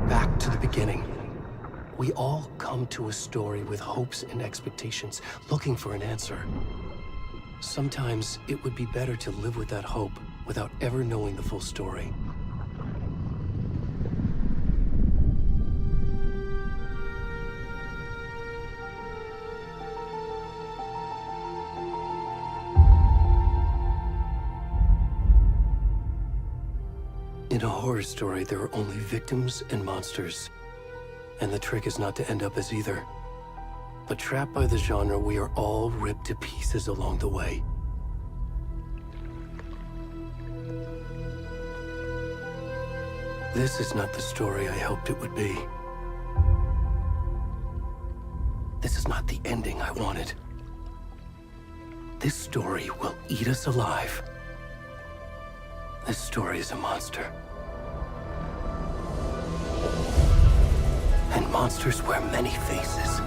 Back to the beginning. We all come to a story with hopes and expectations, looking for an answer. Sometimes it would be better to live with that hope without ever knowing the full story. In a horror story, there are only victims and monsters. And the trick is not to end up as either. But trapped by the genre, we are all ripped to pieces along the way. This is not the story I hoped it would be. This is not the ending I wanted. This story will eat us alive. This story is a monster. And monsters wear many faces.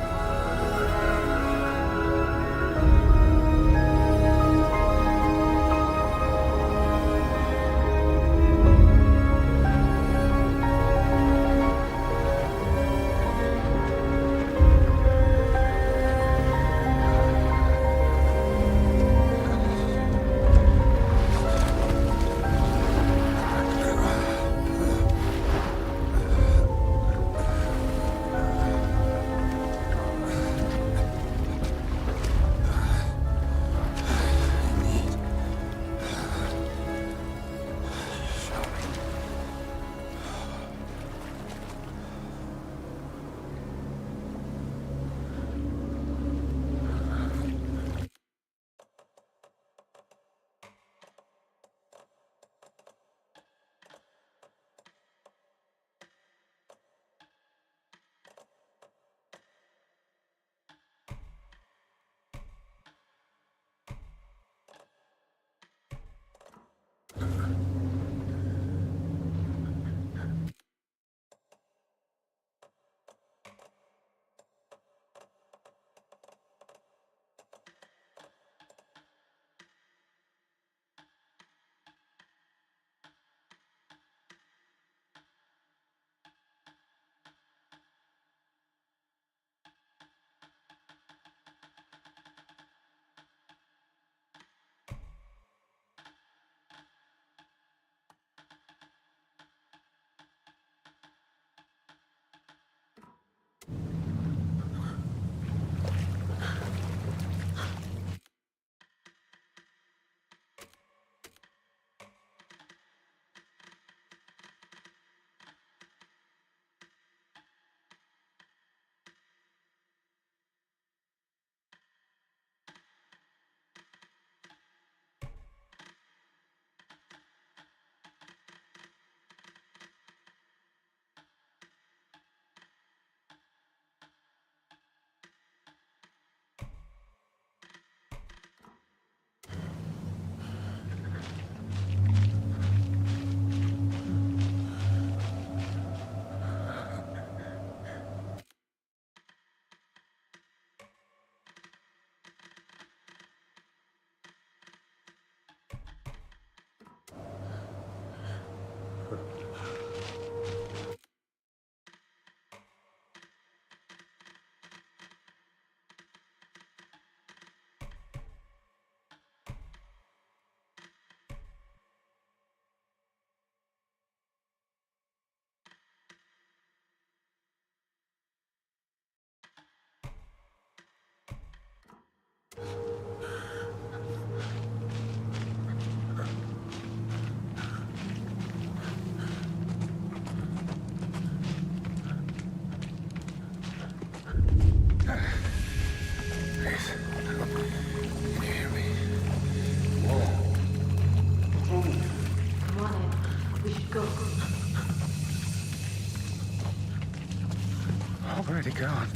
already gone.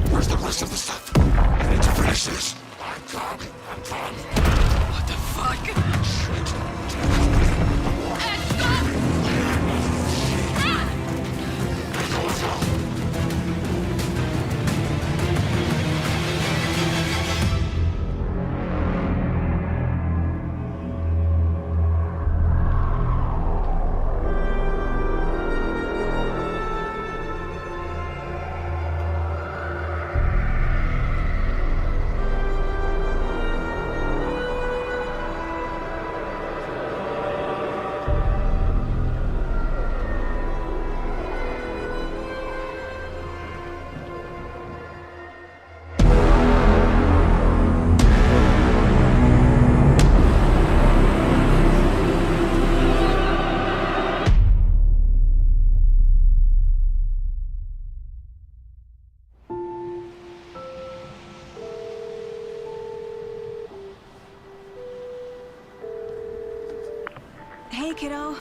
Where's the rest of the stuff? I need to finish this. I'm done. What the fuck? Hey, kiddo.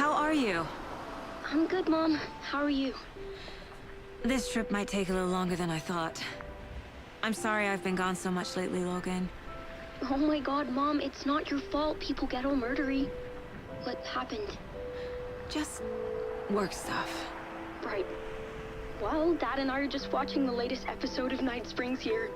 how are you? I'm good, Mom. How are you? This trip might take a little longer than I thought. I'm sorry I've been gone so much lately, Logan. Oh my god, Mom, it's not your fault people get all murdery. What happened? Just work stuff. Right. Well, Dad and I are just watching the latest episode of Night Springs here.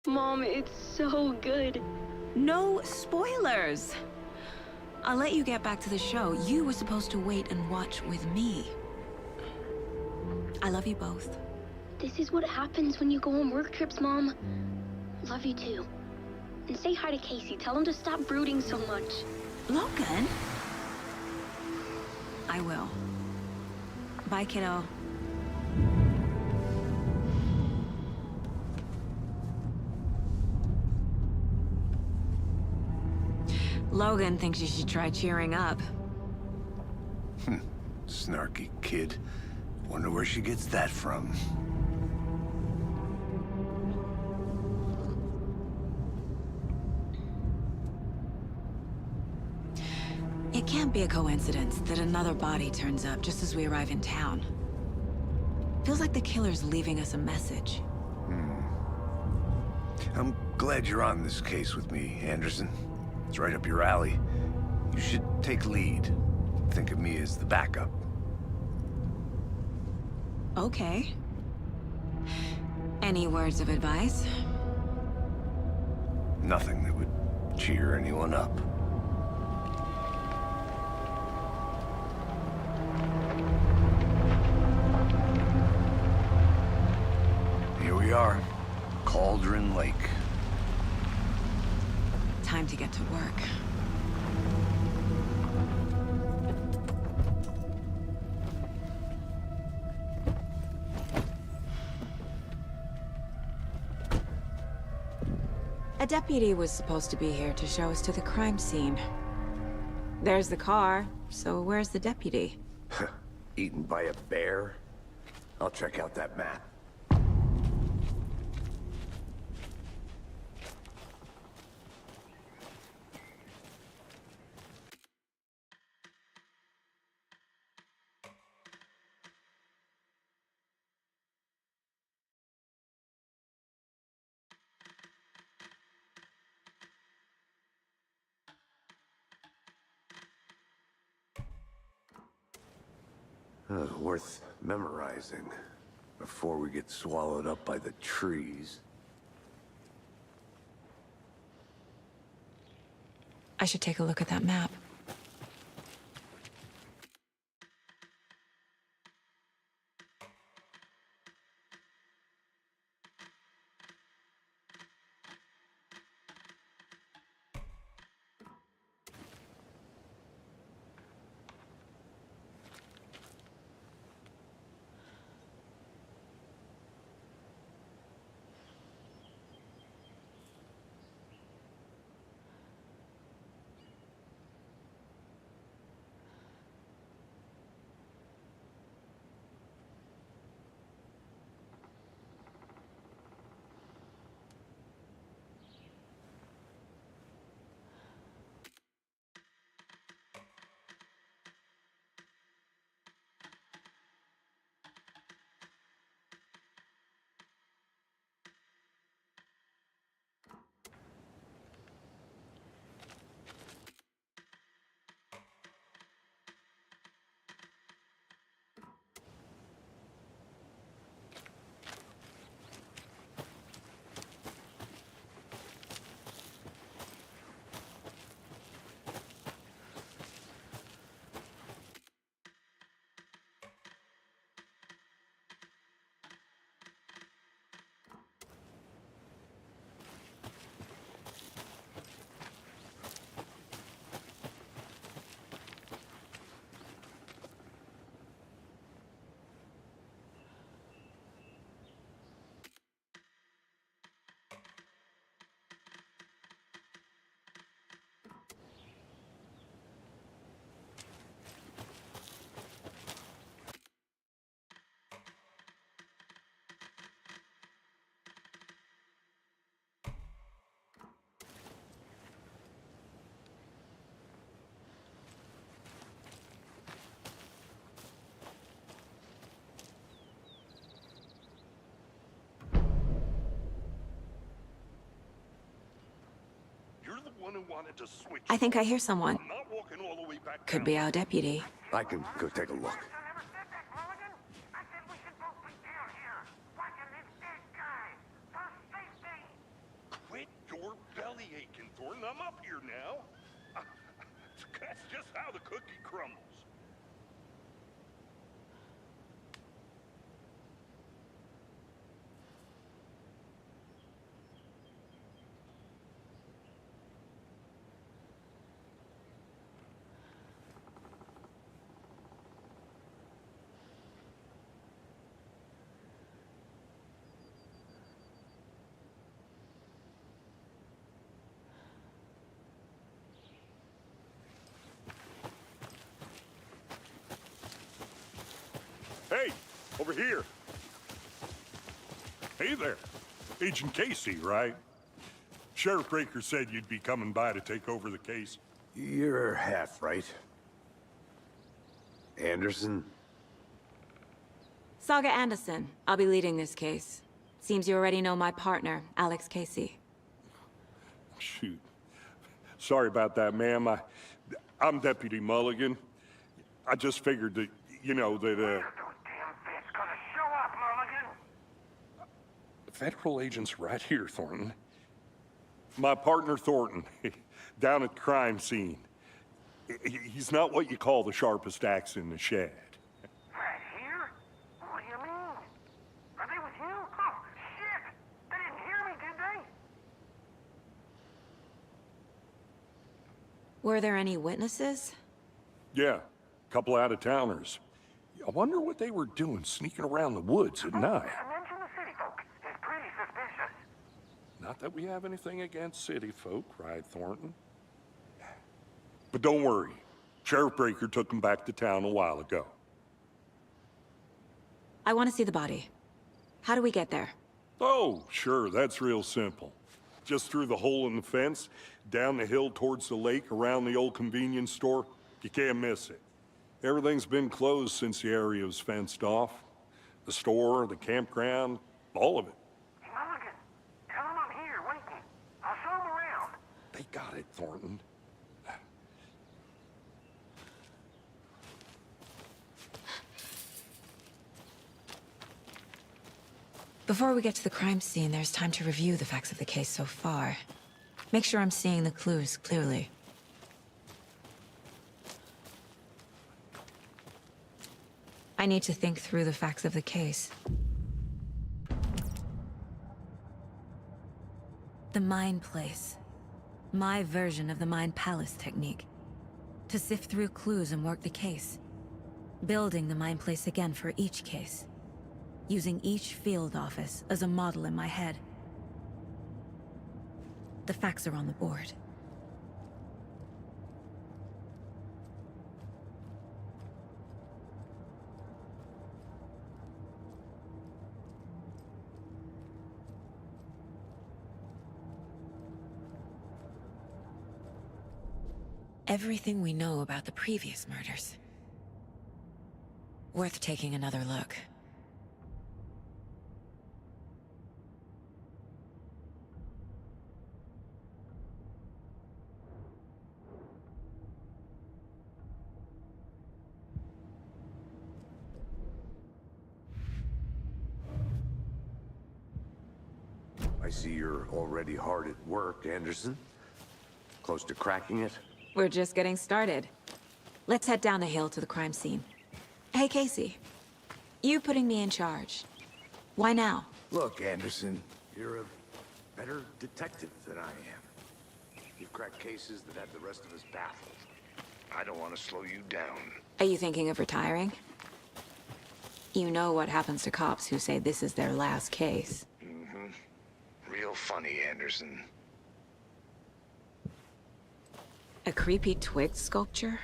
Mom, it's so good. No spoilers! I'll let you get back to the show. You were supposed to wait and watch with me. I love you both. This is what happens when you go on work trips, Mom. Love you too. And say hi to Casey. Tell him to stop brooding so much. Logan? I will. Bye, kiddo. Logan thinks you should try cheering up. Snarky kid. Wonder where she gets that from. It can't be a coincidence that another body turns up just as we arrive in town. Feels like the killer's leaving us a message. I'm glad you're on this case with me, Anderson. It's right up your alley. You should take lead. Think of me as the backup. Okay. Any words of advice? Nothing that would cheer anyone up. Here we are. Cauldron Lake. Time to get to work. A deputy was supposed to be here to show us to the crime scene. There's the car, so where's the deputy? Eaten by a bear? I'll check out that map. Worth memorizing before we get swallowed up by the trees. I should take a look at that map. one who wanted to switch. I think I hear someone. I'm not walking all the way back Could down. be our deputy. I can go take a look. Quit your belly aching, Thornton. I'm up here now. That's just how the cookie crumbles. Hey, over here. Hey there. Agent Casey, right? Sheriff Breaker said you'd be coming by to take over the case. You're half right. Anderson? Saga Anderson. I'll be leading this case. Seems you already know my partner, Alex Casey. Shoot. Sorry about that, ma'am. I'm Deputy Mulligan. I just figured that, you know, that, Federal agent's right here, Thornton. My partner, Thornton, down at the crime scene. He's not what you call the sharpest axe in the shed. Right here? What do you mean? Are they with you? Oh, shit! They didn't hear me, did they? Were there any witnesses? Yeah, a couple out-of-towners. I wonder what they were doing sneaking around the woods at night. Mention the city folk. It's pretty suspicious. Not that we have anything against city folk, right, Thornton? But don't worry. Sheriff Breaker took him back to town a while ago. I want to see the body. How do we get there? Oh, sure, that's real simple. Just through the hole in the fence, down the hill towards the lake, around the old convenience store. You can't miss it. Everything's been closed since the area was fenced off. The store, the campground, all of it. Mulligan, tell them I'm here, waiting. I'll show them around. They got it, Thornton. Before we get to the crime scene, there's time to review the facts of the case so far. Make sure I'm seeing the clues clearly. I need to think through the facts of the case. The Mind Place. My version of the Mind Palace technique. To sift through clues and work the case. Building the Mind Place again for each case. Using each field office as a model in my head. The facts are on the board. Everything we know about the previous murders. Worth taking another look. I see you're already hard at work, Anderson. Close to cracking it? We're just getting started. Let's head down the hill to the crime scene. Hey, Casey. You putting me in charge. Why now? Look, Anderson, you're a better detective than I am. You've cracked cases that have the rest of us baffled. I don't want to slow you down. Are you thinking of retiring? You know what happens to cops who say this is their last case. Real funny, Anderson. A creepy twig sculpture?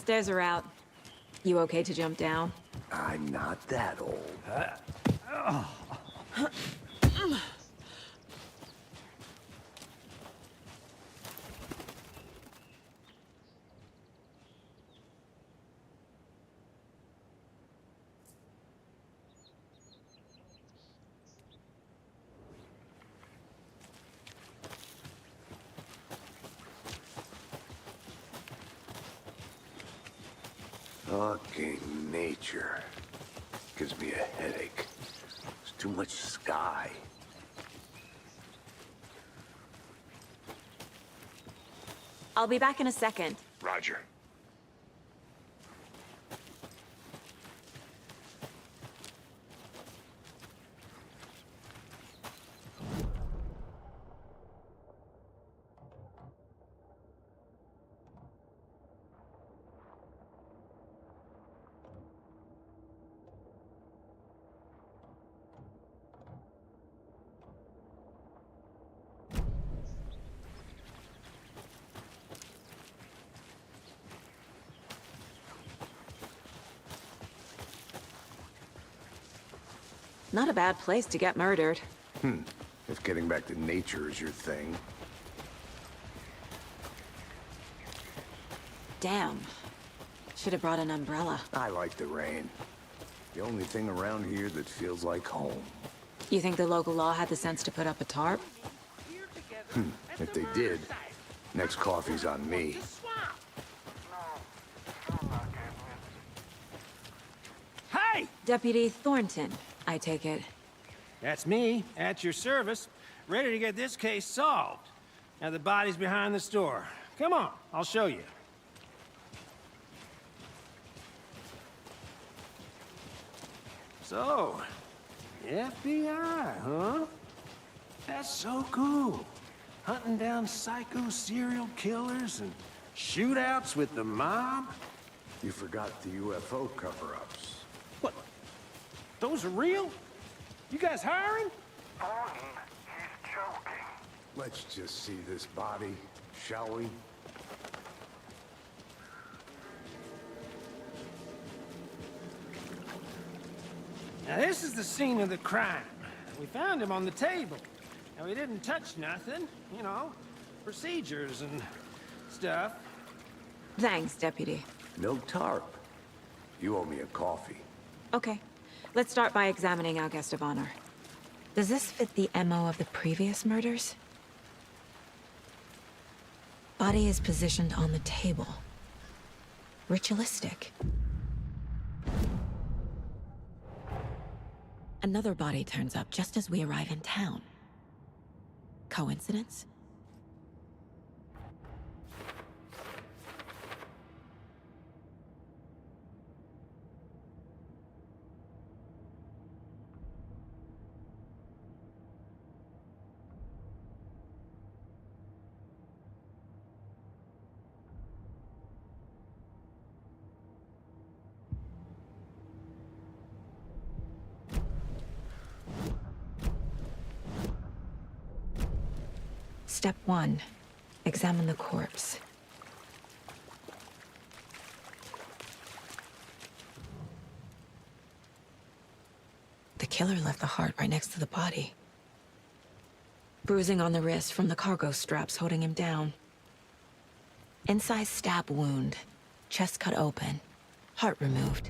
stairs are out. You okay to jump down? I'm not that old. Fucking nature. Gives me a headache. There's too much sky. I'll be back in a second. Roger. Not a bad place to get murdered. If getting back to nature is your thing. Damn. Should have brought an umbrella. I like the rain. The only thing around here that feels like home. You think the local law had the sense to put up a tarp? If they did, next coffee's on me. Hey! Deputy Thornton, I take it. That's me, at your service, ready to get this case solved. Now the body's behind the store. Come on, I'll show you. So, FBI, huh? That's so cool. Hunting down psycho serial killers and shootouts with the mob. You forgot the UFO cover-ups. What? Those are real? You guys hiring? Thornton, he's joking. Let's just see this body, shall we? Now this is the scene of the crime. We found him on the table. Now we didn't touch nothing, you know, procedures and stuff. Thanks, Deputy. No tarp. You owe me a coffee. Okay. Let's start by examining our guest of honor. Does this fit the MO of the previous murders? Body is positioned on the table. Ritualistic. Another body turns up just as we arrive in town. Coincidence? Step 1. Examine the corpse. The killer left the heart right next to the body. Bruising on the wrist from the cargo straps holding him down. Incised stab wound. Chest cut open. Heart removed.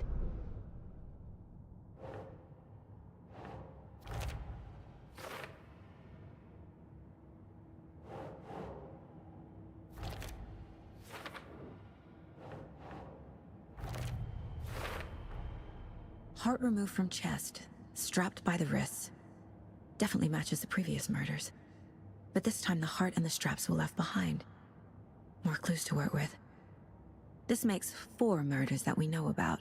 Heart removed from chest, strapped by the wrists. Definitely matches the previous murders. But this time the heart and the straps were left behind. More clues to work with. This makes 4 murders that we know about.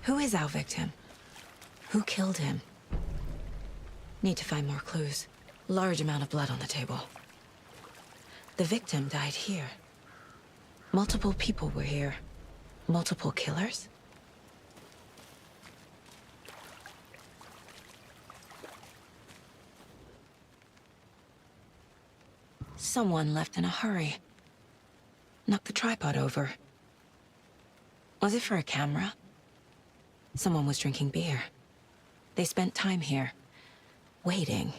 Who is our victim? Who killed him? Need to find more clues. Large amount of blood on the table. The victim died here. Multiple people were here. Multiple killers? Someone left in a hurry. Knocked the tripod over. Was it for a camera? Someone was drinking beer. They spent time here, waiting.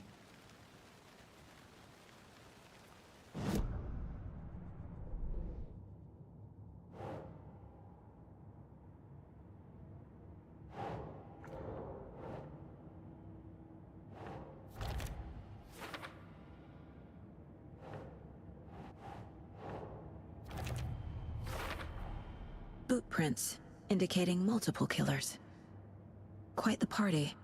Boot prints, indicating multiple killers. Quite the party.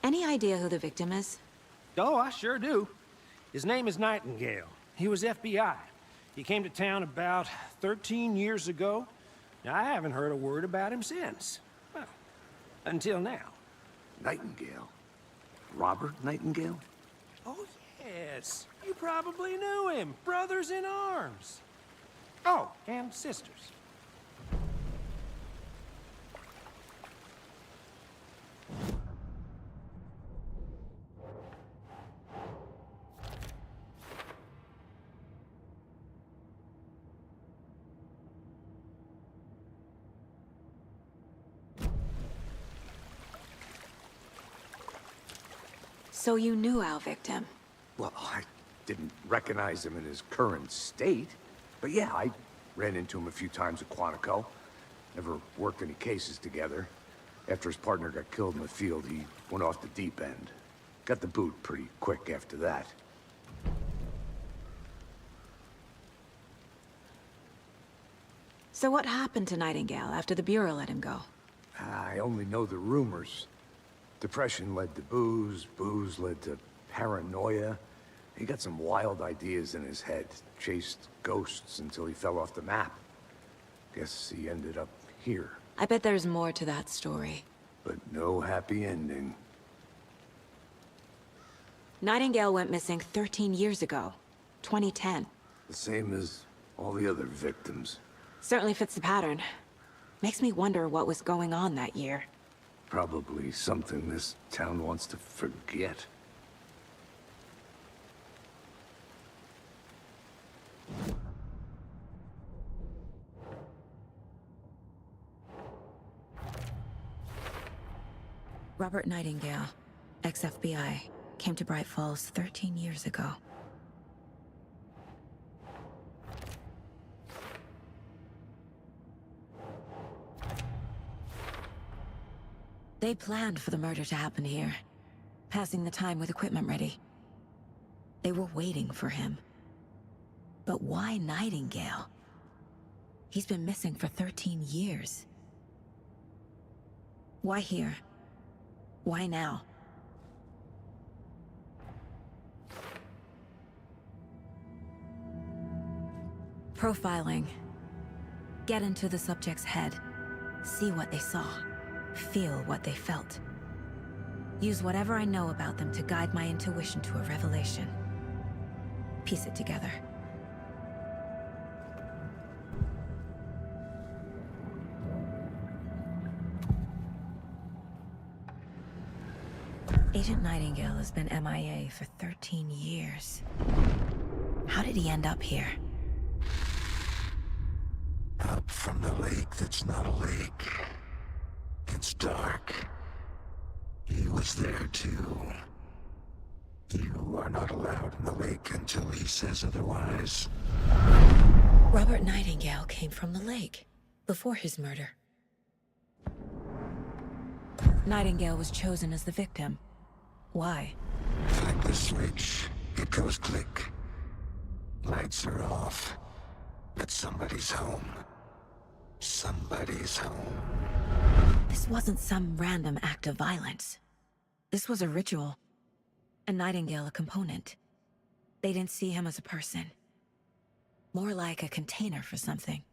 Any idea who the victim is? Oh, I sure do. His name is Nightingale. He was FBI. He came to town about 13 years ago. Now, I haven't heard a word about him since. Well, until now. Nightingale? Robert Nightingale? Oh, yes. You probably knew him. Brothers in arms. Oh, and sisters. So you knew our victim? Well, I didn't recognize him in his current state. But yeah, I ran into him a few times at Quantico. Never worked any cases together. After his partner got killed in the field, he went off the deep end. Got the boot pretty quick after that. So what happened to Nightingale after the Bureau let him go? I only know the rumors. Depression led to booze, booze led to paranoia. He got some wild ideas in his head, chased ghosts until he fell off the map. Guess he ended up here. I bet there's more to that story. But no happy ending. Nightingale went missing 13 years ago, 2010. The same as all the other victims. Certainly fits the pattern. Makes me wonder what was going on that year. Probably something this town wants to forget. Robert Nightingale, ex-FBI, came to Bright Falls 13 years ago. They planned for the murder to happen here, passing the time with equipment ready. They were waiting for him. But why Nightingale? He's been missing for 13 years. Why here? Why now? Profiling. Get into the subject's head. See what they saw. Feel what they felt. Use whatever I know about them to guide my intuition to a revelation. Piece it together. Agent Nightingale has been MIA for 13 years. How did he end up here? Up from the lake that's not a lake. It's dark. He was there too. You are not allowed in the lake until he says otherwise. Robert Nightingale came from the lake, before his murder. Nightingale was chosen as the victim. Why? Like the switch, it goes click. Lights are off. But somebody's home. Somebody's home. This wasn't some random act of violence. This was a ritual. A Nightingale a component. They didn't see him as a person. More like a container for something.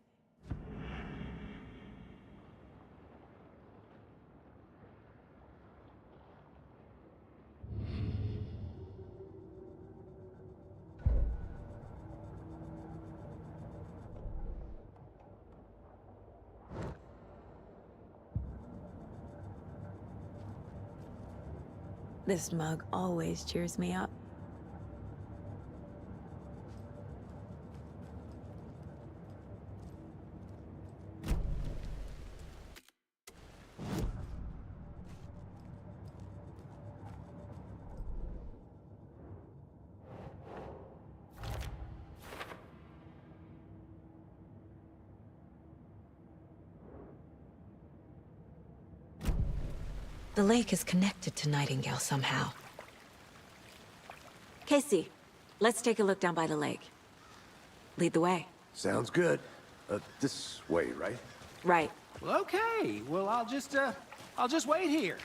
This mug always cheers me up. The lake is connected to Nightingale somehow. Casey, let's take a look down by the lake. Lead the way. Sounds good. This way, right? Right. Well, okay. Well, I'll just wait here.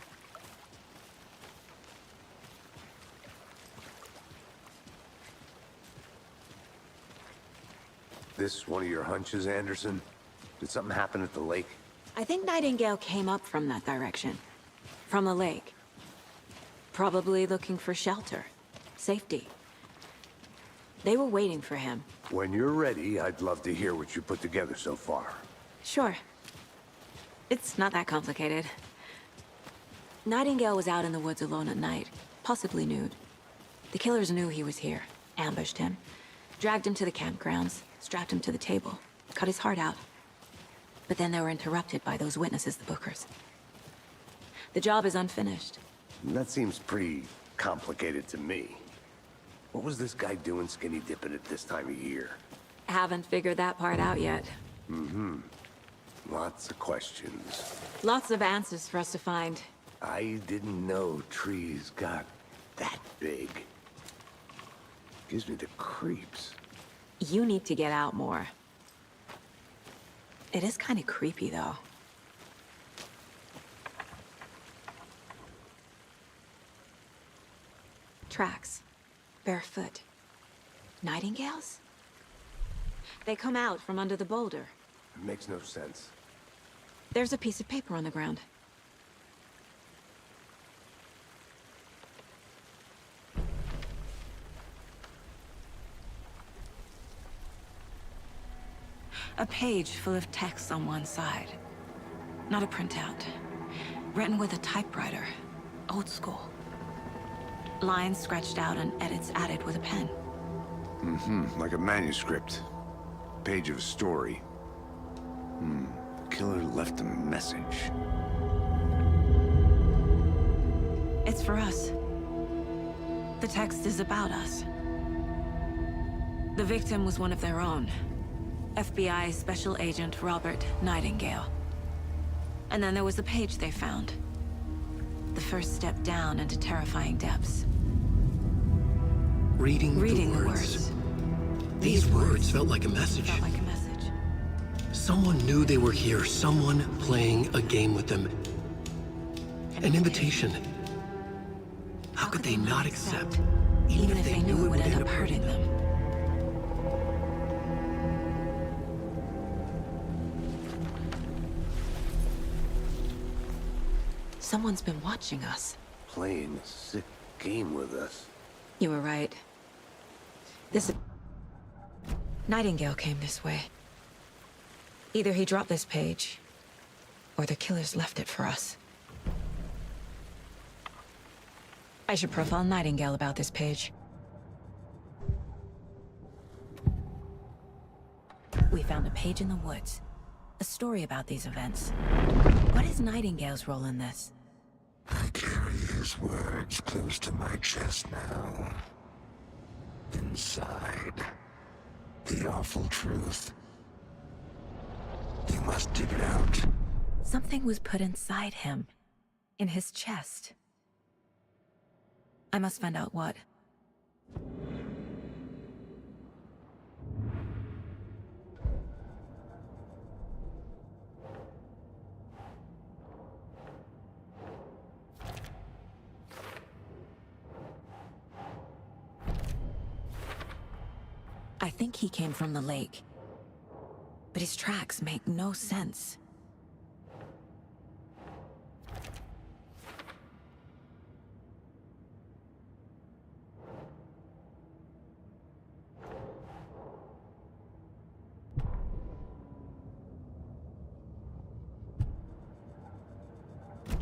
This one of your hunches, Anderson? Did something happen at the lake? I think Nightingale came up from that direction. From the lake. Probably looking for shelter. Safety. They were waiting for him. When you're ready, I'd love to hear what you put together so far. Sure. It's not that complicated. Nightingale was out in the woods alone at night, possibly nude. The killers knew he was here, ambushed him, dragged him to the campgrounds, strapped him to the table, cut his heart out. But then they were interrupted by those witnesses, the Bookers. The job is unfinished. That seems pretty complicated to me. What was this guy doing skinny dipping at this time of year? Haven't figured that part out yet. Lots of questions. Lots of answers for us to find. I didn't know trees got that big. Gives me the creeps. You need to get out more. It is kind of creepy, though. Tracks. Barefoot. Nightingales? They come out from under the boulder. It makes no sense. There's a piece of paper on the ground. A page full of text on one side. Not a printout. Written with a typewriter. Old school. Lines scratched out and edits added with a pen. Like a manuscript. Page of a story. The killer left a message. It's for us. The text is about us. The victim was one of their own. FBI Special Agent Robert Nightingale. And then there was the page they found. The first step down into terrifying depths. Reading the words. These words felt like a message. Felt like a message. Someone knew they were here, someone playing a game with them. An invitation. How could they not accept, even if they knew it would end up hurting them? Someone's been watching us. Playing a sick game with us. You were right. Nightingale came this way. Either he dropped this page, or the killers left it for us. I should profile Nightingale about this page. We found a page in the woods. A story about these events. What is Nightingale's role in this? I carry his words close to my chest now. Inside, the awful truth. You must dig it out. Something was put inside him. In his chest. I must find out what. I think he came from the lake. But his tracks make no sense.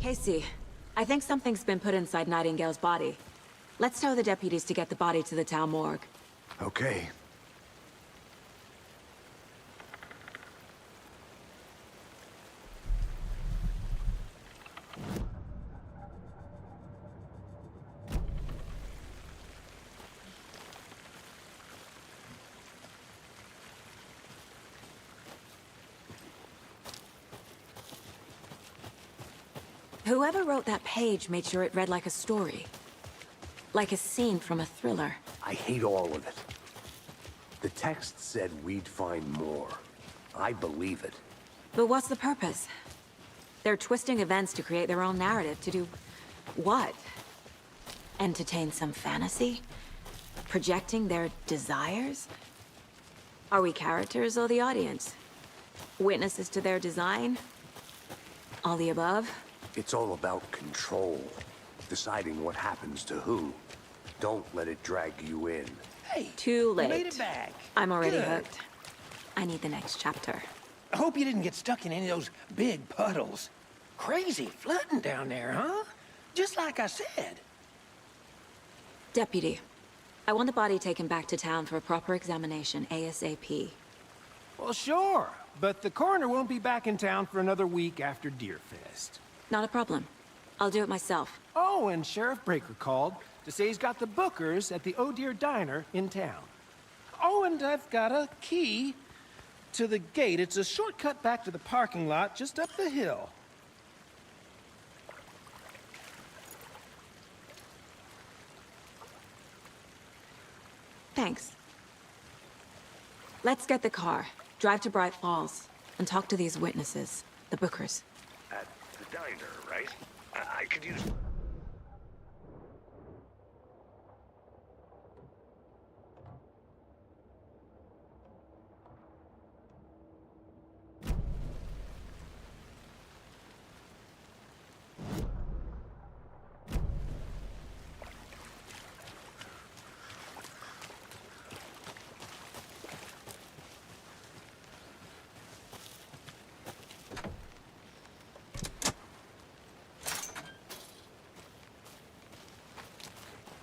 Casey, I think something's been put inside Nightingale's body. Let's tell the deputies to get the body to the town morgue. Okay. Whoever wrote that page made sure it read like a story. Like a scene from a thriller. I hate all of it. The text said we'd find more. I believe it. But what's the purpose? They're twisting events to create their own narrative. To do what? Entertain some fantasy? Projecting their desires? Are we characters or the audience? Witnesses to their design? All the above? It's all about control. Deciding what happens to who. Don't let it drag you in. Hey, Too late. You made it back. I'm already Good. hooked. I need the next chapter. I hope you didn't get stuck in any of those big puddles. Crazy flooding down there, huh? Just like I said. Deputy, I want the body taken back to town for a proper examination, ASAP. Well, sure. But the coroner won't be back in town for another week after Deerfest. Not a problem. I'll do it myself. Oh, and Sheriff Breaker called to say he's got the Bookers at the Oh Dear Diner in town. Oh, and I've got a key to the gate. It's a shortcut back to the parking lot just up the hill. Thanks. Let's get the car, drive to Bright Falls, and talk to these witnesses, the Bookers. At the diner, right? I could use...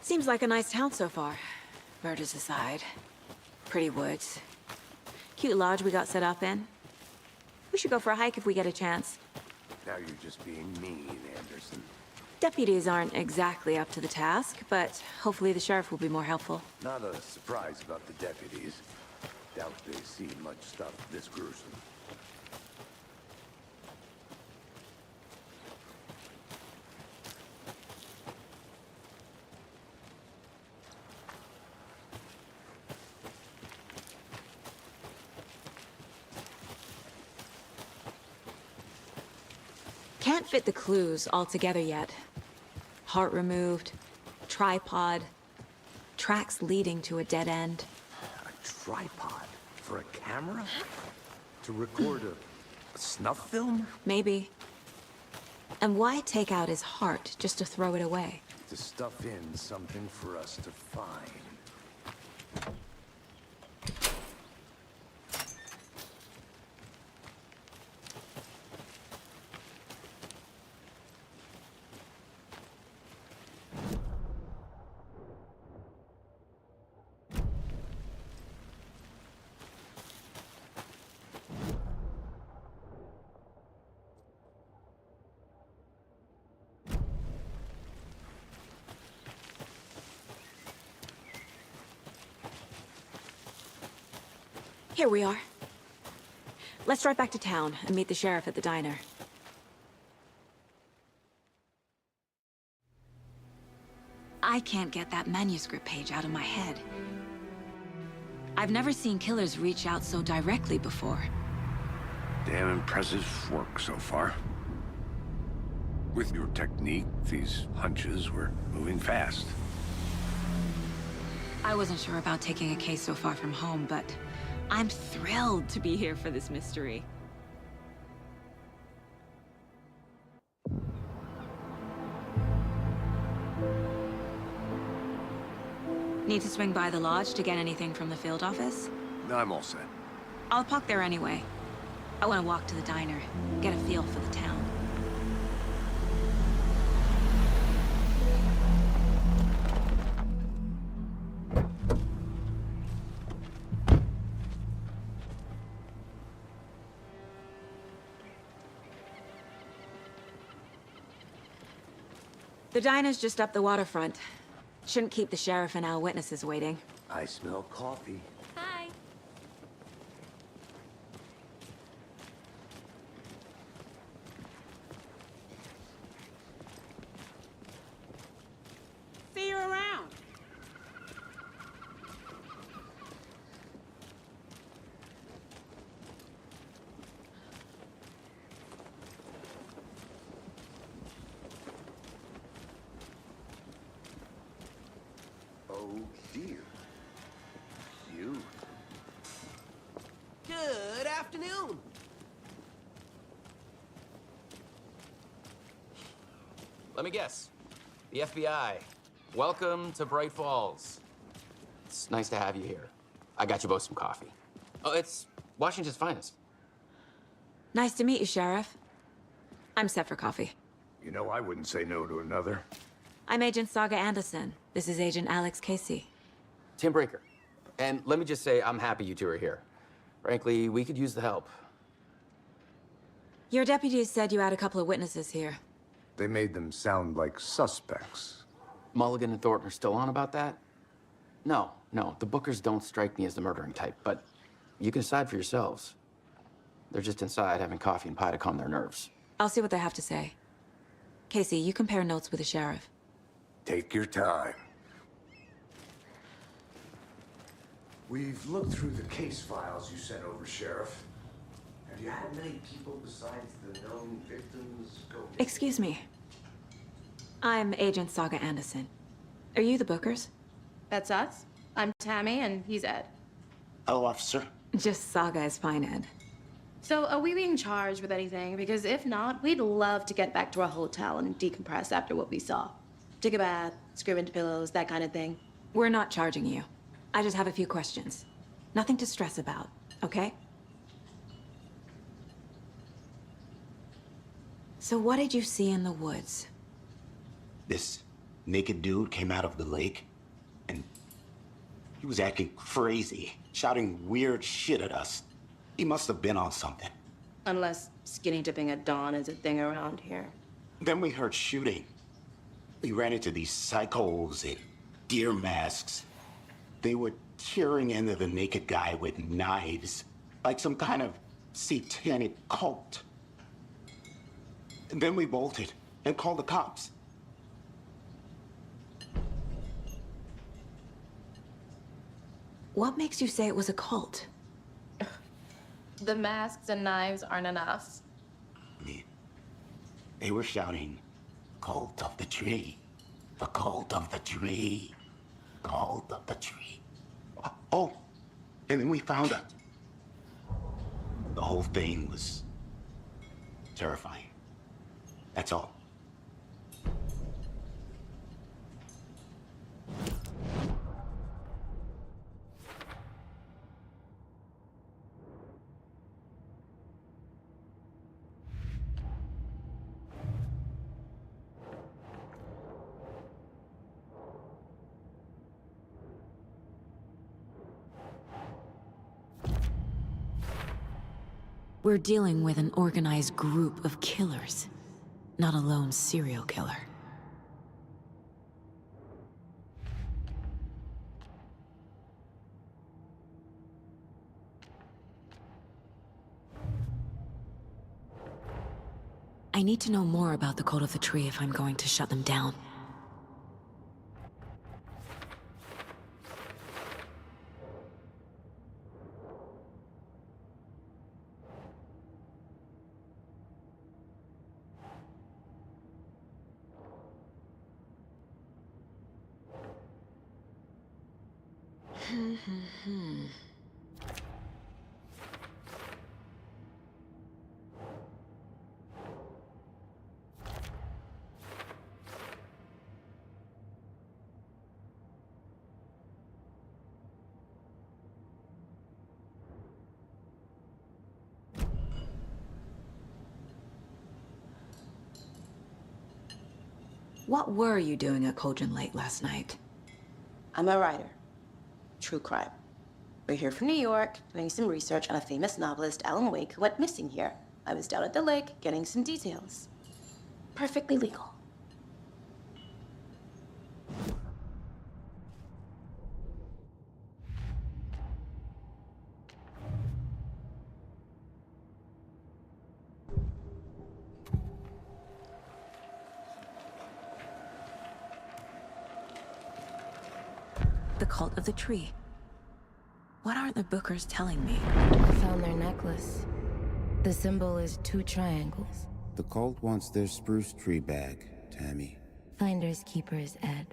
Seems like a nice town so far. Murders aside. Pretty woods. Cute lodge we got set up in. We should go for a hike if we get a chance. Now you're just being mean, Anderson. Deputies aren't exactly up to the task, but hopefully the sheriff will be more helpful. Not a surprise about the deputies. Doubt they've seen much stuff this gruesome. Can't fit the clues all together yet. Heart removed, tripod, tracks leading to a dead end. A tripod? For a camera? To record a snuff film? Maybe. And why take out his heart just to throw it away? To stuff in something for us to find. Here we are. Let's drive back to town and meet the sheriff at the diner. I can't get that manuscript page out of my head. I've never seen killers reach out so directly before. Damn impressive work so far. With your technique, these hunches were moving fast. I wasn't sure about taking a case so far from home, but I'm thrilled to be here for this mystery. Need to swing by the lodge to get anything from the field office? I'm all set. I'll park there anyway. I want to walk to the diner, get a feel for the town. The diner's just up the waterfront. Shouldn't keep the sheriff and our witnesses waiting. I smell coffee. Hi. See you around. Oh dear. You. Good afternoon. Let me guess. The FBI. Welcome to Bright Falls. It's nice to have you here. I got you both some coffee. Oh, it's Washington's finest. Nice to meet you, Sheriff. I'm set for coffee. You know, I wouldn't say no to another. I'm Agent Saga Anderson. This is Agent Alex Casey. Tim Breaker. And let me just say, I'm happy you two are here. Frankly, we could use the help. Your deputies said you had a couple of witnesses here. They made them sound like suspects. Mulligan and Thornton are still on about that? No, the Bookers don't strike me as the murdering type, but you can decide for yourselves. They're just inside having coffee and pie to calm their nerves. I'll see what they have to say. Casey, you compare notes with the sheriff. Take your time. We've looked through the case files you sent over, Sheriff. Have you had many people besides the known victims go missing? Excuse me. I'm Agent Saga Anderson. Are you the Bookers? That's us. I'm Tammy, and he's Ed. Hello, officer. Just Saga is fine, Ed. So, are we being charged with anything? Because if not, we'd love to get back to our hotel and decompress after what we saw. Take a bath, screw into pillows, that kind of thing. We're not charging you. I just have a few questions. Nothing to stress about, okay? So what did you see in the woods? This naked dude came out of the lake, and he was acting crazy, shouting weird shit at us. He must have been on something. Unless skinny dipping at dawn is a thing around here. Then we heard shooting. We ran into these psychos in deer masks. They were tearing into the naked guy with knives, like some kind of satanic cult. And then we bolted and called the cops. What makes you say it was a cult? The masks and knives aren't enough. I mean, they were shouting, "Cult of the tree, the cult of the tree, cult of the tree." Oh, and then we found it. The whole thing was terrifying. That's all. We're dealing with an organized group of killers, not a lone serial killer. I need to know more about the Cult of the Tree if I'm going to shut them down. What were you doing at Cauldron Lake last night? I'm a writer. True crime. We're here from New York, doing some research on a famous novelist, Alan Wake, who went missing here. I was down at the lake, getting some details. Perfectly legal. The cult of the tree. What aren't the Bookers telling me? I found their necklace. The symbol is 2 triangles. The cult wants their spruce tree back, Tammy. Finders keepers, Ed.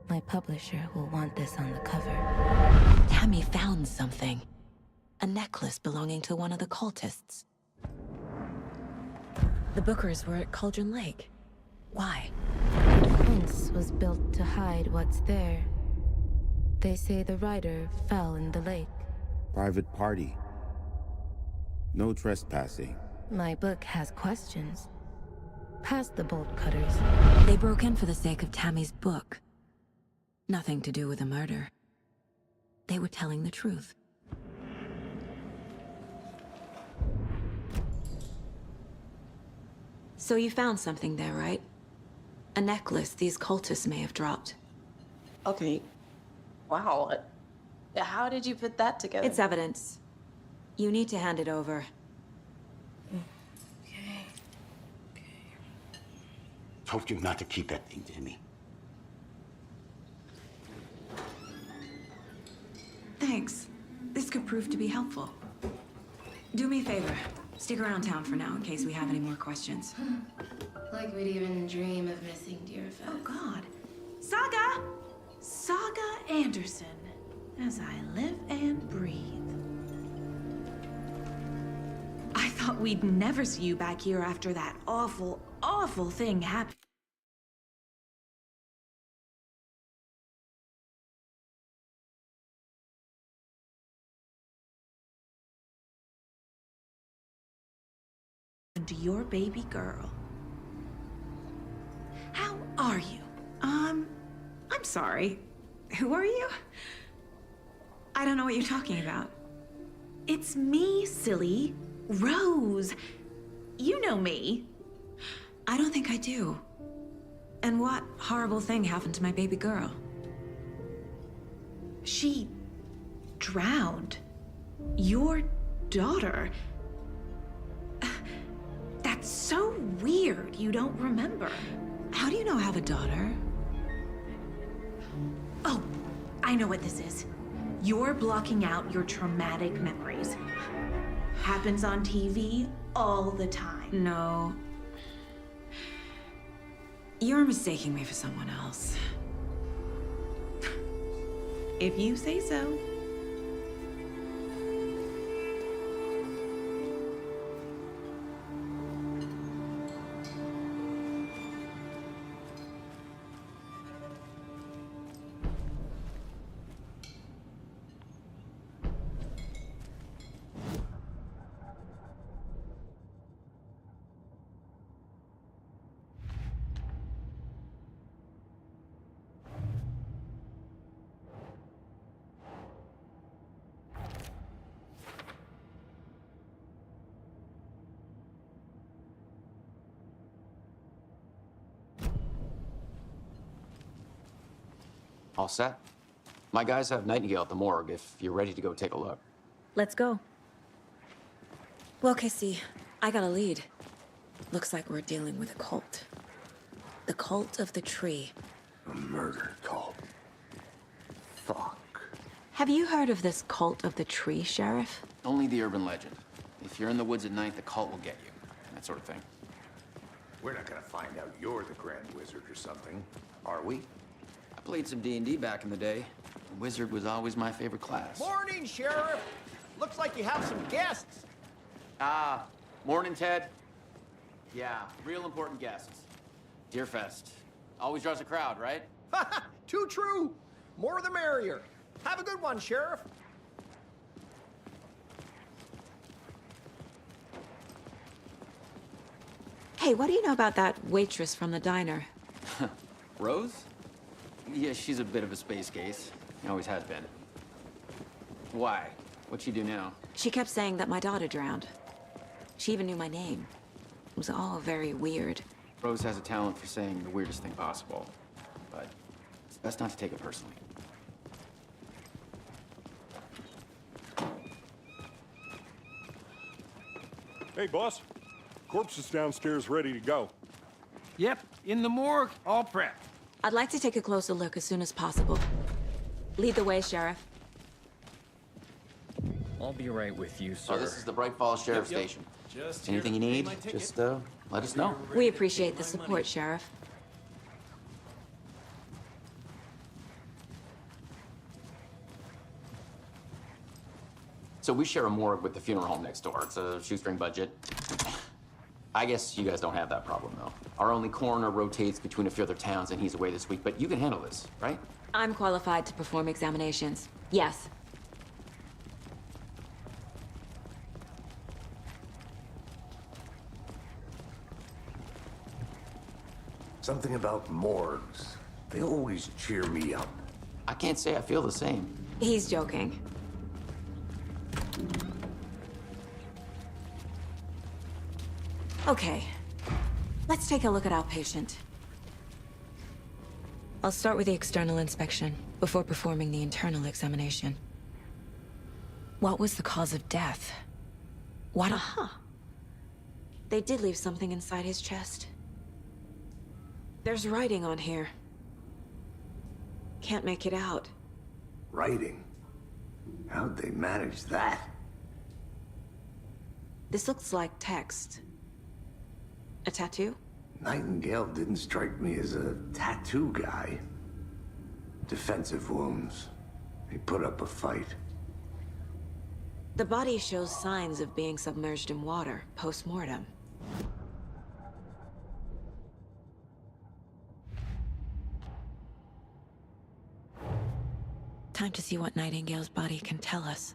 My publisher will want this on the cover. Tammy found something. A necklace belonging to one of the cultists. The Bookers were at Cauldron Lake. Why? The fence was built to hide what's there. They say the writer fell in the lake. Private party. No trespassing. My book has questions. Past the bolt cutters. They broke in for the sake of Tammy's book. Nothing to do with the murder. They were telling the truth. So you found something there, right? A necklace these cultists may have dropped. Okay. Wow. How did you put that together? It's evidence. You need to hand it over. Told you not to keep that thing, Tammy. Thanks. This could prove to be helpful. Do me a favor. Stick around town for now in case we have any more questions. Like we'd even dream of missing dear Fez. Oh, God. Saga! Saga Anderson. As I live and breathe. I thought we'd never see you back here after that awful, awful thing happened. To your baby girl. How are you? I'm sorry. Who are you? I don't know what you're talking about. It's me, silly. Rose. You know me. I don't think I do. And what horrible thing happened to my baby girl? She drowned. Your daughter. That's so weird you don't remember. How do you know I have a daughter? Oh, I know what this is. You're blocking out your traumatic memories. Happens on TV all the time. No. You're mistaking me for someone else. If you say so. All set? My guys have Nightingale at the morgue if you're ready to go take a look. Let's go. Well, Casey, I got a lead. Looks like we're dealing with a cult. The cult of the tree. A murder cult. Fuck. Have you heard of this cult of the tree, Sheriff? Only the urban legend. If you're in the woods at night, the cult will get you. That sort of thing. We're not gonna find out you're the Grand Wizard or something, are we? I played some D&D back in the day. Wizard was always my favorite class. Morning, Sheriff. Looks like you have some guests. Ah, morning, Ted. Yeah, real important guests. Deerfest. Always draws a crowd, right? Too true. More the merrier. Have a good one, Sheriff. Hey, what do you know about that waitress from the diner? Rose? Yeah, she's a bit of a space case. Always has been. Why? What'd she do now? She kept saying that my daughter drowned. She even knew my name. It was all very weird. Rose has a talent for saying the weirdest thing possible. But it's best not to take it personally. Hey, boss. Corpse is downstairs ready to go. Yep, in the morgue, all prepped. I'd like to take a closer look as soon as possible. Lead the way, Sheriff. I'll be right with you, sir. Oh, this is the Bright Falls Sheriff Station. Just anything you need, just let us know. We appreciate the support, Sheriff. So we share a morgue with the funeral home next door. It's a shoestring budget. I guess you guys don't have that problem, though. Our only coroner rotates between a few other towns, and he's away this week, but you can handle this, right? I'm qualified to perform examinations. Yes. Something about morgues. They always cheer me up. I can't say I feel the same. He's joking. Okay, let's take a look at our patient. I'll start with the external inspection before performing the internal examination. What was the cause of death? What? They did leave something inside his chest. There's writing on here. Can't make it out. Writing? How'd they manage that? This looks like text. A tattoo? Nightingale didn't strike me as a tattoo guy. Defensive wounds. He put up a fight. The body shows signs of being submerged in water, post-mortem. Time to see what Nightingale's body can tell us.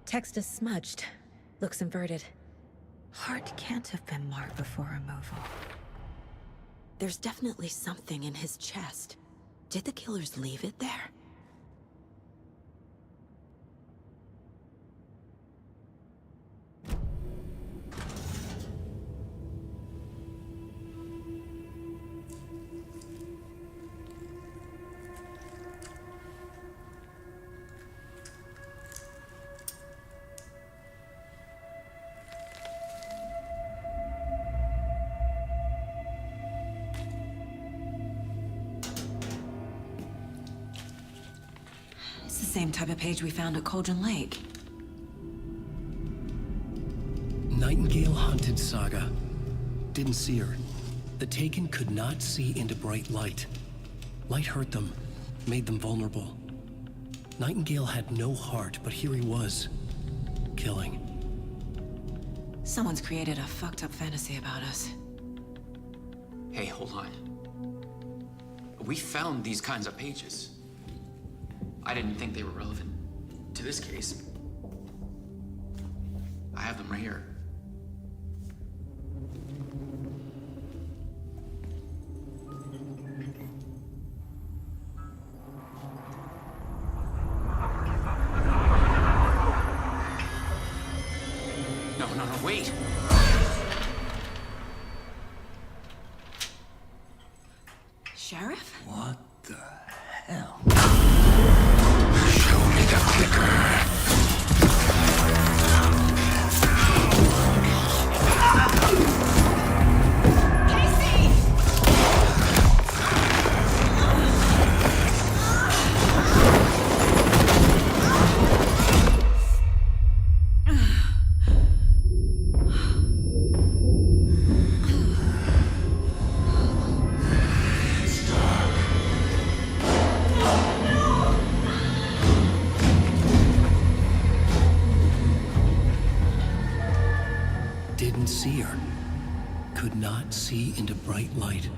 Text is smudged. Looks inverted. Heart can't have been marked before removal. There's definitely something in his chest. Did the killers leave it there? Same type of page we found at Cauldron Lake. Nightingale hunted Saga. Didn't see her. The Taken could not see into bright light. Light hurt them, made them vulnerable. Nightingale had no heart, but here he was, killing. Someone's created a fucked up fantasy about us. Hey, hold on. We found these kinds of pages. I didn't think they were relevant to this case. I have them right here. No, wait! Sheriff? What the hell? Show me the clicker. Didn't see her. Could not see into bright light.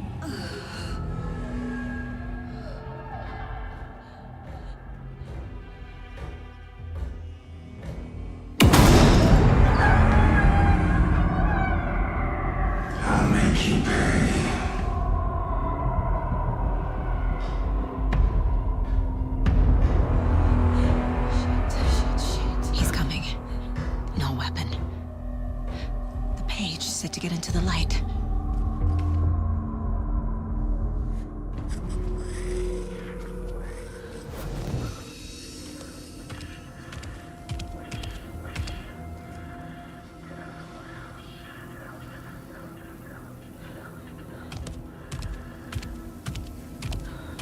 I'll make you pay. He's coming. No weapon. The page said to get into the light.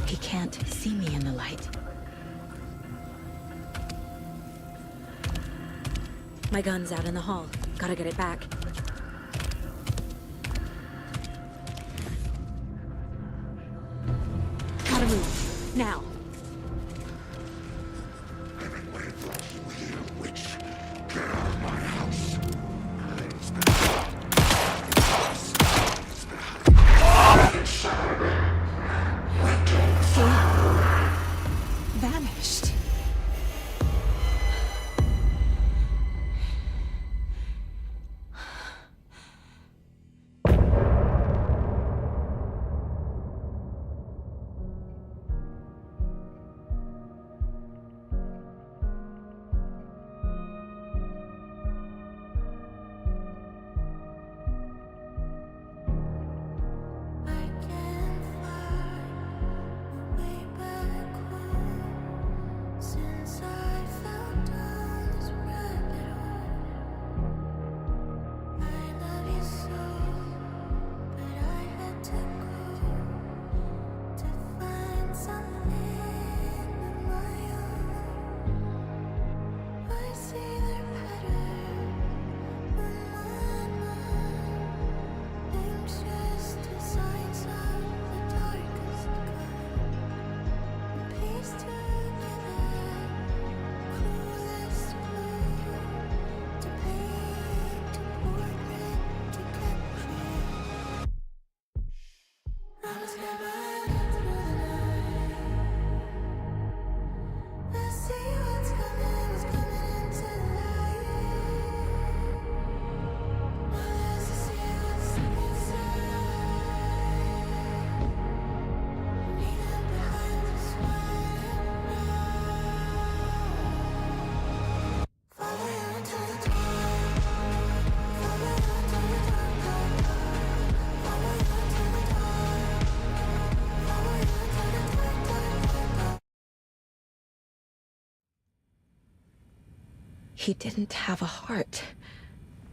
He can't see me in the light. My gun's out in the hall. Gotta get it back. Gotta move. Now. Vanished. He didn't have a heart,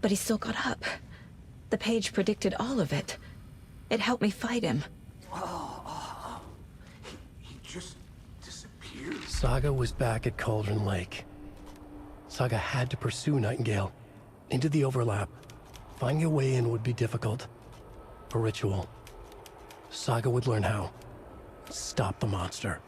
but he still got up. The page predicted all of it. It helped me fight him. He just disappeared. Saga was back at Cauldron Lake. Saga had to pursue Nightingale into the overlap. Finding a way in would be difficult. A ritual. Saga would learn how. Stop the monster.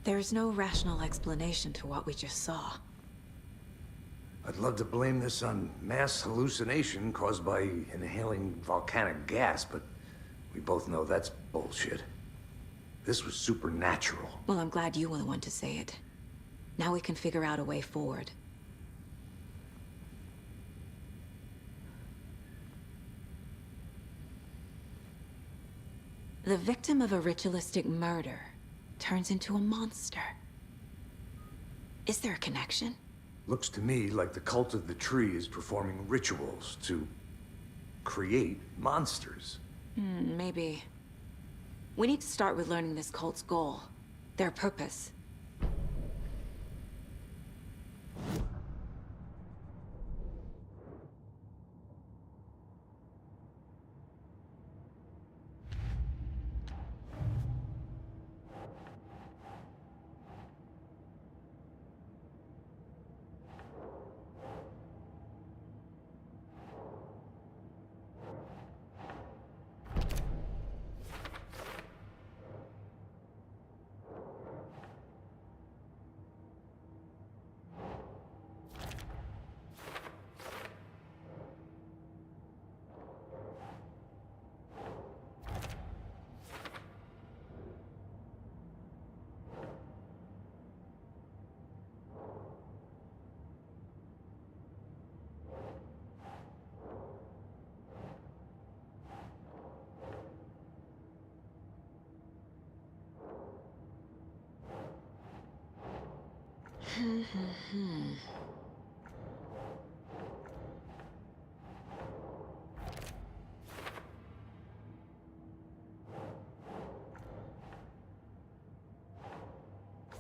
There's no rational explanation to what we just saw. I'd love to blame this on mass hallucination caused by inhaling volcanic gas, but we both know that's bullshit. This was supernatural. Well, I'm glad you were the one to say it. Now we can figure out a way forward. The victim of a ritualistic murder turns into a monster. Is there a connection? Looks to me like the cult of the tree is performing rituals to create monsters. Maybe. We need to start with learning this cult's goal, their purpose.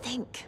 Think.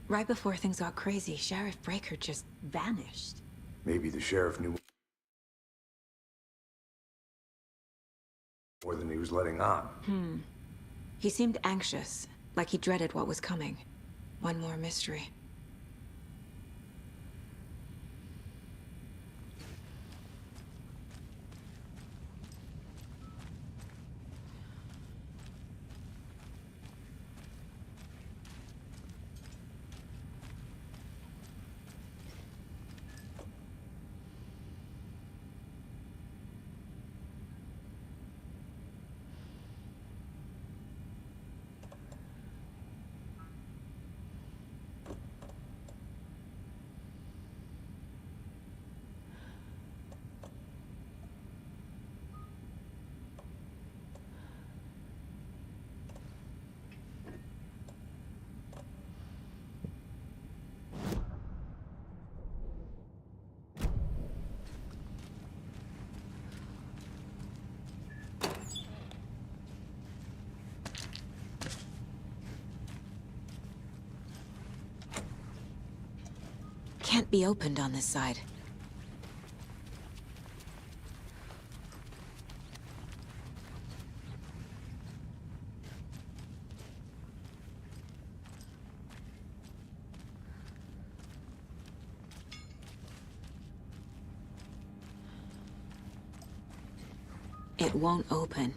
Right before things got crazy, Sheriff Breaker just vanished. Maybe the sheriff knew more than he was letting on. He seemed anxious, like he dreaded what was coming. One more mystery. Can't be opened on this side. It won't open.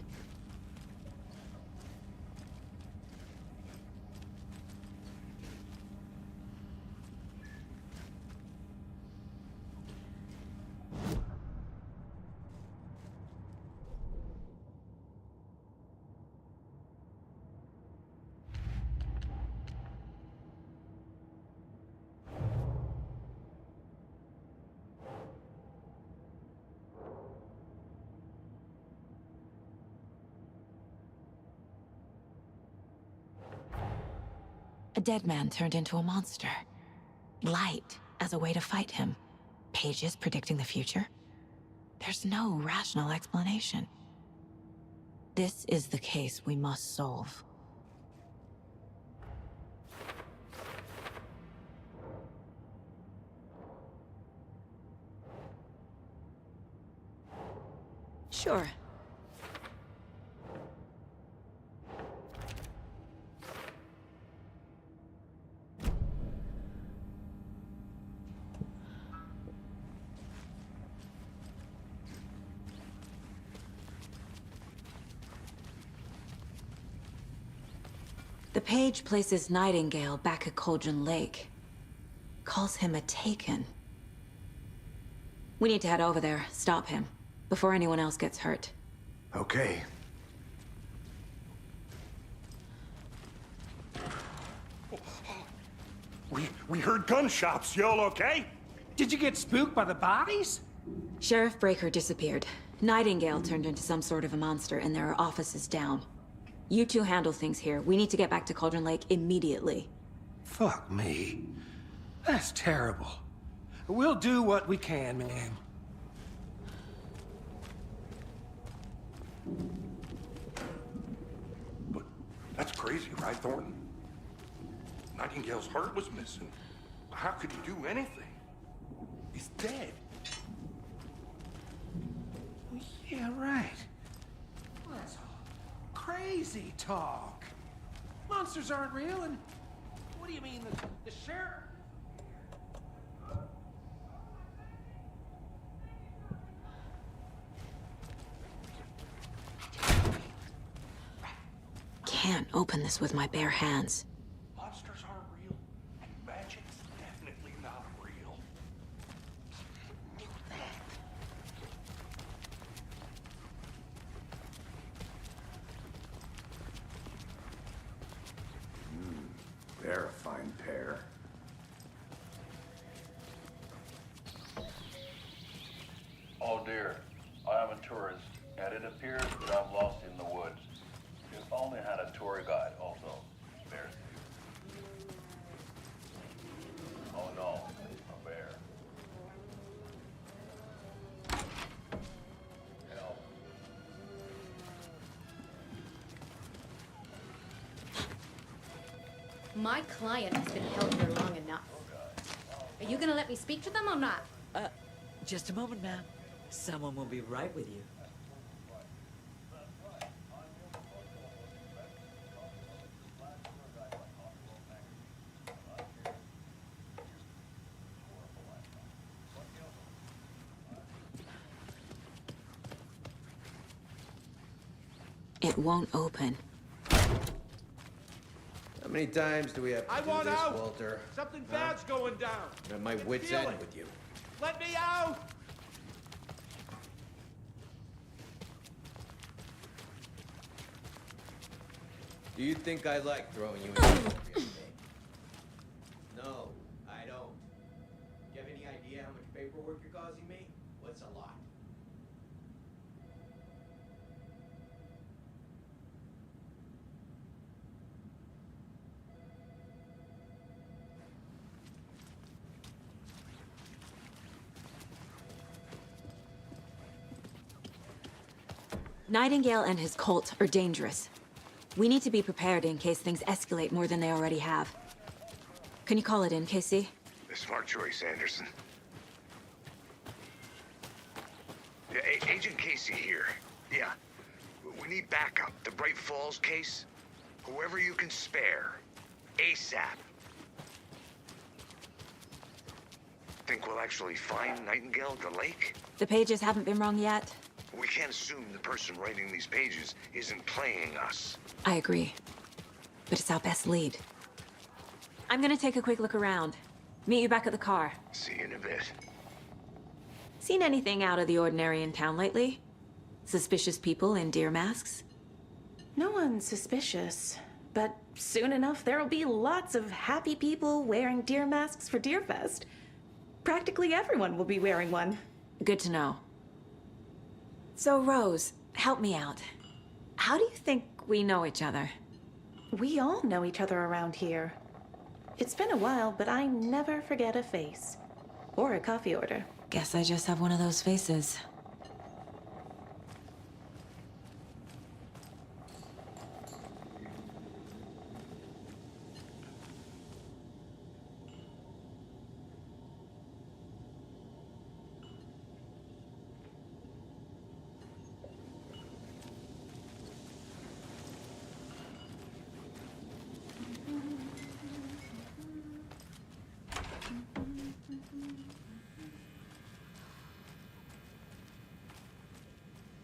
A dead man turned into a monster. Light as a way to fight him. Pages predicting the future? There's no rational explanation. This is the case we must solve. Sure. The page places Nightingale back at Cauldron Lake. Calls him a Taken. We need to head over there, stop him, before anyone else gets hurt. Okay. We heard gunshots. Y'all okay? Did you get spooked by the bodies? Sheriff Breaker disappeared. Nightingale turned into some sort of a monster, and there are offices down. You two handle things here. We need to get back to Cauldron Lake immediately. Fuck me. That's terrible. We'll do what we can, ma'am. But that's crazy, right, Thornton? Nightingale's heart was missing. How could he do anything? He's dead. Yeah, right. Well, that's all crazy talk. Monsters aren't real, and what do you mean, the sheriff? Can't open this with my bare hands. Monsters aren't real, and magic's definitely not real. They're a fine pair. Oh dear, I am a tourist, and it appears that I'm lost in the woods. If only had a tour guide also. Bears. Oh no, a bear. Help. My client has been held here long enough. Are you gonna let me speak to them or not? Just a moment, ma'am. Someone will be right with you. It won't open. How many times do we have to I do want this, out. Walter? Something bad's going down. I'm at my I can wit's feel end it. with you. Let me out! Do you think I like throwing you in jail for your thing? No, I don't. Do you have any idea how much paperwork you're causing me? What's a lot? Nightingale and his cult are dangerous. We need to be prepared in case things escalate more than they already have. Can you call it in, Casey? Smart choice, Anderson. Yeah, Agent Casey here. Yeah. We need backup. The Bright Falls case. Whoever you can spare. ASAP. think we'll actually find Nightingale at the lake? The pages haven't been wrong yet. We can't assume the person writing these pages isn't playing us. I agree. But it's our best lead. I'm gonna take a quick look around. Meet you back at the car. See you in a bit. Seen anything out of the ordinary in town lately? Suspicious people in deer masks? No one's suspicious. But soon enough, there'll be lots of happy people wearing deer masks for Deerfest. Practically everyone will be wearing one. Good to know. So, Rose, help me out. How do you think we know each other? We all know each other around here. It's been a while, but I never forget a face. Or a coffee order. Guess I just have one of those faces.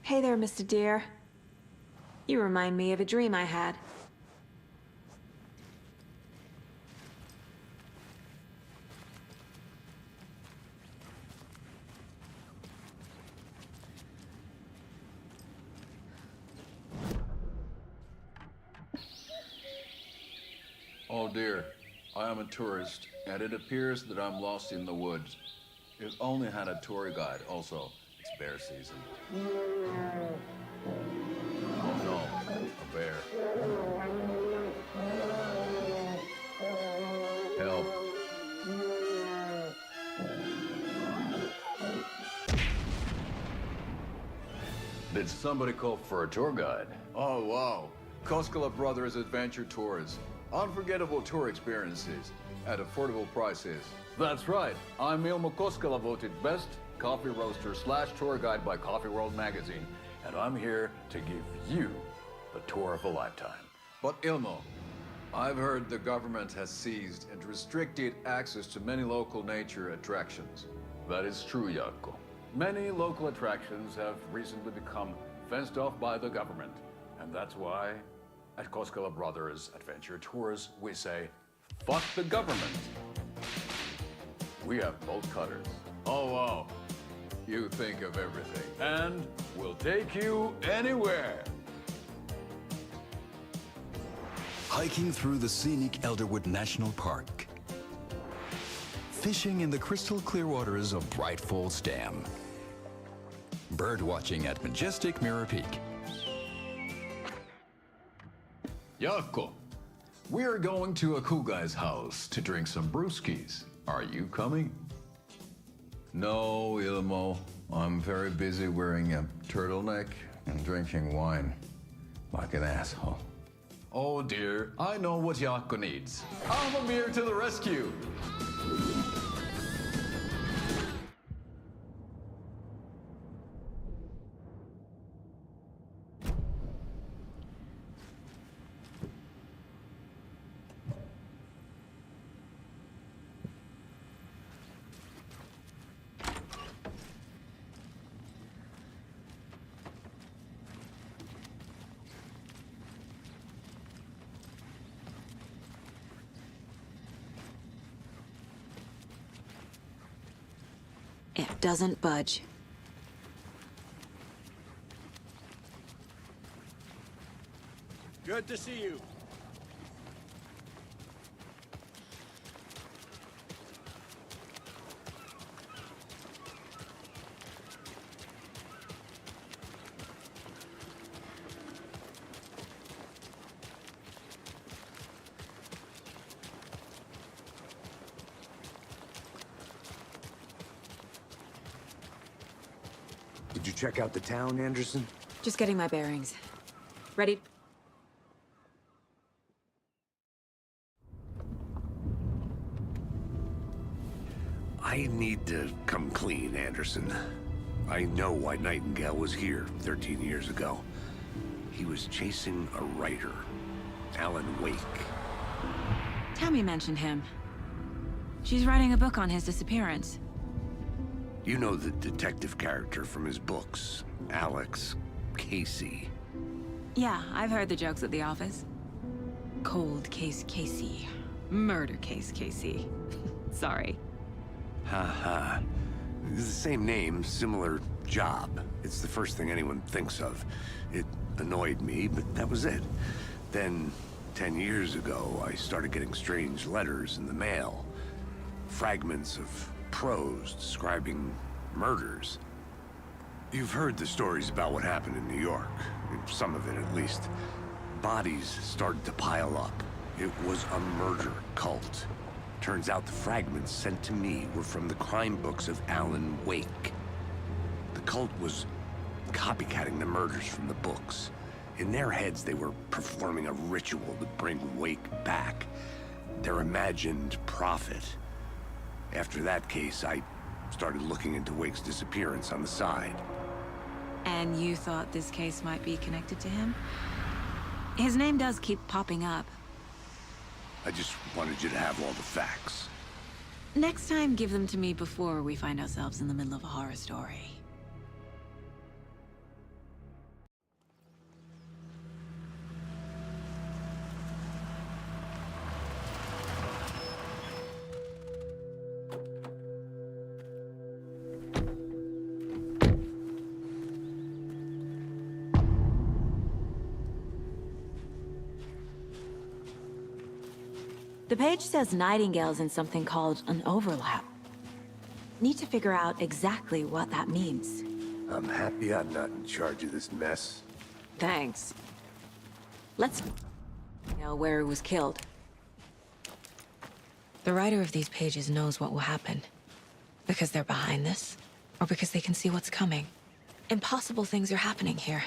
Hey there, Mr. Deer. You remind me of a dream I had. Oh dear, I am a tourist, and it appears that I'm lost in the woods. If only had a tour guide also. It's bear season. Oh no, a bear. Help. Did somebody call for a tour guide? Oh wow, Koskela Brothers Adventure Tours. Unforgettable tour experiences at affordable prices. That's right, I'm Ilmo Koskela, voted best coffee roaster / tour guide by Coffee World magazine, and I'm here to give you the tour of a lifetime. But Ilmo, I've heard the government has seized and restricted access to many local nature attractions. That is true, Jaakko. Many local attractions have recently become fenced off by the government, and that's why at Koskela Brothers Adventure Tours we say, fuck the government. We have bolt cutters. Oh wow. You think of everything. And we'll take you anywhere. Hiking through the scenic Elderwood National Park. Fishing in the crystal clear waters of Bright Falls Dam. Bird watching at majestic Mirror Peak. Jaakko, we're going to a cool guy's house to drink some brewskis. Are you coming? No, Ilmo. I'm very busy wearing a turtleneck and drinking wine like an asshole. Oh dear, I know what Jaakko needs. I'm a beer to the rescue. It doesn't budge. Good to see you. Did you check out the town, Anderson? Just getting my bearings. Ready? I need to come clean, Anderson. I know why Nightingale was here 13 years ago. He was chasing a writer, Alan Wake. Tammy mentioned him. She's writing a book on his disappearance. You know the detective character from his books, Alex, Casey. Yeah, I've heard the jokes at the office. Cold case Casey. Murder case Casey. Sorry. Ha. It's the same name, similar job. It's the first thing anyone thinks of. It annoyed me, but that was it. Then, 10 years ago, I started getting strange letters in the mail. Fragments of prose describing murders. You've heard the stories about what happened in New York. Some of it, at least. Bodies started to pile up. It was a murder cult. Turns out the fragments sent to me were from the crime books of Alan Wake. The cult was copycatting the murders from the books. In their heads, they were performing a ritual to bring Wake back. Their imagined prophet. After that case, I started looking into Wake's disappearance on the side. And you thought this case might be connected to him? His name does keep popping up. I just wanted you to have all the facts. Next time, give them to me before we find ourselves in the middle of a horror story. The page says Nightingale's in something called an overlap. Need to figure out exactly what that means. I'm happy I'm not in charge of this mess. Thanks. Let's know where he was killed. The writer of these pages knows what will happen. Because they're behind this, or because they can see what's coming. Impossible things are happening here.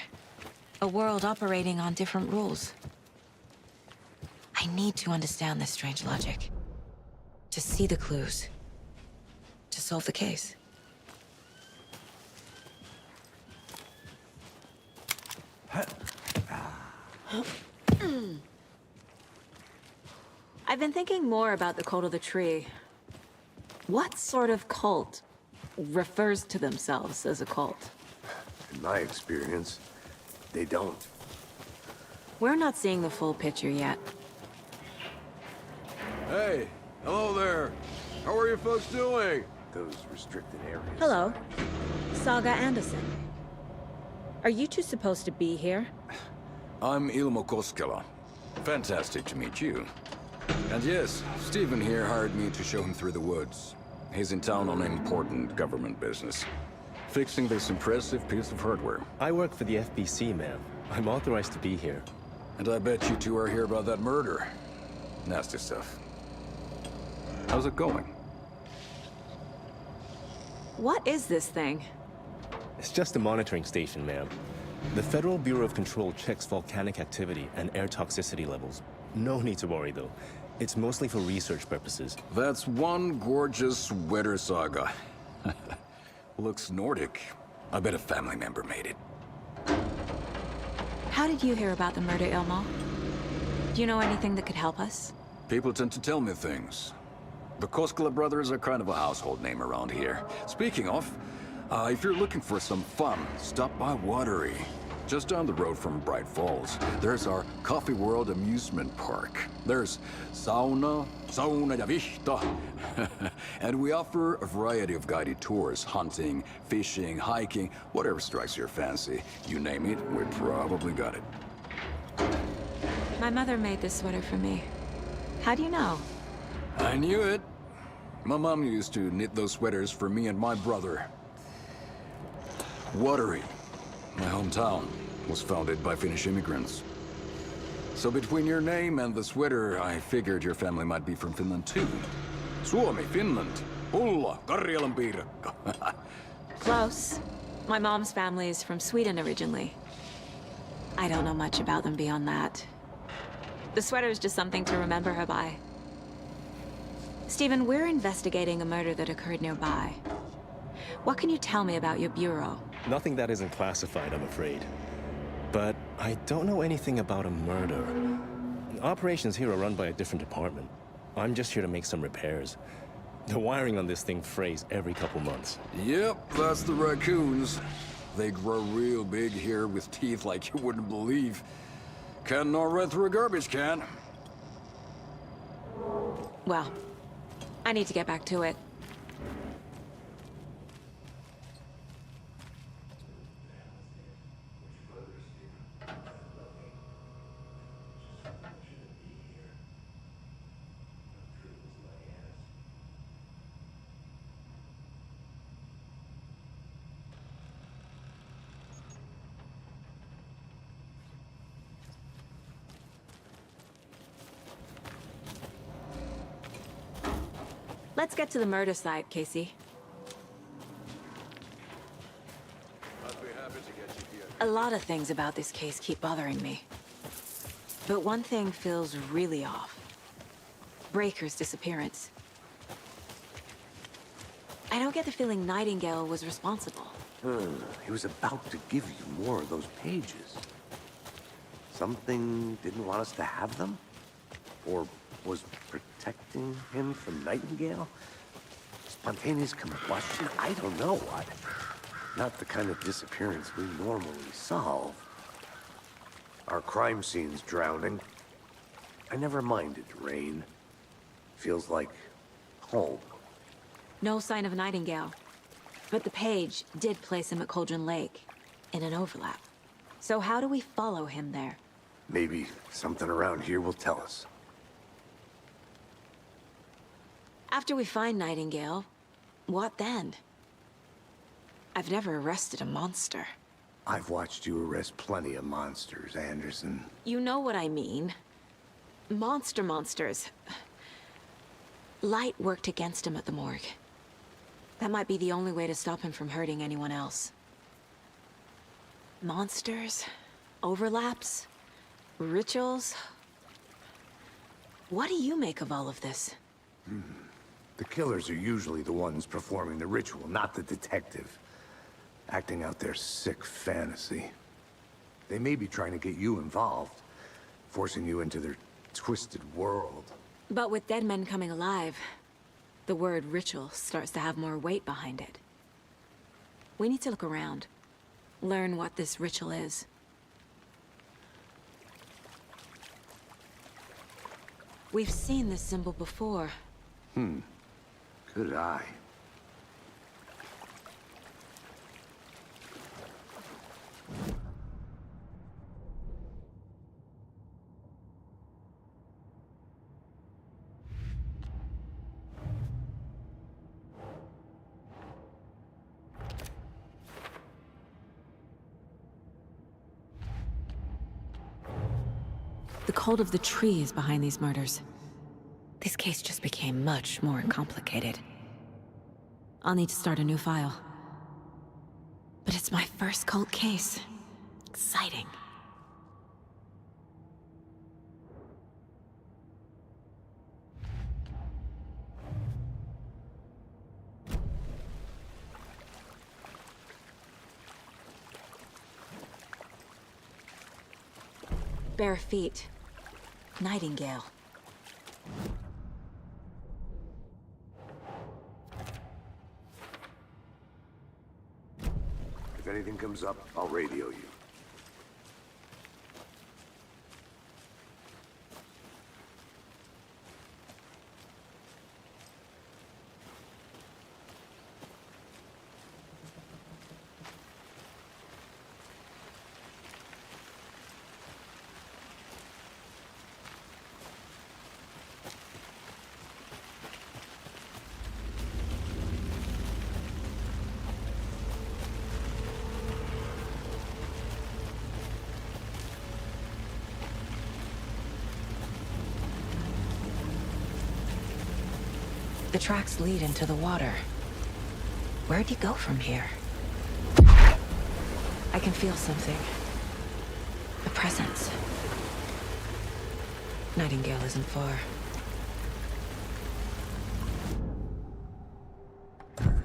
A world operating on different rules. I need to understand this strange logic. To see the clues. To solve the case. I've been thinking more about the cult of the tree. What sort of cult refers to themselves as a cult? In my experience, they don't. We're not seeing the full picture yet. Hey, hello there. How are you folks doing? Those restricted areas. Hello. Saga Anderson. Are you two supposed to be here? I'm Ilmo Koskela. Fantastic to meet you. And yes, Stephen here hired me to show him through the woods. He's in town on important government business. Fixing this impressive piece of hardware. I work for the FBC, ma'am. I'm authorized to be here. And I bet you two are here about that murder. Nasty stuff. How's it going? What is this thing? It's just a monitoring station, ma'am. The Federal Bureau of Control checks volcanic activity and air toxicity levels. No need to worry, though. It's mostly for research purposes. That's one gorgeous weather saga. Looks Nordic. I bet a family member made it. How did you hear about the murder, Ilmo? Do you know anything that could help us? People tend to tell me things. The Koskela brothers are kind of a household name around here. Speaking of, if you're looking for some fun, stop by Watery. Just down the road from Bright Falls, there's our Coffee World amusement park. There's sauna ja vihta. And we offer a variety of guided tours, hunting, fishing, hiking, whatever strikes your fancy. You name it, we probably got it. My mother made this sweater for me. How do you know? I knew it. My mom used to knit those sweaters for me and my brother. Watery, my hometown, was founded by Finnish immigrants. So between your name and the sweater, I figured your family might be from Finland too. Suomi, Finland. Pulla, Karjalan piirakka. Close. My mom's family is from Sweden originally. I don't know much about them beyond that. The sweater is just something to remember her by. Stephen, we're investigating a murder that occurred nearby. What can you tell me about your bureau? Nothing that isn't classified, I'm afraid. But I don't know anything about a murder. Operations here are run by a different department. I'm just here to make some repairs. The wiring on this thing frays every couple months. Yep, that's the raccoons. They grow real big here with teeth like you wouldn't believe. Can't gnaw right through a garbage can. Well, I need to get back to it. Let's get to the murder site, Casey. I'd be happy to get you here. A lot of things about this case keep bothering me. But one thing feels really off. Breaker's disappearance. I don't get the feeling Nightingale was responsible. He was about to give you more of those pages. Something didn't want us to have them? Or was protecting him from Nightingale? Spontaneous combustion? I don't know what. Not the kind of disappearance we normally solve. Our crime scene's drowning. I never minded rain. Feels like home. No sign of Nightingale. But the page did place him at Cauldron Lake, in an overlap. So how do we follow him there? Maybe something around here will tell us. After we find Nightingale, what then? I've never arrested a monster. I've watched you arrest plenty of monsters, Anderson. You know what I mean. Monsters. Light worked against him at the morgue. That might be the only way to stop him from hurting anyone else. Monsters? Overlaps? Rituals? What do you make of all of this? The killers are usually the ones performing the ritual, not the detective. Acting out their sick fantasy. They may be trying to get you involved, forcing you into their twisted world. But with dead men coming alive, the word ritual starts to have more weight behind it. We need to look around, learn what this ritual is. We've seen this symbol before. Good eye. The cult of the tree is behind these murders. This case just became much more complicated. I'll need to start a new file. But it's my first cult case. Exciting. Bare feet. Nightingale. If anything comes up, I'll radio you. The tracks lead into the water. Where'd he go from here? I can feel something. A presence. Nightingale isn't far.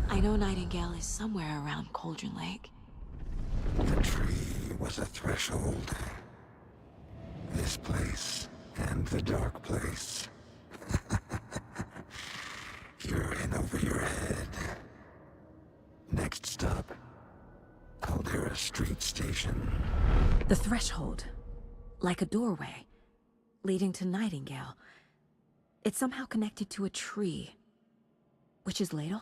I know Nightingale is somewhere around Cauldron Lake. The tree was a threshold. This place and the dark place. you're in over your head. Next stop, Caldera Street Station. The threshold. Like a doorway. Leading to Nightingale. It's somehow connected to a tree. Witch's ladle?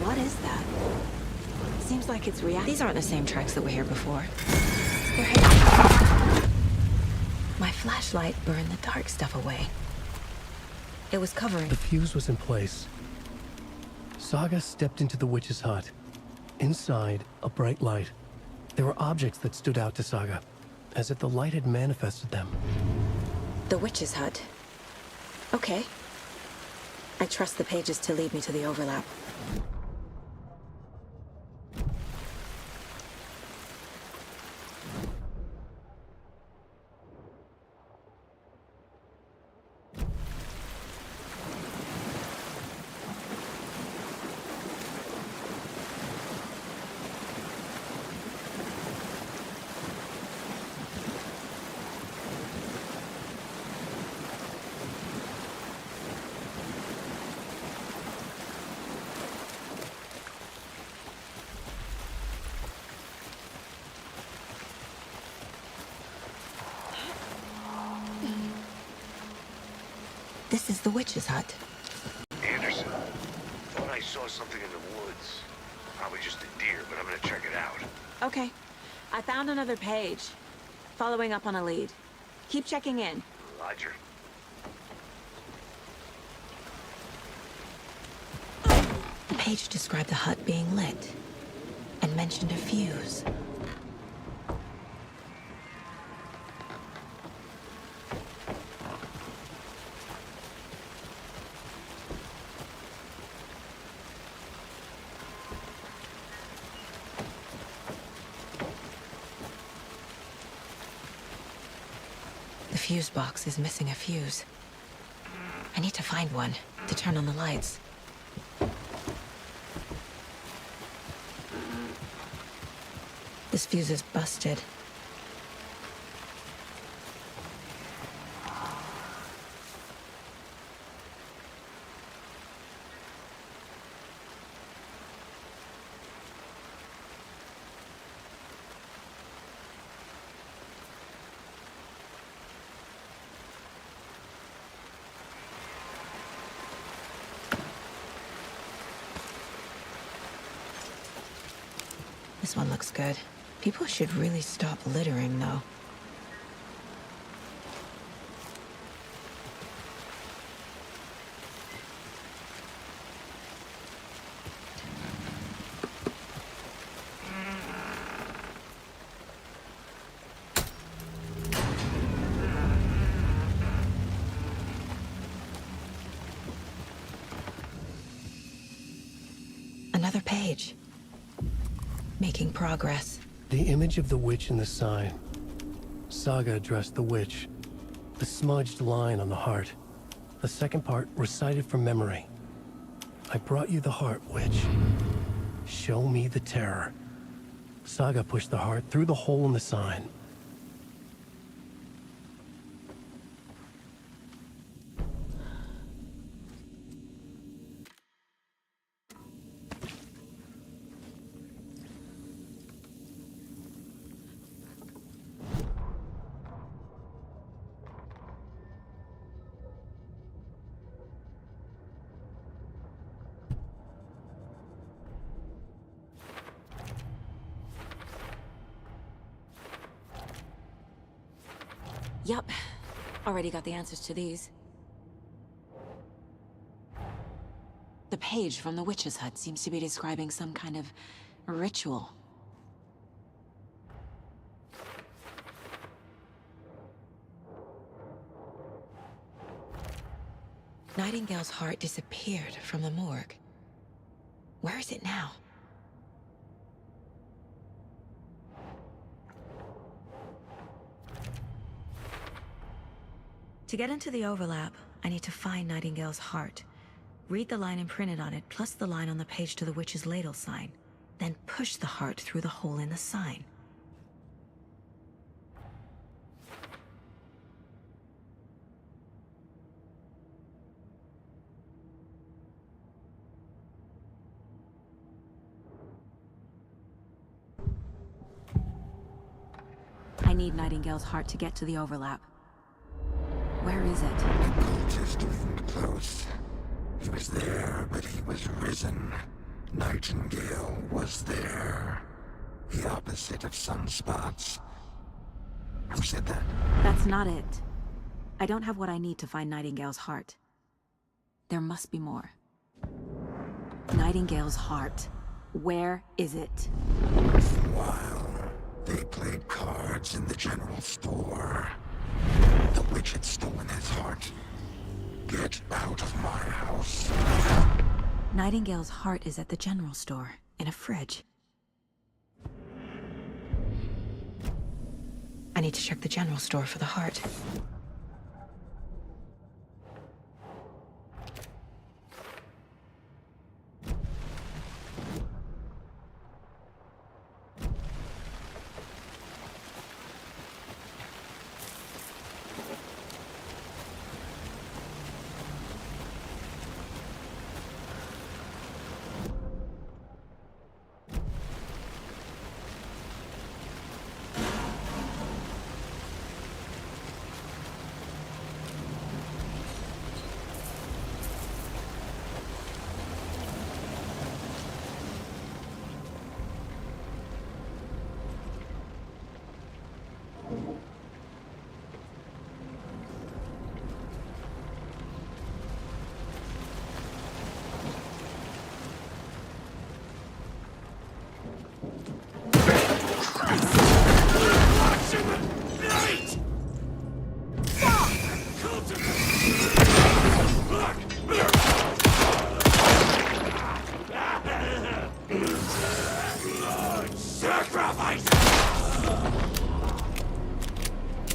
What is that? Seems like it's reacting. These aren't the same tracks that were here before. They're heading. My flashlight burned the dark stuff away. It was covering. The fuse was in place. Saga stepped into the witch's hut. Inside, a bright light. There were objects that stood out to Saga, as if the light had manifested them. The witch's hut. Okay. I trust the pages to lead me to the overlap. This is the witch's hut. Anderson, thought I saw something in the woods. Probably just a deer, but I'm gonna check it out. Okay. I found another page. Following up on a lead. Keep checking in. Roger. The page described the hut being lit and mentioned a fuse. The fuse box is missing a fuse. I need to find one to turn on the lights. This fuse is busted. This one looks good. People should really stop littering, though. Another page. Making progress. The image of the witch in the sign. Saga addressed the witch. The smudged line on the heart. The second part recited from memory. I brought you the heart, witch. Show me the terror. Saga pushed the heart through the hole in the sign. Yup. Already got the answers to these. The page from the witch's hut seems to be describing some kind of ritual. Nightingale's heart disappeared from the morgue. Where is it now? To get into the overlap, I need to find Nightingale's heart. Read the line imprinted on it, plus the line on the page to the witch's ladle sign. Then push the heart through the hole in the sign. I need Nightingale's heart to get to the overlap. Where is it? The cultist isn't close. He was there, but he was risen. Nightingale was there. The opposite of sunspots. Who said that? That's not it. I don't have what I need to find Nightingale's heart. There must be more. Nightingale's heart. Where is it? Once in a while, they played cards in the general store. The witch had stolen his heart. Get out of my house. Nightingale's heart is at the general store, in a fridge. I need to check the general store for the heart.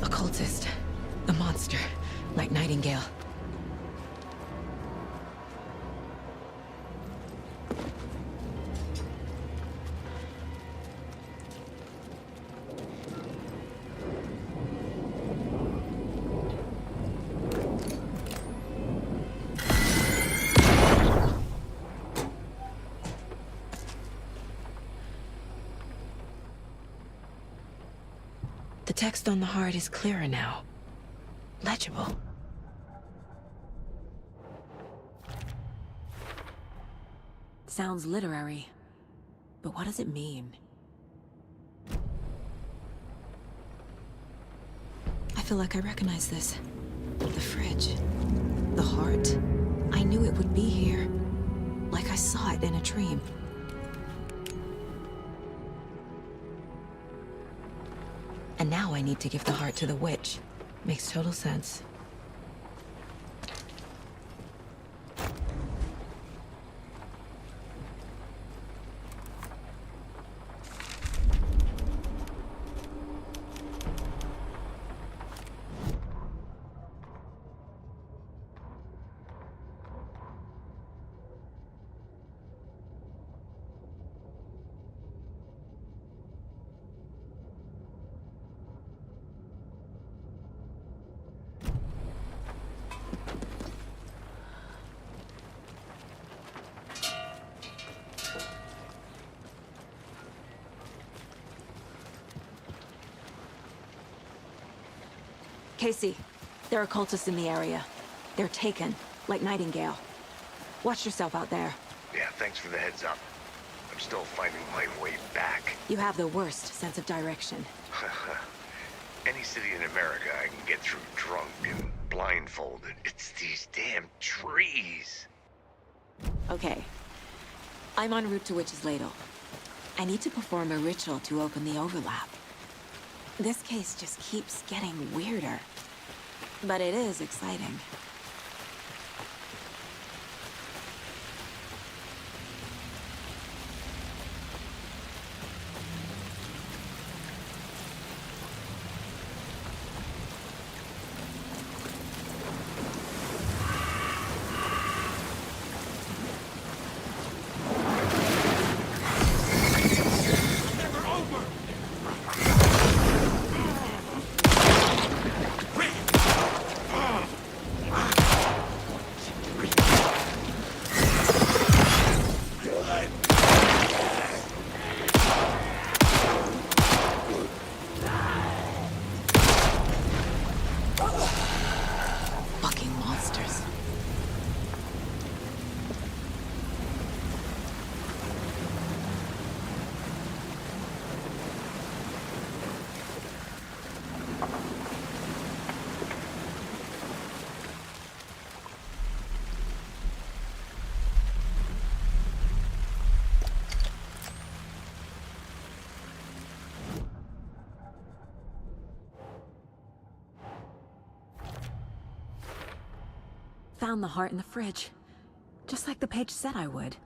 Occultist. A monster. Like Nightingale. The text on the heart is clearer now. Legible. Sounds literary. But what does it mean? I feel like I recognize this. The fridge. The heart. I knew it would be here. Like I saw it in a dream. And now I need to give the heart to the witch. Makes total sense. Casey, there are cultists in the area. They're taken, like Nightingale. Watch yourself out there. Yeah, thanks for the heads up. I'm still finding my way back. You have the worst sense of direction. Any city in America I can get through drunk and blindfolded. It's these damn trees. Okay. I'm en route to Witch's Ladle. I need to perform a ritual to open the overlap. This case just keeps getting weirder. But it is exciting. Found the heart in the fridge. Just like the page said I would.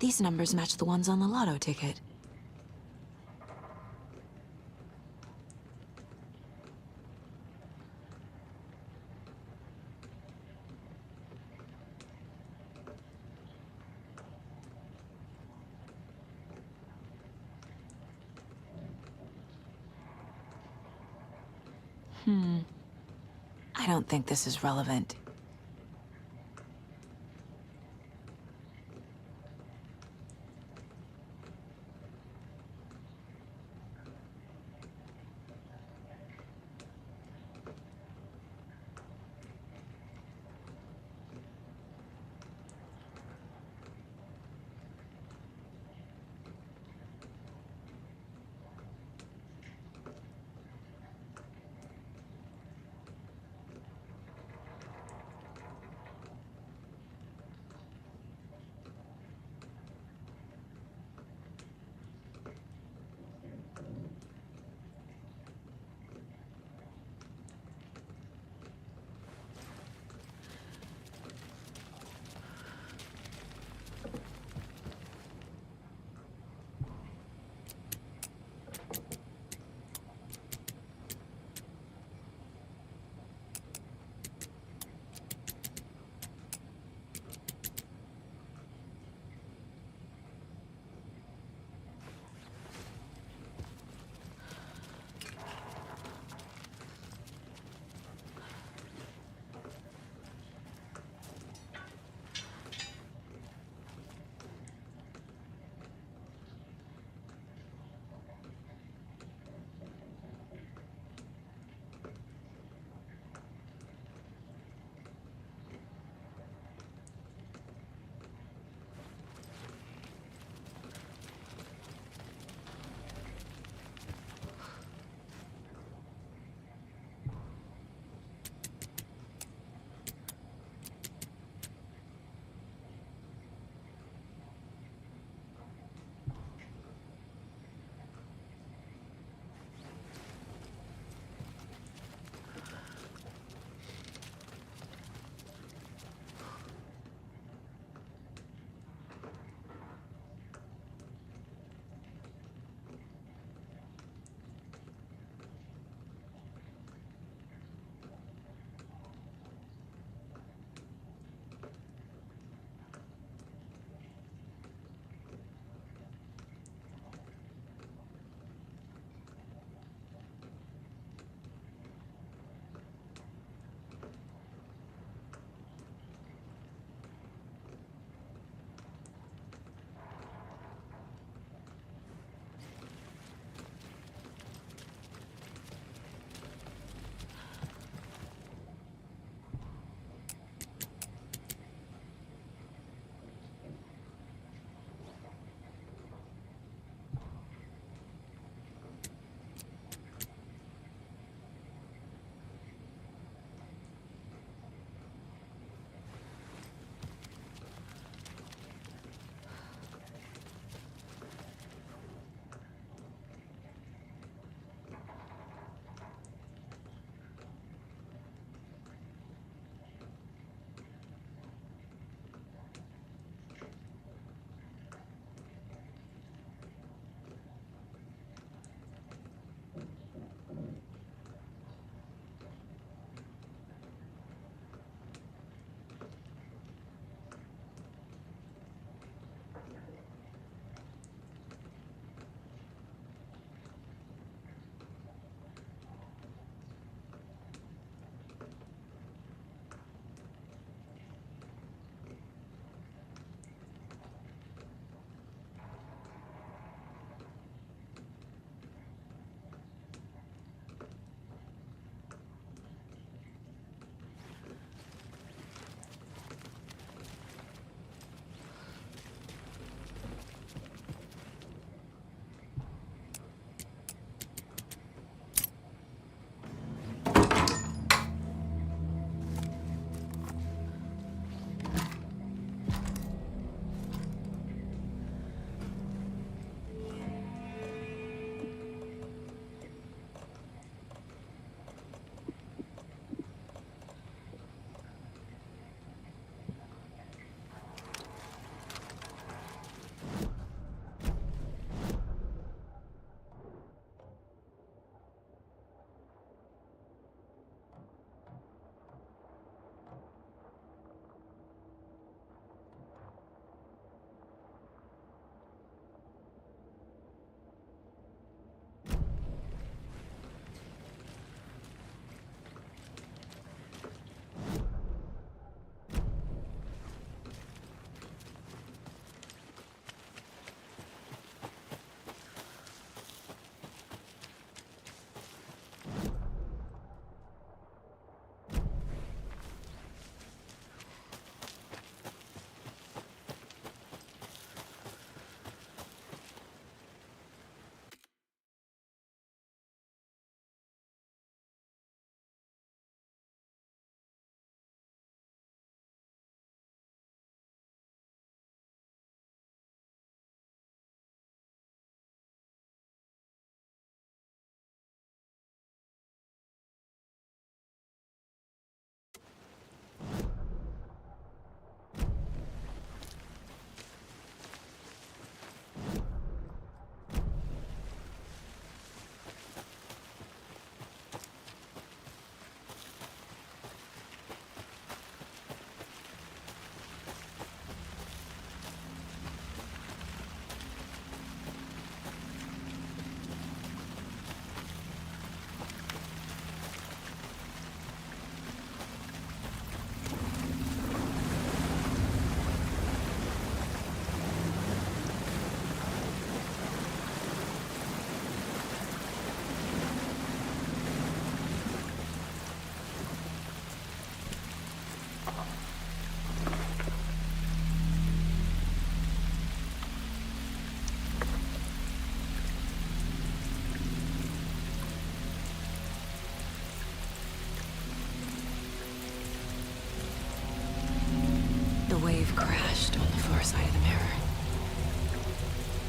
These numbers match the ones on the lotto ticket. I don't think this is relevant.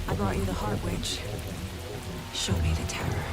I brought you the heart witch. Show me the terror.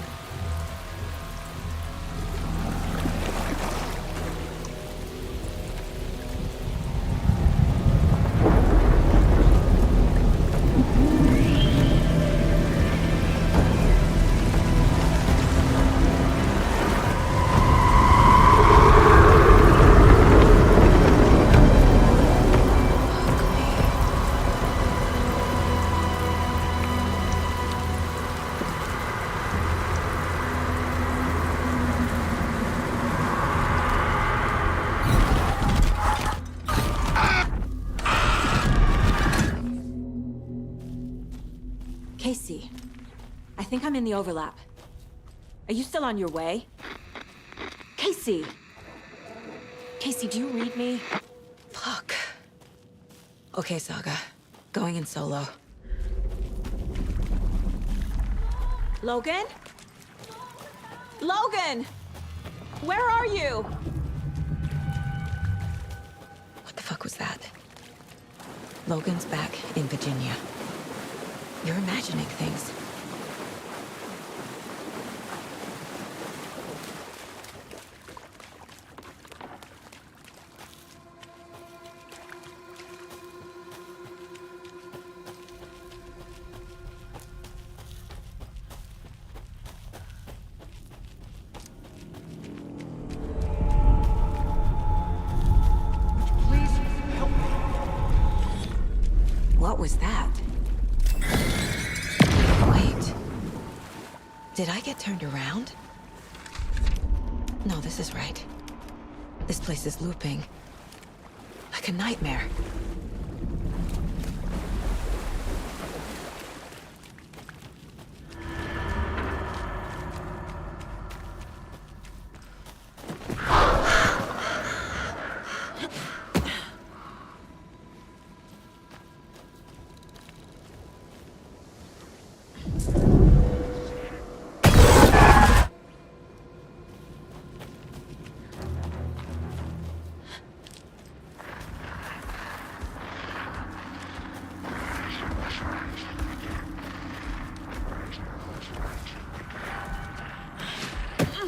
Casey, I think I'm in the overlap. Are you still on your way? Casey! Casey, do you read me? Fuck. Okay, Saga. Going in solo. Logan? Logan! Where are you? What the fuck was that? Logan's back in Virginia. You're imagining things. Please help me. What was that? Wait. Did I get turned around? No, this is right. This place is looping. Like a nightmare.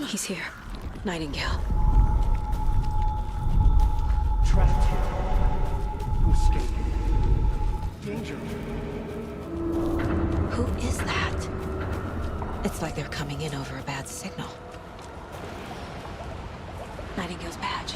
He's here. Nightingale. Trapped here. To escape. Danger. Who is that? It's like they're coming in over a bad signal. Nightingale's badge.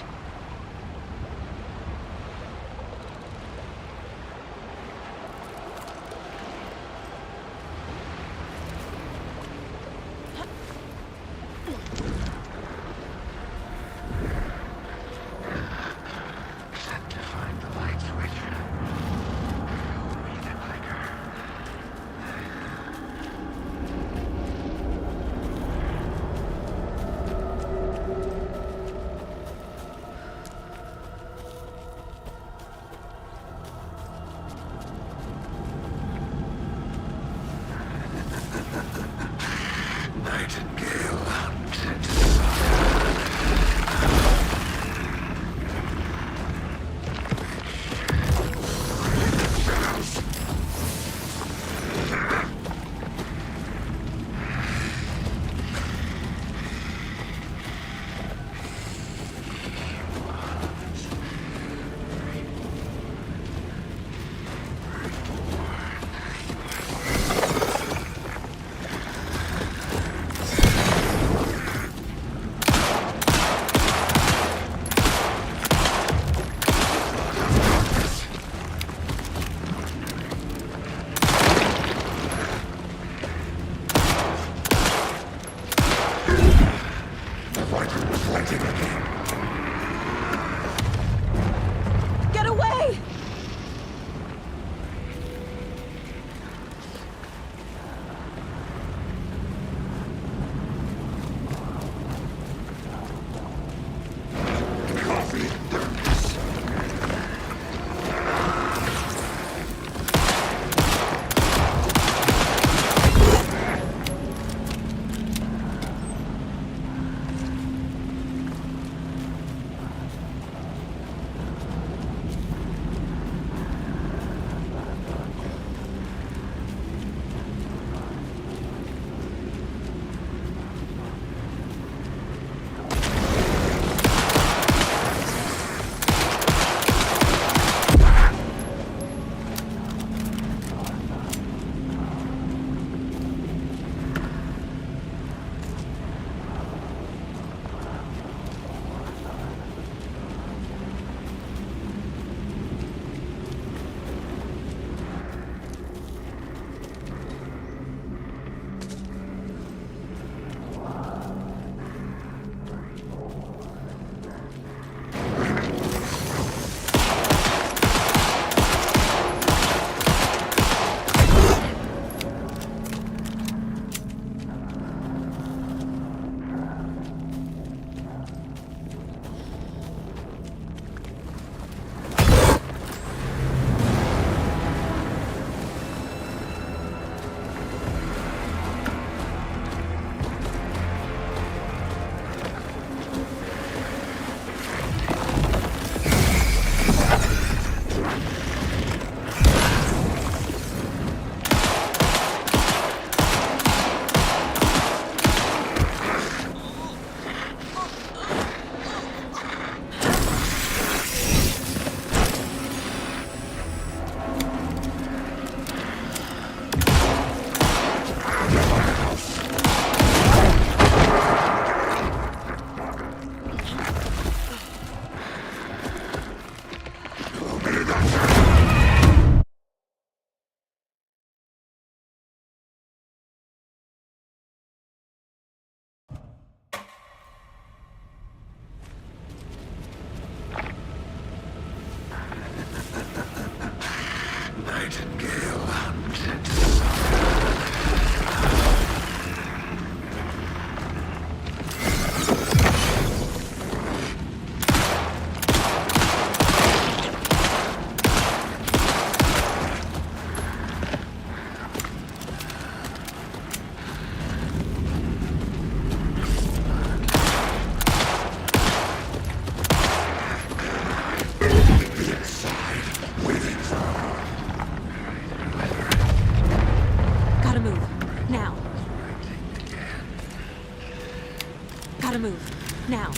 gotta move. Now.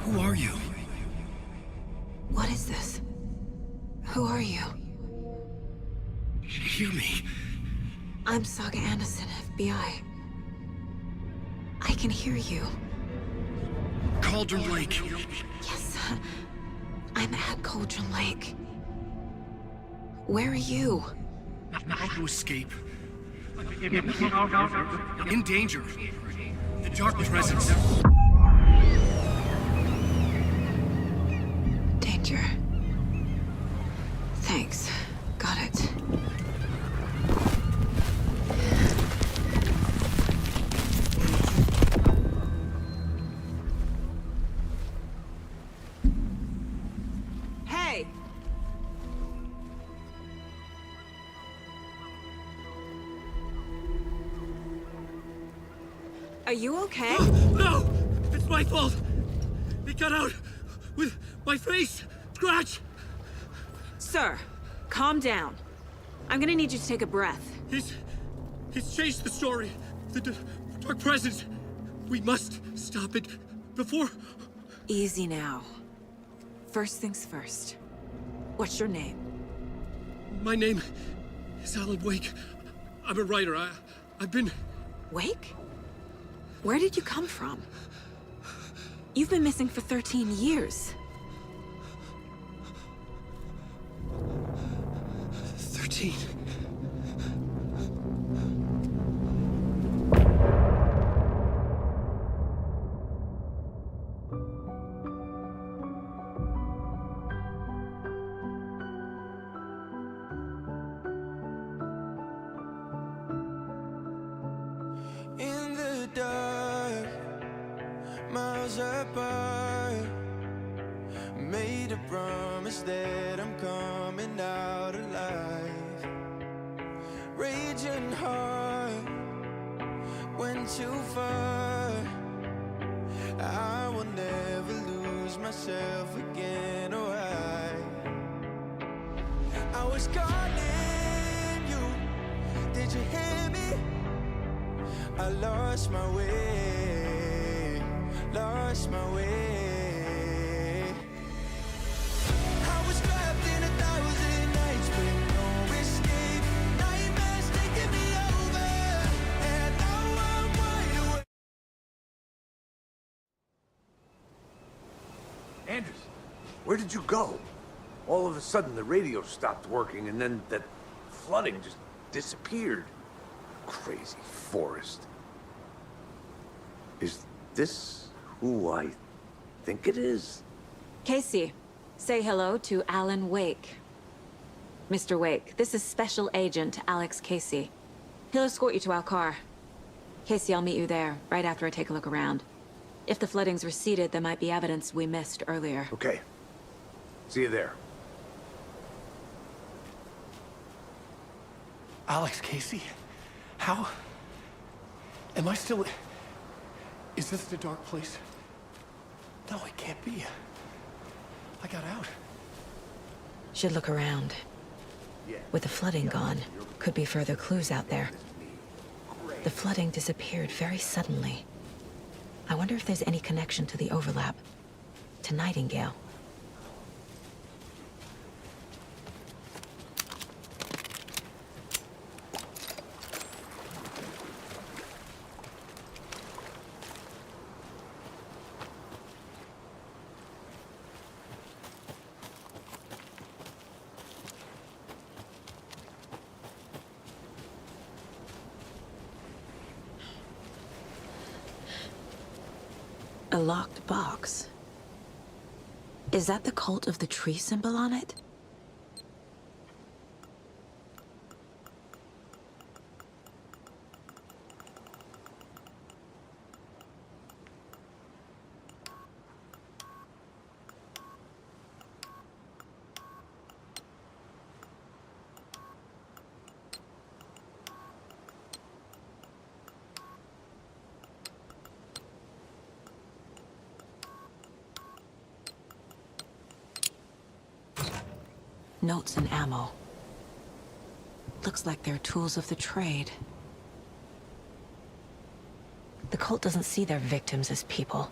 Who are you? What is this? Who are you? Hear me. I'm Saga Anderson, FBI. I can hear you. Cauldron Lake. Yes, I'm at Cauldron Lake. Where are you? How to escape? In danger. The dark presence. Danger. Thanks. Got it. Hey! Are you okay? No! It's my fault! It got out with my face! Scratch! Sir, calm down. I'm gonna need you to take a breath. He's changed the story. The dark presence. We must stop it before... Easy now. First things first. What's your name? My name is Alan Wake. I'm a writer. I've been... Wake? Where did you come from? You've been missing for 13 years. 13. In the dark, miles apart, made a promise that I'm coming out alive. Raging heart, went too far. I will never lose myself again, or I was calling you, did you hear me? I lost my way, lost my way. I was trapped in 1,000 nights with no escape. Nightmares taking me over, and now I'm wide awake. Anders, where did you go? All of a sudden the radio stopped working and then that flooding just disappeared. Crazy forest. Is this who I think it is? Casey, say hello to Alan Wake. Mr. Wake, this is Special Agent Alex Casey. He'll escort you to our car. Casey, I'll meet you there, right after I take a look around. If the flooding's receded, there might be evidence we missed earlier. Okay. See you there. Alex Casey? How? Am I still... Is this the dark place? No, it can't be. I got out. Should look around. With the flooding gone, could be further clues out there. The flooding disappeared very suddenly. I wonder if there's any connection to the overlap. To Nightingale. A locked box. Is that the cult of the tree symbol on it? Notes and ammo. Looks like they're tools of the trade. The cult doesn't see their victims as people.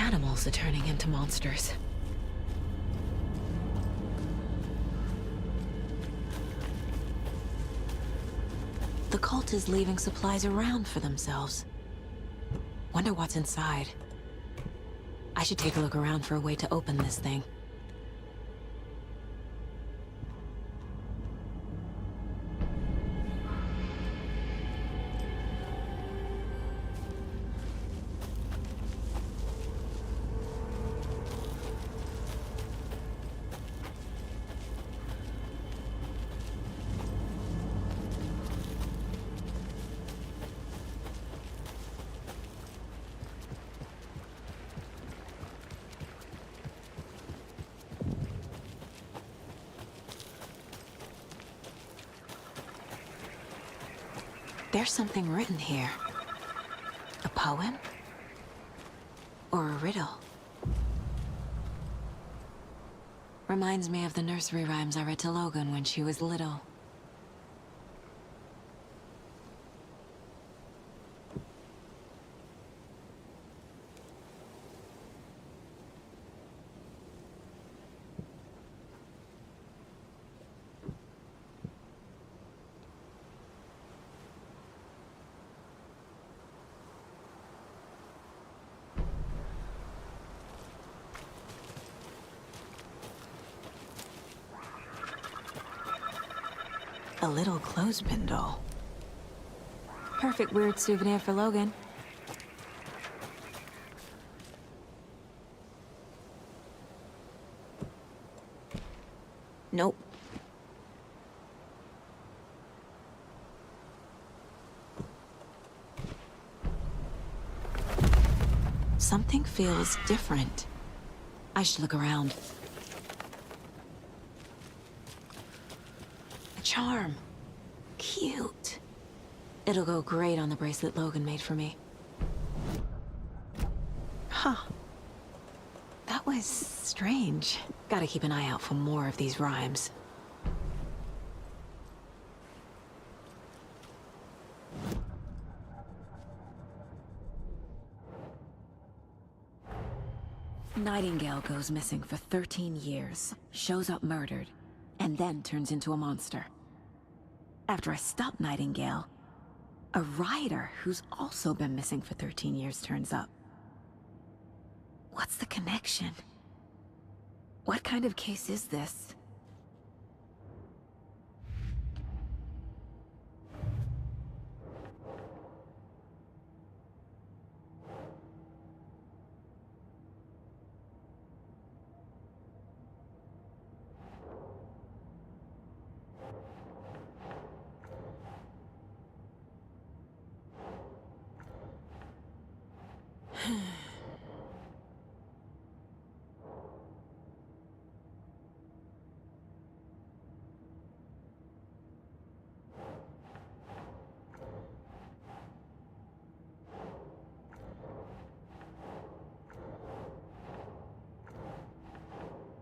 animals are turning into monsters. The cult is leaving supplies around for themselves. Wonder what's inside. I should take a look around for a way to open this thing. There's something written here. A poem? Or a riddle? Reminds me of the nursery rhymes I read to Logan when she was little. A little clothespin doll. Perfect weird souvenir for Logan. Nope. Something feels different. I should look around. Charm. Cute. It'll go great on the bracelet Logan made for me. Huh. That was strange. Gotta keep an eye out for more of these rhymes. Nightingale goes missing for 13 years, shows up murdered, and then turns into a monster. After I stop Nightingale, a rider who's also been missing for 13 years turns up. What's the connection? What kind of case is this?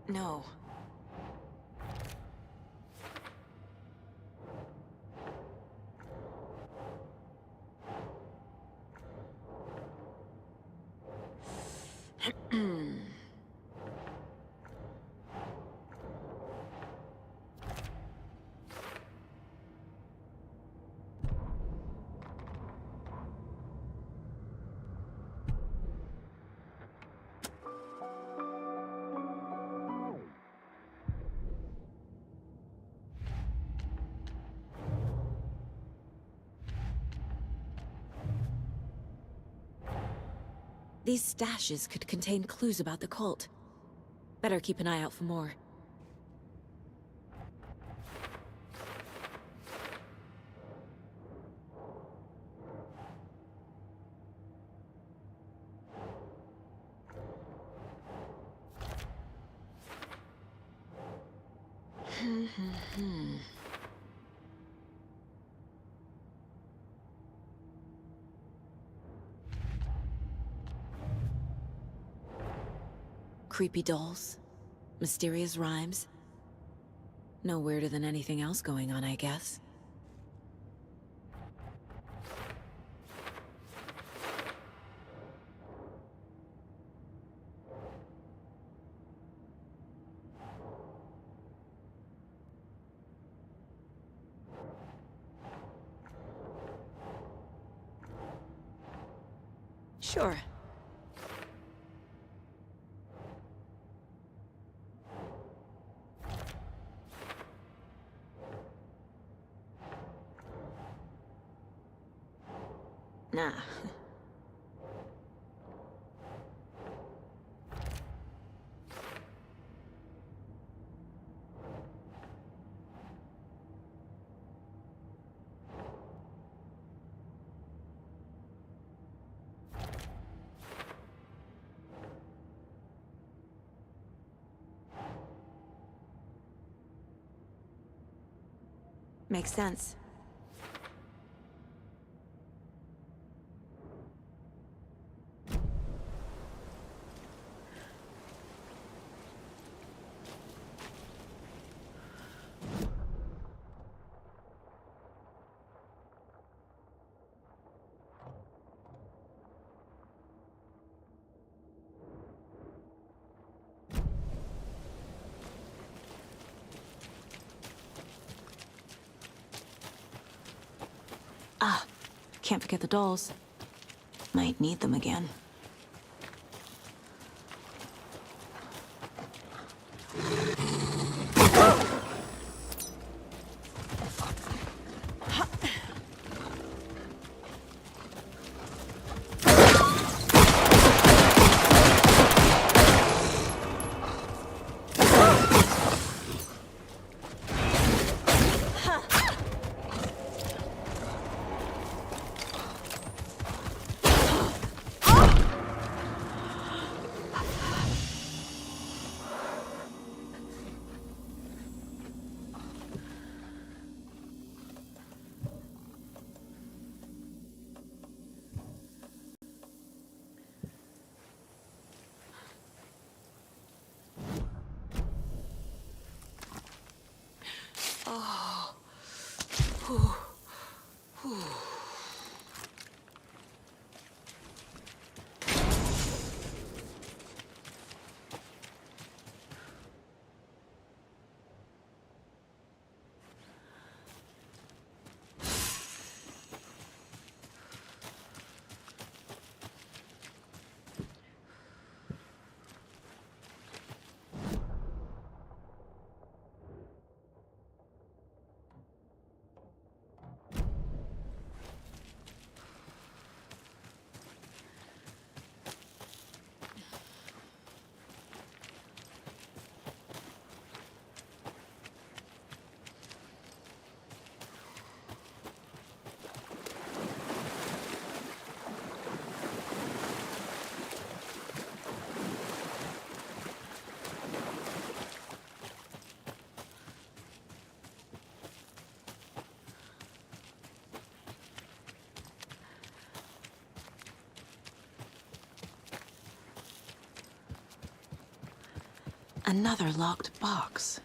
No. These stashes could contain clues about the cult. Better keep an eye out for more. Creepy dolls, mysterious rhymes. No weirder than anything else going on, I guess. Sure. Nah. Makes sense. Ah, can't forget the dolls. Might need them again. Oh. Whew. Whew. Another locked box.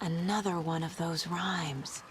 Another one of those rhymes.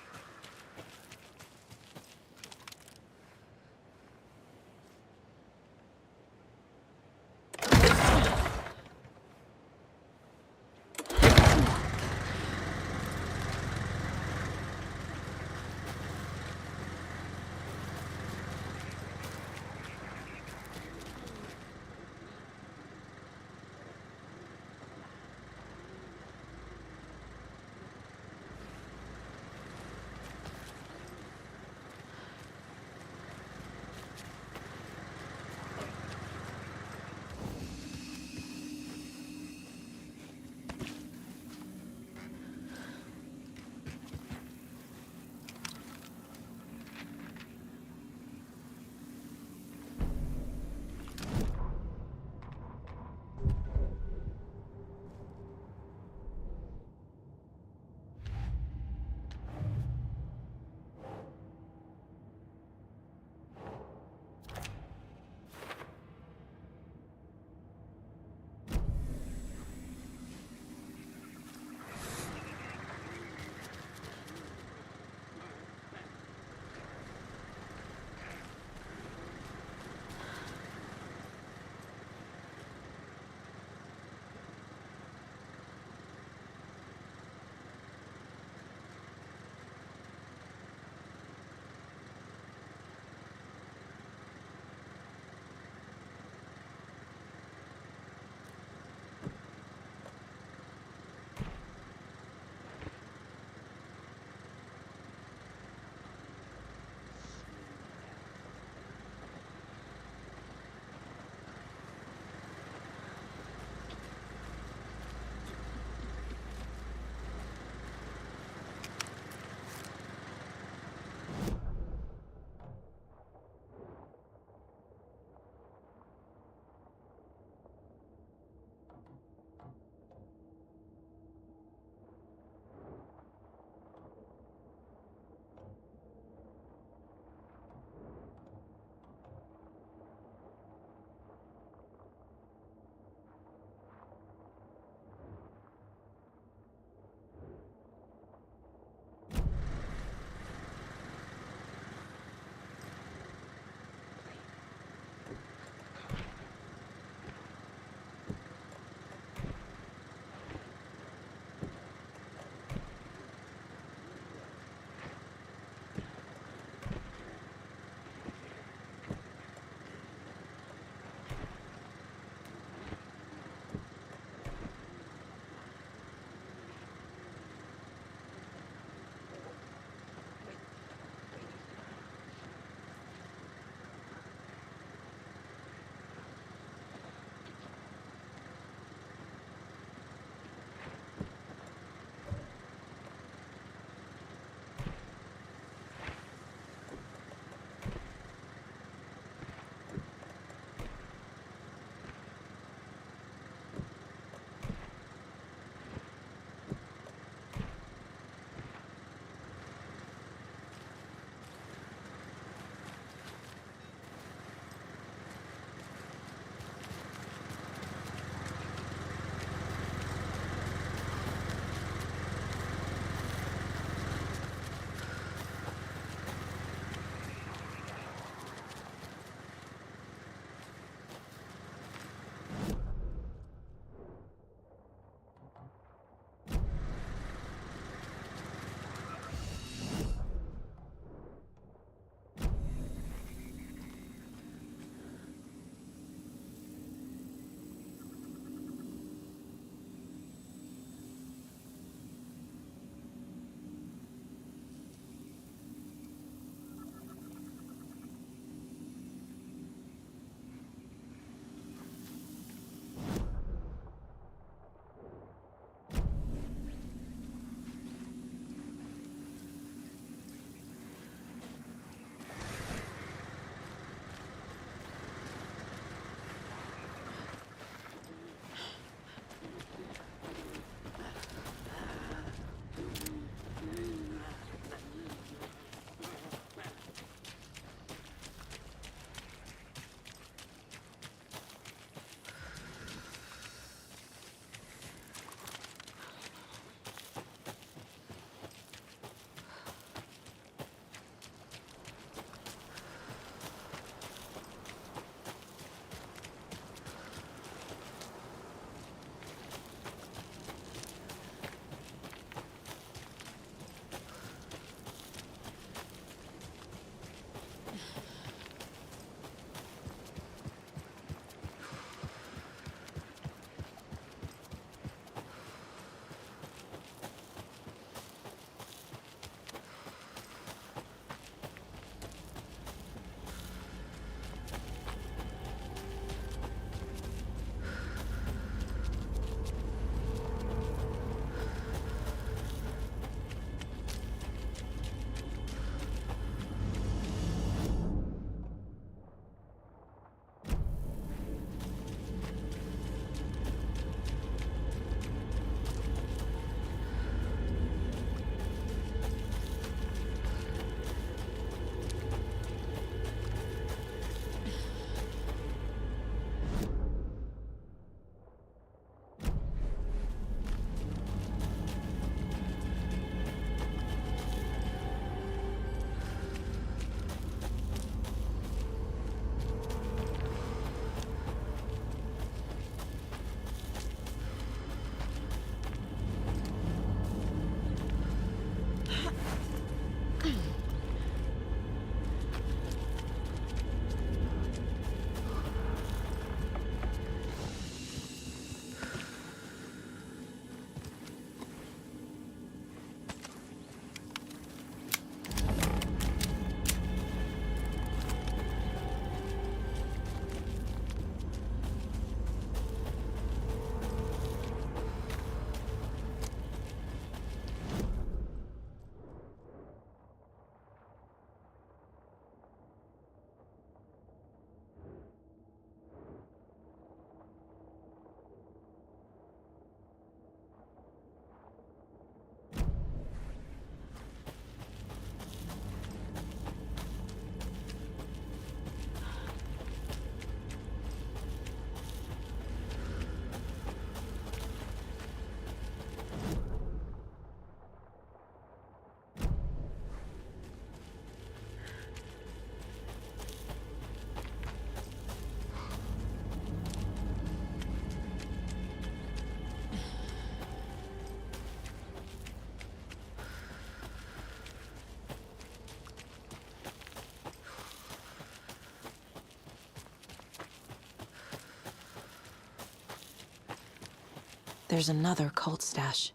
there's another cult stash.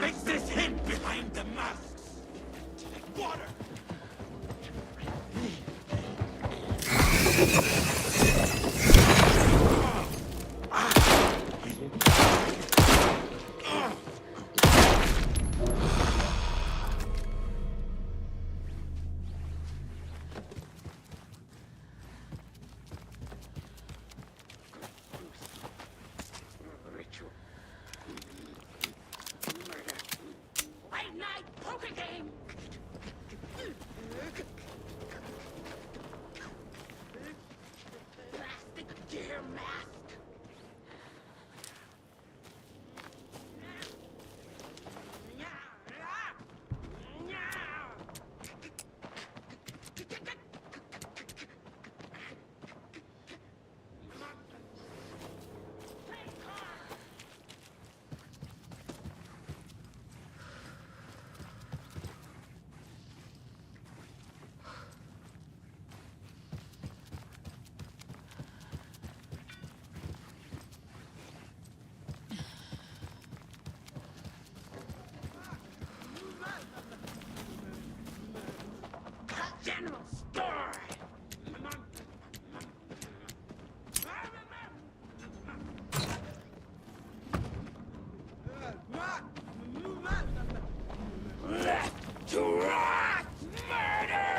Makes this hint behind the masks. Water. White Knight poker game. Plastic deer mask. General store. Left to right, murder.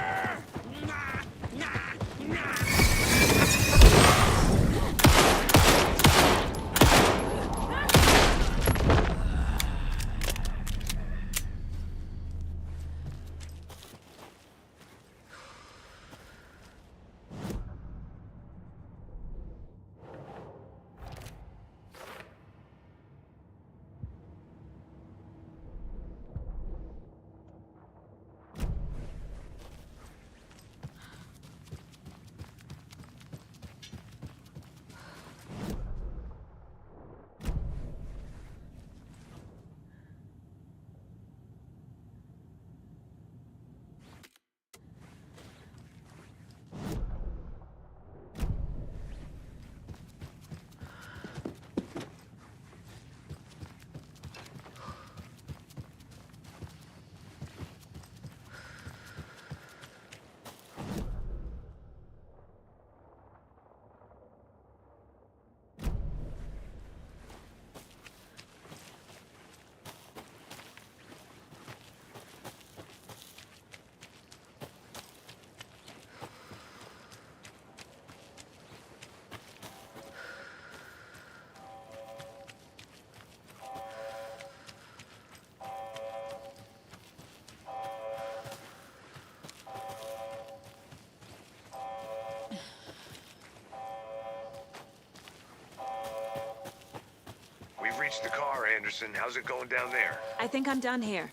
reached the car, Anderson. How's it going down there? I think I'm done here.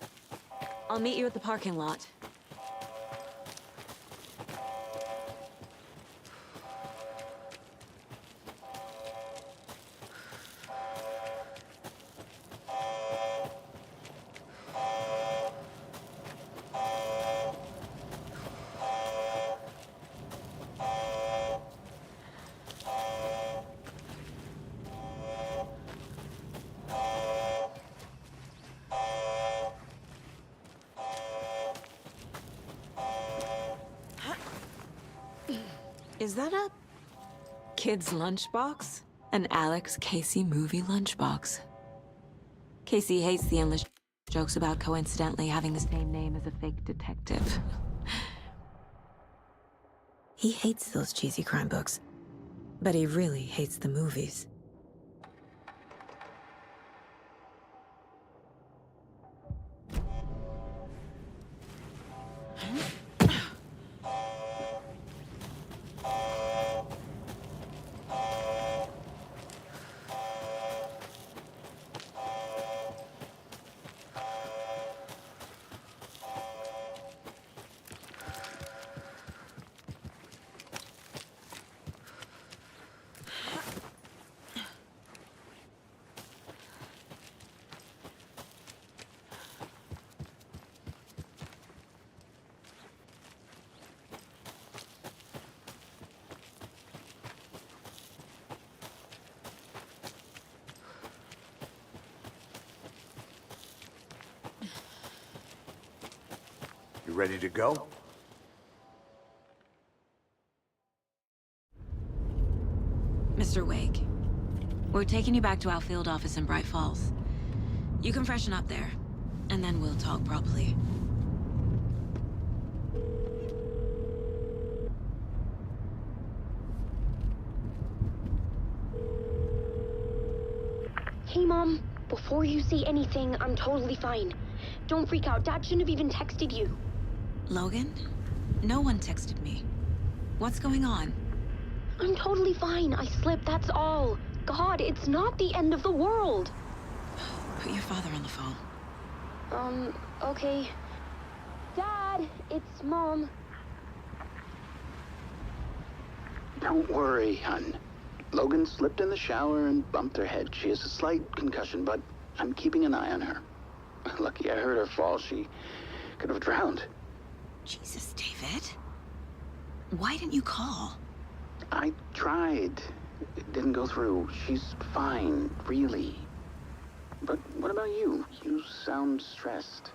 I'll meet you at the parking lot. Is that a kid's lunchbox? An Alex Casey movie lunchbox. Casey hates the endless jokes about coincidentally having the same name as a fake detective. He hates those cheesy crime books, but he really hates the movies. You ready to go? Mr. Wake, we're taking you back to our field office in Bright Falls. You can freshen up there, and then we'll talk properly. Hey, Mom. Before you say anything, I'm totally fine. Don't freak out. Dad shouldn't have even texted you. Logan? No one texted me. What's going on? I'm totally fine. I slipped, that's all. God, it's not the end of the world. Put your father on the phone. Okay. Dad, it's Mom. Don't worry, hon. Logan slipped in the shower and bumped her head. She has a slight concussion, but I'm keeping an eye on her. Lucky I heard her fall. She could have drowned. Jesus, David. Why didn't you call? I tried. It didn't go through. She's fine, really. But what about you? You sound stressed.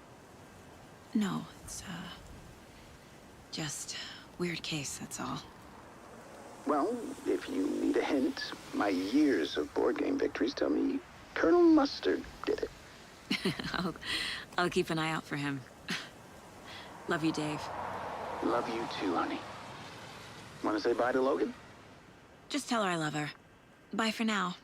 No, it's, just weird case, that's all. Well, if you need a hint, my years of board game victories tell me Colonel Mustard did it. I'll keep an eye out for him. Love you, Dave. Love you too, honey. Want to say bye to Logan? Just tell her I love her. Bye for now.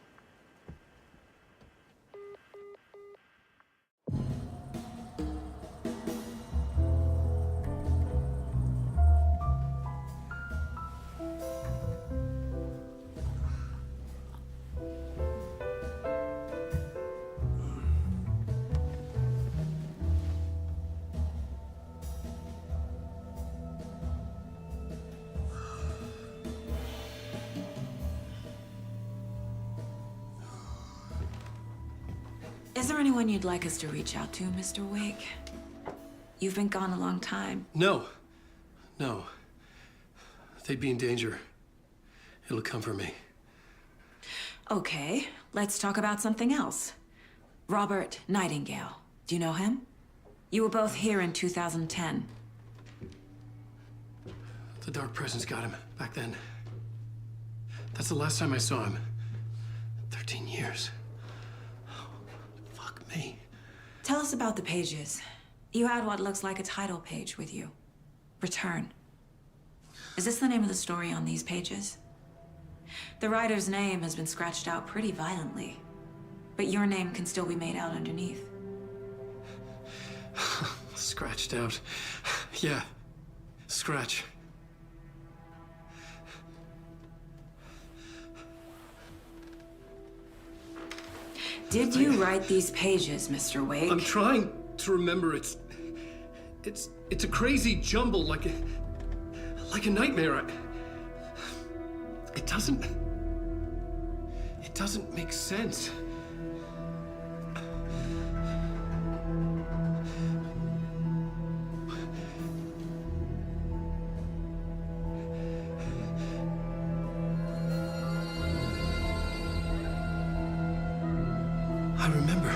Is there anyone you'd like us to reach out to, Mr. Wake? You've been gone a long time. No. No. They'd be in danger. It'll come for me. Okay, let's talk about something else. Robert Nightingale. Do you know him? You were both here in 2010. The Dark Presence got him back then. That's the last time I saw him. 13 years. Fuck me. Tell us about the pages. You had what looks like a title page with you. Return. Is this the name of the story on these pages? The writer's name has been scratched out pretty violently, but your name can still be made out underneath. Scratched out. Yeah. Scratch. Did you write these pages, Mr. Wake? I'm trying to remember. It's a crazy jumble, like a nightmare. It doesn't make sense. I remember.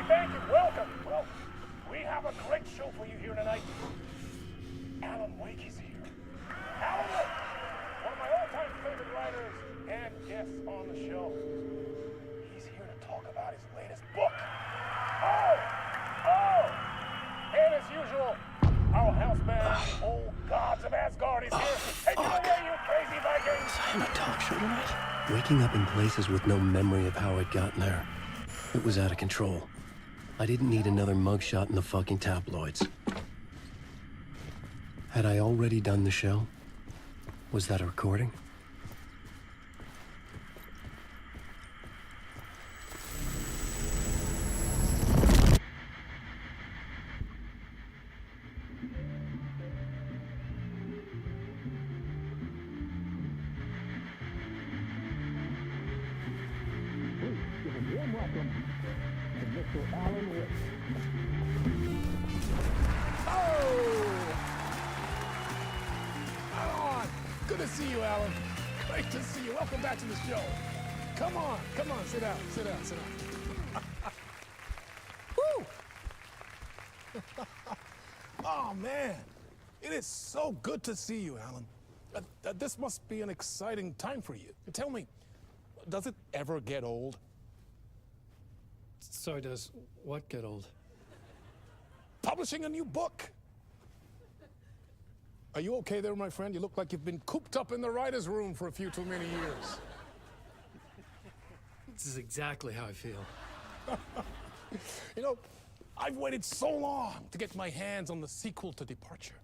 Thank you. Welcome. Well, we have a great show for you here tonight. Alan Wake is here. Alan Wake, one of my all-time favorite writers and guests on the show. He's here to talk about his latest book. And as usual, our house band, the old gods of Asgard, is here. Take it away, you crazy Vikings! I'm a talk show tonight. Waking up in places with no memory of how I'd gotten there. It was out of control. I didn't need another mugshot in the fucking tabloids. Had I already done the show? Was that a recording? Warm welcome to Mr. Alan Wake. Oh! Good to see you, Alan. Great to see you. Welcome back to the show. Come on, sit down. Woo! Oh, man. It is so good to see you, Alan. This must be an exciting time for you. Tell me, does it ever get old? So does what get old? Publishing a new book. Are you okay there, my friend? You look like you've been cooped up in the writer's room for a few too many years. This is exactly how I feel. You know, I've waited so long to get my hands on the sequel to Departure.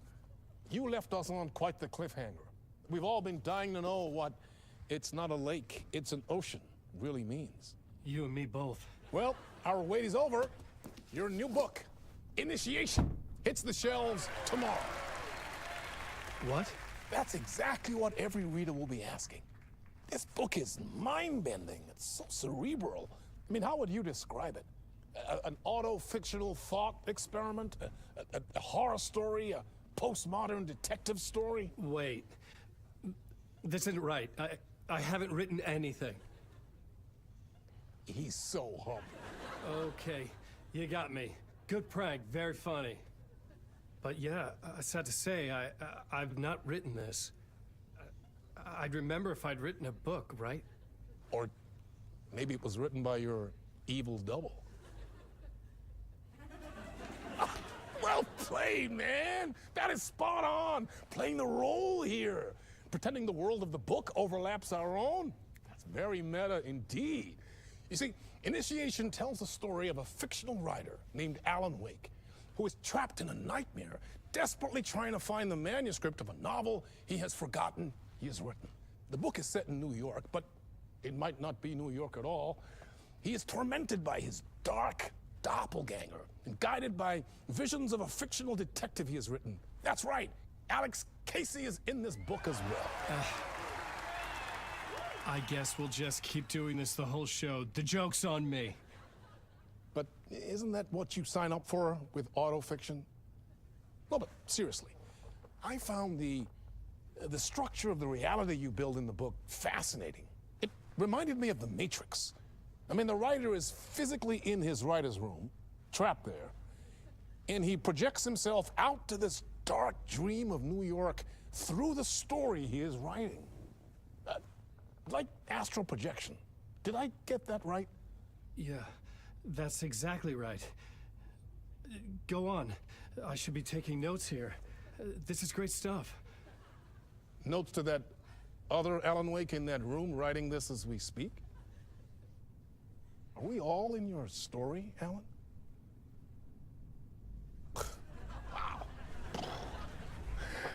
You left us on quite the cliffhanger. We've all been dying to know what "it's not a lake, it's an ocean" really means. You and me both. Well, our wait is over. Your new book, Initiation, hits the shelves tomorrow. What? That's exactly what every reader will be asking. This book is mind-bending. It's so cerebral. I mean, how would you describe it? An auto-fictional thought experiment? A horror story? A postmodern detective story? Wait. This isn't right. I haven't written anything. He's so humble. Okay, you got me. Good prank, very funny. But yeah, I sad to say, I've not written this. I'd remember if I'd written a book, right? Or maybe it was written by your evil double. Well played, man! That is spot on! Playing the role here. Pretending the world of the book overlaps our own. That's very meta indeed. You see, Initiation tells the story of a fictional writer named Alan Wake, who is trapped in a nightmare, desperately trying to find the manuscript of a novel he has forgotten he has written. The book is set in New York, but it might not be New York at all. He is tormented by his dark doppelganger and guided by visions of a fictional detective he has written. That's right, Alex Casey is in this book as well. I guess we'll just keep doing this the whole show. The joke's on me. But isn't that what you sign up for with autofiction? No, but seriously, I found the structure of the reality you build in the book fascinating. It reminded me of The Matrix. I mean, the writer is physically in his writer's room, trapped there, and he projects himself out to this dark dream of New York through the story he is writing. Like astral projection. Did I get that right? Yeah, that's exactly right. Go on. I should be taking notes here. This is great stuff. Notes to that other Alan Wake in that room writing this as we speak? Are we all in your story, Alan? Wow.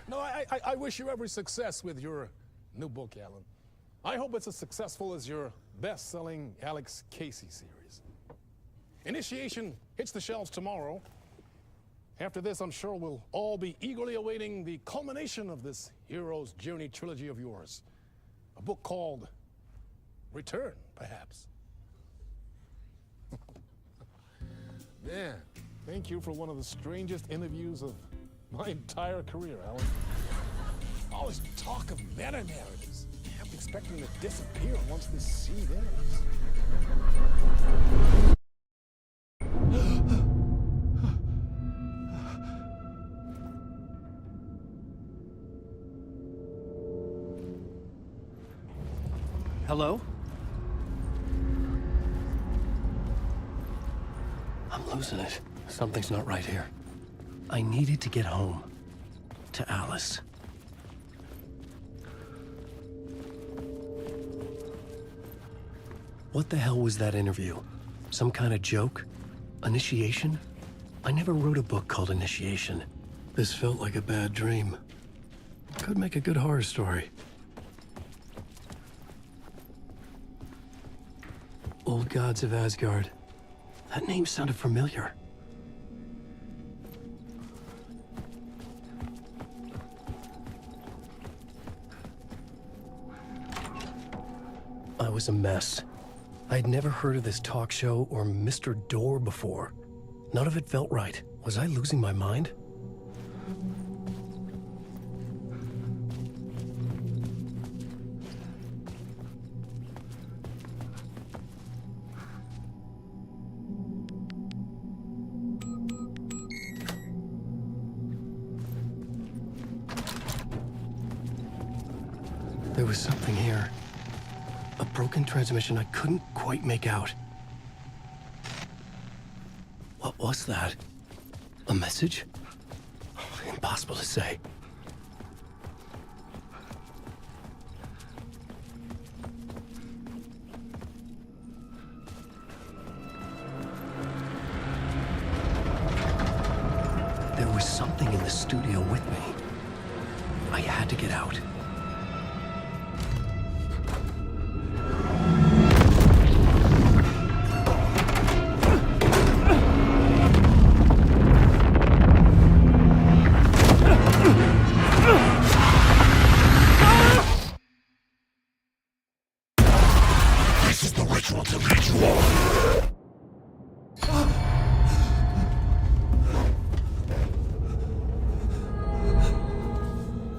No, I wish you every success with your new book, Alan. I hope it's as successful as your best-selling Alex Casey series. Initiation hits the shelves tomorrow. After this, I'm sure we'll all be eagerly awaiting the culmination of this hero's journey trilogy of yours. A book called Return, perhaps. Man, thank you for one of the strangest interviews of my entire career, Alan. All this talk of meta-narratives. I'm expecting to disappear once this seed ends. Hello? I'm losing it. Something's not right here. I needed to get home. To Alice. What the hell was that interview? Some kind of joke? Initiation? I never wrote a book called Initiation. This felt like a bad dream. Could make a good horror story. Old Gods of Asgard. That name sounded familiar. I was a mess. I'd never heard of this talk show or Mr. Door before. None of it felt right. Was I losing my mind? There was something here. A broken transmission I couldn't quite make out. What was that? A message? Impossible to say. There was something in the studio with me. I had to get out.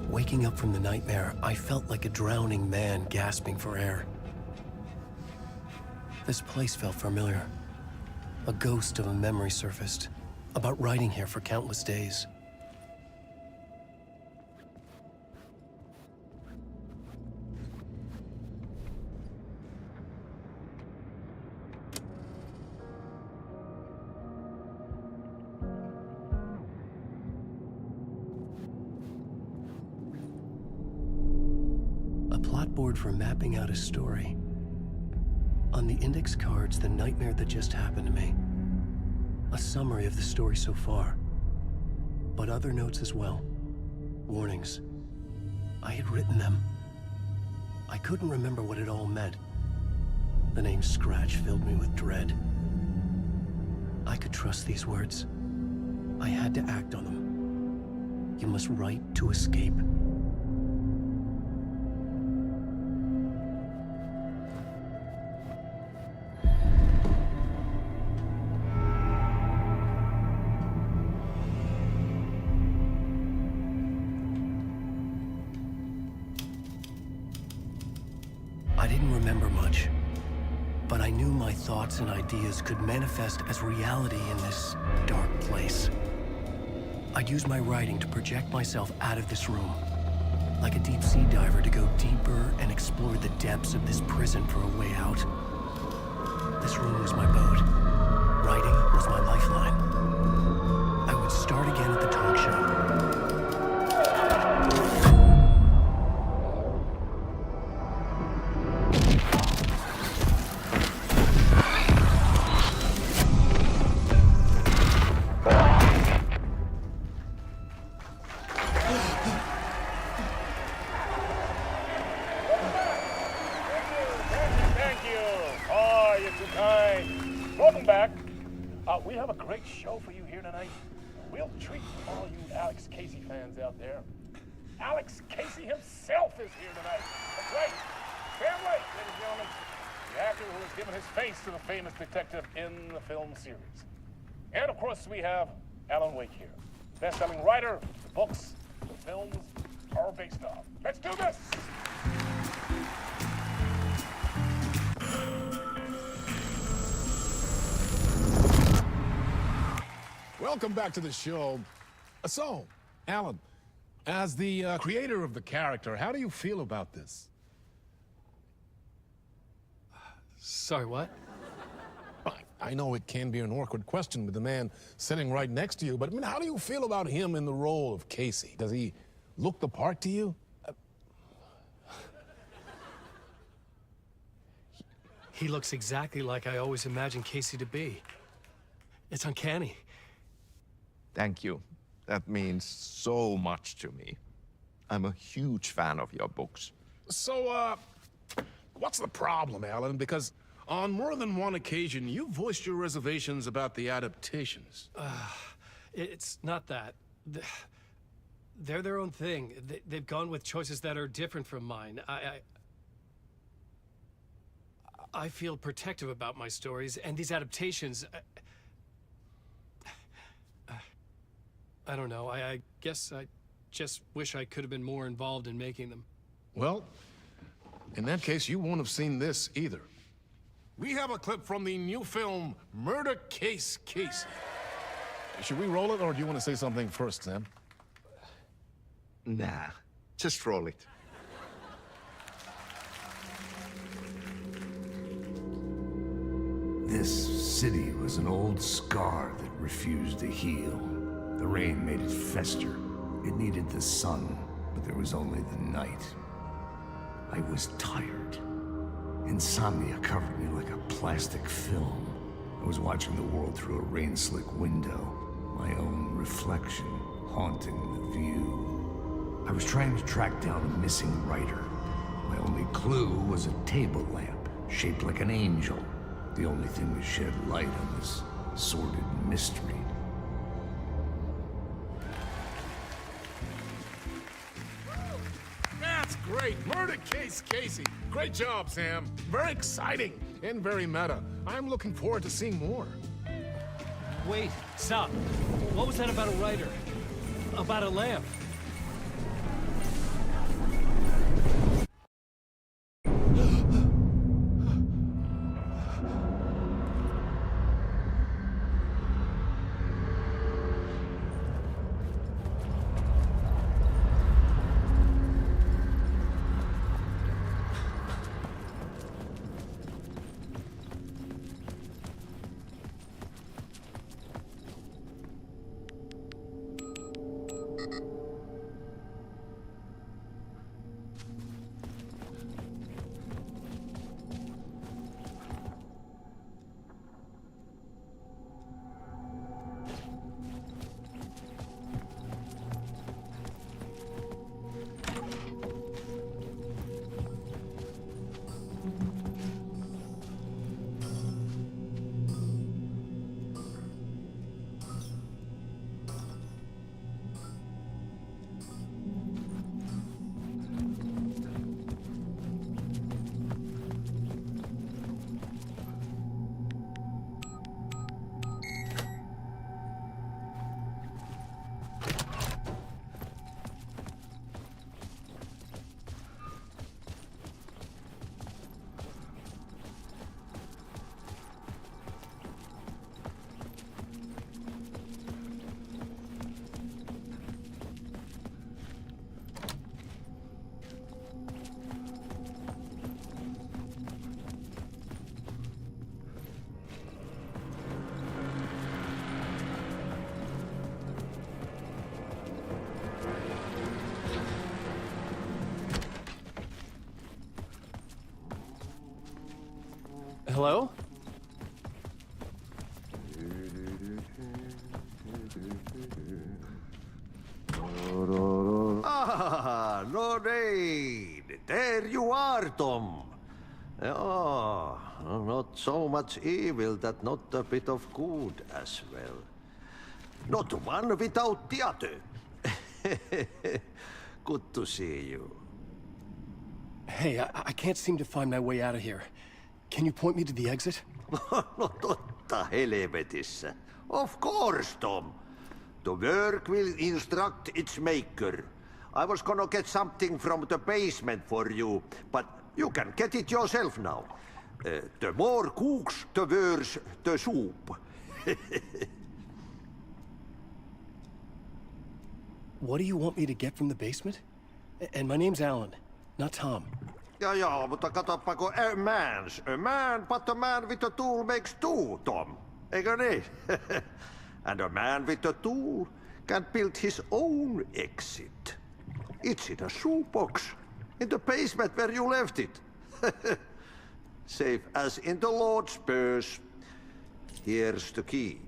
Waking up from the nightmare, I felt like a drowning man gasping for air. This place felt familiar. A ghost of a memory surfaced, about riding here for countless days. Board for mapping out a story. On the index cards, the nightmare that just happened to me. A summary of the story so far. But other notes as well. Warnings. I had written them. I couldn't remember what it all meant. The name Scratch filled me with dread. I could trust these words. I had to act on them. You must write to escape. I didn't remember much, but I knew my thoughts and ideas could manifest as reality in this dark place. I'd use my writing to project myself out of this room. Like a deep sea diver to go deeper and explore the depths of this prison for a way out. This room was my boat. Writing was my lifeline. I would start again at the talk show. Welcome back. We have a great show for you here tonight. Real treat for all you Alex Casey fans out there. Alex Casey himself is here tonight. That's right. Sam Lake, ladies and gentlemen. The actor who has given his face to the famous detective in the film series. And of course, we have Alan Wake here. Best-selling writer, the books, the films are based off. Let's do this! Welcome back to the show. So, Alan, as the creator of the character, how do you feel about this? Sorry, what? I know it can be an awkward question with the man sitting right next to you, but I mean, how do you feel about him in the role of Casey? Does he look the part to you? He looks exactly like I always imagined Casey to be. It's uncanny. Thank you. That means so much to me. I'm a huge fan of your books. So, what's the problem, Alan? Because on more than one occasion, you voiced your reservations about the adaptations. It's not that. They're their own thing. They've gone with choices that are different from mine. I feel protective about my stories, and these adaptations... I don't know. I guess I just wish I could have been more involved in making them. Well, in that case, you won't have seen this either. We have a clip from the new film, Murder Case Casey. Should we roll it, or do you want to say something first, Sam? Nah, just roll it. This city was an old scar that refused to heal. The rain made it fester. It needed the sun, but there was only the night. I was tired. Insomnia covered me like a plastic film. I was watching the world through a rain-slick window, my own reflection haunting the view. I was trying to track down a missing writer. My only clue was a table lamp, shaped like an angel. The only thing that shed light on this sordid mystery. That's great. Murder Case Casey. Great job, Sam. Very exciting and very meta. I'm looking forward to seeing more. Wait, stop. What was that about a writer? About a lamp? Hello? Ah, Lorraine! There you are, Tom. Oh, not so much evil that not a bit of good as well. Not one without the other. Good to see you. Hey, I can't seem to find my way out of here. Can you point me to the exit? No totta helvetissä. Of course, Tom. The work will instruct its maker. I was gonna get something from the basement for you, but you can get it yourself now. The more cooks, the worse the soup. What do you want me to get from the basement? And my name's Alan, not Tom. Ja, mutta katoppa kun a man, but a man with a tool makes two, Tom. Eikö niin? And a man with a tool can build his own exit. It's in a shoebox, in the basement where you left it. Safe as in the Lord's purse. Here's the key.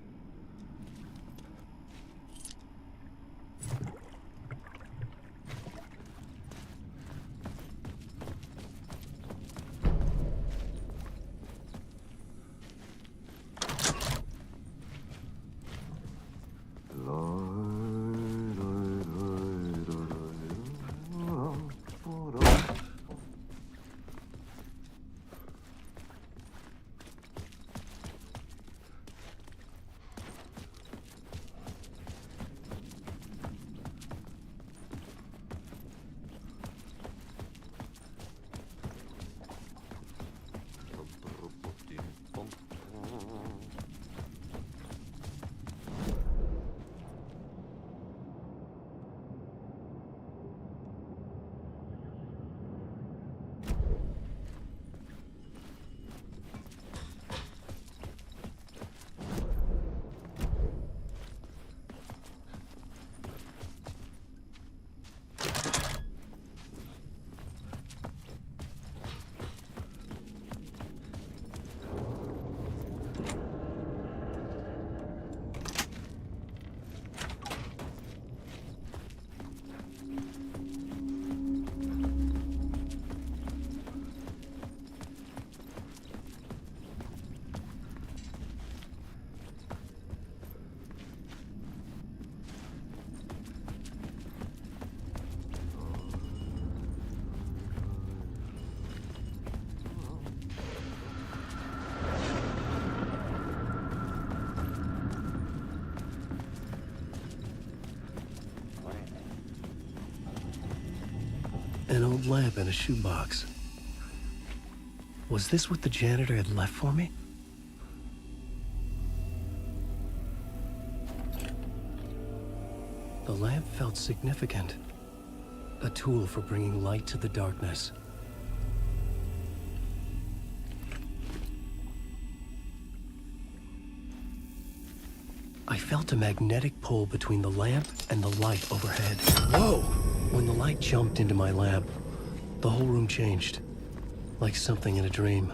An old lamp in a shoebox. Was this what the janitor had left for me? The lamp felt significant. A tool for bringing light to the darkness. I felt a magnetic pull between the lamp and the light overhead. Whoa! When the light jumped into my lamp, the whole room changed. Like something in a dream.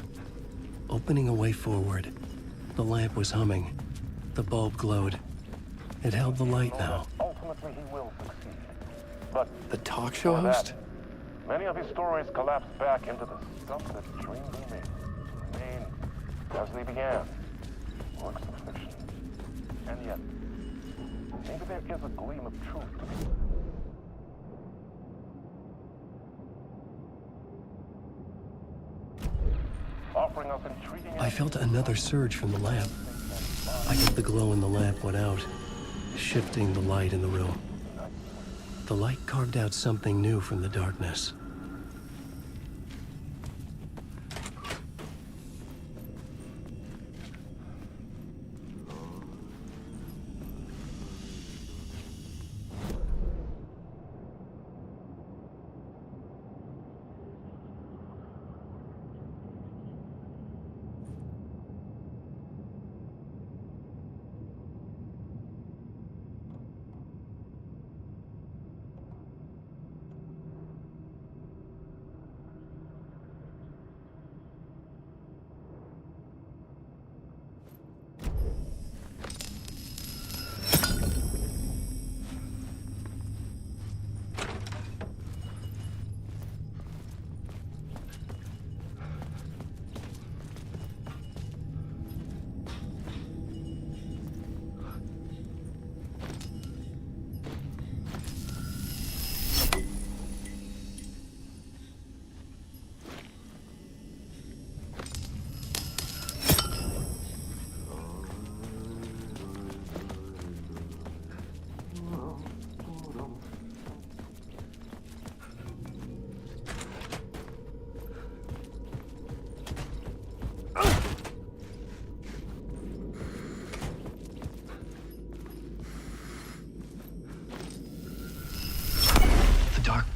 Opening a way forward, the lamp was humming. The bulb glowed. It held the light now. Ultimately, he will succeed. But the talk show for host? That, many of his stories collapse back into the stuff that dreams they made. I mean, as they began, works of fiction. And yet, maybe there is a gleam of truth to be. I felt another surge from the lamp. I think the glow in the lamp went out, shifting the light in the room. The light carved out something new from the darkness.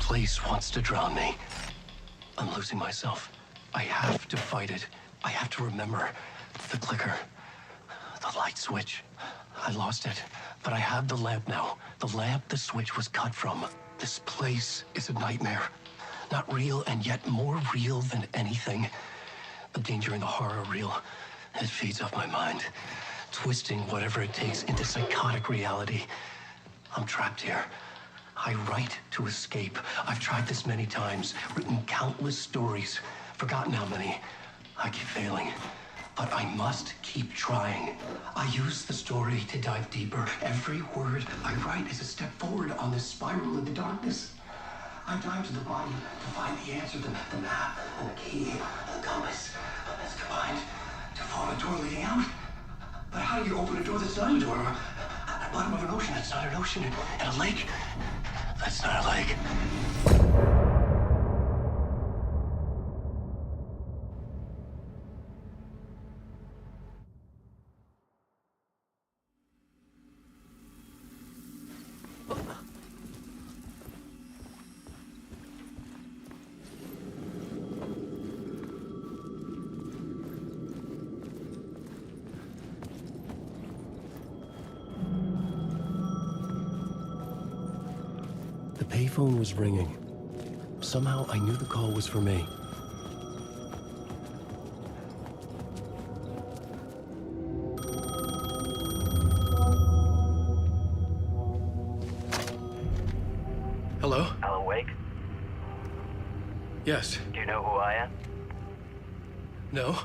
place wants to drown me. I'm losing myself. I have to fight it. I have to remember. The clicker. The light switch. I lost it, but I have the lamp now. The lamp the switch was cut from. This place is a nightmare. Not real, and yet more real than anything. The danger and the horror are real. It feeds off my mind, twisting whatever it takes into psychotic reality. I'm trapped here. I write to escape. I've tried this many times, written countless stories, forgotten how many. I keep failing, but I must keep trying. I use the story to dive deeper. Every word I write is a step forward on this spiral into darkness. I dive to the bottom to find the answer, the map, and the key, and the compass. It's combined to form a door leading out. But how do you open a door that's not a door? At the bottom of an ocean that's not an ocean, and a lake that's not a lake. The payphone was ringing. Somehow I knew the call was for me. Hello? Alan Wake? Yes. Do you know who I am? No?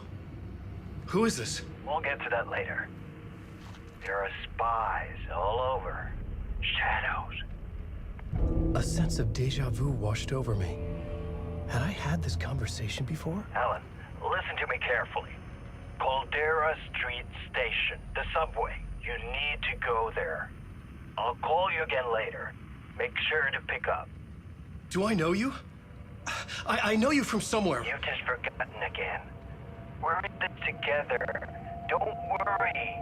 Who is this? We'll get to that later. There are spies all over. Shadows. A sense of deja vu washed over me. Had I had this conversation before? Alan, listen to me carefully. Caldera Street Station, the subway. You need to go there. I'll call you again later. Make sure to pick up. Do I know you? I know you from somewhere. You've just forgotten again. We're in this together. Don't worry.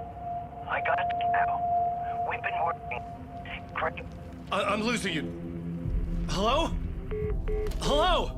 I got you now. We've been working. Great. I'm losing you. Hello? Hello?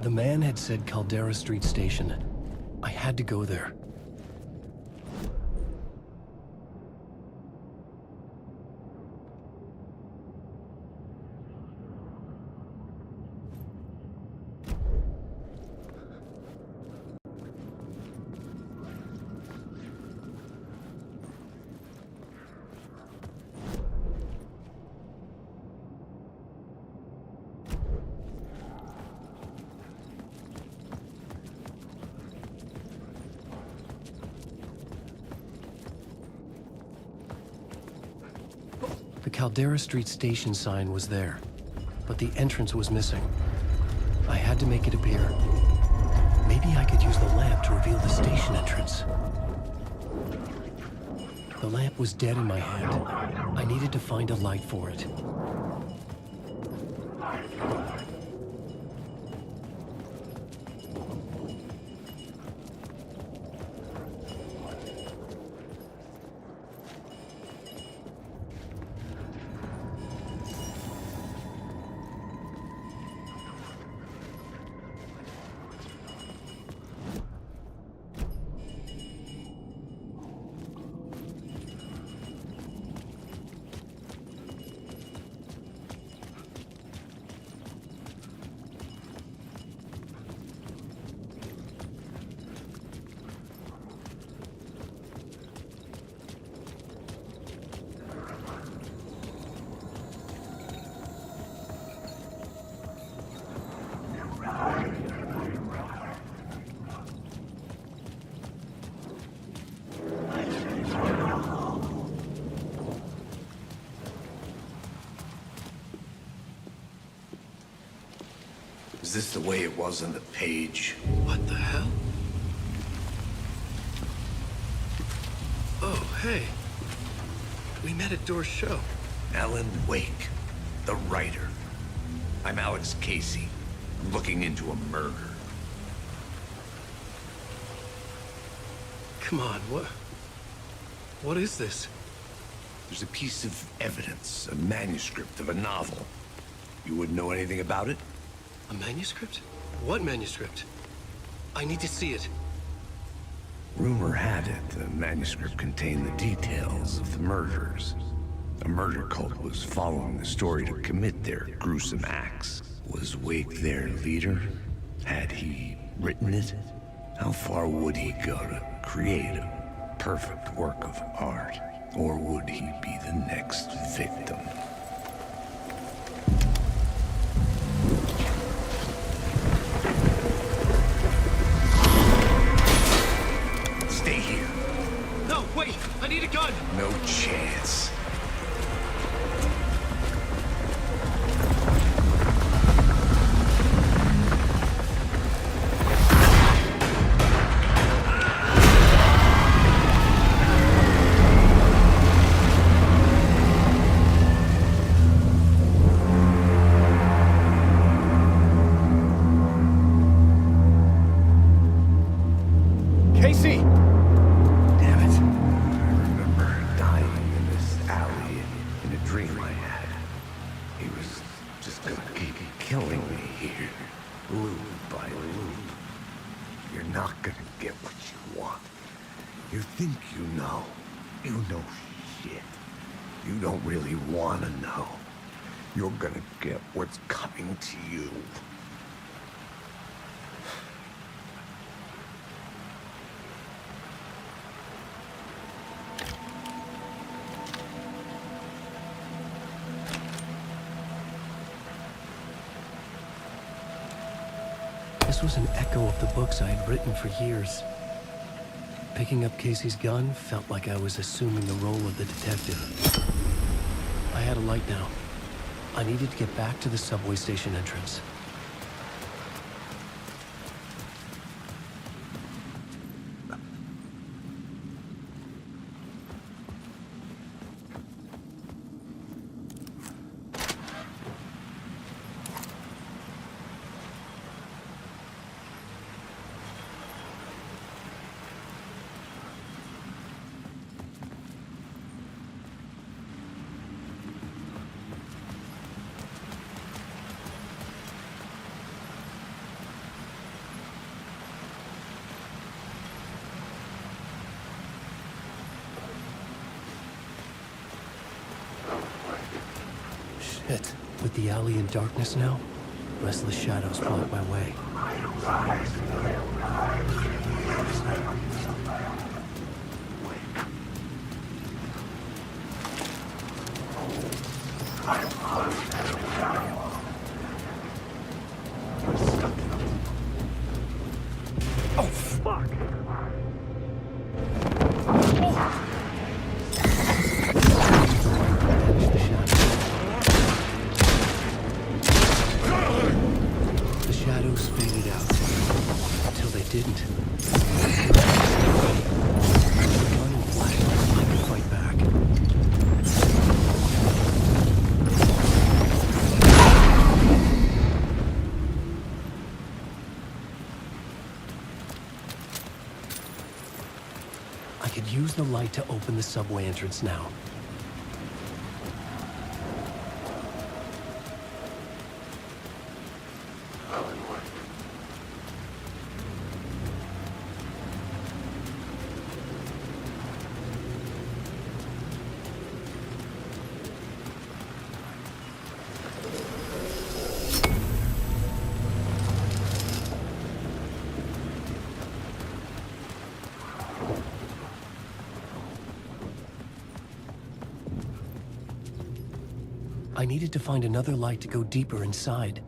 The man had said Caldera Street Station. I had to go there. The Caldera Street Station sign was there, but the entrance was missing. I had to make it appear. Maybe I could use the lamp to reveal the station entrance. The lamp was dead in my hand. I needed to find a light for it. Is this the way it was on the page? What the hell? Oh, hey. We met at Door's show. Alan Wake, the writer. I'm Alex Casey. I'm looking into a murder. Come on, what is this? There's a piece of evidence, a manuscript of a novel. You wouldn't know anything about it? A manuscript? What manuscript? I need to see it. Rumor had it the manuscript contained the details of the murders. A murder cult was following the story to commit their gruesome acts. Was Wake their leader? Had he written it? How far would he go to create a perfect work of art? Or would he be the next victim? Stay here. No, wait! I need a gun! No chance. Casey! Damn it. I remember dying in this alley in a dream I had. He was just gonna keep killing me here, loop by loop. You're not gonna get what you want. You think you know. You know shit. You don't really wanna know. You're gonna get what's coming to you. This was an echo of the books I had written for years. Picking up Casey's gun felt like I was assuming the role of the detective. I had a light now. I needed to get back to the subway station entrance. Shit. With the alley in darkness now, restless shadows block my way. Oh, fuck! The shadows faded out until they didn't. Gun and flashlight, I could fight back. I could use the light to open the subway entrance now. I needed to find another light to go deeper inside.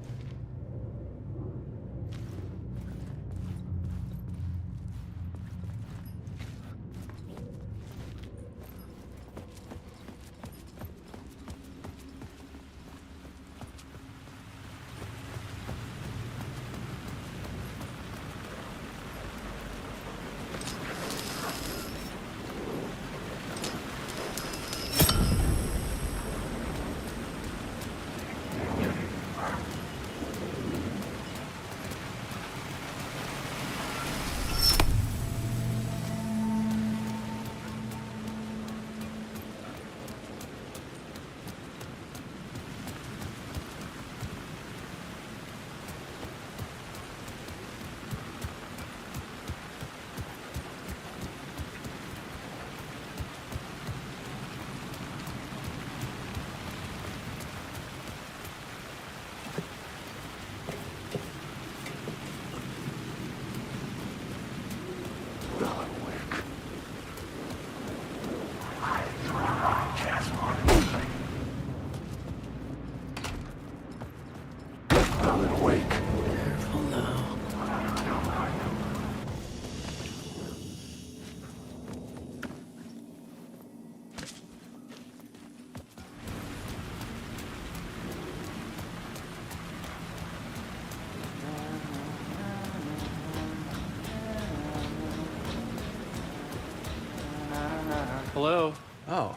Hello? Oh.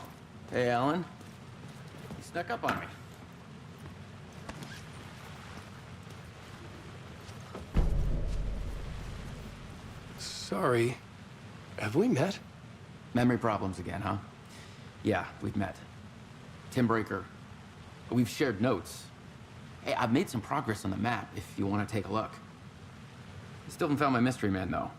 Hey, Alan. You snuck up on me. Sorry. Have we met? Memory problems again, huh? Yeah, we've met. Tim Breaker. We've shared notes. Hey, I've made some progress on the map if you want to take a look. Still haven't found my mystery man, though.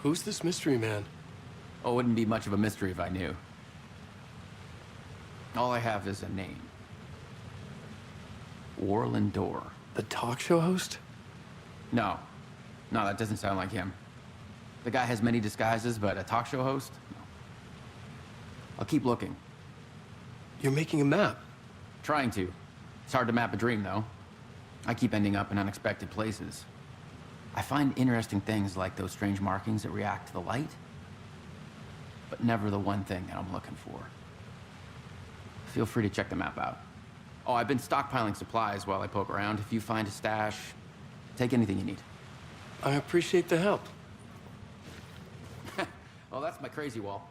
Who's this mystery man? Oh, it wouldn't be much of a mystery if I knew. All I have is a name. Warland Dorr. The talk show host? No. No, that doesn't sound like him. The guy has many disguises, but a talk show host? No. I'll keep looking. You're making a map? Trying to. It's hard to map a dream, though. I keep ending up in unexpected places. I find interesting things like those strange markings that react to the light, but never the one thing that I'm looking for. Feel free to check the map out. Oh, I've been stockpiling supplies while I poke around. If you find a stash, take anything you need. I appreciate the help. Well, that's my crazy wall.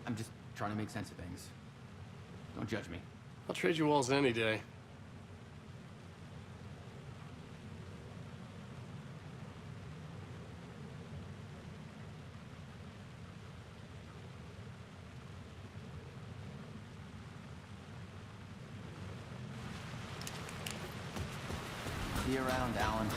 I'm just trying to make sense of things. Don't judge me. I'll trade you walls any day. See you around, Alan.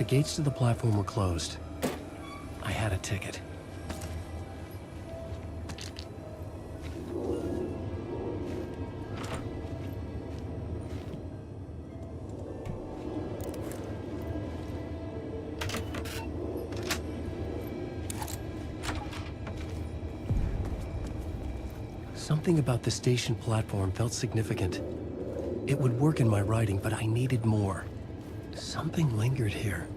The gates to the platform were closed. I had a ticket. Something about the station platform felt significant. It would work in my writing, but I needed more. Something lingered here.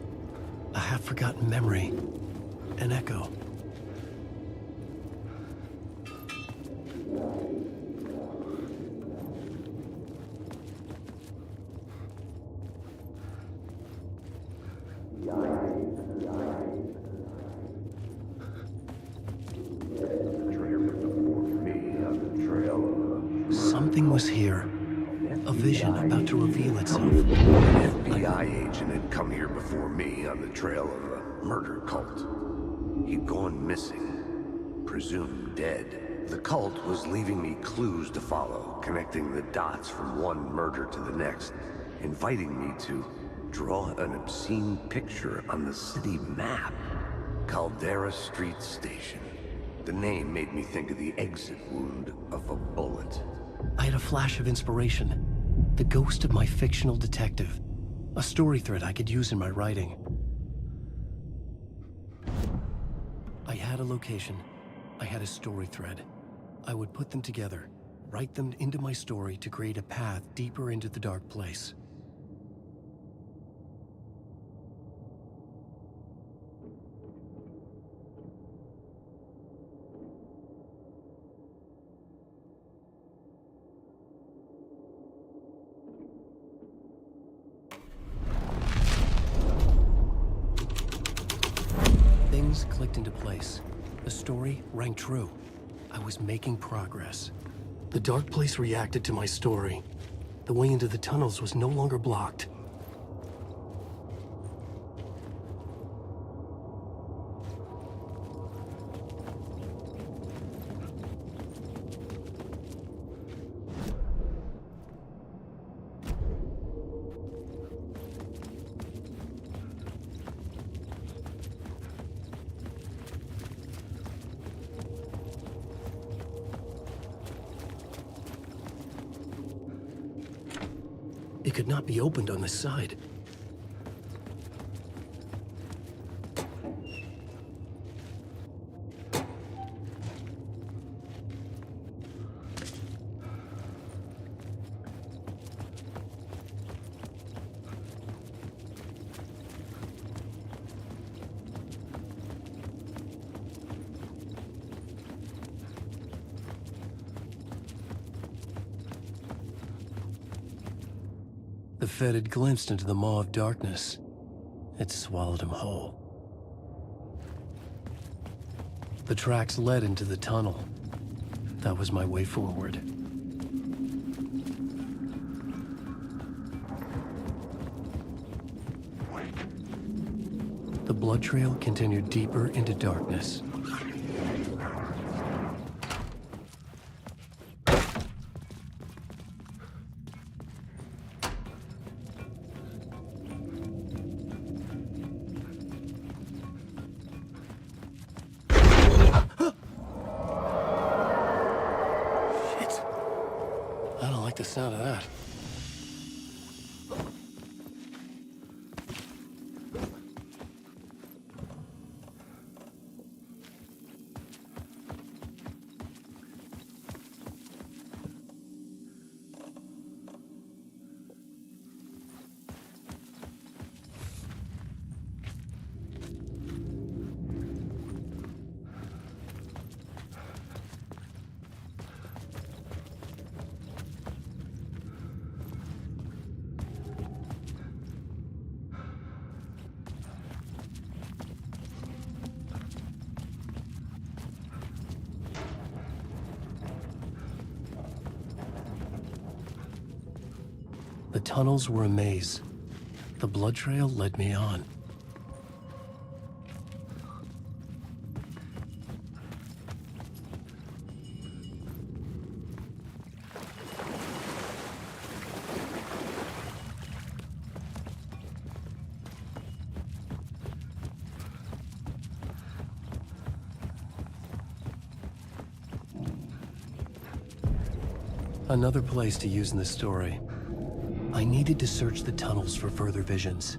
A half-forgotten memory. An echo. Something was here. A vision about to reveal itself. An FBI agent had come here before me on the trail of a murder cult. He'd gone missing, presumed dead. The cult was leaving me clues to follow, connecting the dots from one murder to the next, inviting me to draw an obscene picture on the city map. Caldera Street Station. The name made me think of the exit wound of a bullet. I had a flash of inspiration. The ghost of my fictional detective. A story thread I could use in my writing. I had a location. I had a story thread. I would put them together, write them into my story to create a path deeper into the dark place. Things clicked into place. The story rang true. I was making progress. The dark place reacted to my story. The way into the tunnels was no longer blocked. It could not be opened on this side. The Fed had glimpsed into the maw of darkness. It swallowed him whole. The tracks led into the tunnel. That was my way forward. The blood trail continued deeper into darkness. The sound of that. The tunnels were a maze. The blood trail led me on. Another place to use in the story. I needed to search the tunnels for further visions.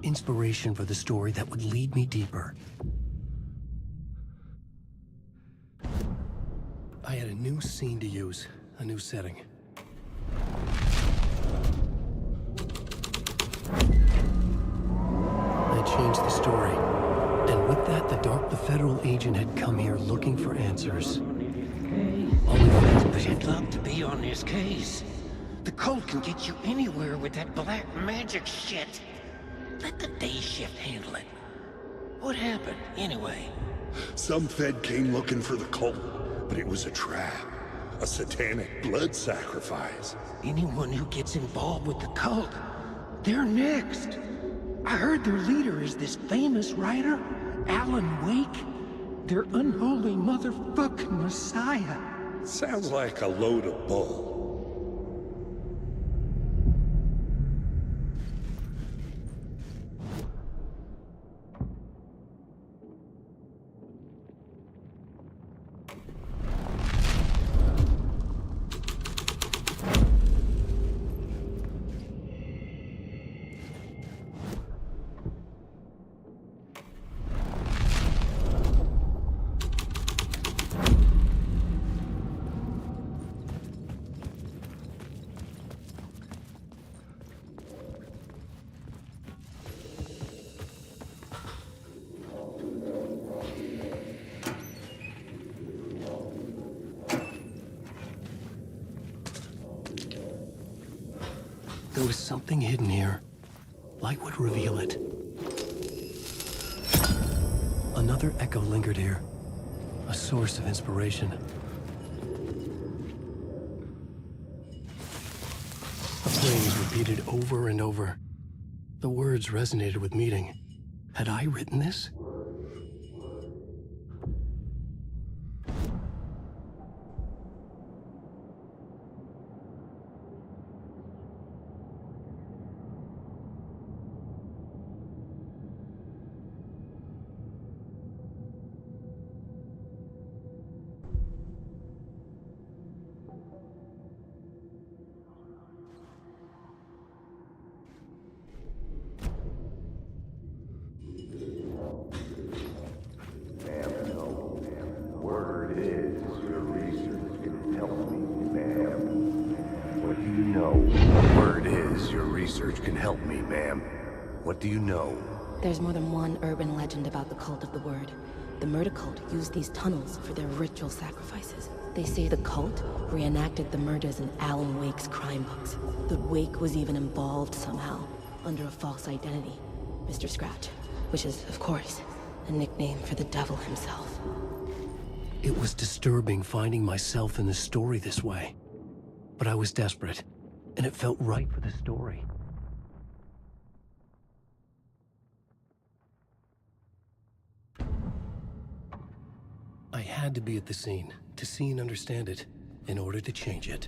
Inspiration for the story that would lead me deeper. I had a new scene to use, a new setting. I changed the story. And with that, the federal agent had come here looking for answers. But he'd love to be on this case. The cult can get you anywhere with that black magic shit. Let the day shift handle it. What happened, anyway? Some Fed came looking for the cult, but it was a trap. A satanic blood sacrifice. Anyone who gets involved with the cult, they're next. I heard their leader is this famous writer, Alan Wake. Their unholy motherfucking messiah. Sounds like a load of bull. There was something hidden here. Light would reveal it. Another echo lingered here. A source of inspiration. A phrase repeated over and over. The words resonated with meaning. Had I written this? What do you know? There's more than one urban legend about the Cult of the Word. The murder cult used these tunnels for their ritual sacrifices. They say the cult reenacted the murders in Alan Wake's crime books. That Wake was even involved somehow, under a false identity, Mr. Scratch, which is, of course, a nickname for the devil himself. It was disturbing finding myself in the story this way. But I was desperate, and it felt right for the story. I had to be at the scene, to see and understand it, in order to change it.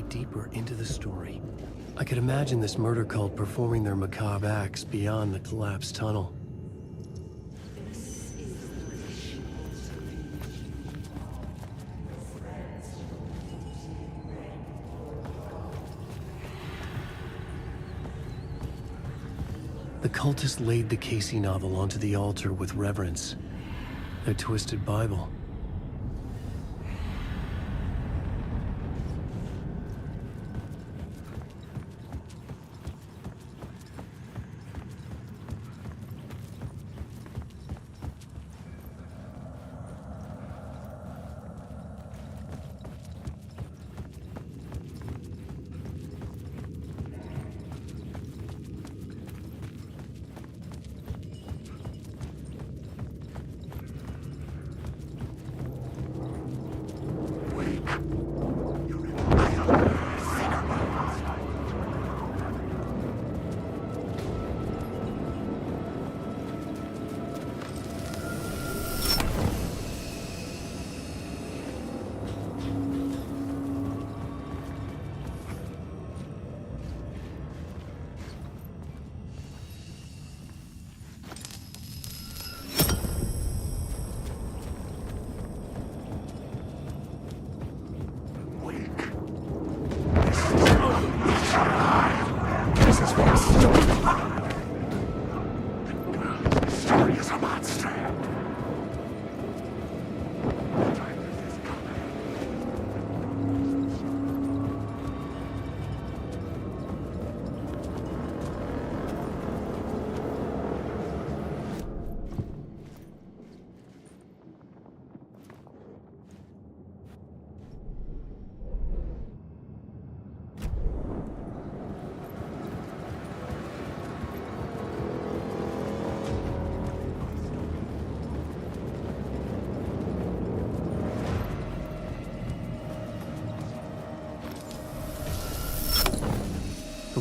Deeper into the story. I could imagine this murder cult performing their macabre acts beyond the collapsed tunnel. The cultists laid the Casey novel onto the altar with reverence. Their twisted Bible.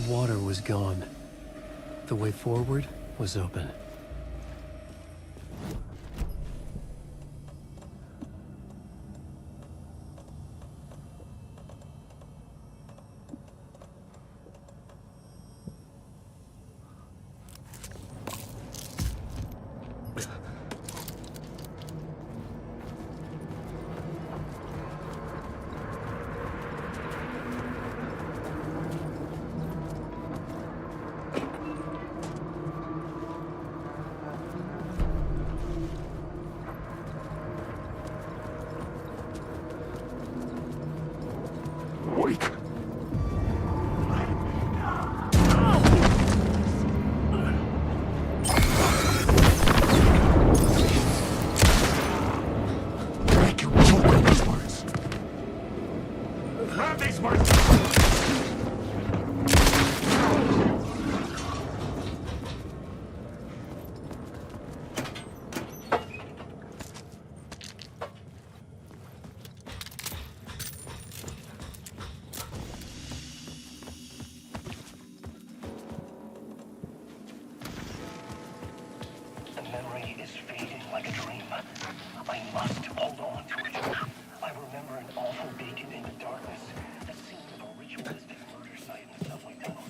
water was gone. The way forward was open. Wait. Make you choke on these words. Grab these words. The memory is fading like a dream. I must hold on to it. I remember an awful beacon in the darkness. The scene of a ritualistic murder site in the subway tunnels.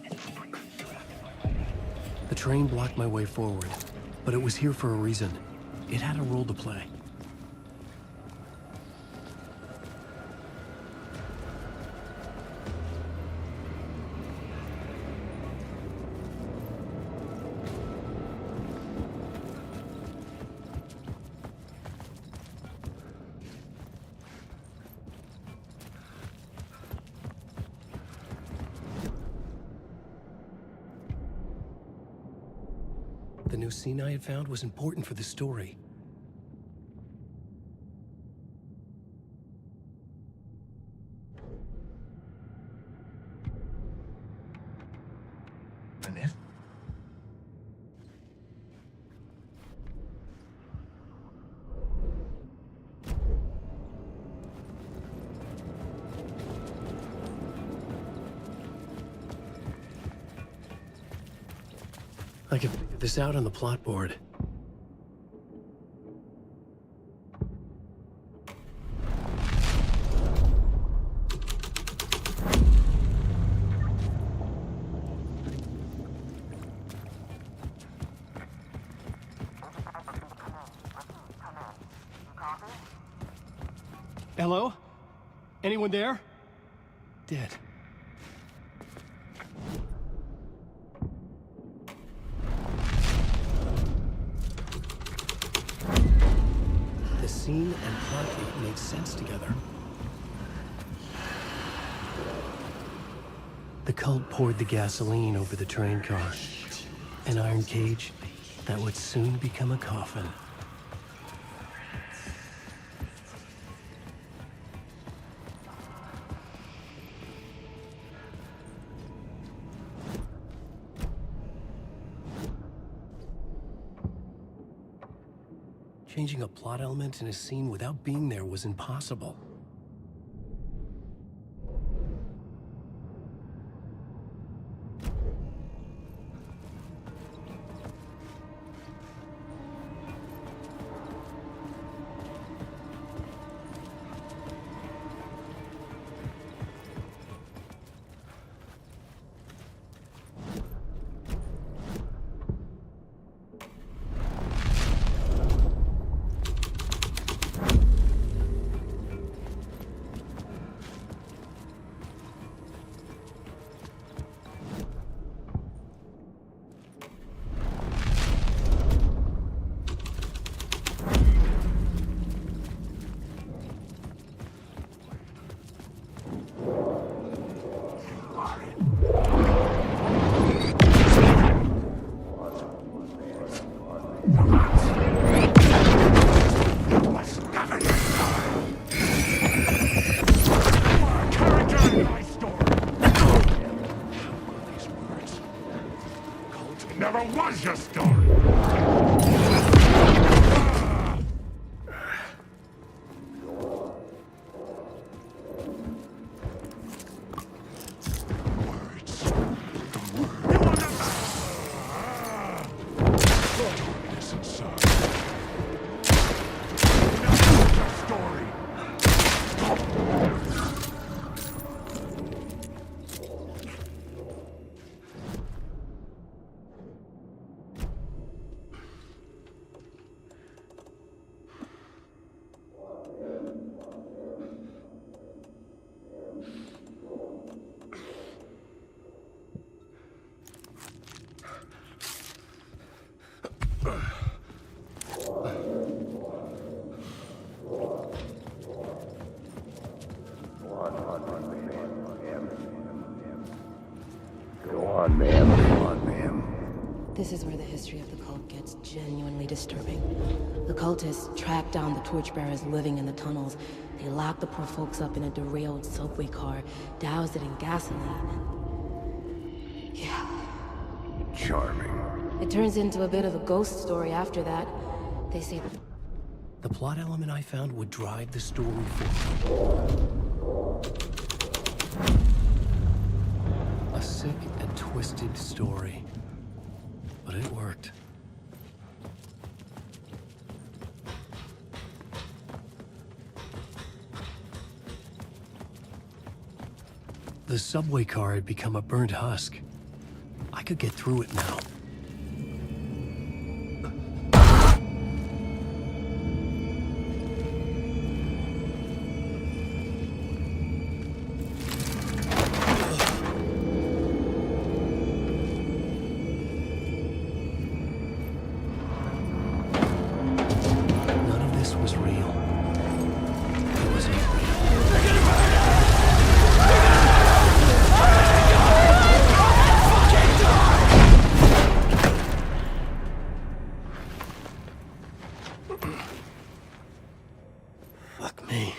It's a brief draft of my writing. The train blocked my way forward, but it was here for a reason. It had a role to play. The new scene I had found was important for the story. Annette? I could figure this out on the plot board. Hello? Anyone there? Dead. The scene and plot beat made sense together. The cult poured the gasoline over the train car. An iron cage that would soon become a coffin. Changing a plot element in a scene without being there was impossible. on, ma'am. Come on, ma'am. This is where the history of the cult gets genuinely disturbing. The cultists tracked down the torchbearers living in the tunnels. They locked the poor folks up in a derailed subway car, doused it in gasoline. Yeah. Charming. It turns into a bit of a ghost story after that. They say The plot element I found would drive the story forward. A sick and twisted story. But it worked. The subway car had become a burnt husk. I could get through it now. None of this was real. It wasn't real. Fuck me.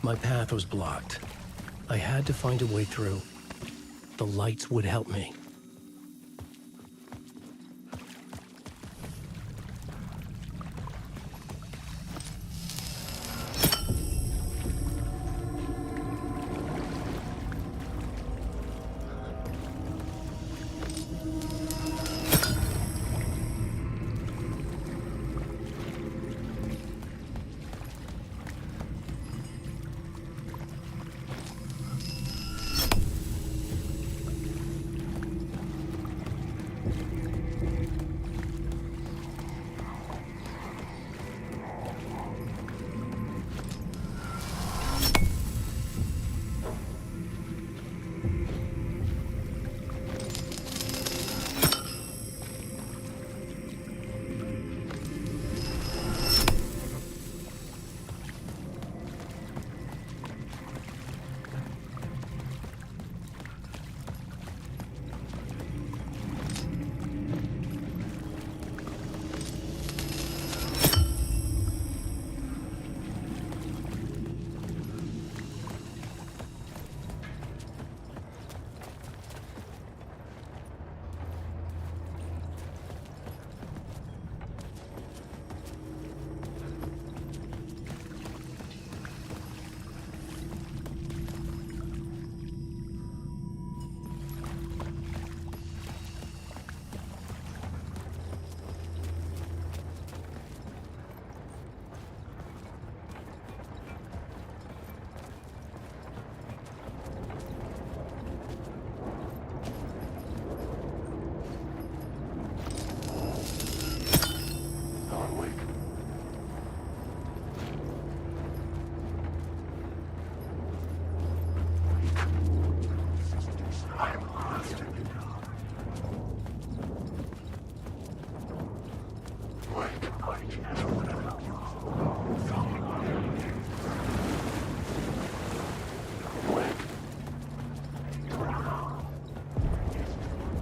My path was blocked. I had to find a way through. The lights would help me.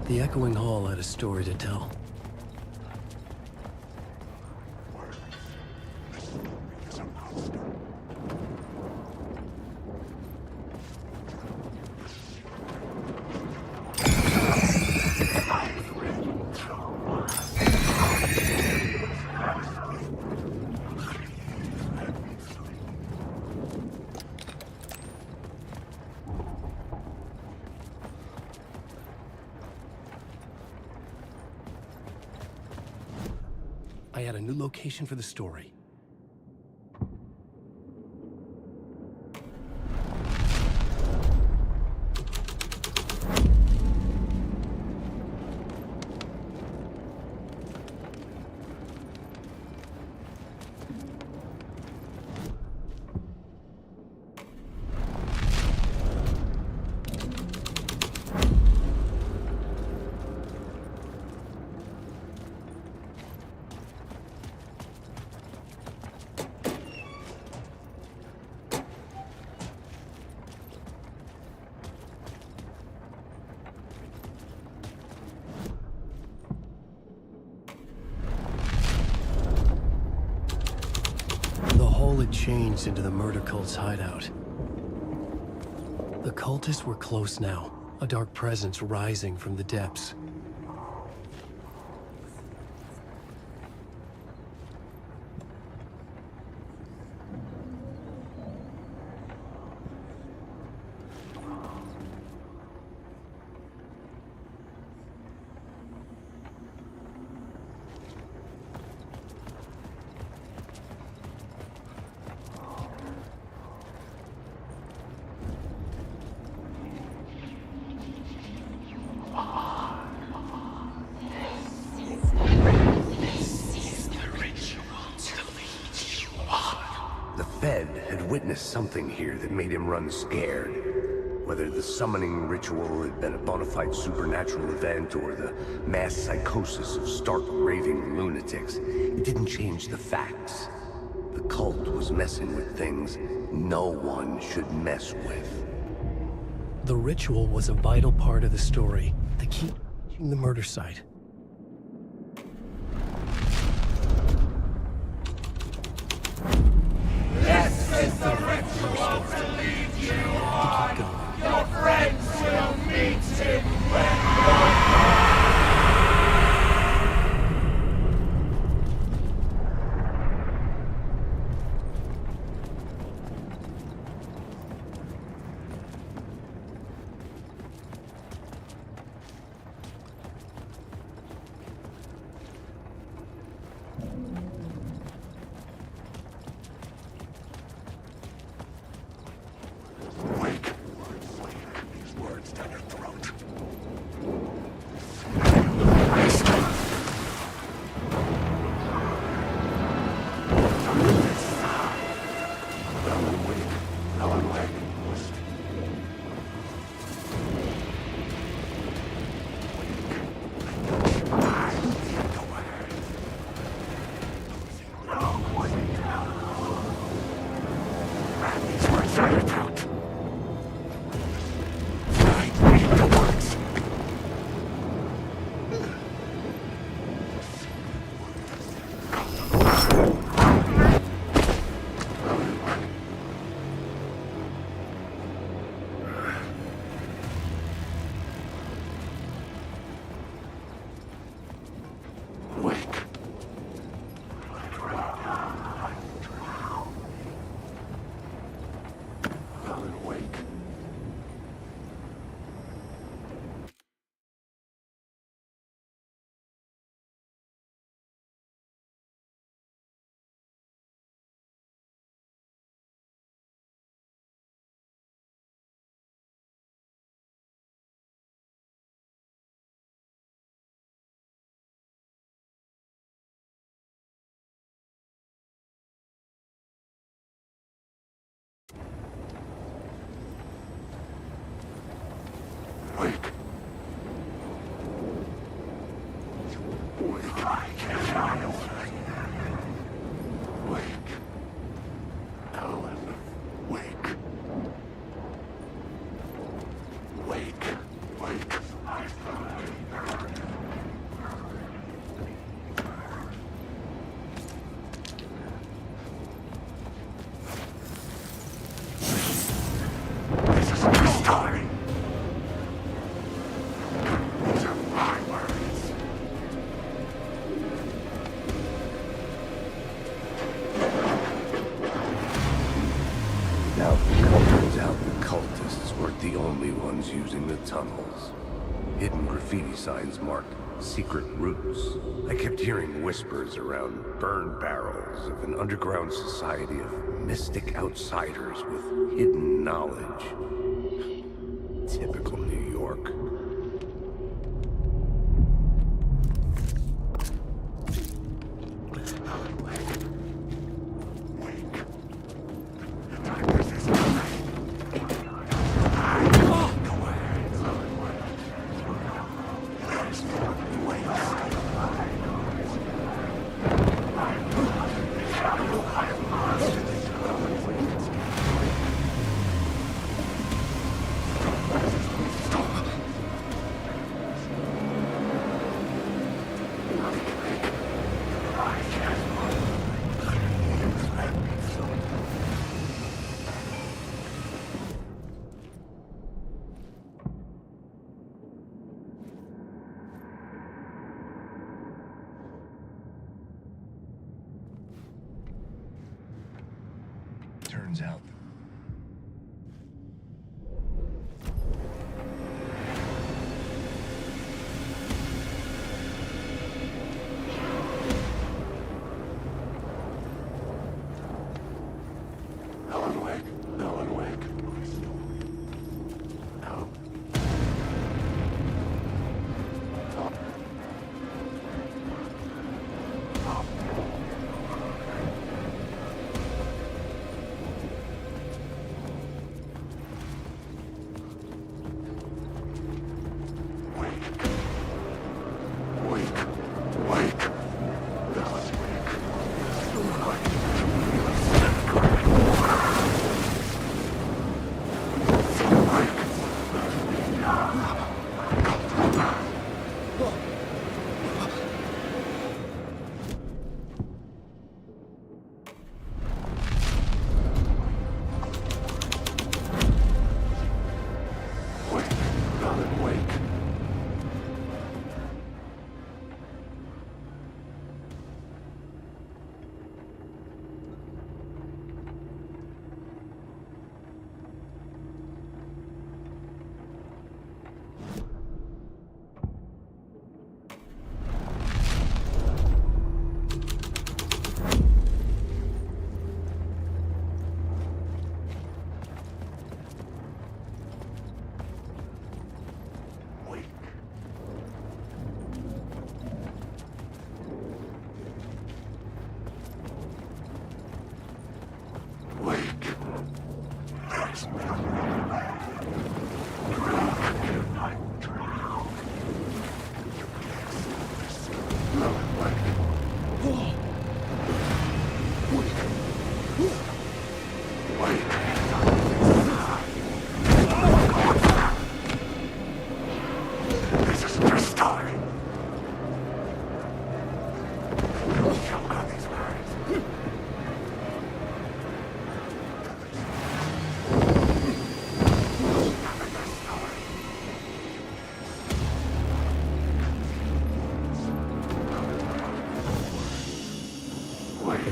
The echoing hall had a story to tell. I had a new location for the story. Had changed into the murder cult's hideout. The cultists were close now, a dark presence rising from the depths. Witnessed something here that made him run scared. Whether the summoning ritual had been a bona fide supernatural event or the mass psychosis of stark raving lunatics, it didn't change the facts. The cult was messing with things no one should mess with. The ritual was a vital part of the story, the key to the murder site. Is the ritual to lead you on? Your friends will meet him when Wake. Now, turns out the cultists weren't the only ones using the tunnels. Hidden graffiti signs marked secret routes. I kept hearing whispers around burn barrels of an underground society of mystic outsiders with hidden knowledge. Typical New York. Turns out. Alan Wake. Alan Wake. No.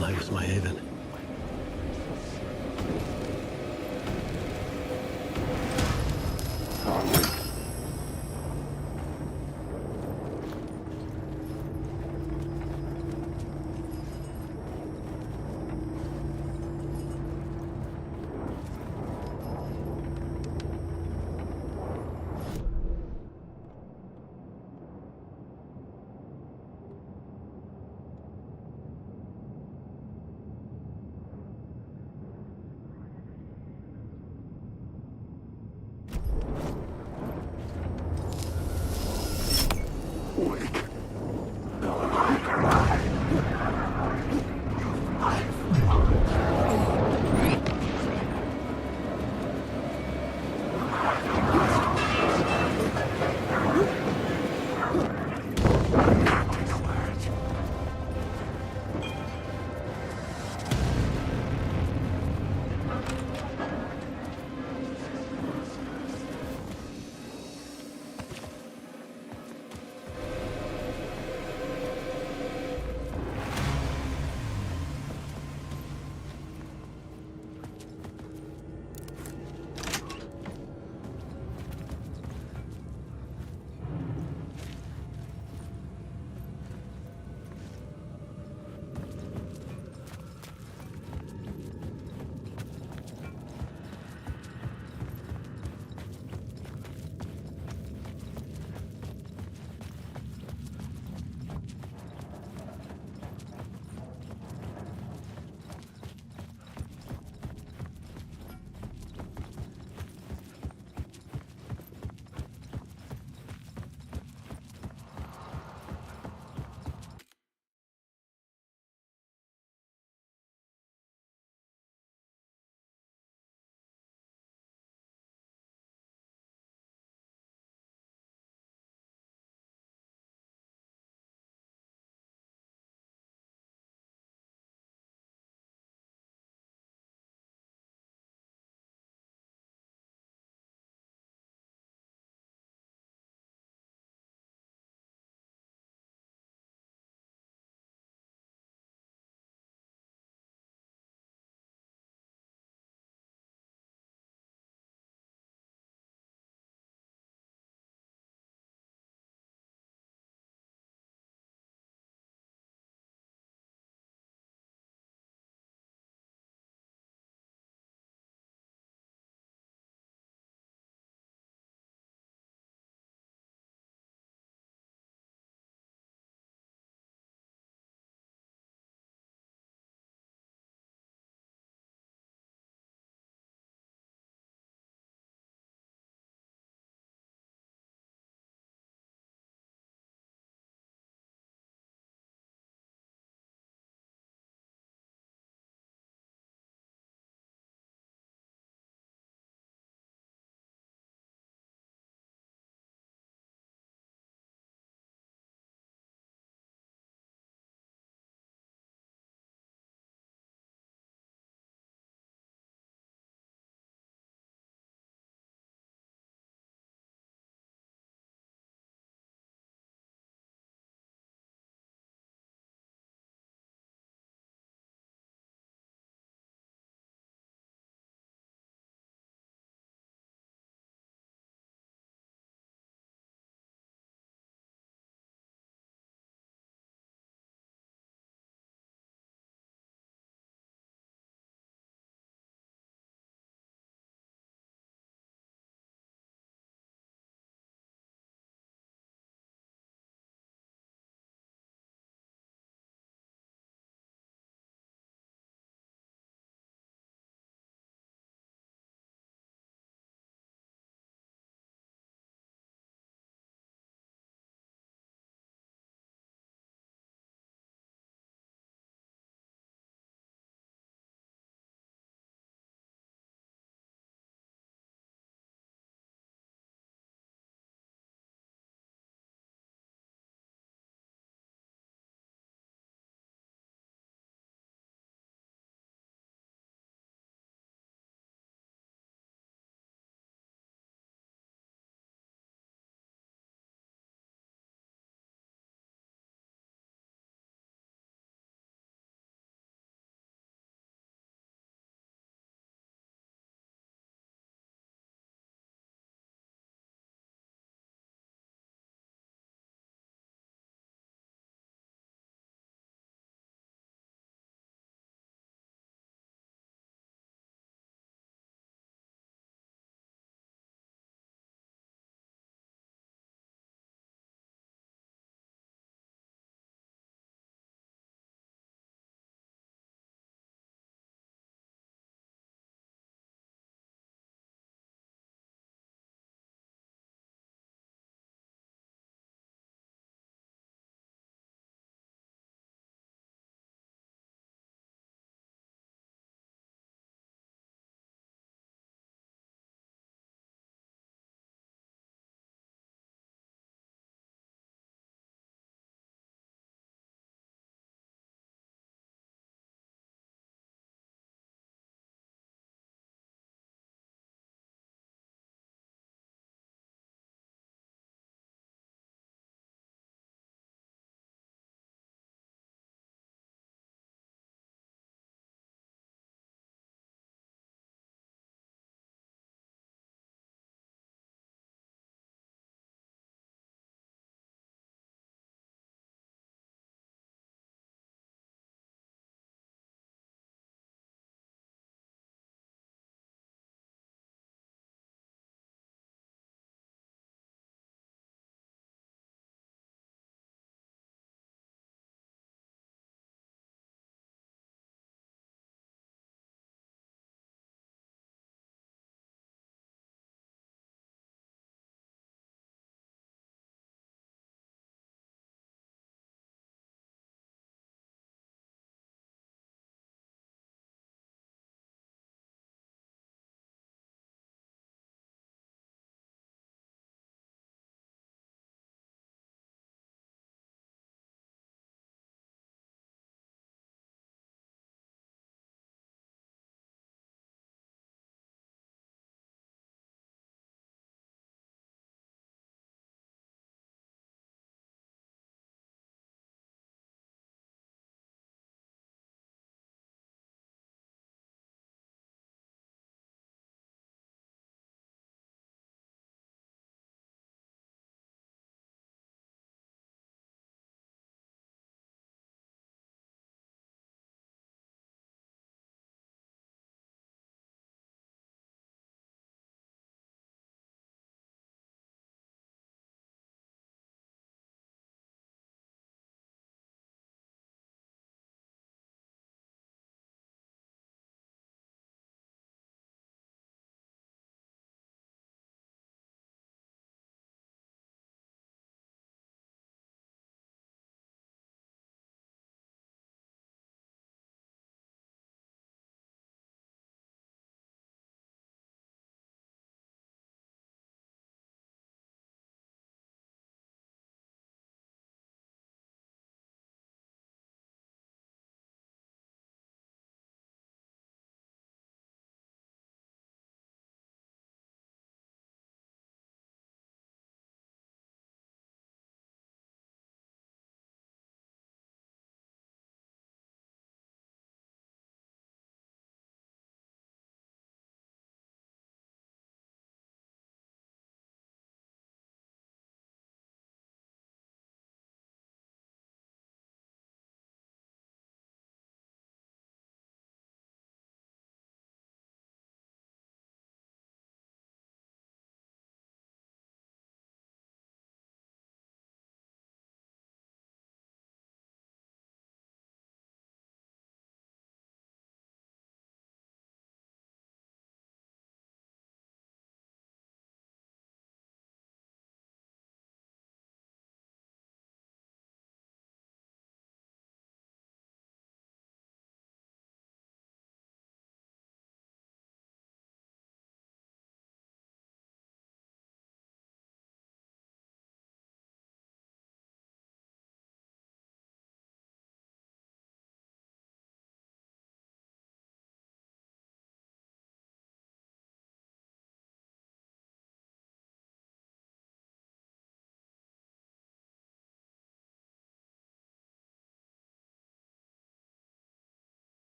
Life's my haven.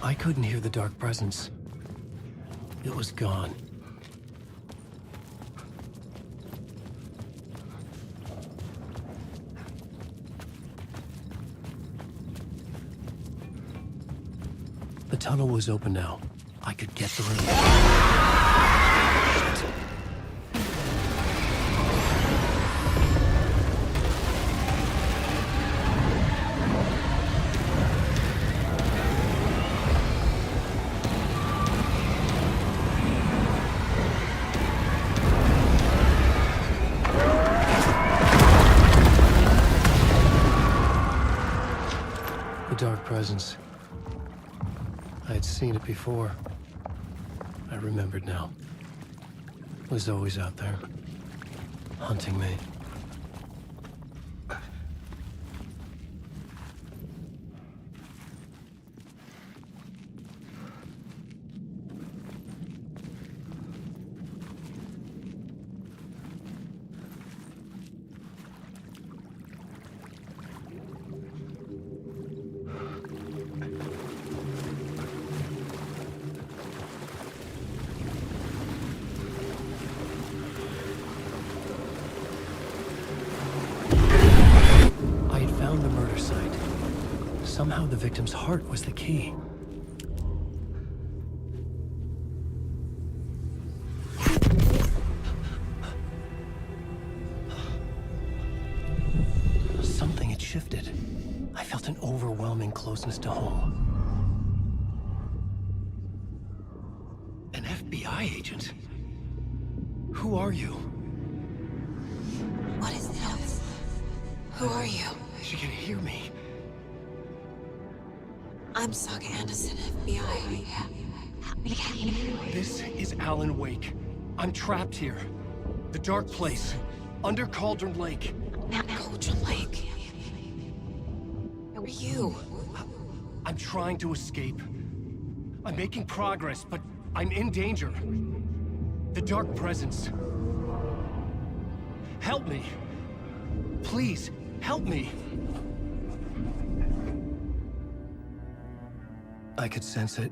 I couldn't hear the dark presence. It was gone. The tunnel was open now. I could get through. Shit. The dark presence. I had seen it before. I remembered now. It was always out there, hunting me. Found the murder site. Somehow the victim's heart was the key. Something had shifted. I felt an overwhelming closeness to home. An FBI agent? Who are you? What is this? Who are you? She can hear me. I'm Saga Anderson, FBI. This is Alan Wake. I'm trapped here. The dark place. Under Cauldron Lake. Cauldron Lake? Who are you? I'm trying to escape. I'm making progress, but I'm in danger. The dark presence. Help me. Please, help me. I could sense it.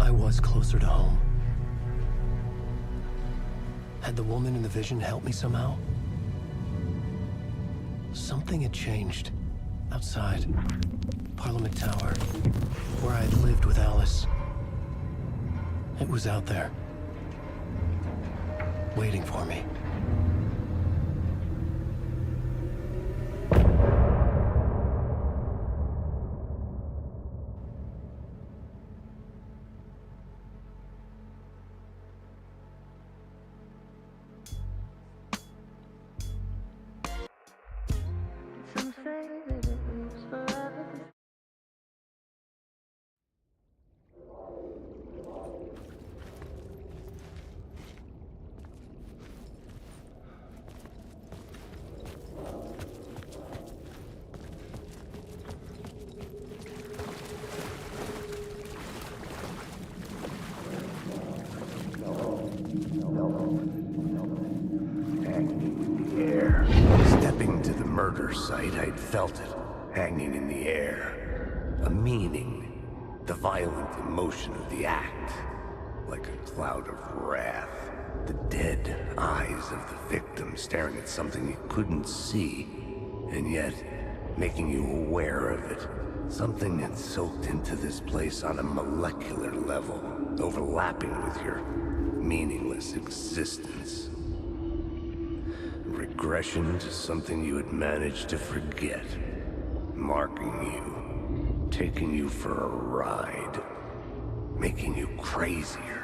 I was closer to home. Had the woman in the vision helped me somehow? Something had changed. Outside. Parliament Tower. Where I had lived with Alice. It was out there. Waiting for me. Stepping to the murder site, I'd felt it, hanging in the air. A meaning, the violent emotion of the act, like a cloud of wrath. The dead eyes of the victim staring at something you couldn't see, and yet making you aware of it. Something had soaked into this place on a molecular level, overlapping with your meaningless existence. Regression to something you had managed to forget. Marking you. Taking you for a ride. Making you crazier.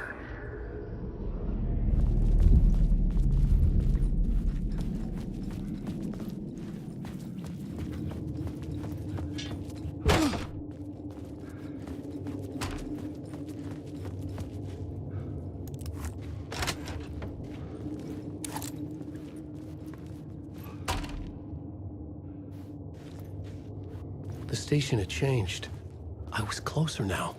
The station had changed. I was closer now.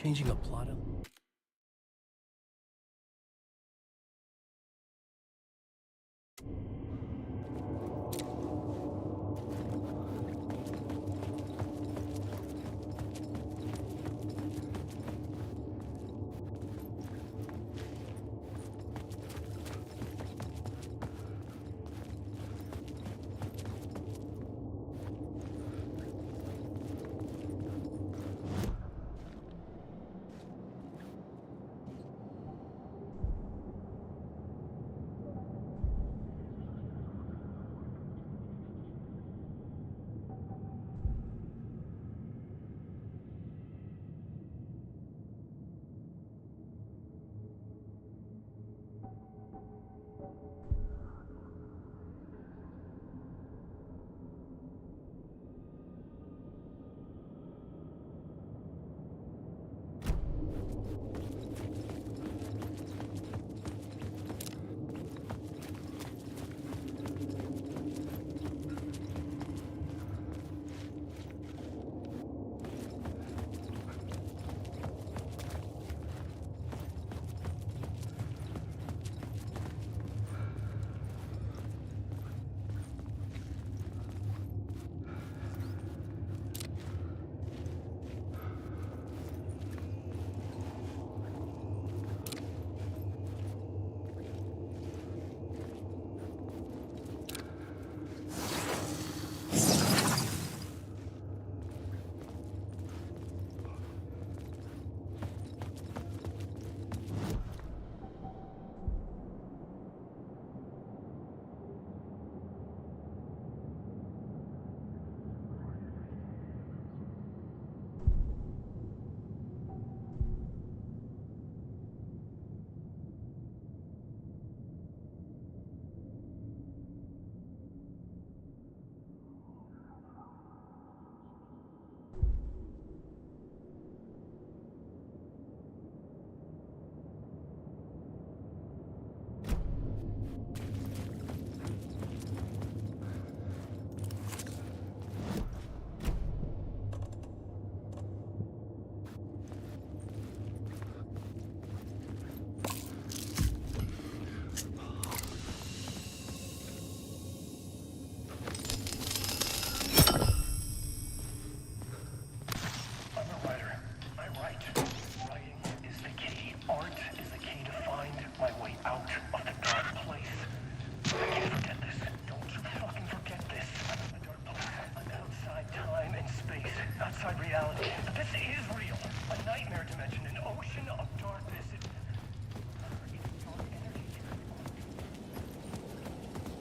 Changing a plot element.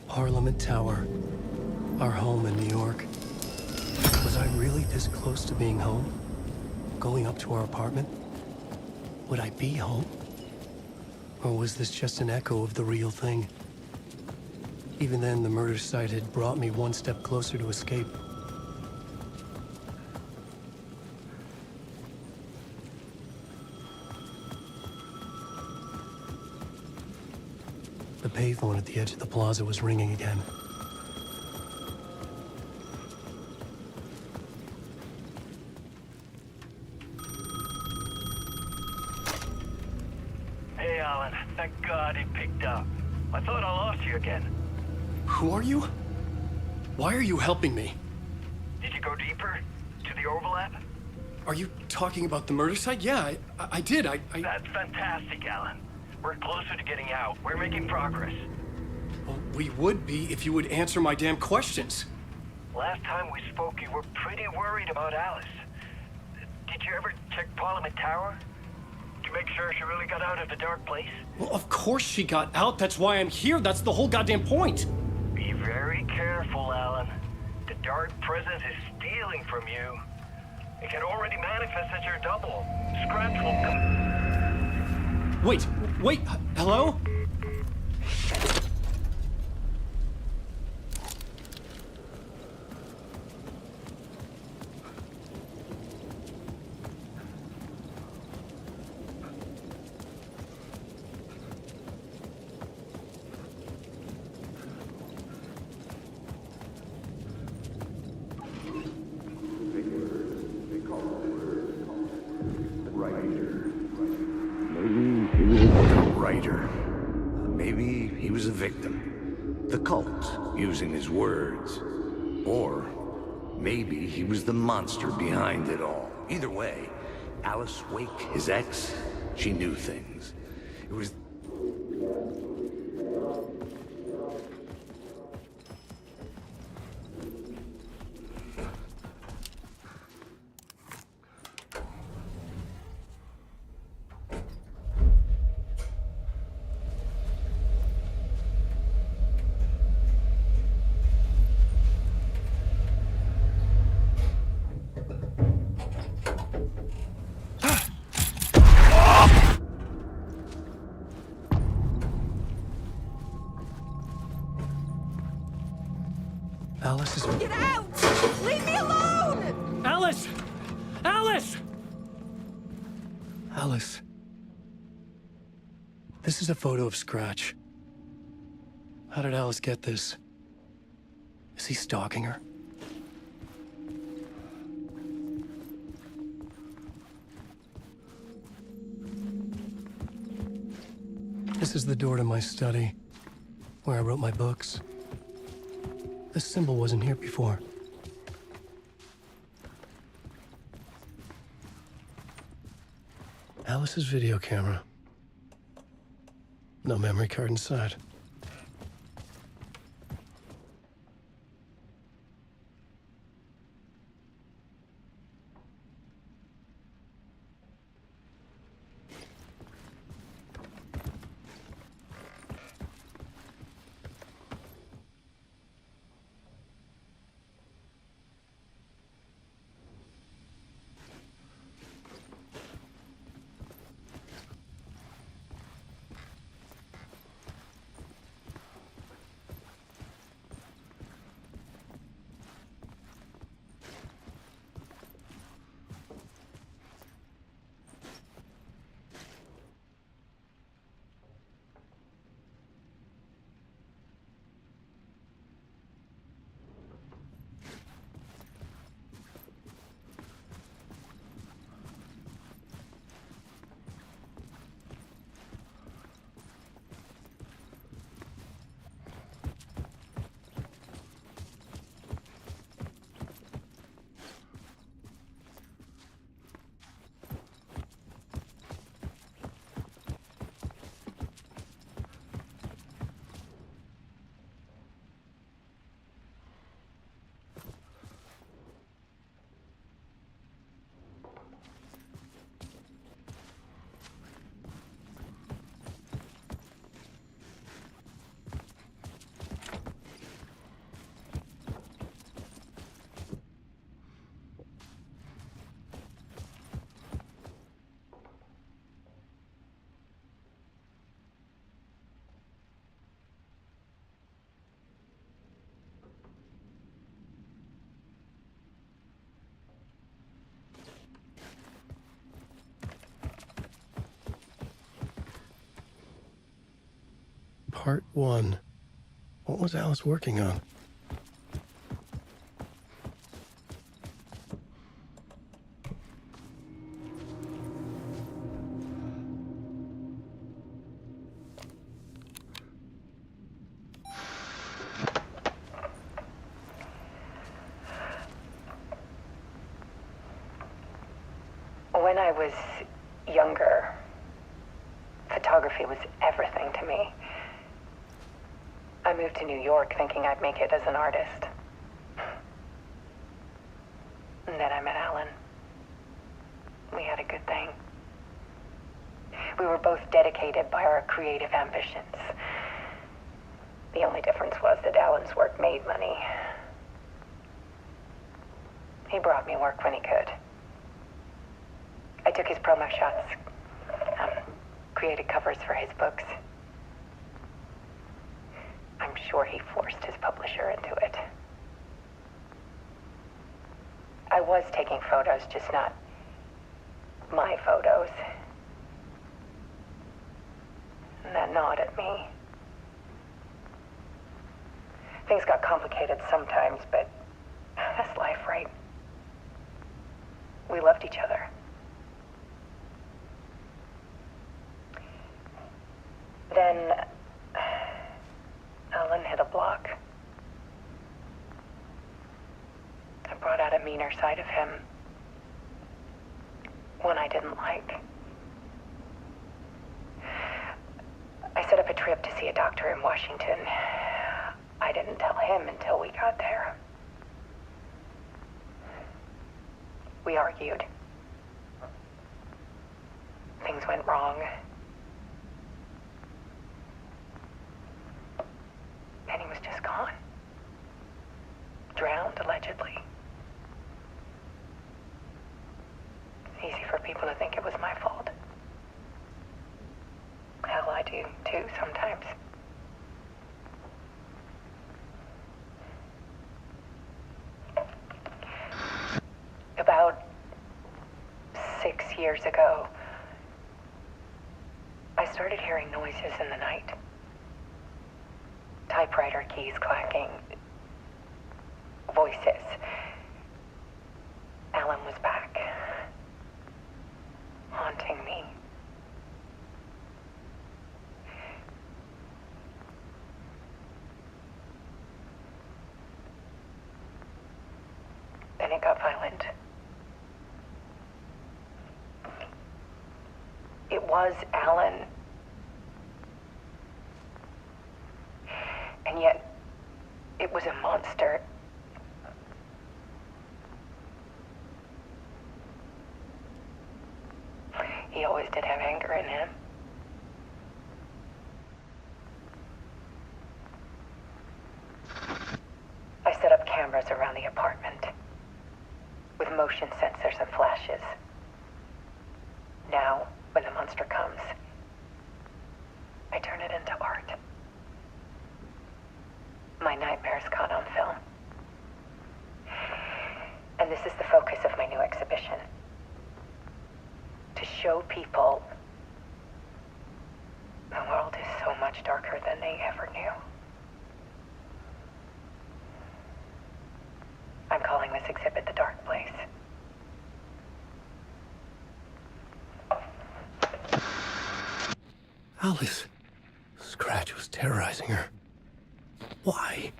Parliament Tower, our home in New York. Was I really this close to being home? Going up to our apartment? Would I be home? Or was this just an echo of the real thing? Even then, the murder site had brought me one step closer to escape. The payphone at the edge of the plaza was ringing again. Hey, Alan. Thank God he picked up. I thought I lost you again. Who are you? Why are you helping me? Did you go deeper? To the overlap? Are you talking about the murder site? Yeah, I did. That's fantastic, Alan. We're closer to getting out. We're making progress. Well, we would be if you would answer my damn questions. Last time we spoke, you were pretty worried about Alice. Did you ever check Parliament Tower? To make sure she really got out of the dark place? Well, of course she got out. That's why I'm here. That's the whole goddamn point. Be very careful, Alan. The dark presence is stealing from you. It can already manifest as your double. Scratch will come... Wait, hello? Right. The cult, using his words. Or maybe he was the monster behind it all. Either way, Alice Wake, his ex, she knew things. It was... Alice is... Get out! Leave me alone! Alice! Alice! Alice. This is a photo of Scratch. How did Alice get this? Is he stalking her? This is the door to my study, where I wrote my books. This symbol wasn't here before. Alice's video camera. No memory card inside. Part 1. What was Alice working on? When I was younger, photography was everything to me. I moved to New York thinking I'd make it as an artist. And then I met Alan. We had a good thing. We were both dedicated by our creative ambitions. The only difference was that Alan's work made money. He brought me work when he could. I took his promo shots, created covers for his books. I'm sure he forced his publisher into it. I was taking photos, just not my photos. And that gnawed at me. Things got complicated sometimes, but that's life, right? We loved each other. Then Alan hit a block. a meaner side of him. One I didn't like. I set up a trip to see a doctor in Washington. I didn't tell him until we got there. We argued. Things went wrong. And he was just gone. Drowned, allegedly. It's easy for people to think it was my fault. Hell, I do, too, sometimes. About 6 years ago, I started hearing noises in the night. Typewriter keys clacking. Voices. Alan was back. Haunting me. Then it got violent. It was Alan. And yet, it was a monster. He always did have anger in him. I set up cameras around the apartment with motion sensors and flashes. Now, when the monster comes, I turn it into art. My nightmares caught on film. And this is the focus of my new exhibition. To show people the world is so much darker than they ever knew. I'm calling this exhibit The Dark Place. Alice. Scratch was terrorizing her. Why?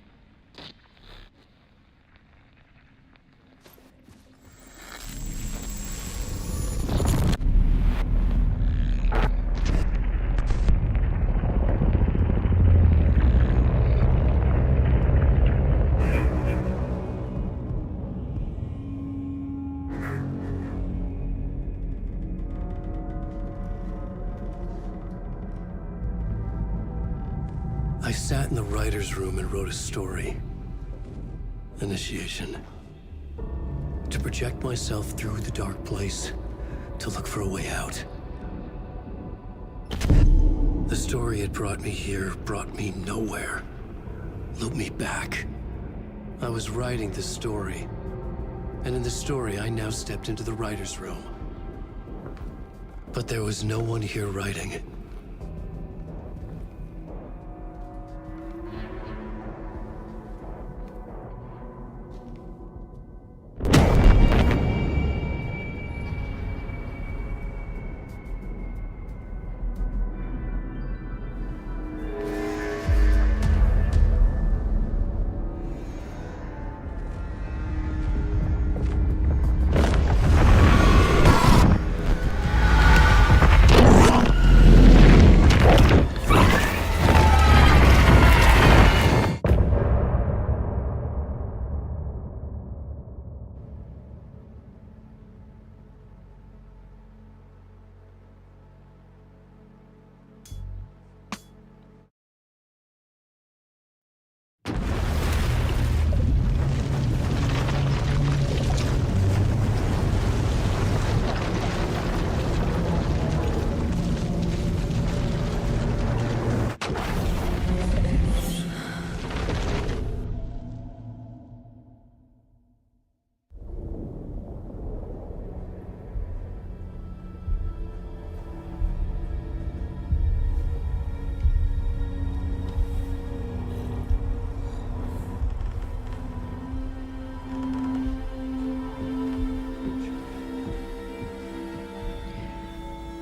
I sat in the writer's room and wrote a story. Initiation. To project myself through the dark place, to look for a way out. The story had brought me here, brought me nowhere. Looped me back. I was writing the story. And in the story, I now stepped into the writer's room. But there was no one here writing it.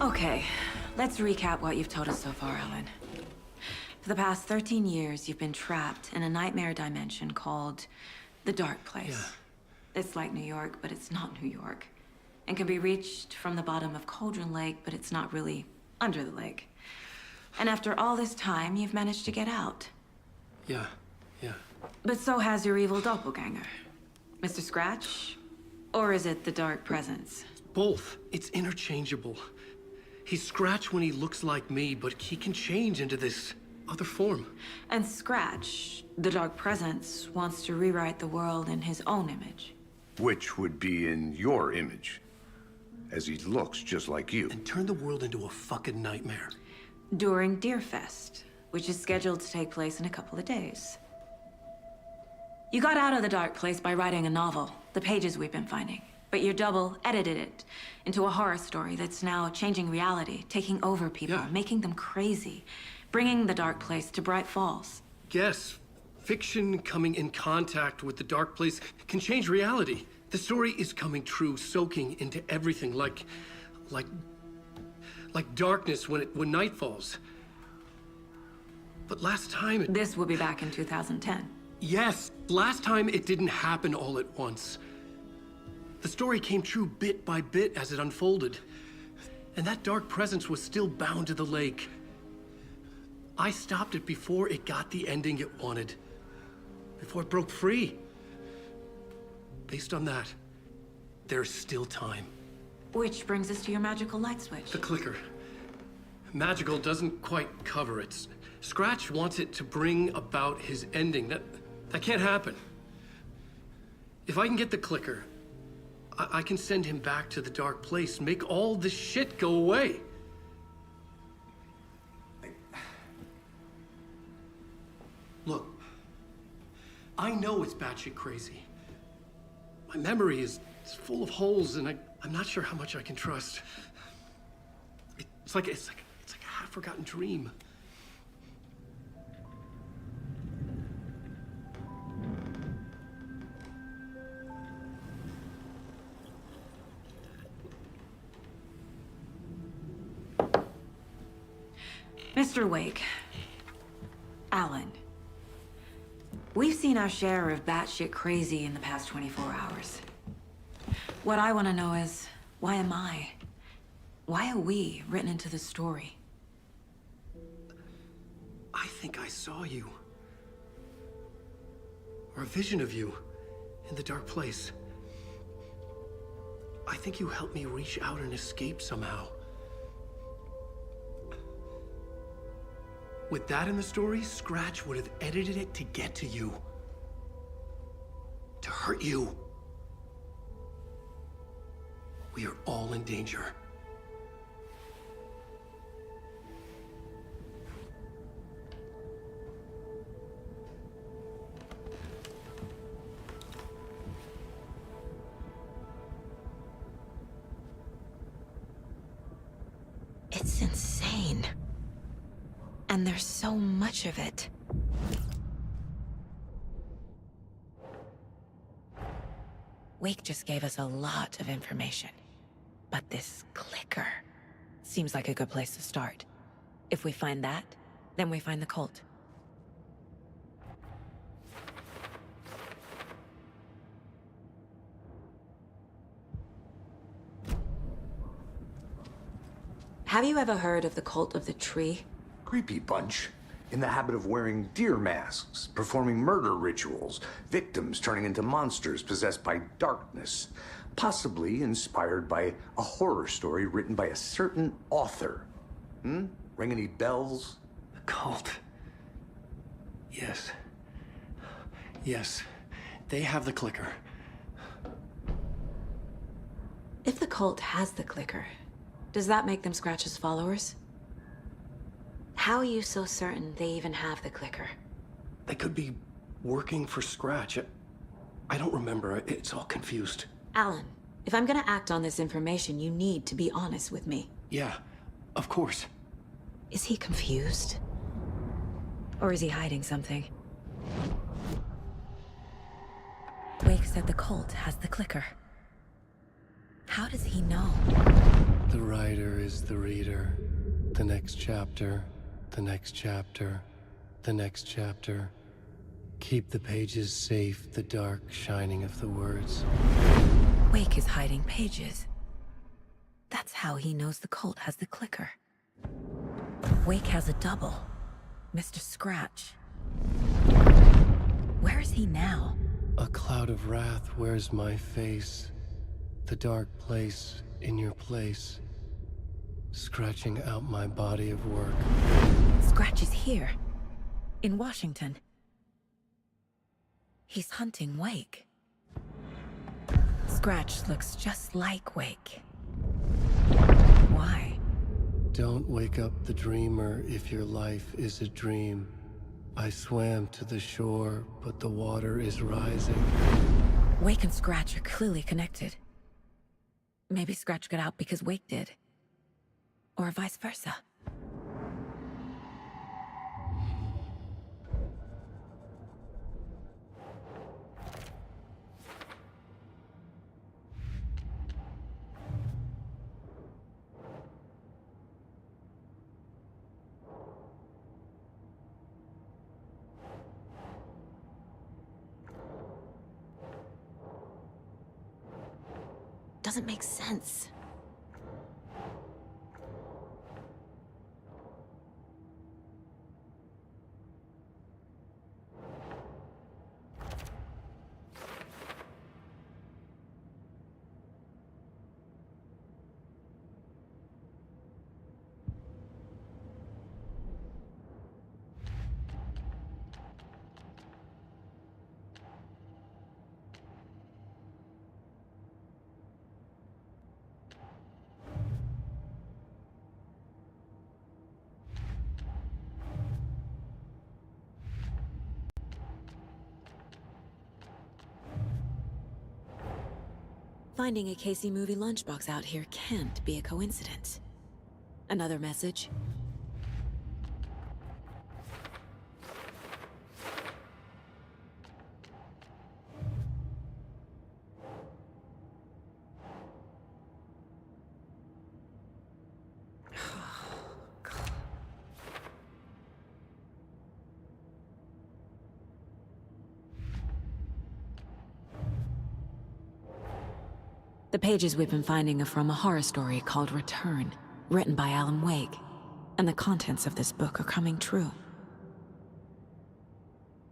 Okay, let's recap what you've told us so far, Alan. For the past 13 years, you've been trapped in a nightmare dimension called the Dark Place. It's like New York, but it's not New York. And can be reached from the bottom of Cauldron Lake, but it's not really under the lake. And after all this time, you've managed to get out. Yeah. But so has your evil doppelganger. Mr. Scratch? Or is it the Dark Presence? Both. It's interchangeable. He's Scratch when he looks like me, but he can change into this other form. And Scratch, the Dark Presence, wants to rewrite the world in his own image. Which would be in your image, as he looks just like you. And turn the world into a fucking nightmare. During Deerfest, which is scheduled to take place in a couple of days. You got out of the dark place by writing a novel, the pages we've been finding. But your double edited it into a horror story that's now changing reality, taking over people, making them crazy, bringing the dark place to Bright Falls. Yes, fiction coming in contact with the dark place can change reality. The story is coming true, soaking into everything like darkness when night falls. But last time This will be back in 2010. Yes, last time it didn't happen all at once. The story came true bit by bit as it unfolded. And that dark presence was still bound to the lake. I stopped it before it got the ending it wanted. Before it broke free. Based on that, there's still time. Which brings us to your magical light switch. The clicker. Magical doesn't quite cover it. Scratch wants it to bring about his ending. That can't happen. If I can get the clicker, I can send him back to the dark place, make all this shit go away. Look, I know it's batshit crazy. My memory is full of holes, and I'm not sure how much I can trust. It's like a half-forgotten dream. Mr. Wake, Alan, we've seen our share of batshit crazy in the past 24 hours. What I want to know is, why am I? Why are we written into the story? I think I saw you. Or a vision of you in the dark place. I think you helped me reach out and escape somehow. With that in the story, Scratch would have edited it to get to you. To hurt you. We are all in danger. It's insane. And there's so much of it. Wake just gave us a lot of information. But this clicker seems like a good place to start. If we find that, then we find the cult. Have you ever heard of the cult of the tree? Creepy bunch. In the habit of wearing deer masks, performing murder rituals, victims turning into monsters possessed by darkness. Possibly inspired by a horror story written by a certain author. Ring any bells? The cult. Yes. Yes. They have the clicker. If the cult has the clicker, does that make them Scratch's followers? How are you so certain they even have the clicker? They could be working for Scratch. I don't remember. It's all confused. Alan, if I'm gonna act on this information, you need to be honest with me. Yeah, of course. Is he confused? Or is he hiding something? Wake said the cult has the clicker. How does he know? The writer is the reader. The next chapter, the next chapter, the next chapter. Keep the pages safe, the dark shining of the words. Wake is hiding pages. That's how he knows the cult has the clicker. Wake has a double, Mr. Scratch. Where is he now? A cloud of wrath wears my face. The dark place in your place. Scratching out my body of work. Scratch is here, in Washington. He's hunting Wake. Scratch looks just like Wake. Why? Don't wake up the dreamer if your life is a dream. I swam to the shore, but the water is rising. Wake and Scratch are clearly connected. Maybe Scratch got out because Wake did. Or vice versa. Doesn't make sense. Finding a Casey movie lunchbox out here can't be a coincidence. Another message. The pages we've been finding are from a horror story called Return, written by Alan Wake, and the contents of this book are coming true.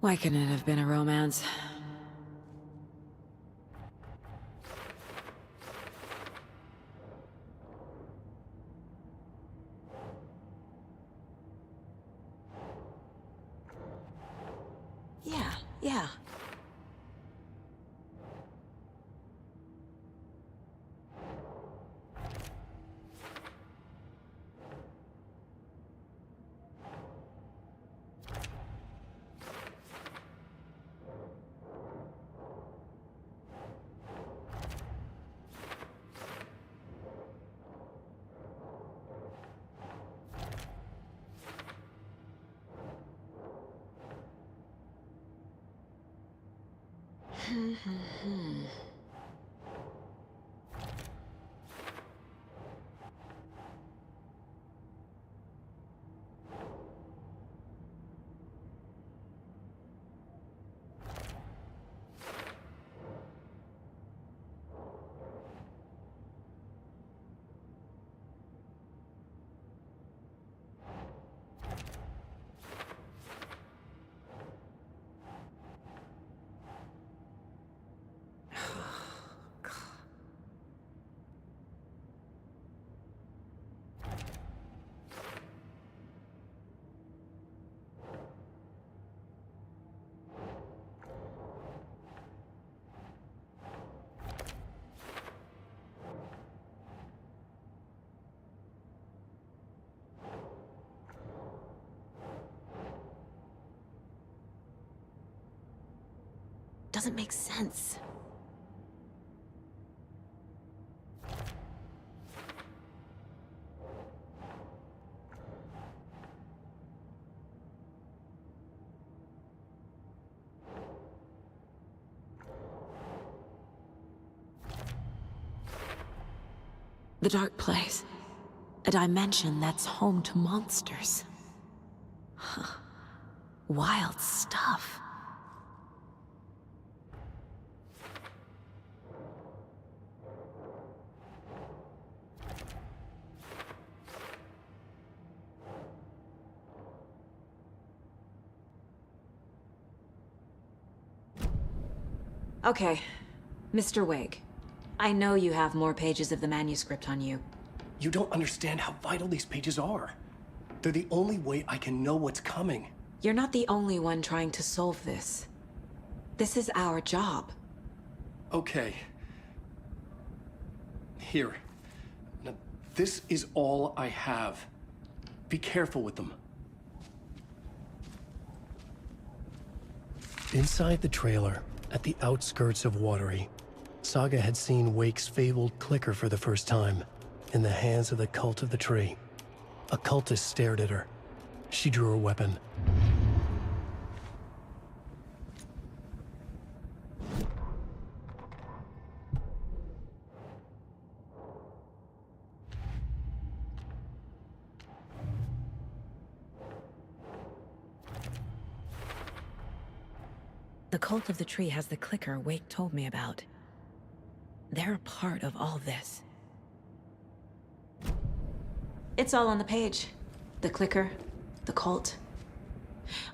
Why couldn't it have been a romance? Yeah. Doesn't make sense. The dark place. A dimension that's home to monsters. Huh. Wild stuff. Okay, Mr. Wake. I know you have more pages of the manuscript on you. You don't understand how vital these pages are. They're the only way I can know what's coming. You're not the only one trying to solve this. This is our job. Okay. Here. Now, this is all I have. Be careful with them. Inside the trailer, at the outskirts of Watery, Saga had seen Wake's fabled clicker for the first time, in the hands of the Cult of the Tree. A cultist stared at her. She drew her weapon. The Cult of the Tree has the clicker Wake told me about. They're a part of all this. It's all on the page. The clicker, the cult.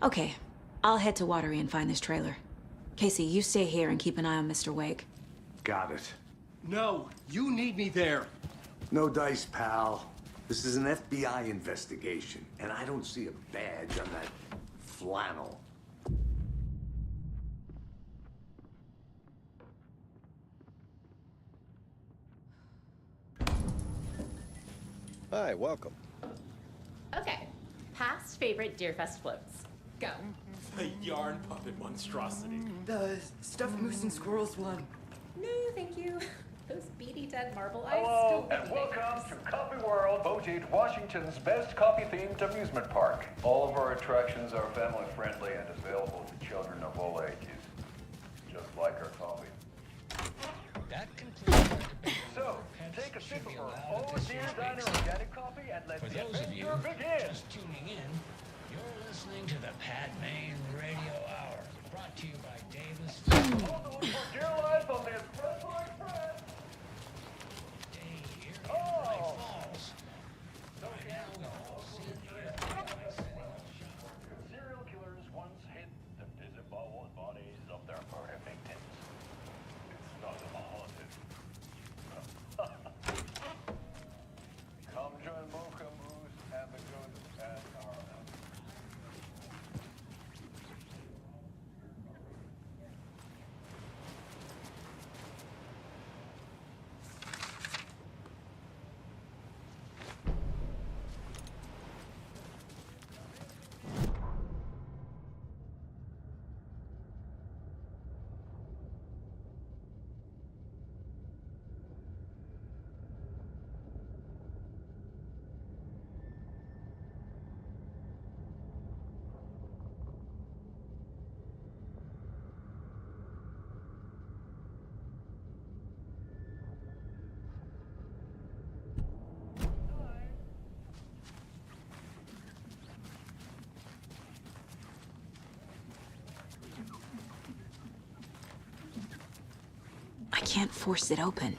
Okay, I'll head to Watery and find this trailer. Casey, you stay here and keep an eye on Mr. Wake. Got it. No, you need me there. No dice, pal. This is an FBI investigation, and I don't see a badge on that flannel. Hi, welcome. Okay. Past favorite Deerfest floats. Go. The yarn puppet monstrosity. The stuffed moose and squirrels one. No, thank you. Those beady dead marble eyes Hello, still and welcome to Coffee World, voted Washington's best coffee-themed amusement park. All of our attractions are family-friendly and available to children of all ages, just like our coffee. That concludes our debate. So, take a sip of our own Deer Diner organic coffee and let For the those of you adventure begin. just tuning in, you're listening to the Pat Maine Radio Hour, brought to you by Davis. All those for dear life on this Wrestling Express. Day here in Night Falls. By now, we've all seen the FBI setting up shop. Serial killers once hid the disemboweled bodies of their murder victims. It's not a haunted. Come join Mocha Moose and the ghosts at our house. I can't force it open.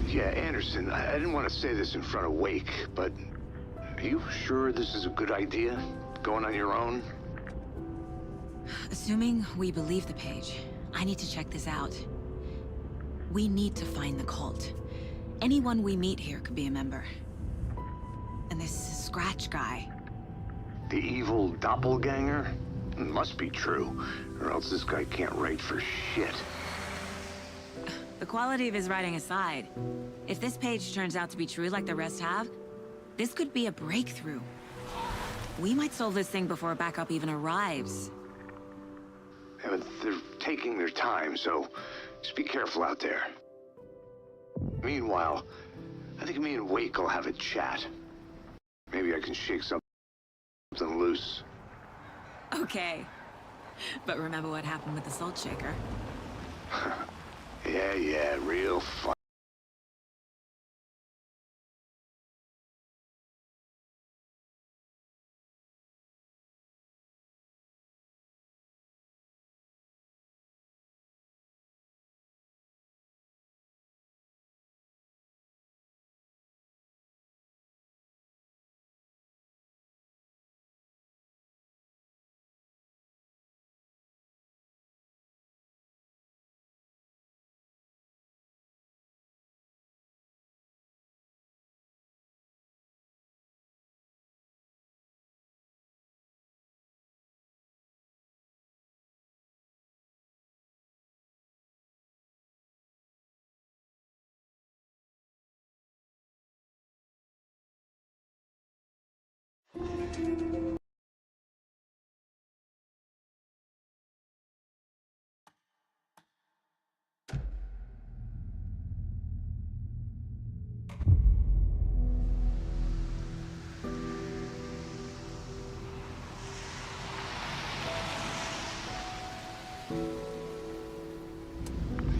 Yeah, Anderson, I didn't want to say this in front of Wake, but are you sure this is a good idea? Going on your own? Assuming we believe the page, I need to check this out. We need to find the cult. Anyone we meet here could be a member. And this Scratch guy. The evil doppelganger? It must be true, or else this guy can't write for shit. The quality of his writing aside, if this page turns out to be true like the rest have, this could be a breakthrough. We might solve this thing before backup even arrives. Yeah, but they're taking their time, so just be careful out there. Meanwhile, I think me and Wake will have a chat. Maybe I can shake something loose. Okay. But remember what happened with the salt shaker? Yeah, real fun.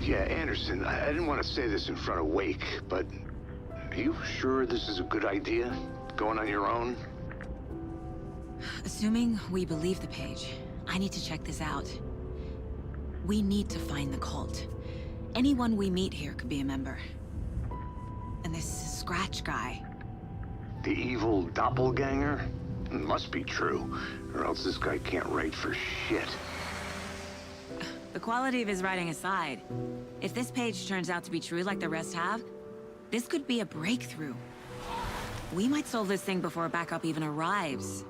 Yeah, Anderson, I didn't want to say this in front of Wake, but are you sure this is a good idea? Going on your own? Assuming we believe the page, I need to check this out. We need to find the cult. Anyone we meet here could be a member. And this Scratch guy. The evil doppelganger? Must be true, or else this guy can't write for shit. The quality of his writing aside, if this page turns out to be true like the rest have, this could be a breakthrough. We might solve this thing before backup even arrives.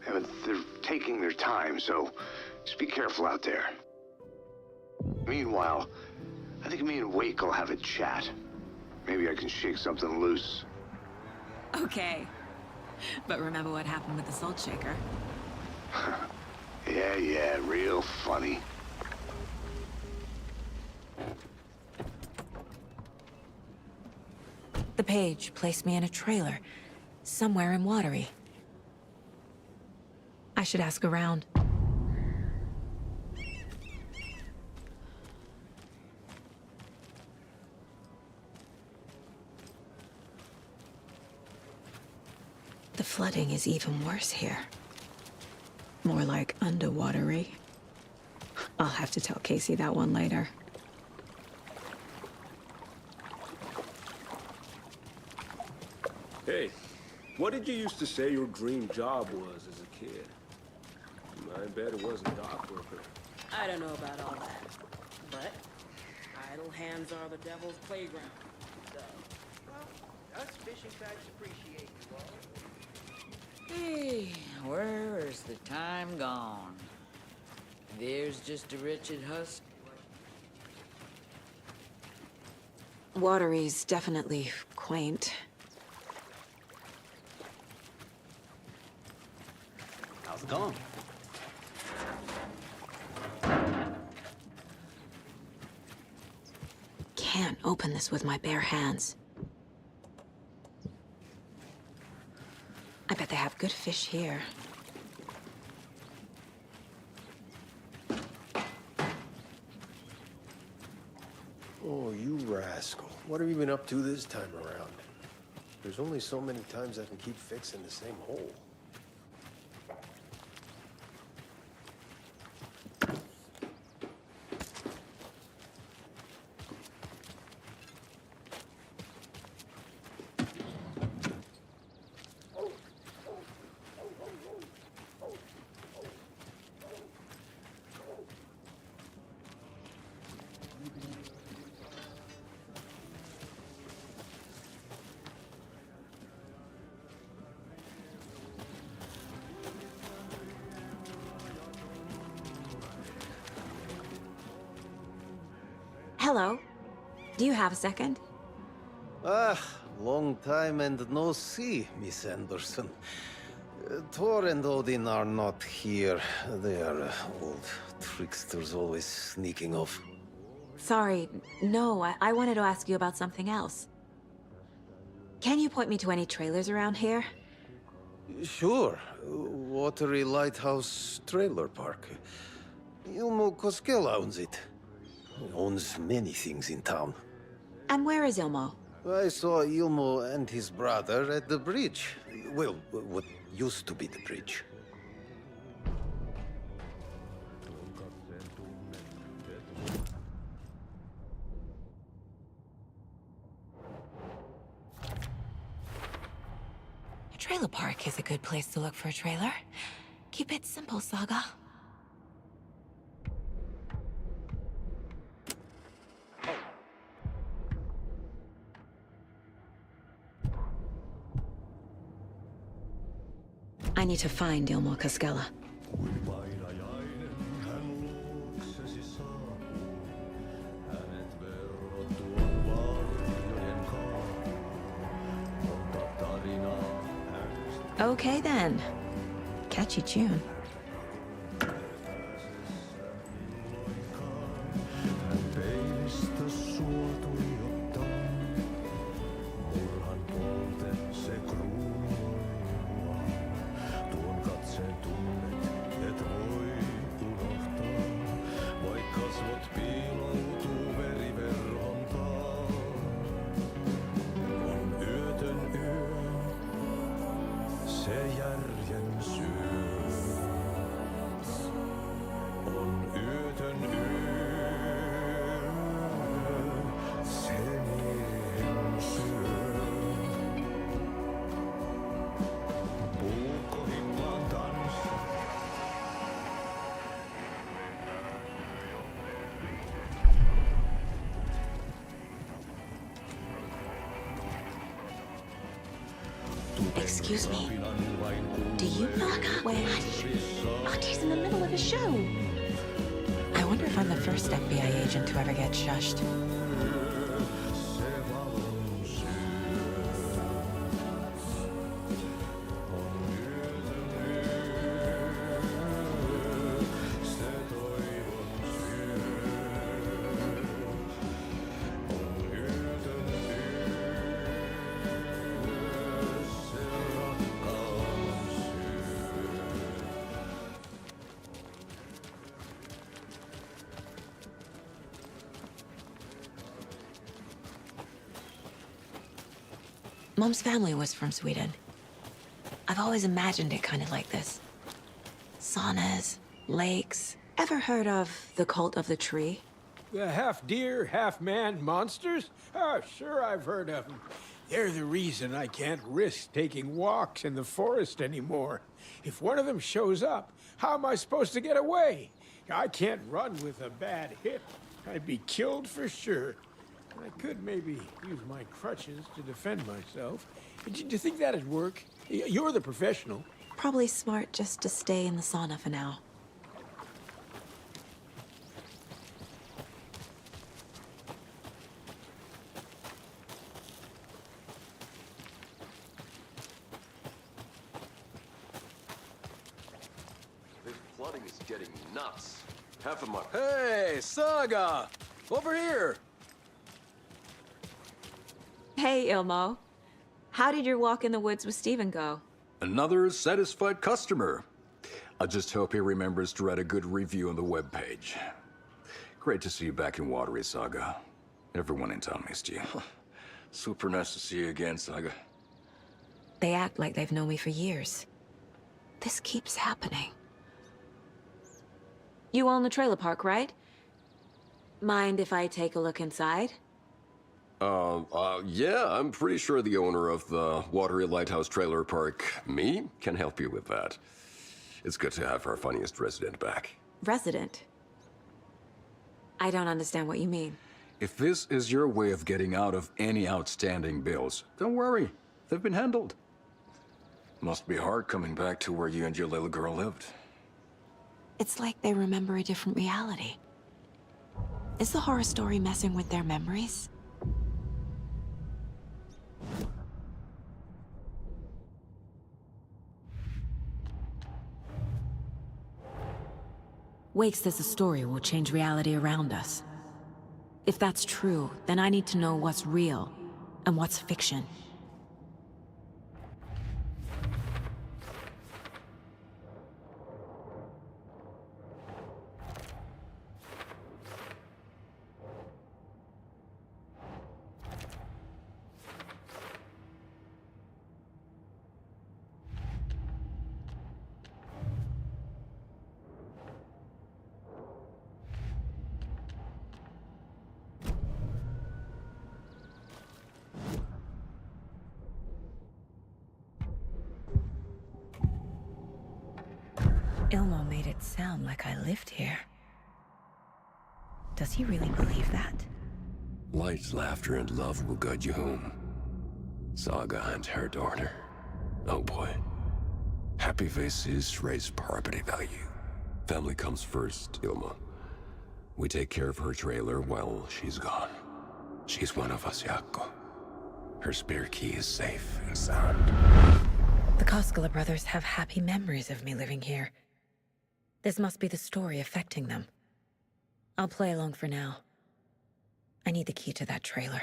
Yeah, but they're taking their time, so just be careful out there. Meanwhile, I think me and Wake will have a chat. Maybe I can shake something loose. Okay. But remember what happened with the salt shaker? Yeah, real funny. The page placed me in a trailer, somewhere in Watery. I should ask around. The flooding is even worse here. More like underwatery. I'll have to tell Casey that one later. Hey, what did you used to say your dream job was as a kid? I bet it wasn't dock worker. I don't know about all that, but idle hands are the devil's playground. So, well, us fishing types appreciate you all. Hey, where is the time gone? There's just a wretched husk. Watery's definitely quaint. How's it going? Can't open this with my bare hands. I bet they have good fish here. Oh, you rascal. What have you been up to this time around? There's only so many times I can keep fixing the same hole. Hello. Do you have a second? Ah, long time and no see, Miss Anderson. Thor and Odin are not here. They are old tricksters always sneaking off. Sorry. No, I wanted to ask you about something else. Can you point me to any trailers around here? Sure. Watery Lighthouse Trailer Park. Ilmo Koskela owns it. He owns many things in town. And where is Ilmo? I saw Ilmo and his brother at the bridge. Well, what used to be the bridge. A trailer park is a good place to look for a trailer. Keep it simple, Saga. I need to find Ilmo Koskela. Okay then. Catchy tune. Excuse me. Do you know where? Auntie in the middle of a show. I wonder if I'm the first FBI agent to ever get shushed. Mom's family was from Sweden. I've always imagined it kind of like this. Saunas, lakes. Ever heard of the cult of the tree? The half-deer, half-man monsters? Oh, sure I've heard of them. They're the reason I can't risk taking walks in the forest anymore. If one of them shows up, how am I supposed to get away? I can't run with a bad hip. I'd be killed for sure. I could maybe use my crutches to defend myself. Do you think that'd work? You're the professional. Probably smart just to stay in the sauna for now. This flooding is getting nuts. Half of my... Hey, Saga! Over here! Hey, Ilmo. How did your walk in the woods with Steven go? Another satisfied customer. I just hope he remembers to write a good review on the webpage. Great to see you back in Watery, Saga. Everyone in town missed you. Super nice to see you again, Saga. They act like they've known me for years. This keeps happening. You own the trailer park, right? Mind if I take a look inside? Yeah, I'm pretty sure the owner of the Watery Lighthouse Trailer Park, me, can help you with that. It's good to have our funniest resident back. Resident? I don't understand what you mean. If this is your way of getting out of any outstanding bills, don't worry. They've been handled. Must be hard coming back to where you and your little girl lived. It's like they remember a different reality. Is the horror story messing with their memories? Wake says the story will change reality around us. If that's true, then I need to know what's real and what's fiction. it sound like I lived here. Does he really believe that? Light, laughter, and love will guide you home. Saga and her daughter. Oh boy. Happy faces raise property value. Family comes first, Ilma. We take care of her trailer while she's gone. She's one of us, Jaakko. Her spare key is safe and sound. The Koskela brothers have happy memories of me living here. This must be the story affecting them. I'll play along for now. I need the key to that trailer.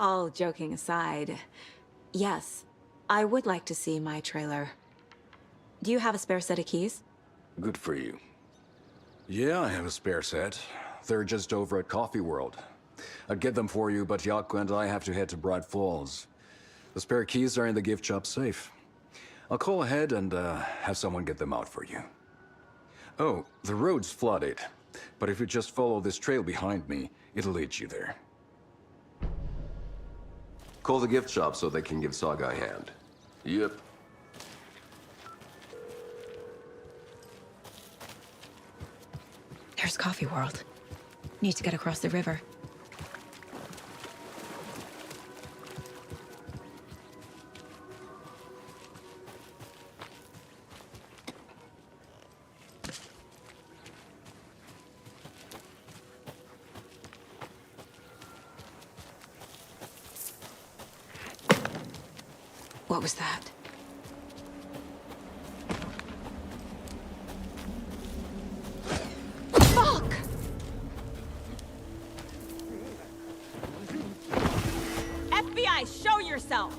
All joking aside, yes, I would like to see my trailer. Do you have a spare set of keys? Good for you. Yeah, I have a spare set. They're just over at Coffee World. I'd get them for you, but Jaakko and I have to head to Bright Falls. The spare keys are in the gift shop safe. I'll call ahead and have someone get them out for you. Oh, the road's flooded, but if you just follow this trail behind me, it'll lead you there. Call the gift shop so they can give Saga a hand. Yep. There's Coffee World. Need to get across the river. What was that? Fuck! FBI, show yourself!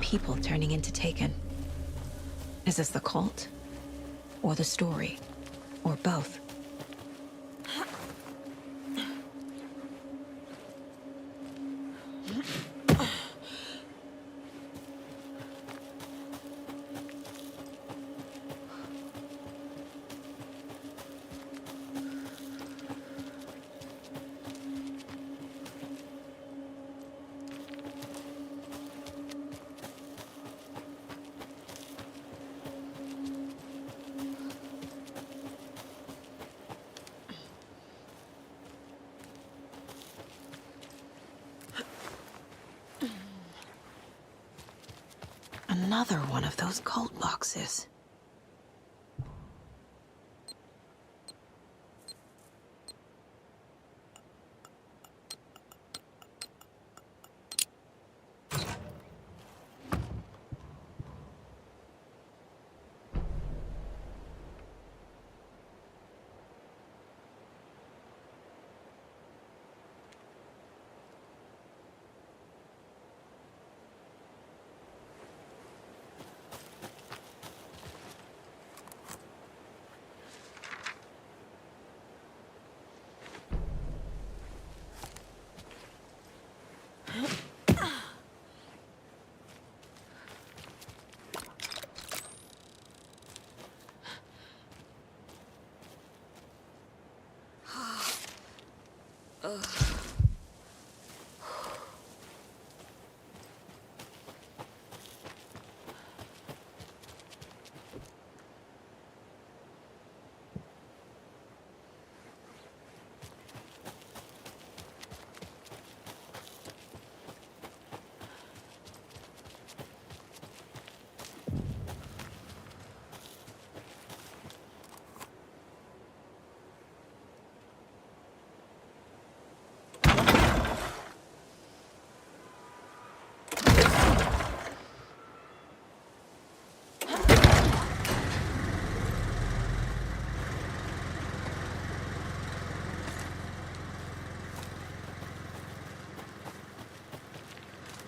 People turning into Taken. Is this the cult? Or the story? Or both? Another one of those cult boxes.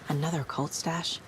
Another cult stash?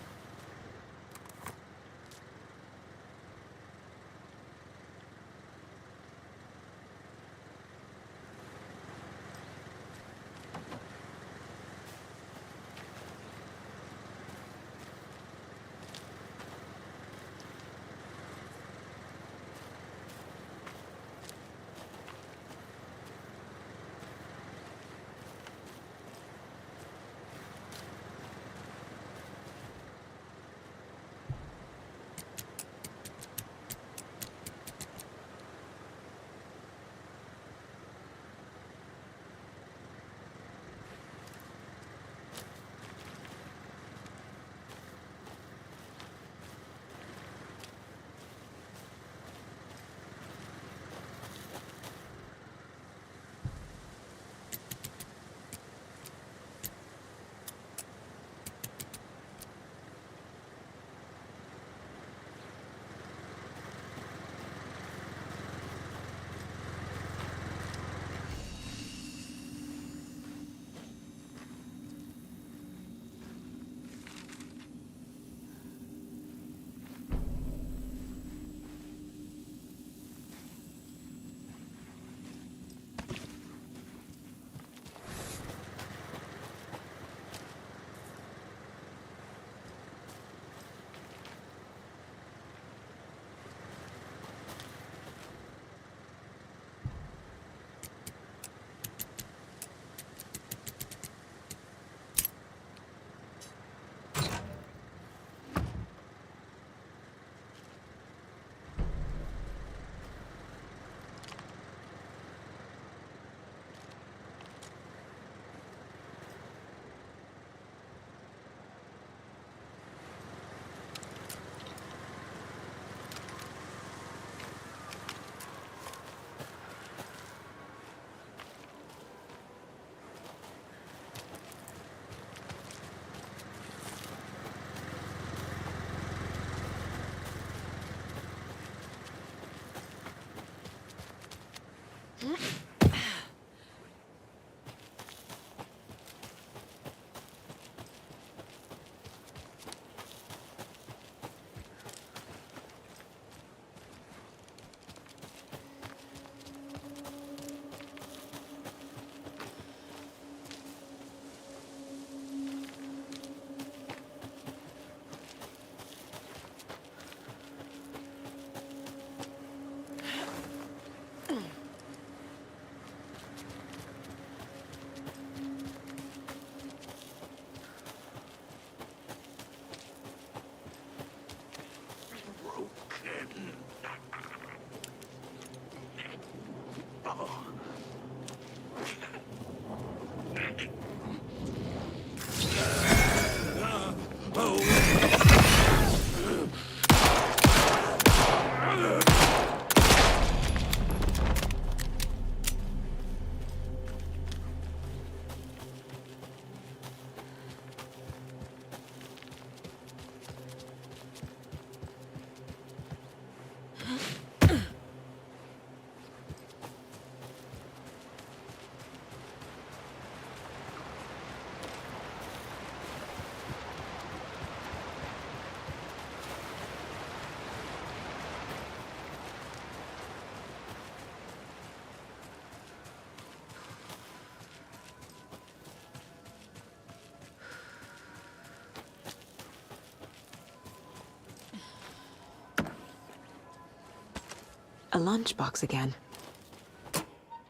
A lunchbox again.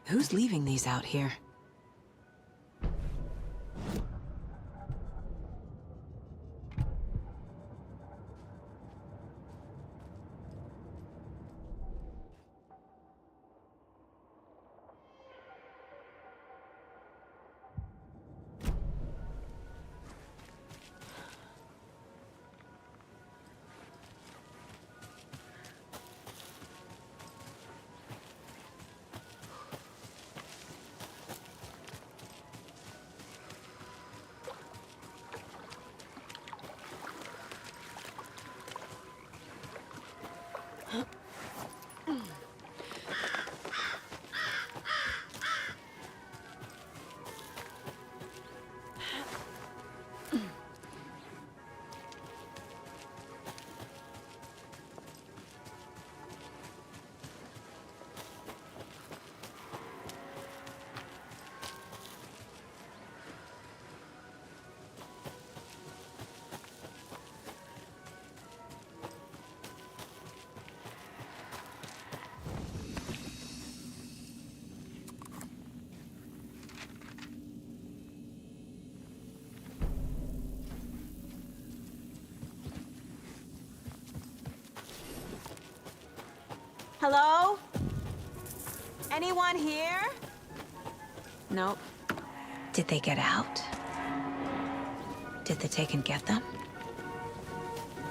Who's leaving these out here? Hello? Anyone here? Nope. Did they get out? Did the Taken get them?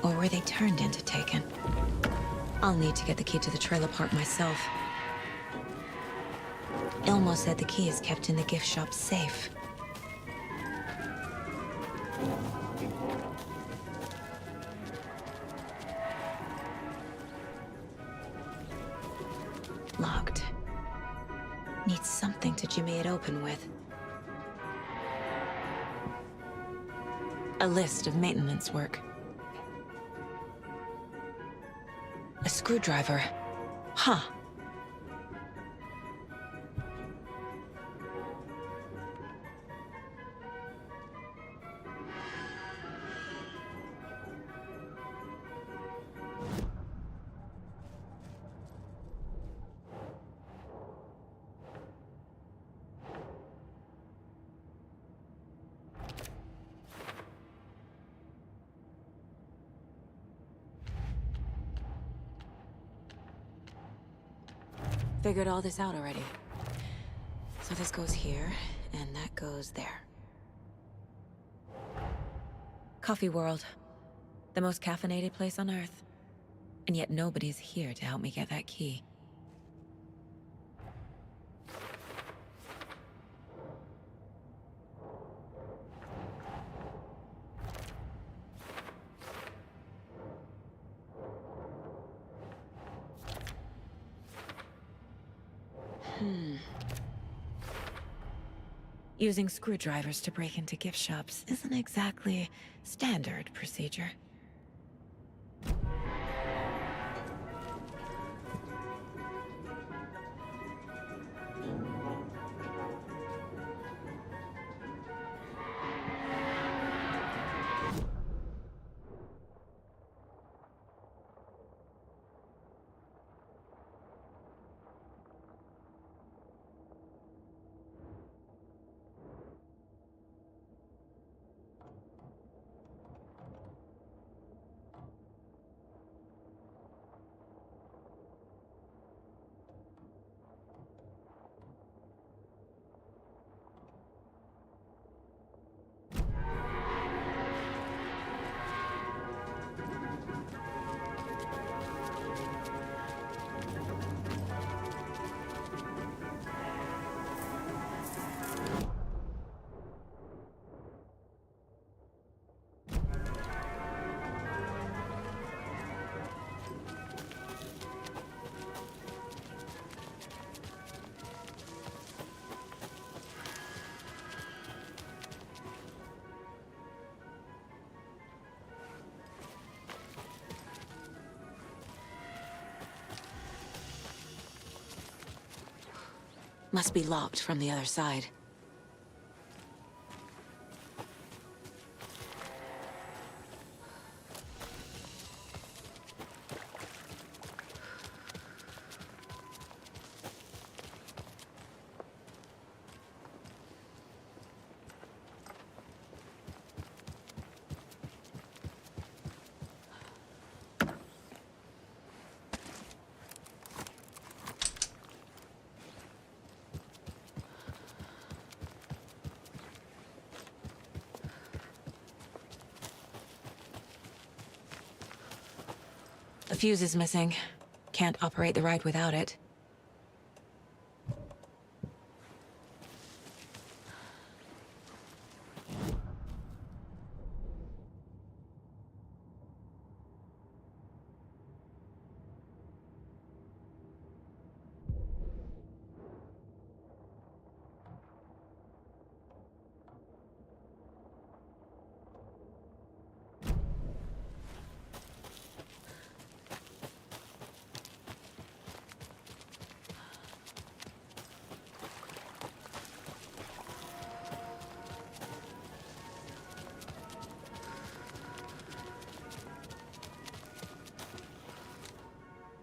Or were they turned into Taken? I'll need to get the key to the trailer park myself. Ilmo said the key is kept in the gift shop safe. Locked. Need something to jimmy it open with. A list of maintenance work. A screwdriver. Huh. Figured all this out already. So this goes here, and that goes there. Coffee World. The most caffeinated place on Earth. And yet nobody's here to help me get that key. Using screwdrivers to break into gift shops isn't exactly standard procedure. Must be locked from the other side. The fuse is missing. Can't operate the ride without it.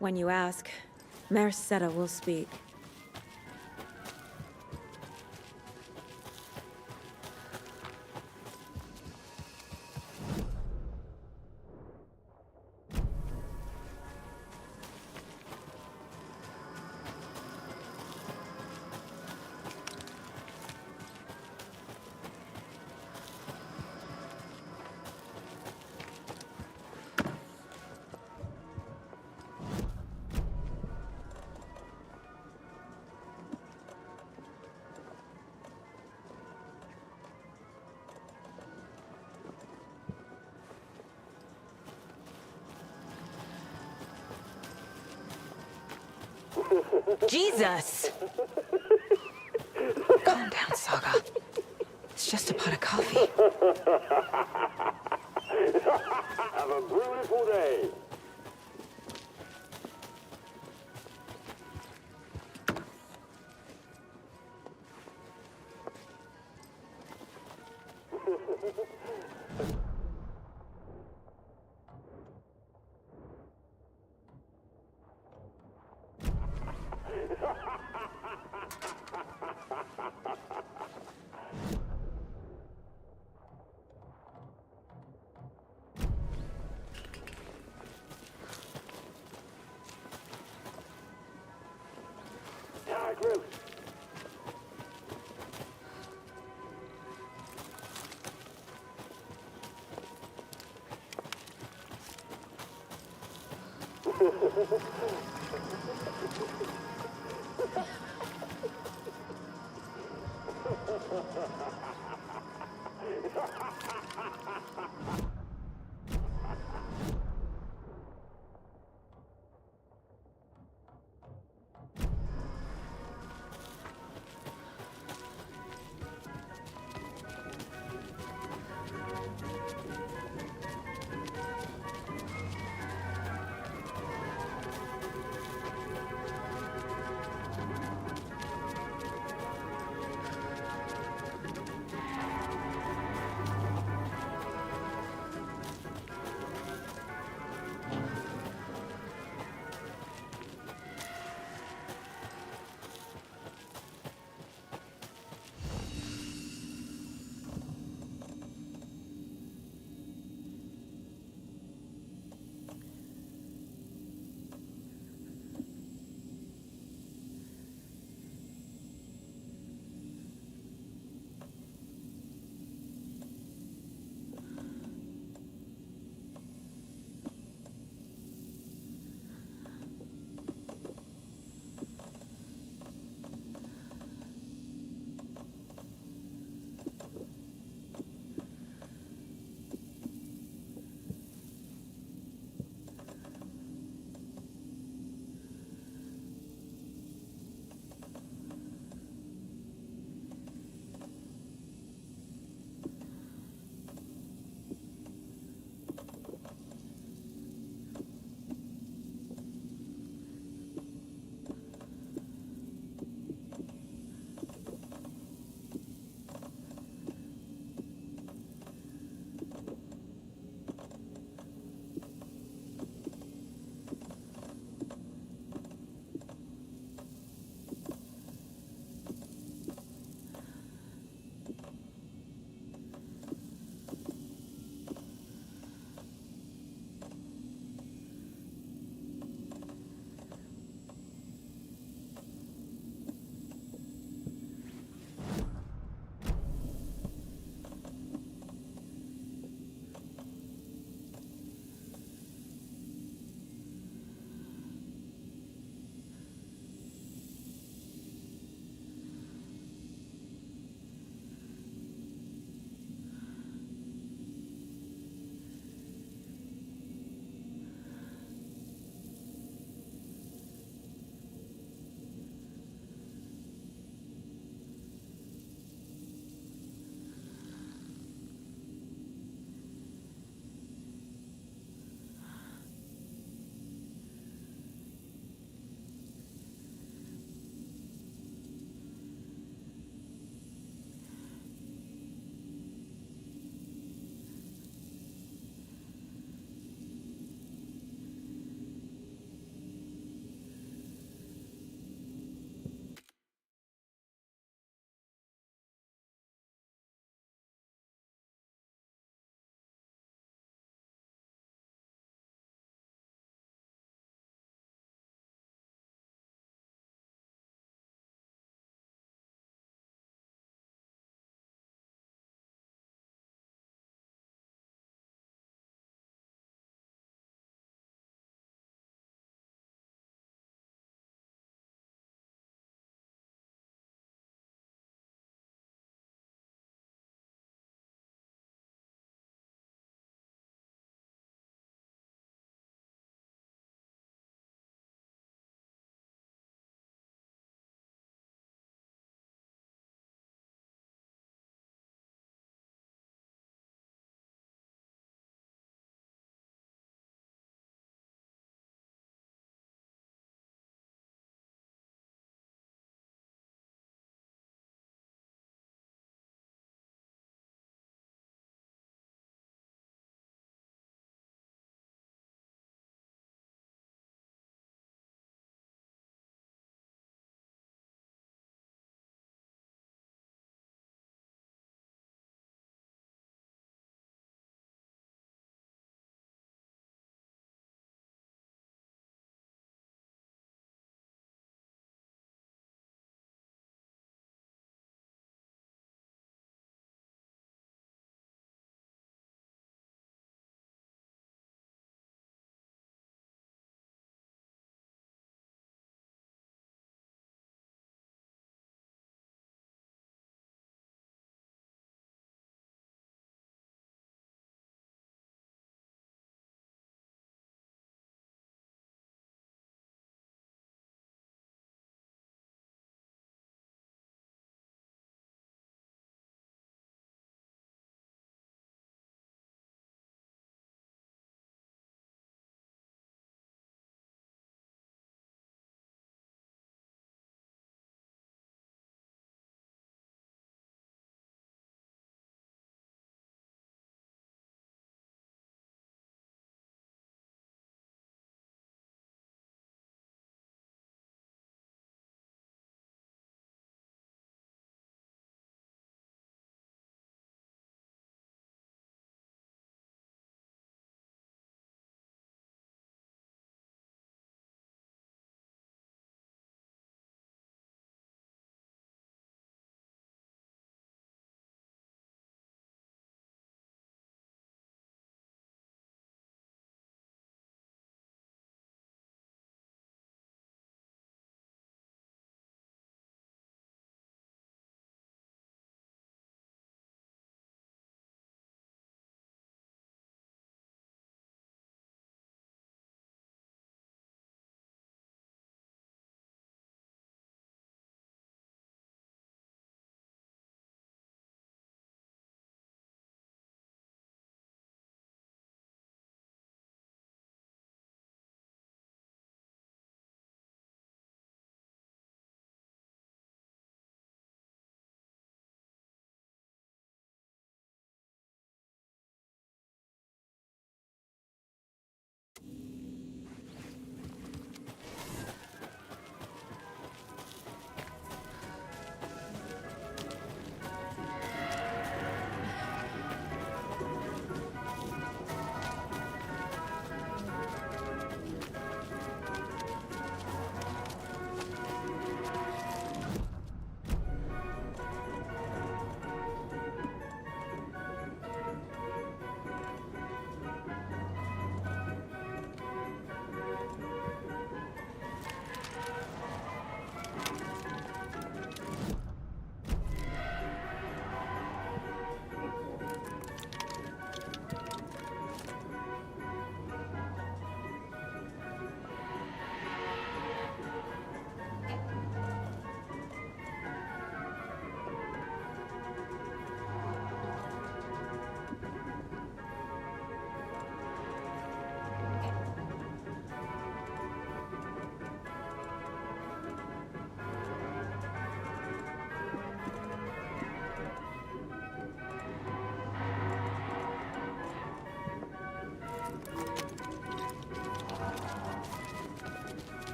When you ask, Merceda will speak. Jesus! Calm down, Saga. It's just a pot of coffee. Have a beautiful day.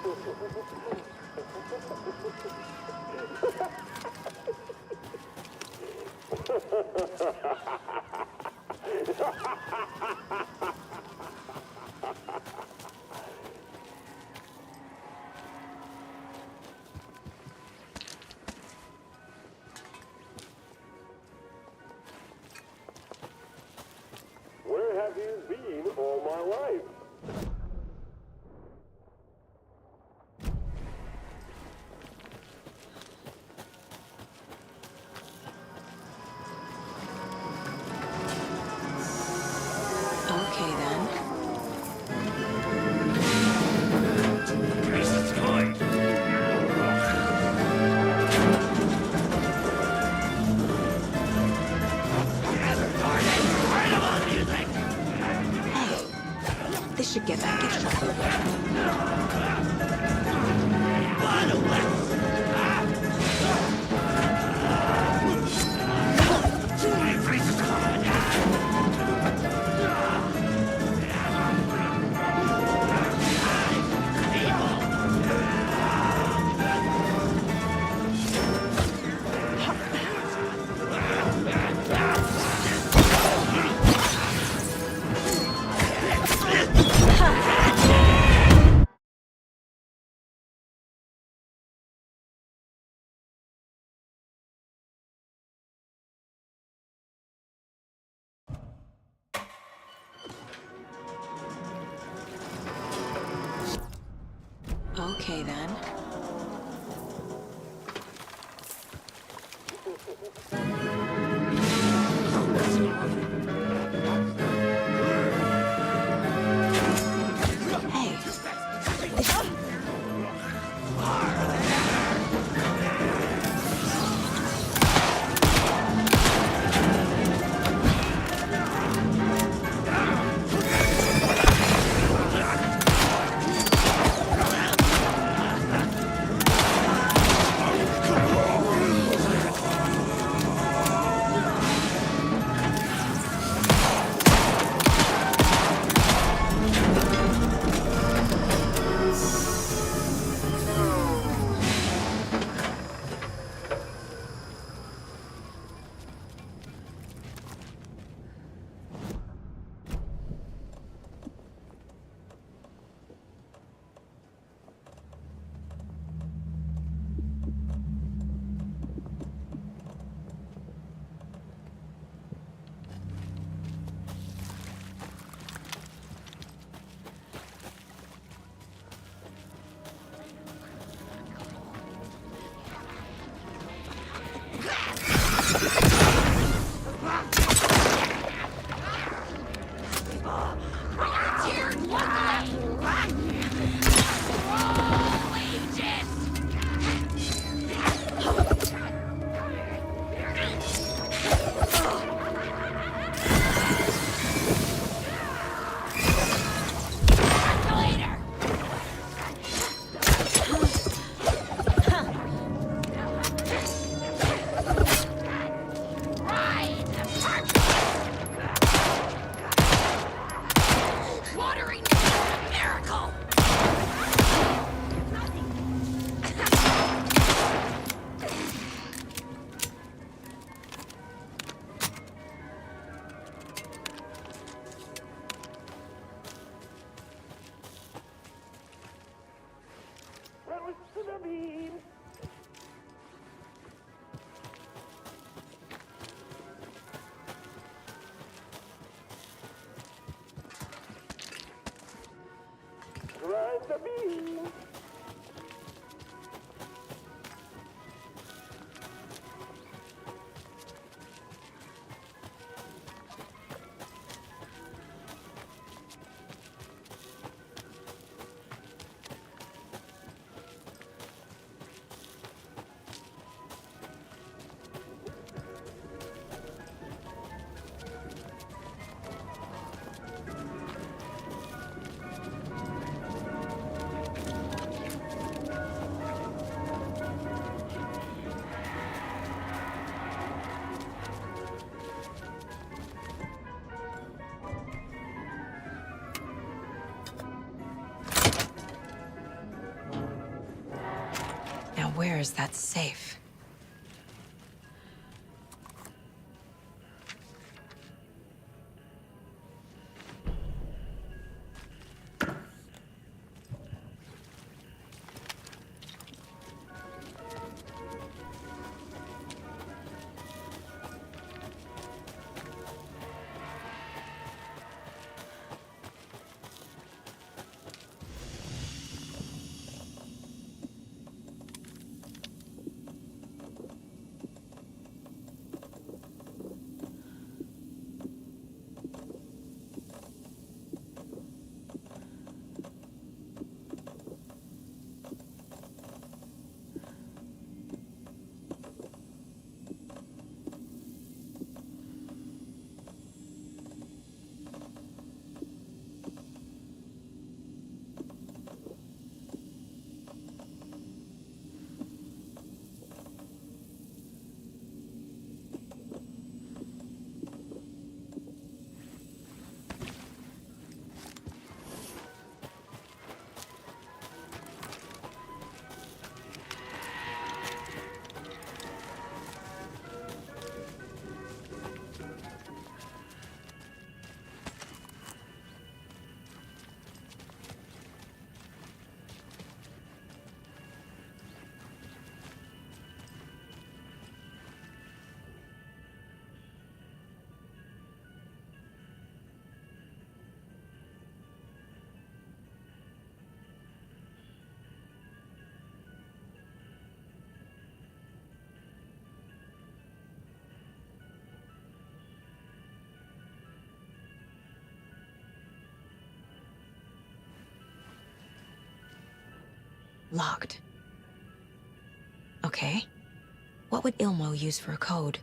Where have you been all my life? Okay, then. This should get back in trouble. Okay, then. Hey. where is that safe? Locked. Okay. What would Ilmo use for a code?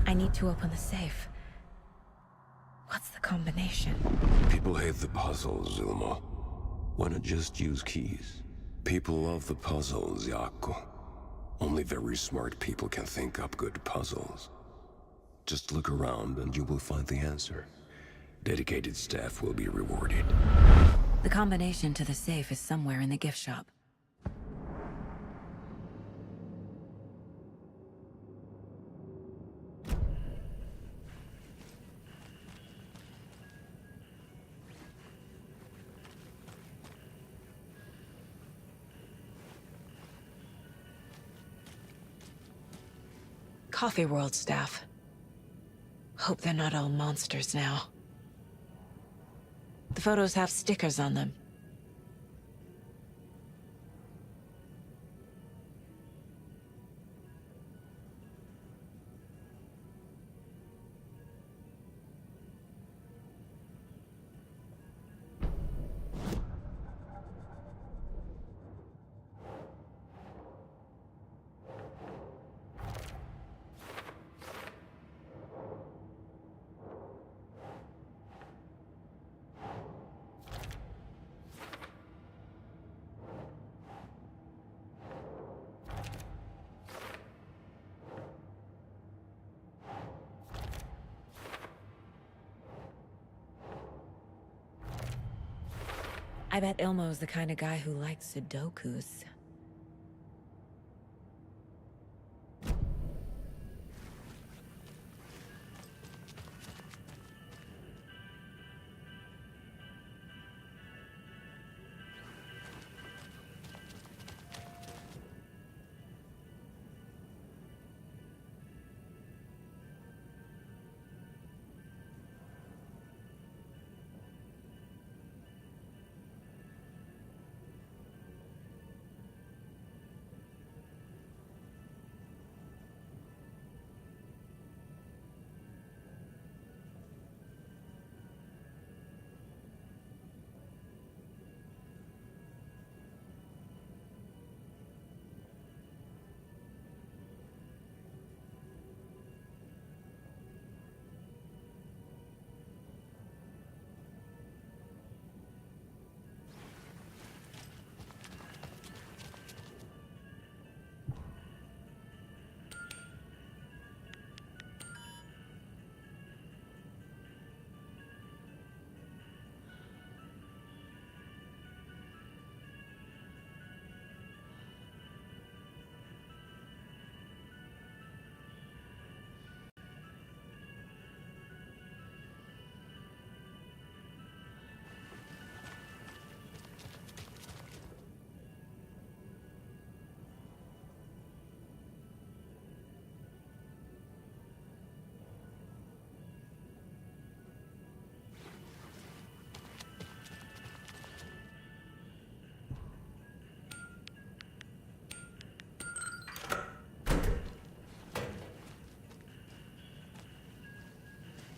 I need to open the safe. What's the combination? People hate the puzzles, Ilmo. Why not just use keys? People love the puzzles, Yaku. Only very smart people can think up good puzzles. Just look around and you will find the answer. Dedicated staff will be rewarded. The combination to the safe is somewhere in the gift shop. Coffee World staff. Hope they're not all monsters now. The photos have stickers on them. I bet Ilmo's the kind of guy who likes Sudokus.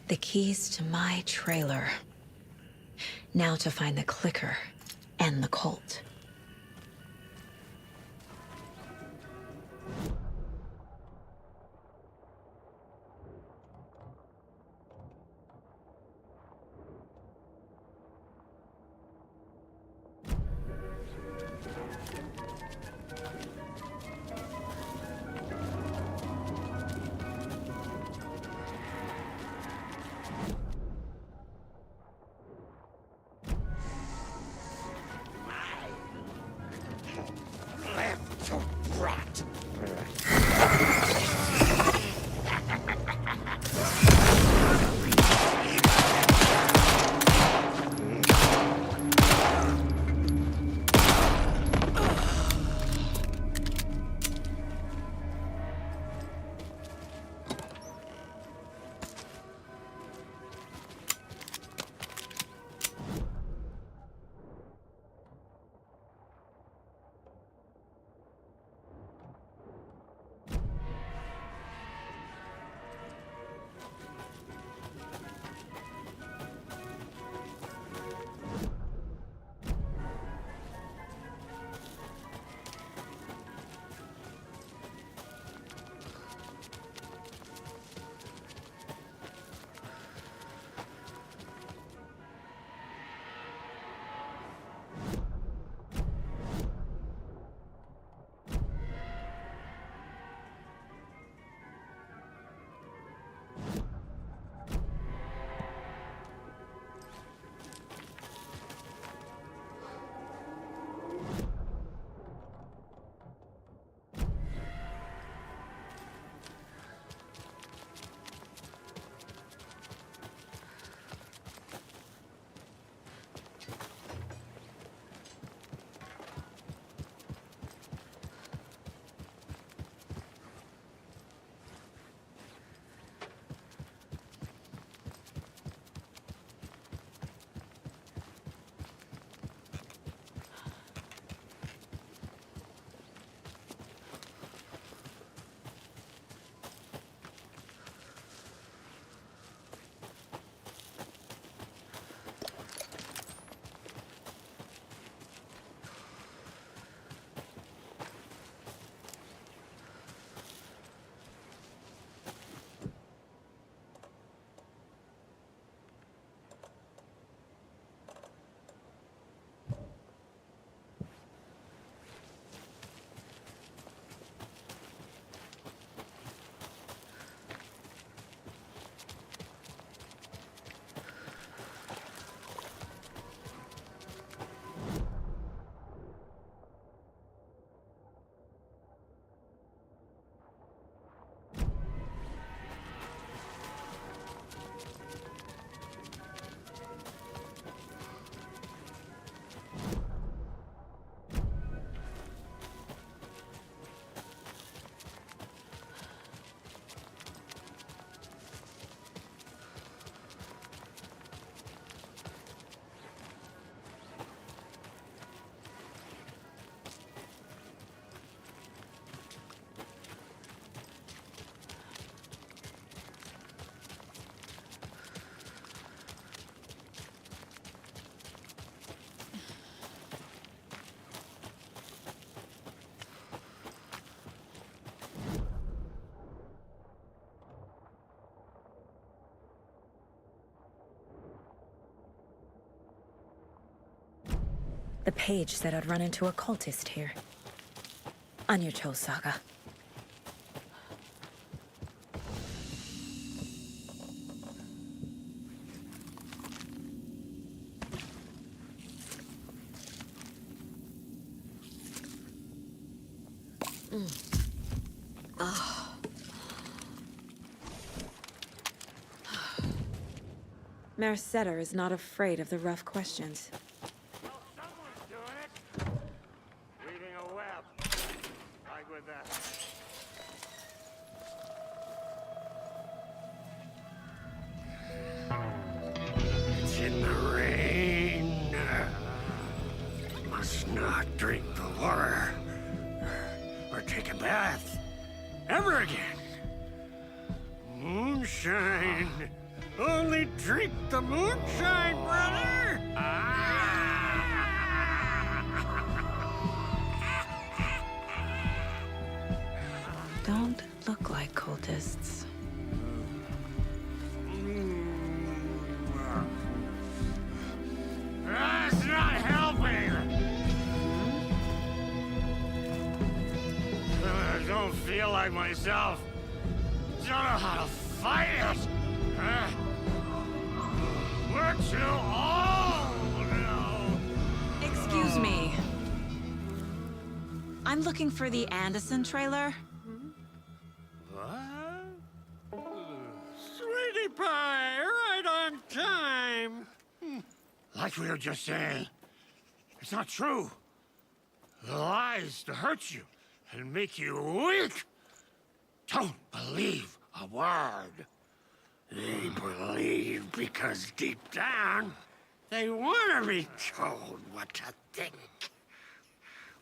The keys to my trailer. Now to find the clicker and the cult. The page said I'd run into a cultist here. On your toes, Saga. Merceder is not afraid of the rough questions. Weaving a web. Like with that. It's in the rain. Must not drink the water. Or take a bath. Ever again. Moonshine. Only drink the moonshine, brother! Don't look like cultists. That's not helping! I don't feel like myself. Don't know how to fight it! We're too old now! Excuse me. I'm looking for the Anderson trailer. What? Sweetie pie, right on time! Like we were just saying, it's not true. The lies to hurt you and make you weak. Don't believe a word. They believe because deep down, they want to be told what to think.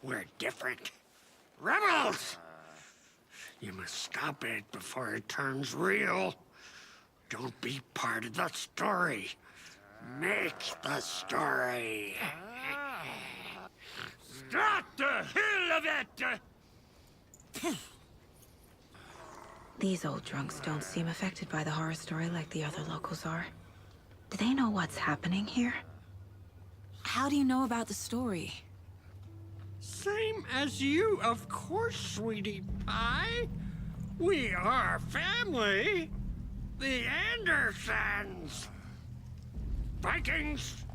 We're different. Rebels! You must stop it before it turns real. Don't be part of the story. Make the story. Start the hell of it! These old drunks don't seem affected by the horror story like the other locals are. Do they know what's happening here? How do you know about the story? Same as you, of course, sweetie pie. We are family. The Andersons. Vikings.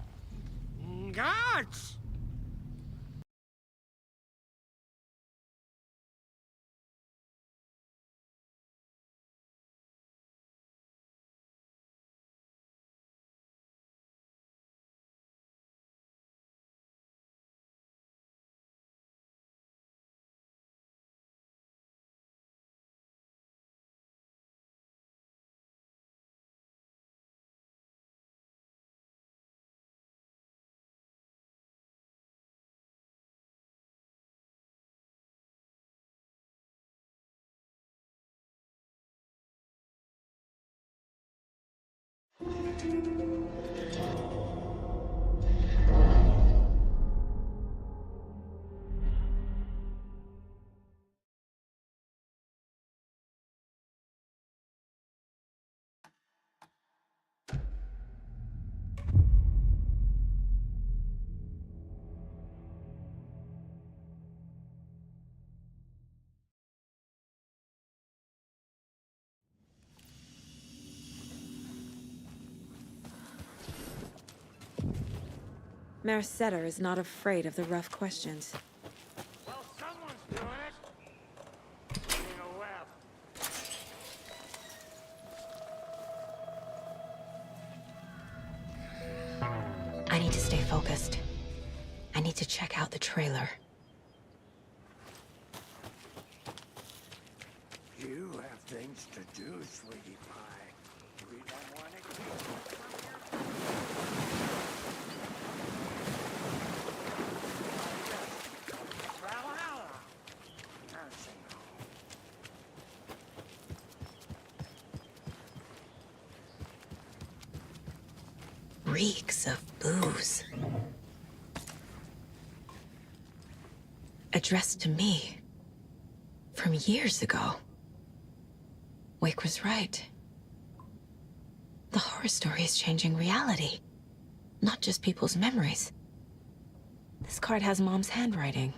Gods. Mayor Setter is not afraid of the rough questions. Well, someone's doing it. In a web. I need to stay focused. I need to check out the trailer. You have things to do, sweetie pie. We don't want to keep you from your Valhalla. Nursing home. Reeks of booze. Addressed to me. From years ago. Wake was right. The horror story is changing reality. Not just people's memories. This card has Mom's handwriting.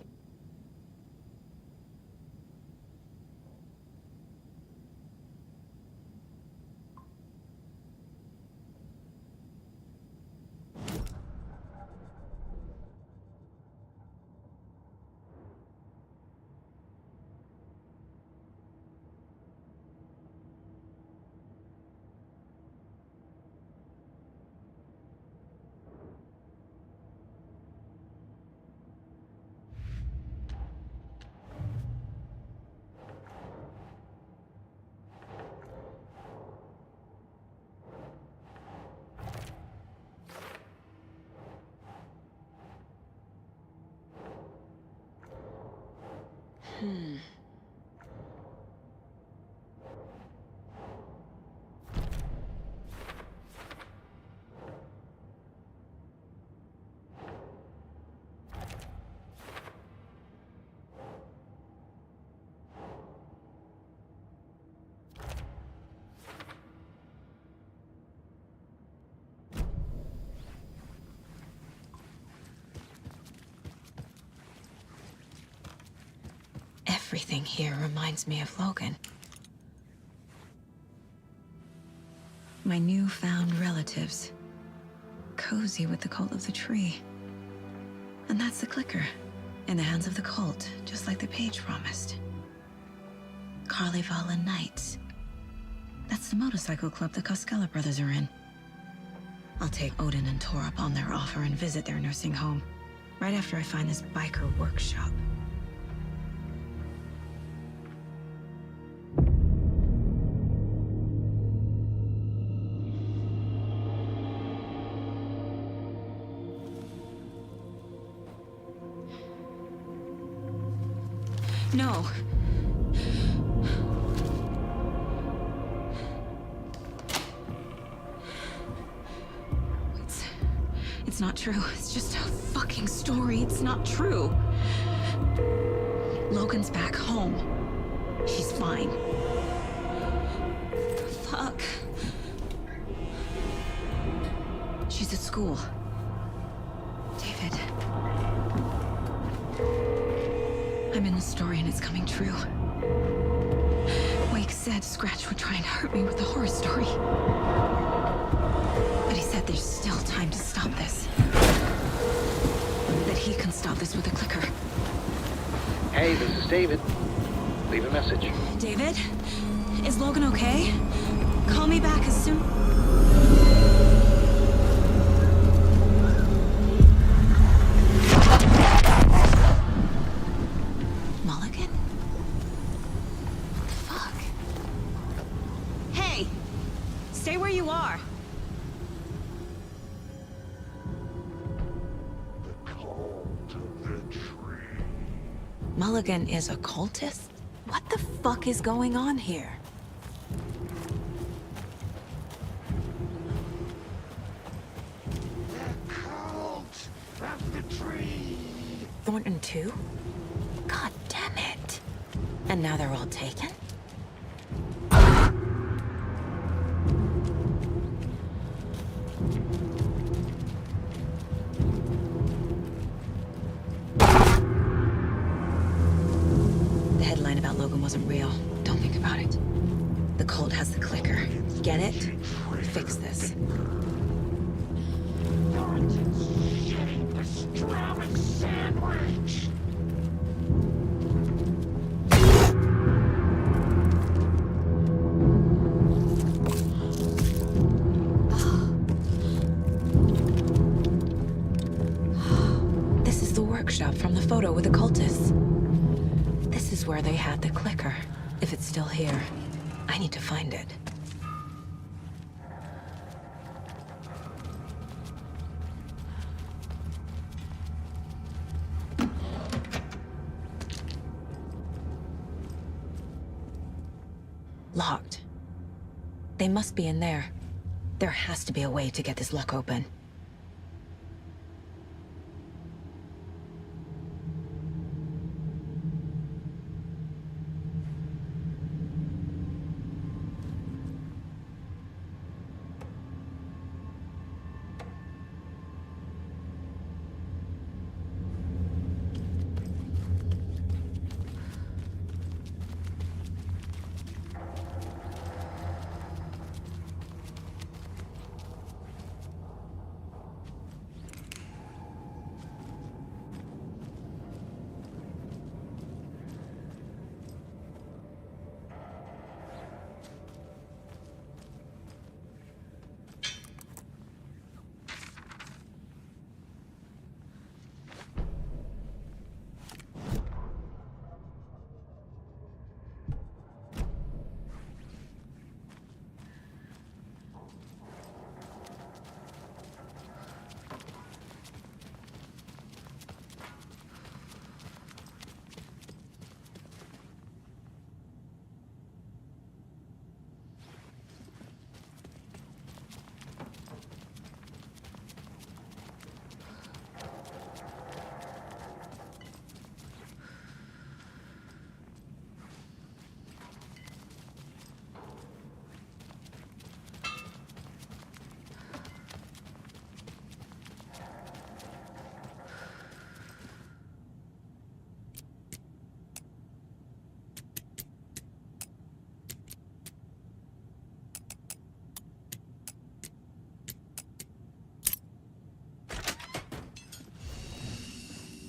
Everything here reminds me of Logan. My newfound relatives. Cozy with the cult of the tree. And that's the clicker. In the hands of the cult, just like the page promised. Carnival Knights. That's the motorcycle club the Costello brothers are in. I'll take Odin and Tor up on their offer and visit their nursing home. Right after I find this biker workshop. No. It's not true. It's just a fucking story. It's not true. Logan's back home. She's fine. Fuck. She's at school. David. I'm in the story and it's coming true. Wake said Scratch would try and hurt me with the horror story. But he said there's still time to stop this. That he can stop this with a clicker. Hey, this is David. Leave a message. David? Is Logan okay? Call me back as soon... Mulligan? What the fuck? Hey! Stay where you are! Mulligan is a cultist? What the fuck is going on here? The cult of the tree. Thornton too? God damn it. And now they're all taken? The headline about Logan wasn't real. Don't think about it. The cult has the clicker. Get it? Fix this. Pastramic sandwich. This is the workshop from the photo with the cultists. This is where they had the clicker. If it's still here, I need to find it. Locked. They must be in there. There has to be a way to get this lock open.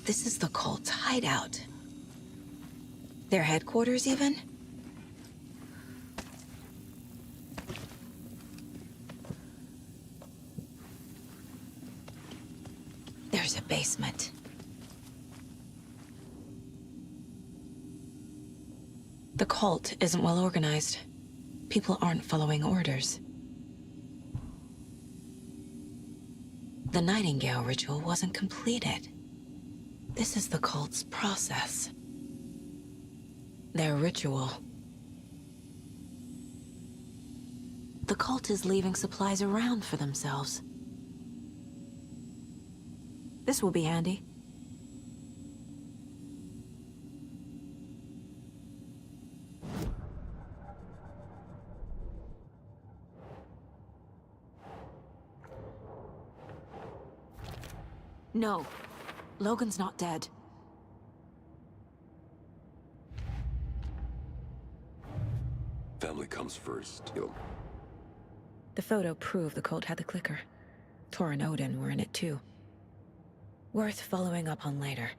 This is the cult's hideout. Their headquarters, even? There's a basement. The cult isn't well organized. People aren't following orders. The Nightingale ritual wasn't completed. This is the cult's process. Their ritual. The cult is leaving supplies around for themselves. This will be handy. No, Logan's not dead. Family comes first. The photo proved the cult had the clicker. Tor and Odin were in it too. Worth following up on later.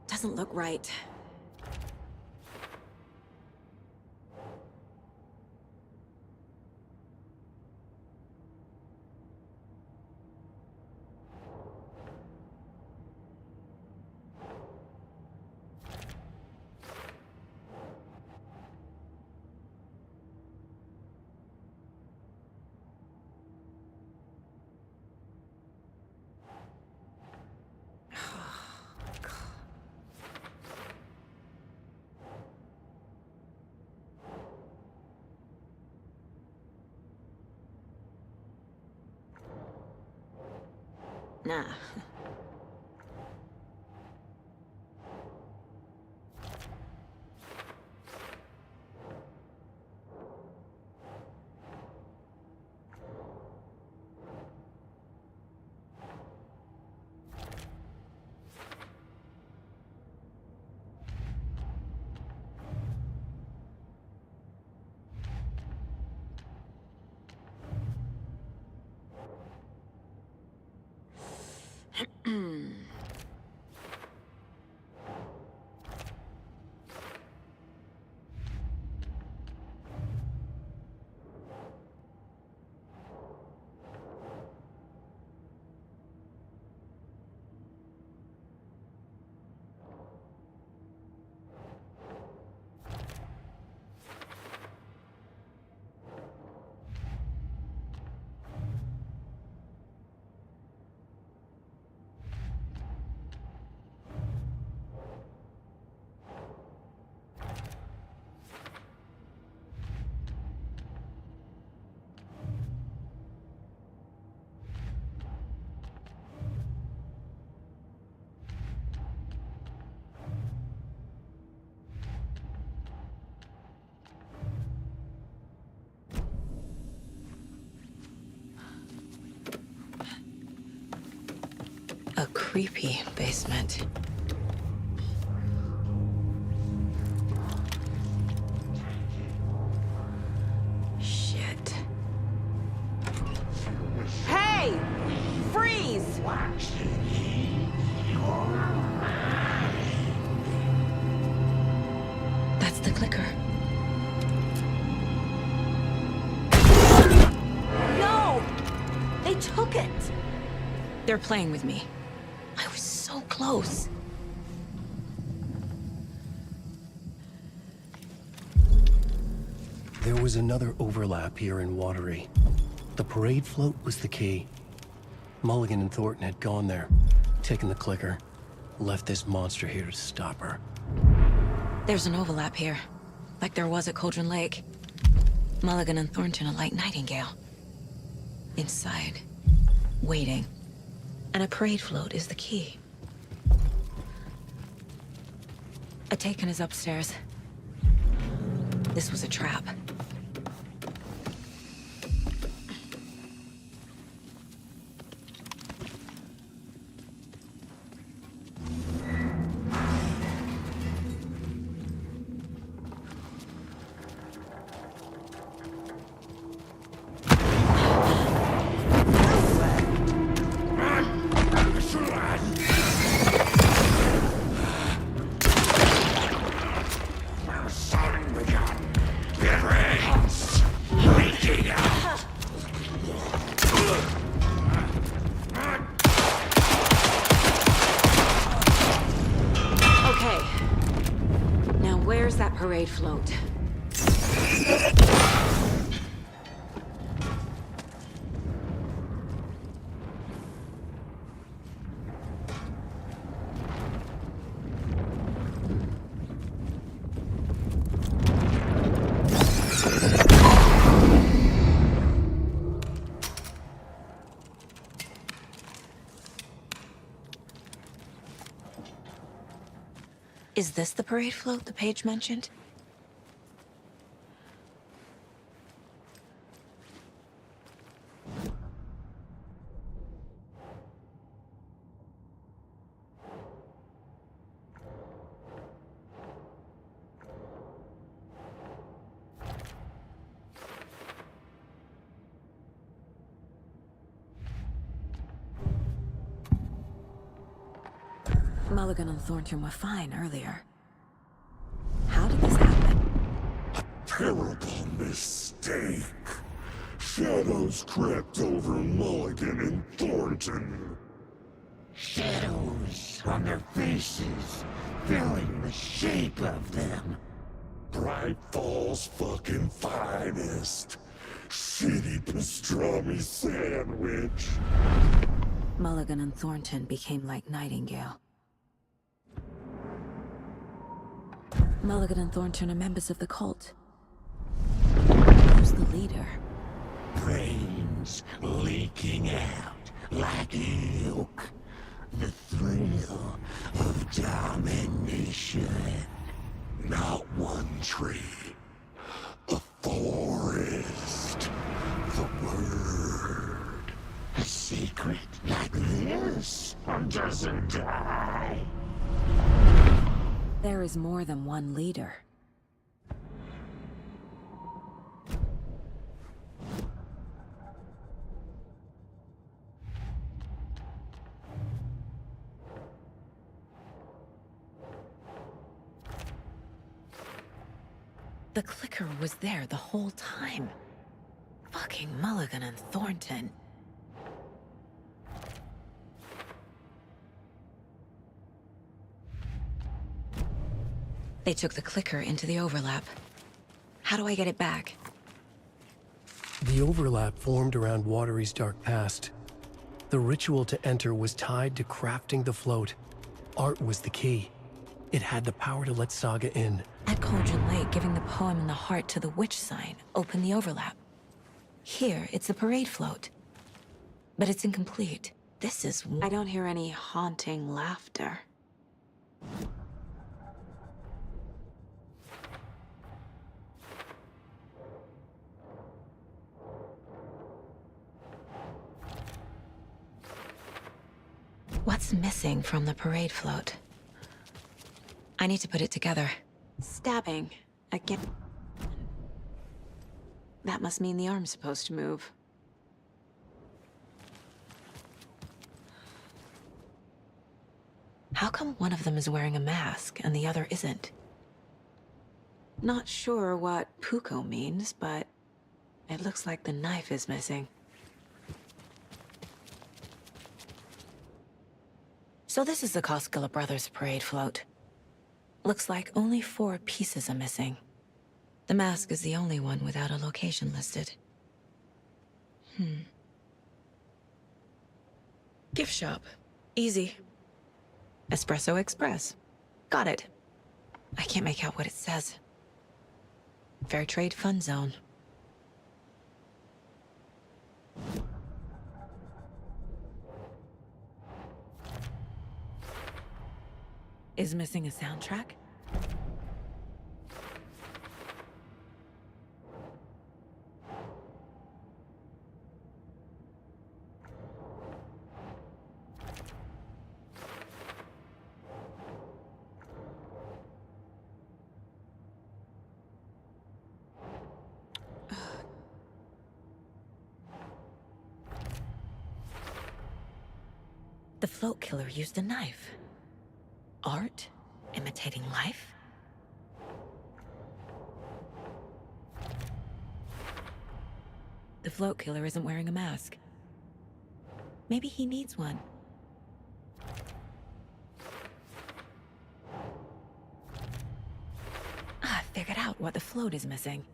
Doesn't look right. Nah. A creepy basement. Shit. Hey! Freeze! That's the clicker. No! They took it! They're playing with me. I was so close. There was another overlap here in Watery. The parade float was the key. Mulligan and Thornton had gone there, taken the clicker, left this monster here to stop her. There's an overlap here, like there was at Cauldron Lake. Mulligan and Thornton are like Nightingale. Inside, waiting. And a parade float is the key. Atakan is upstairs. This was a trap. Parade float. Is this the parade float the page mentioned? Mulligan and Thornton were fine earlier. How did this happen? A terrible mistake. Shadows crept over Mulligan and Thornton. Shadows on their faces, filling the shape of them. Bright Falls fucking finest. Shitty pastrami sandwich. Mulligan and Thornton became like Nightingale. Mulligan and Thornton are members of the cult. Who's the leader? Brains leaking out like milk. The thrill of domination. Not one tree. A forest. The word. A secret like this doesn't die. There is more than one leader. The clicker was there the whole time. Fucking Mulligan and Thornton. They took the clicker into the overlap. How do I get it back? The overlap formed around Watery's dark past. The ritual to enter was tied to crafting the float. Art was the key. It had the power to let Saga in. At Cauldron Lake, giving the poem and the heart to the witch sign opened the overlap. Here, it's a parade float. But it's incomplete. This is... I don't hear any haunting laughter. What's missing from the parade float? I need to put it together. Stabbing. Again. That must mean the arm's supposed to move. How come one of them is wearing a mask and the other isn't? Not sure what Puko means, but it looks like the knife is missing. So this is the Koskela Brothers parade float. Looks like only 4 pieces are missing. The mask is the only one without a location listed. Gift shop. Easy. Espresso Express. Got it. I can't make out what it says. Fair Trade Fund Zone. Is missing a soundtrack? The float killer used a knife. Art? Imitating life? The float killer isn't wearing a mask. Maybe he needs one. I figured out what the float is missing.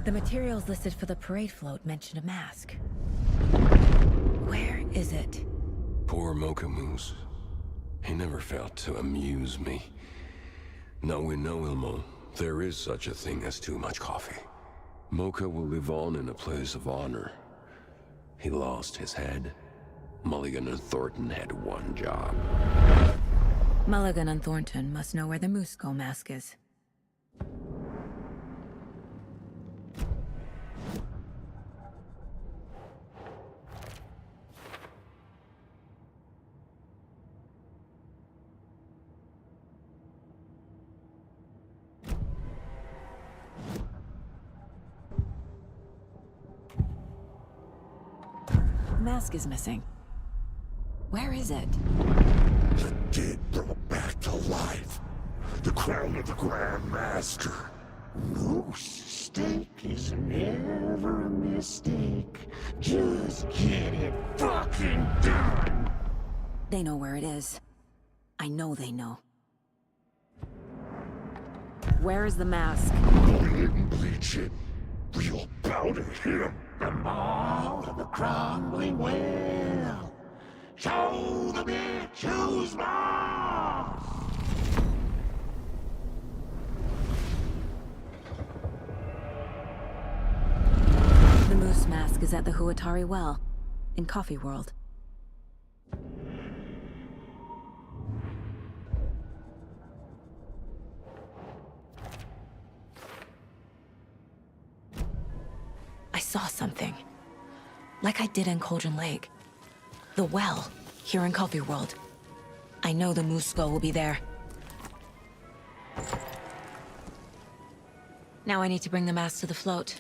The materials listed for the parade float mention a mask. Where is it? Poor Mocha Moose. He never failed to amuse me. Now we know, Ilmo, there is such a thing as too much coffee. Mocha will live on in a place of honor. He lost his head. Mulligan and Thornton had one job. Mulligan and Thornton must know where the Moose Skull mask is. The mask is missing. Where is it? The dead brought back to life. The crown of the Grand Master. Moose steak is never a mistake. Just get it fucking done. They know where it is. I know they know. Where is the mask? Go ahead and bleach it. We'll powder him. The maw of the crumbling well. Show the bitch who's boss. The moose mask is at the Huatari Well, in Coffee World. I saw something. Like I did in Cauldron Lake. The well, here in Coffee World. I know the Moose Skull will be there. Now I need to bring the mask to the float.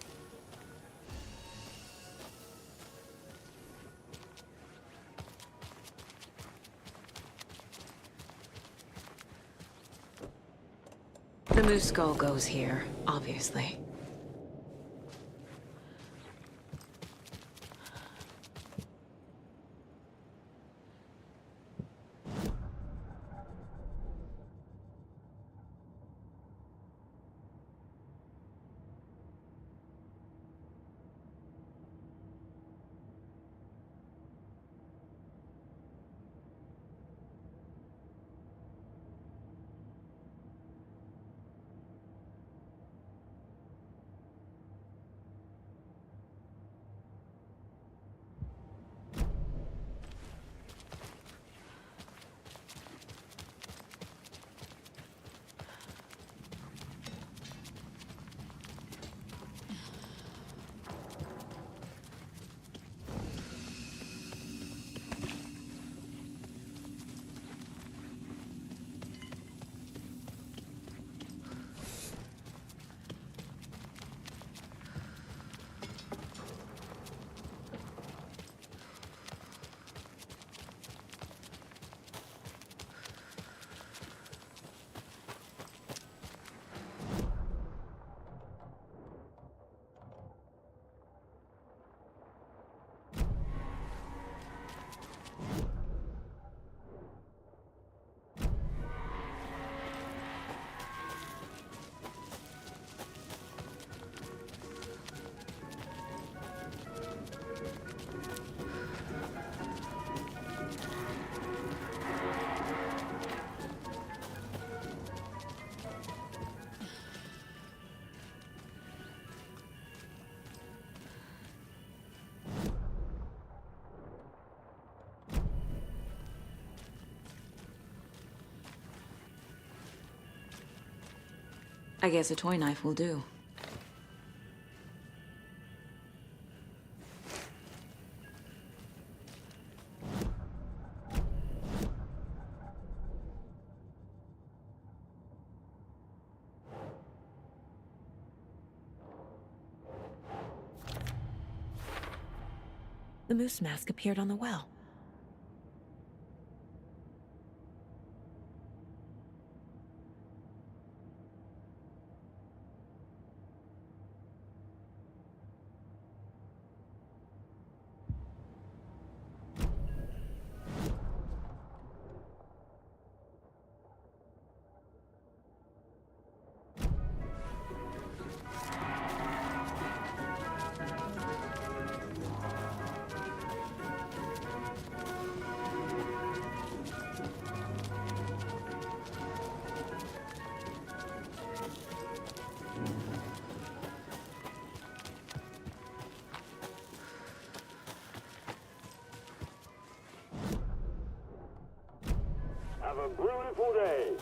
The Moose Skull goes here, obviously. I guess a toy knife will do. The moose mask appeared on the well. Have a beautiful day.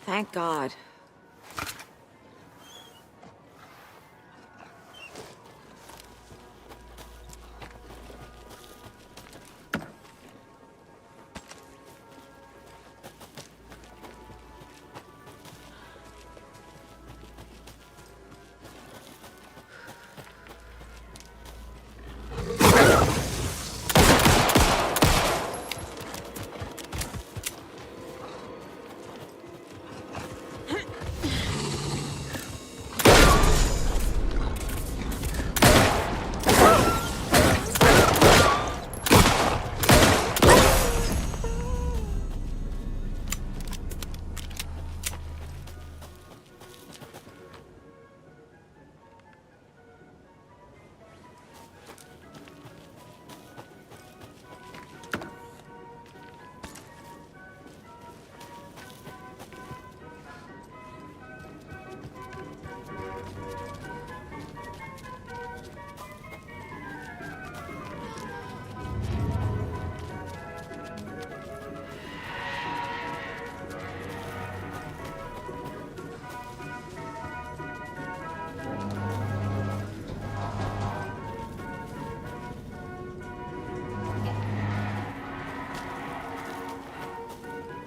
Thank God.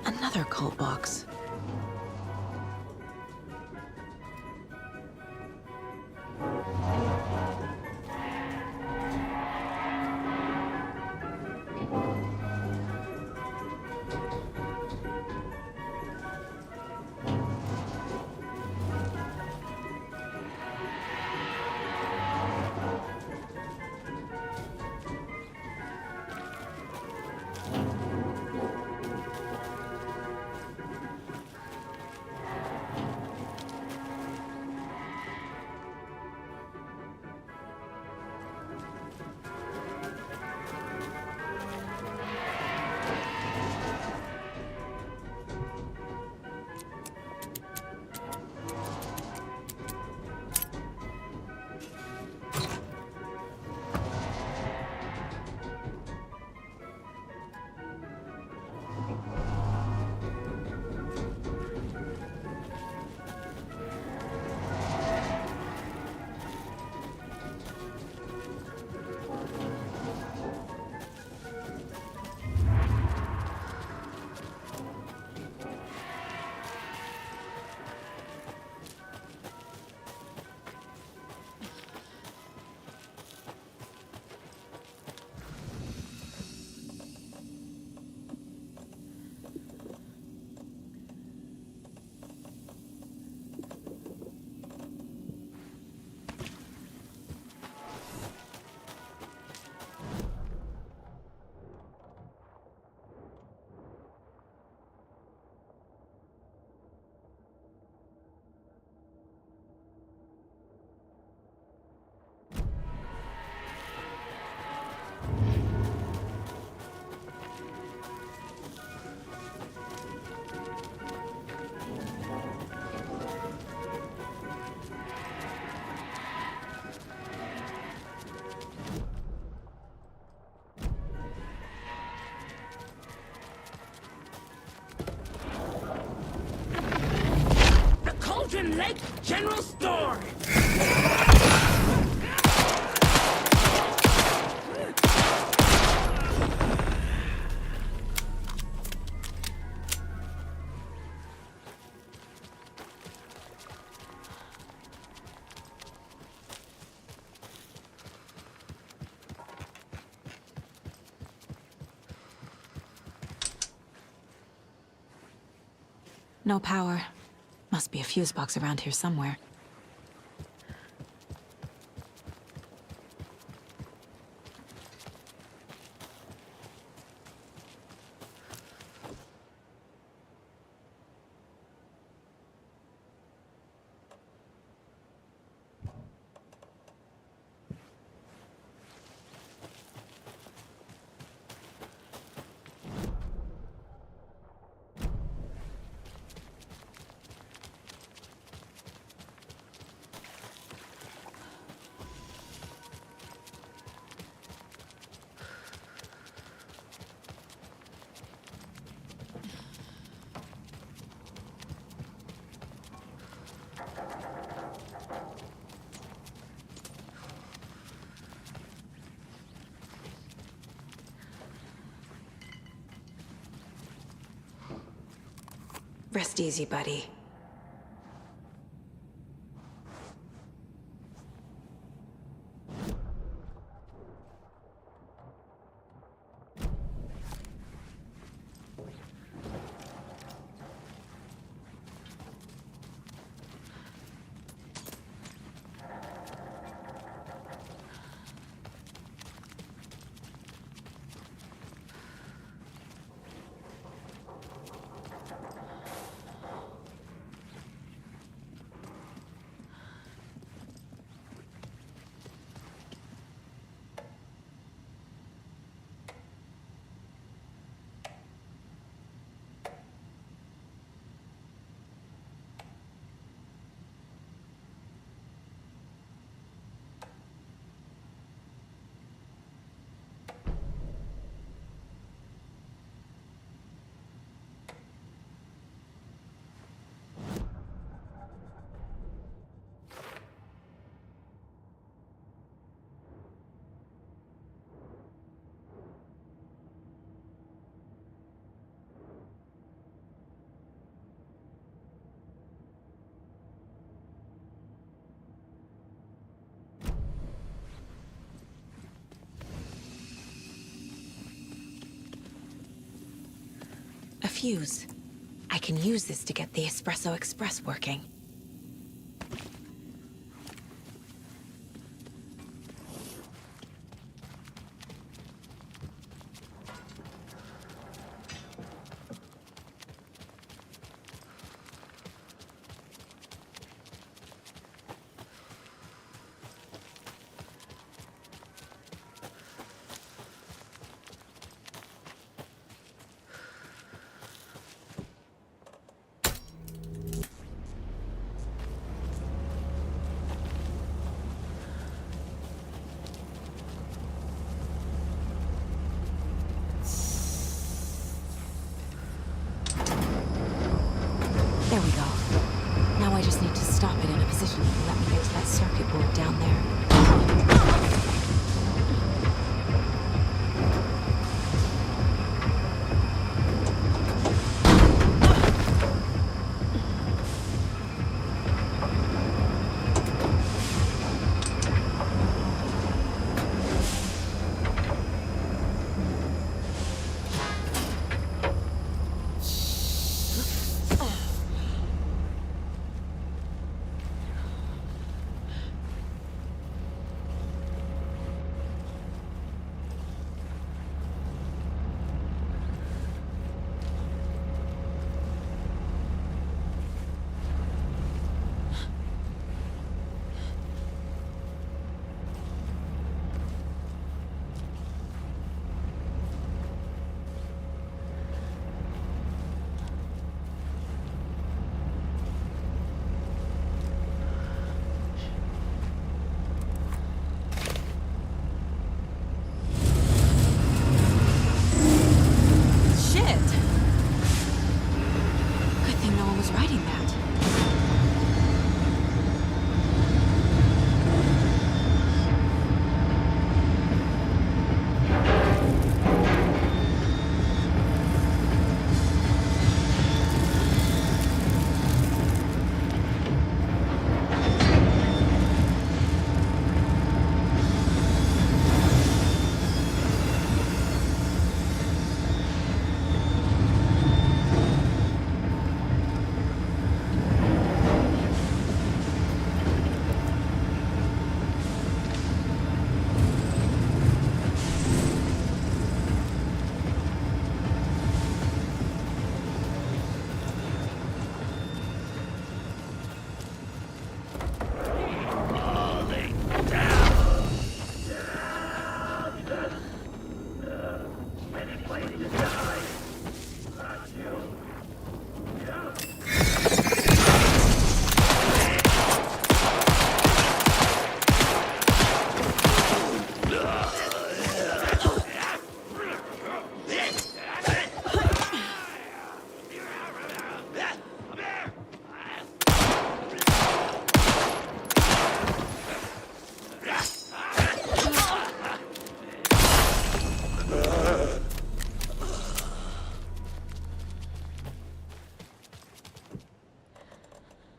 Another cult box. Indian Lake General Store! No power. Must be a fuse box around here somewhere. Rest easy, buddy. A fuse. I can use this to get the Espresso Express working. There we go. Now I just need to stop it in a position to let me get to that circuit board down there.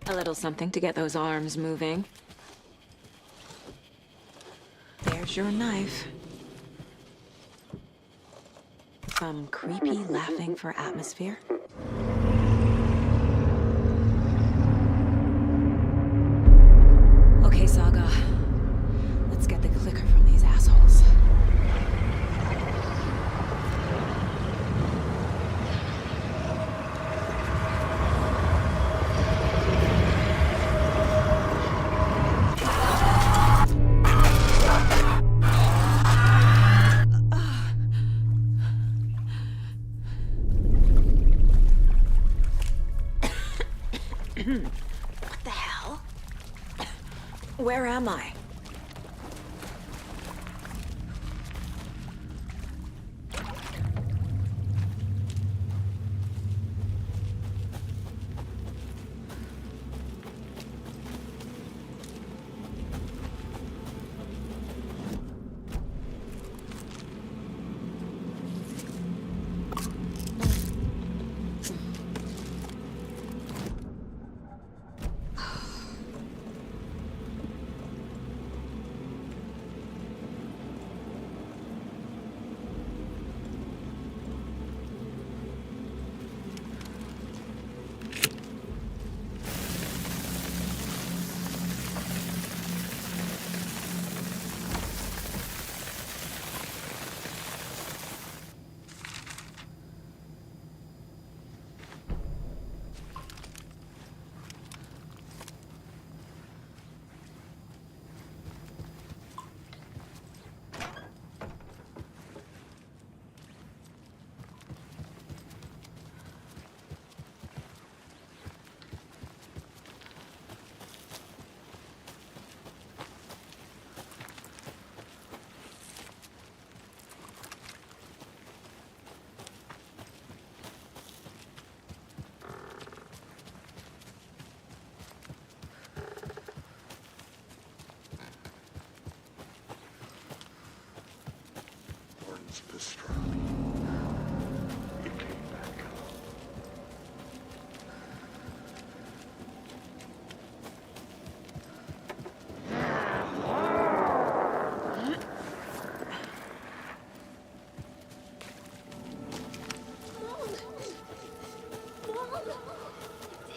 A little something to get those arms moving. There's your knife. Some creepy laughing for atmosphere. Okay, Saga. Let's get the clicker from these assholes. What the hell? Where am I?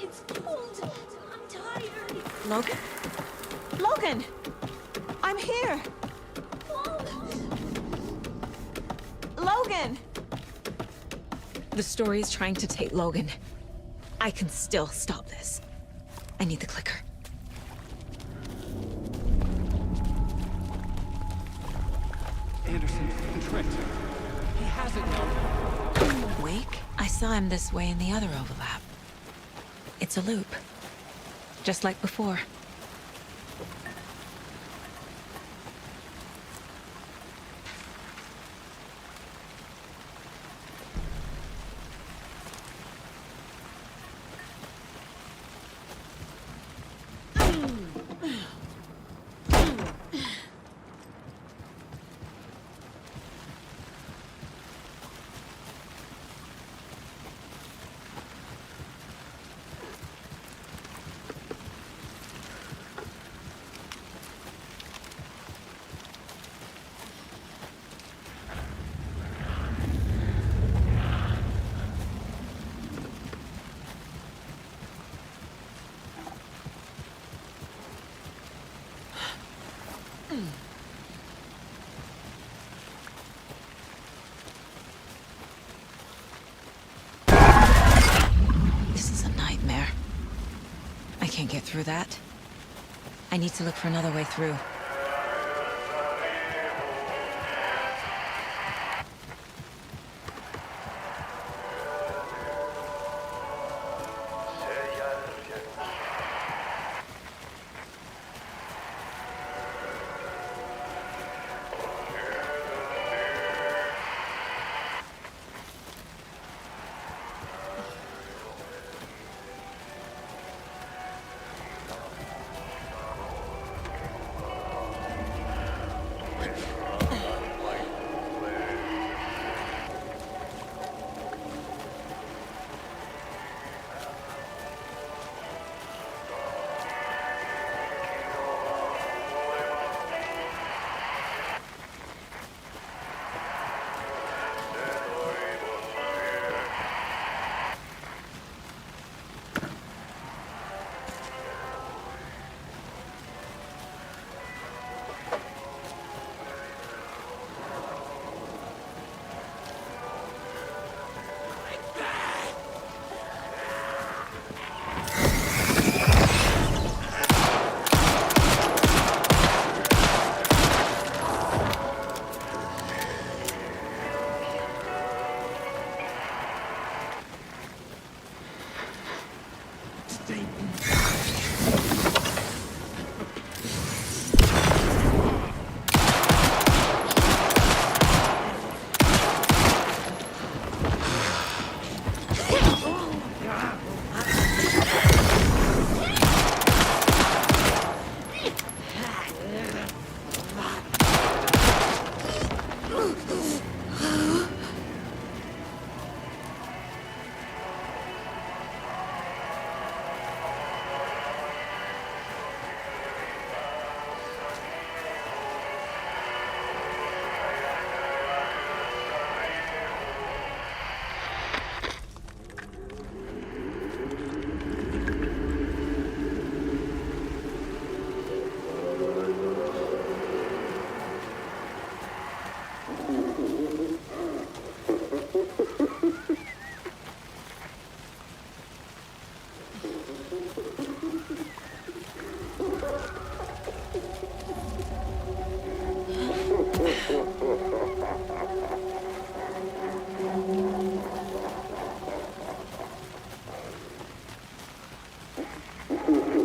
It's cold. I'm tired. Logan? Logan! I'm here! Logan! The story is trying to take Logan. I can still stop this. I need the clicker. Anderson's been tricked. He has it now. Wake? I saw him this way in the other overlap. It's a loop. Just like before. This is a nightmare. I can't get through that. I need to look for another way through.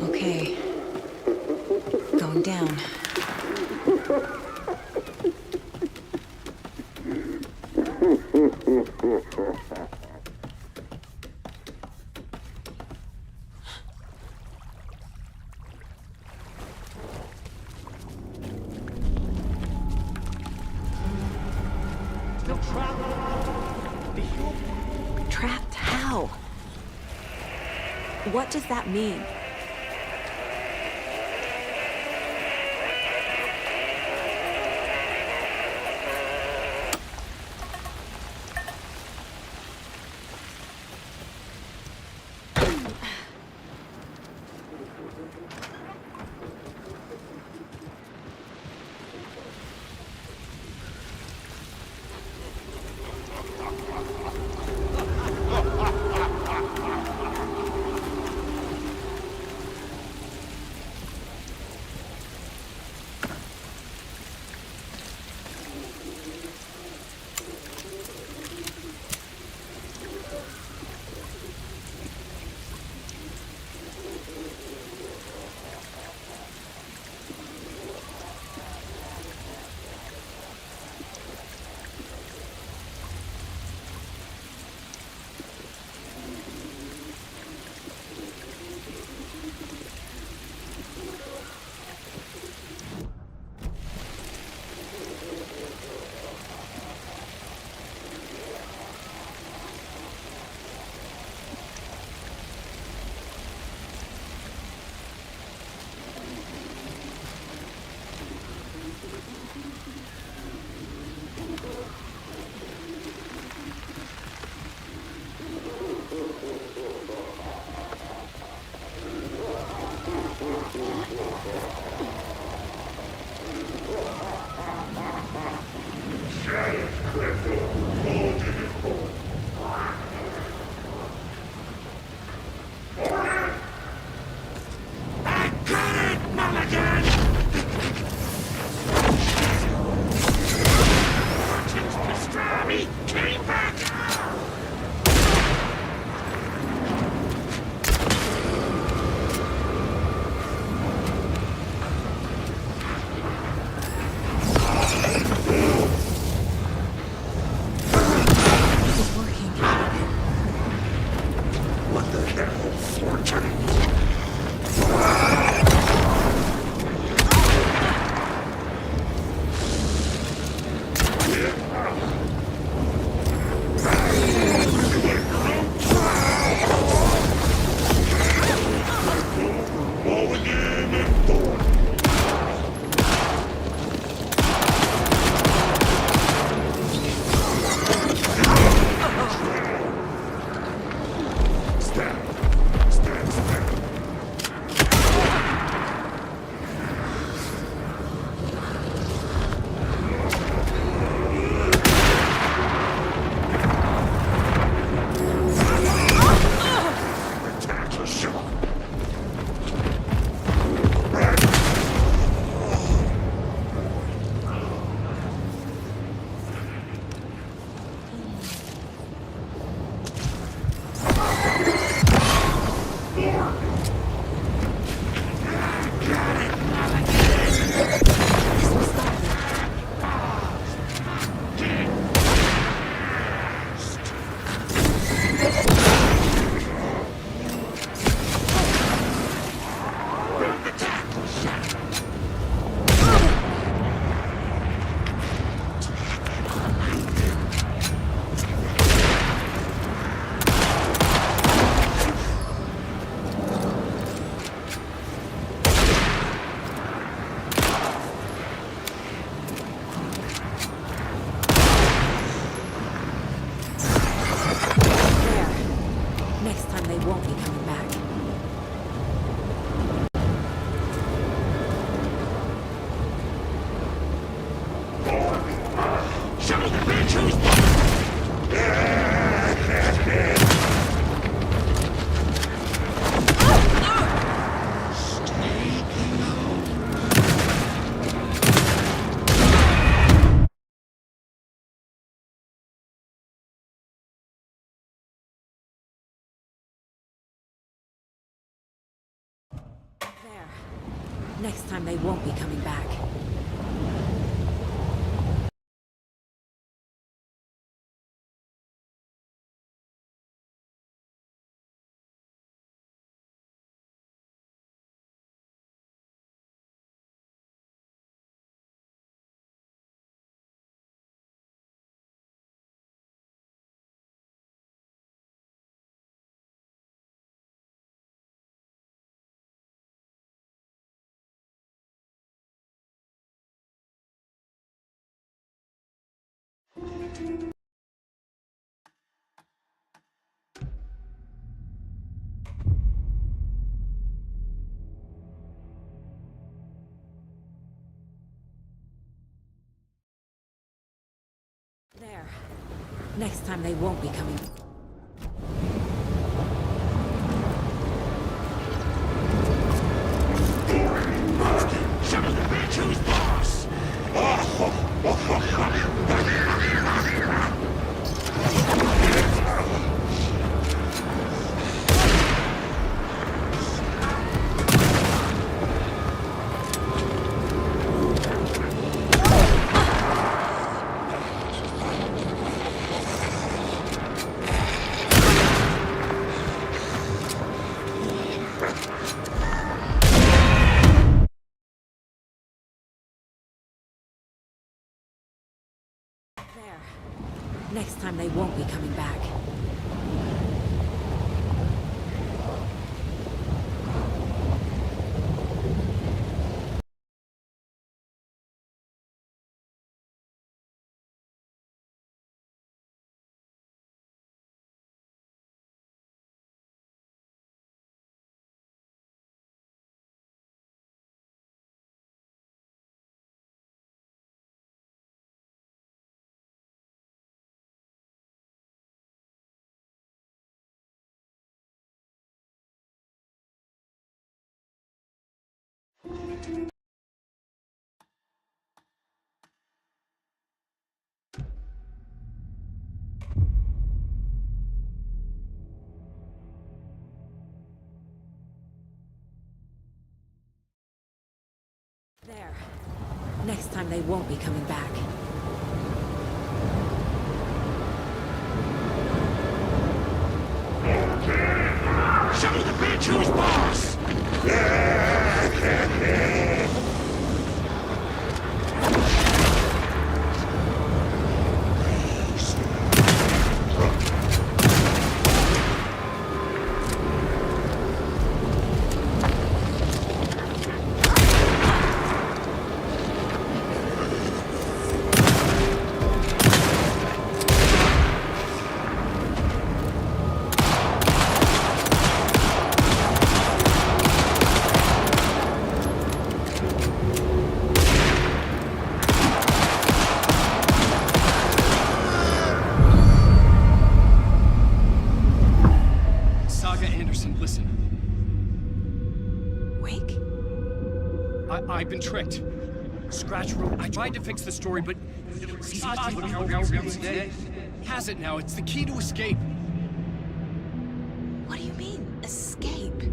Okay. Going down. Trapped how? What does that mean? Stand. Next time they won't be coming back. There. Next time they won't be coming. Son of a bitch, who's boss? There. Next time they won't be coming back. There. Next time they won't be coming back. Son of a bitch, who's boss? Listen. Wake? I've been tricked. Scratch wrote. I tried to fix the story, but has it now. It's the key to escape. What do you mean, escape?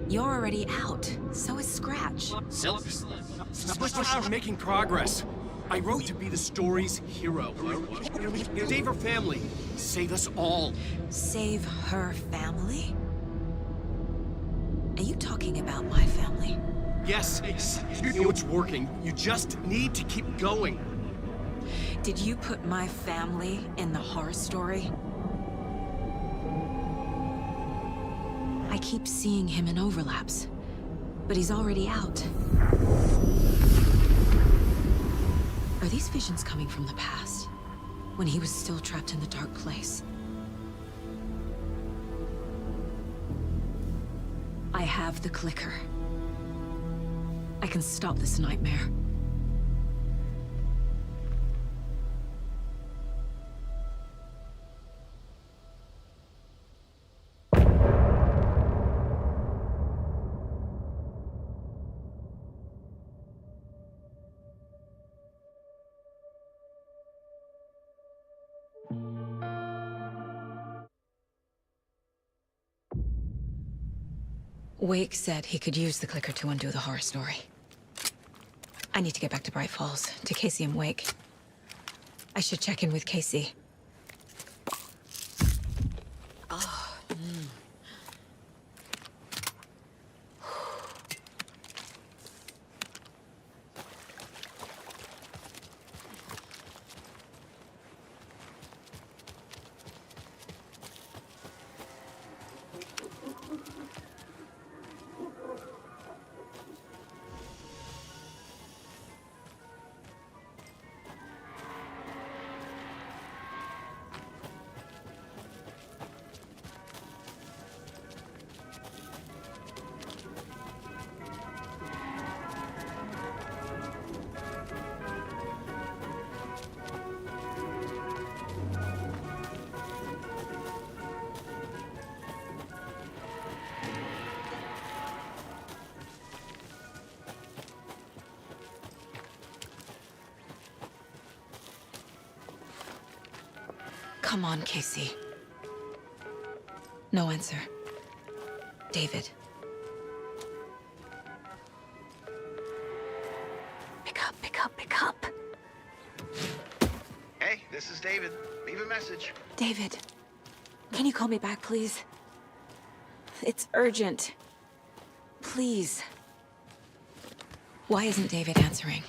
You're already out. So is Scratch. We're making progress. I wrote to be the story's hero. Save her family. Save us all. Save her family? Are you talking about my family? Yes, you know it's working. You just need to keep going. Did you put my family in the horror story? I keep seeing him in overlaps, but he's already out. Are these visions coming from the past, when he was still trapped in the dark place? I have the clicker. I can stop this nightmare. Wake said he could use the clicker to undo the horror story. I need to get back to Bright Falls, to Casey and Wake. I should check in with Casey. Come on, Casey. No answer. David. Pick up, pick up, pick up. Hey, this is David. Leave a message. David, can you call me back, please? It's urgent. Please. Why isn't David answering?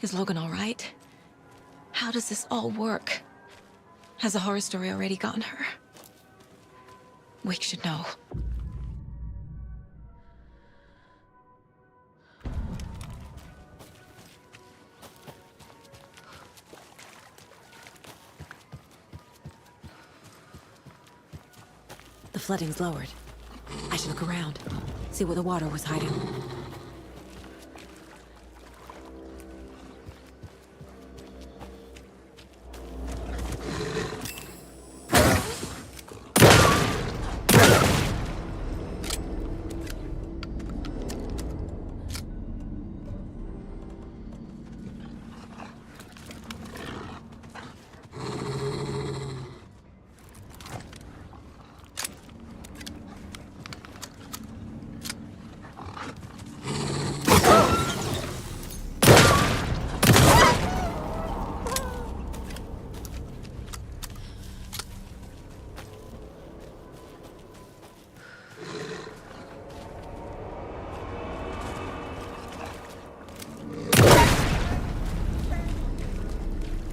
Is Logan all right? How does this all work? Has the horror story already gotten her? Wake should know. The flooding's lowered. I should look around, see where the water was hiding.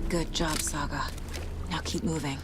Good job, Saga. Now keep moving.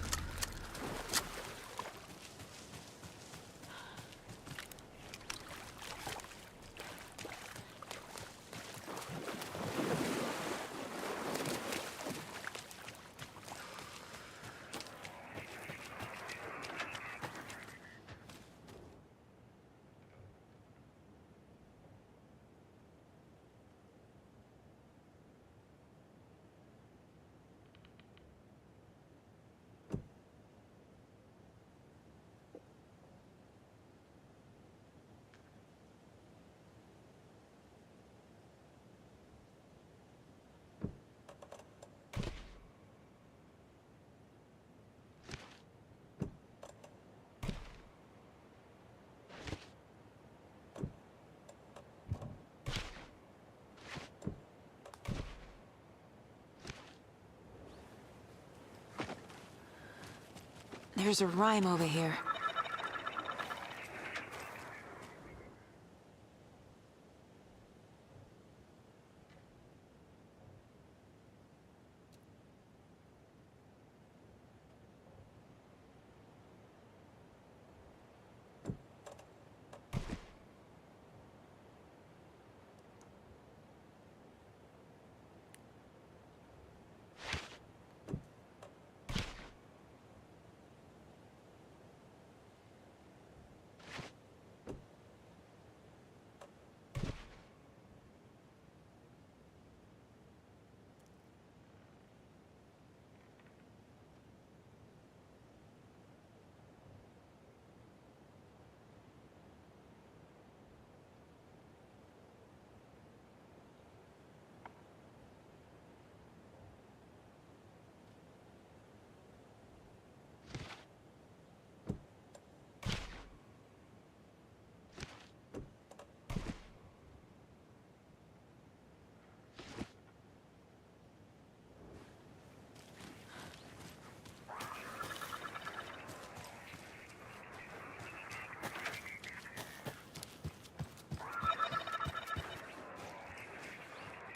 There's a rhyme over here.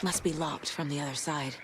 Must be locked from the other side.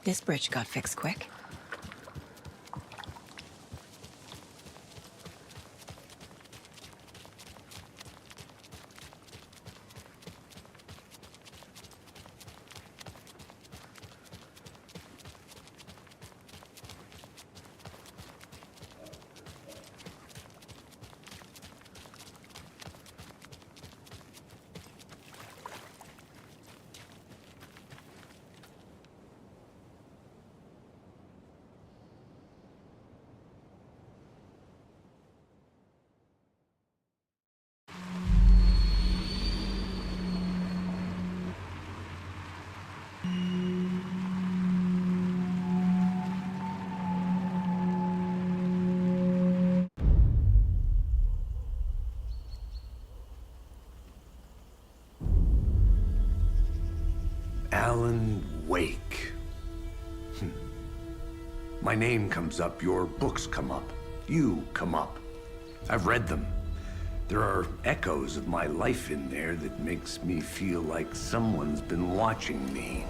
This bridge got fixed quick. Alan Wake. My name comes up, your books come up, you come up. I've read them. There are echoes of my life in there that makes me feel like someone's been watching me.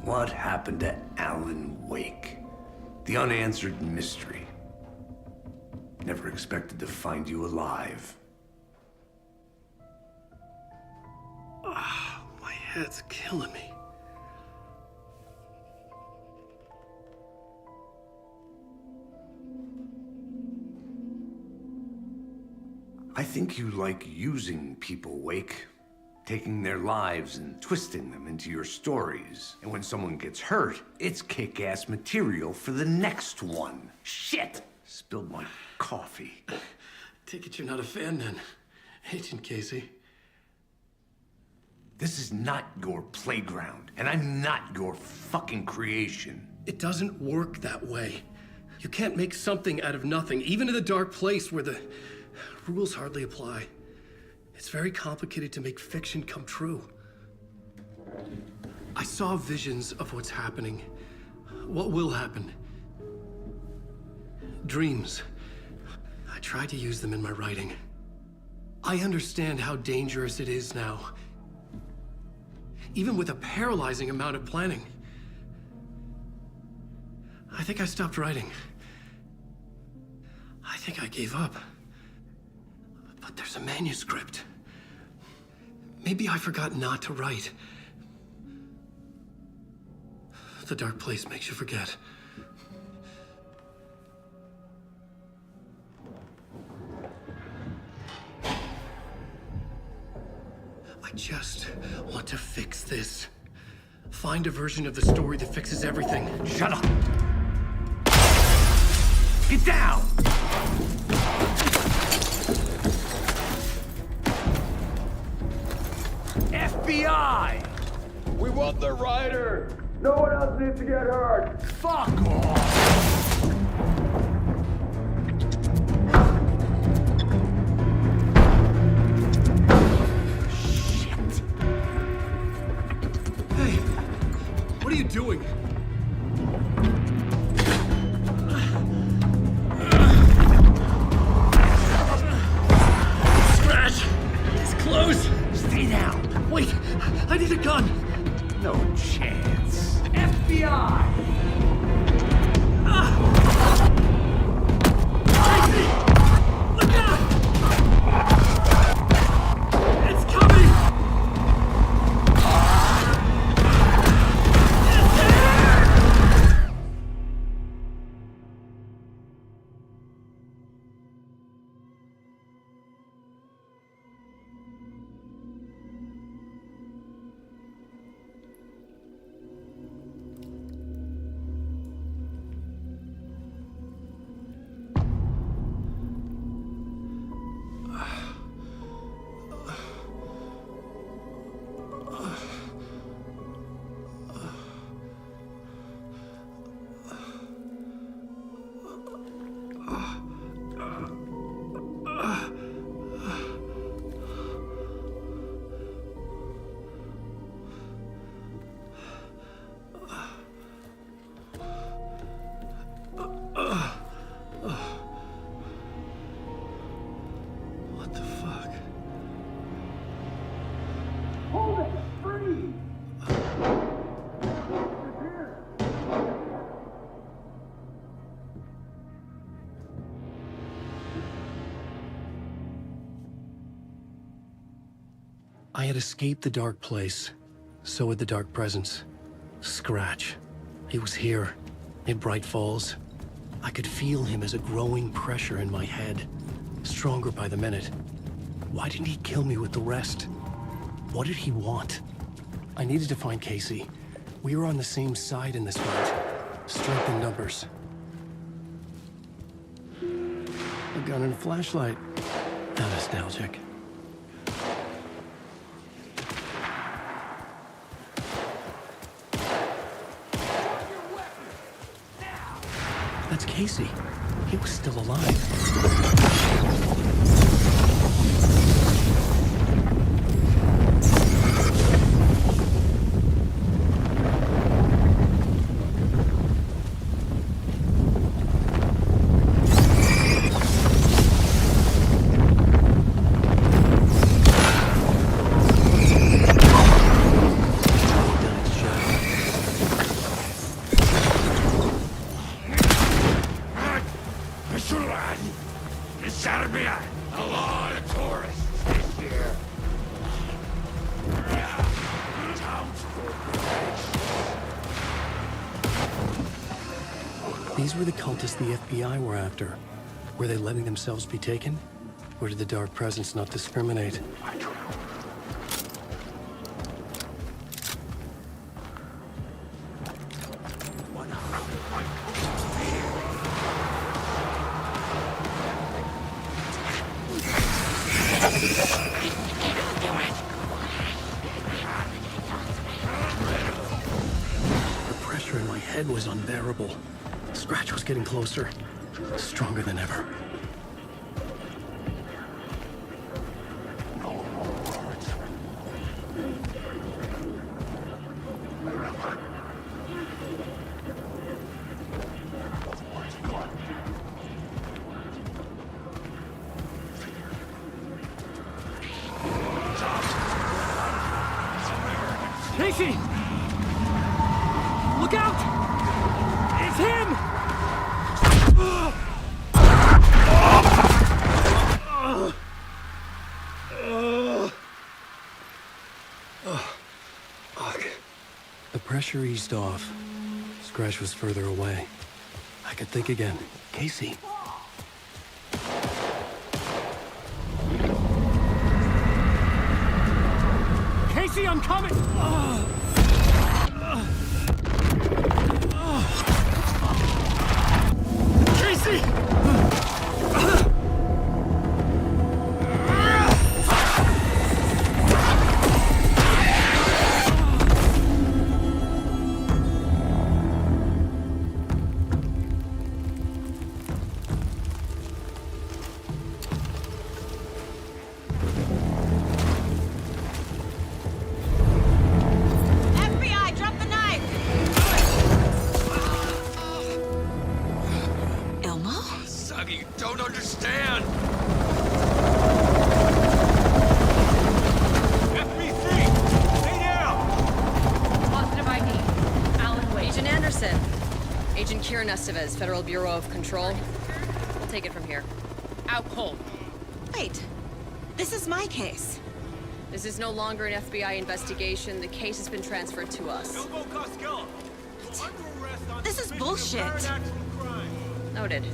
What happened to Alan Wake? The unanswered mystery. Never expected to find you alive. My head's killing me. I think you like using people, Wake. Taking their lives and twisting them into your stories. And when someone gets hurt, it's kick-ass material for the next one. Shit! Spilled my coffee. Take it you're not a fan then, Agent Casey. This is not your playground, and I'm not your fucking creation. It doesn't work that way. You can't make something out of nothing, even in the dark place where the rules hardly apply. It's very complicated to make fiction come true. I saw visions of what's happening, what will happen. Dreams. I tried to use them in my writing. I understand how dangerous it is now. Even with a paralyzing amount of planning. I think I stopped writing. I think I gave up. But there's a manuscript. Maybe I forgot not to write. The dark place makes you forget. I just want to fix this. Find a version of the story that fixes everything. Shut up! Get down! FBI! We want the rider! No one else needs to get hurt! Fuck off! What are you doing? Scratch! It's close! Stay down! Wait! I need a gun! No chance. FBI! Ah! I had escaped the dark place. So had the dark presence. Scratch. He was here, in Bright Falls. I could feel him as a growing pressure in my head, stronger by the minute. Why didn't he kill me with the rest? What did he want? I needed to find Casey. We were on the same side in this fight. Strength in numbers. A gun and a flashlight. How nostalgic. That's Casey. He was still alive. These were the cultists the FBI were after. Were they letting themselves be taken? Or did the dark presence not discriminate? The pressure in my head was unbearable. Scratch was getting closer, stronger than ever. Casey! Look out! It's him! The pressure eased off. Scratch was further away. I could think again. Casey. Casey, I'm coming! Casey! FBI, drop the knife! Elmo? Suggy, you don't understand! FBC! Stay down! Positive ID. Alan Wade. Agent Anderson. Agent Kieran Estevez, Federal Bureau of Control. We'll take it from here. Out cold. Wait, this is my case. This is no longer an FBI investigation. The case has been transferred to us. This is bullshit. Noted.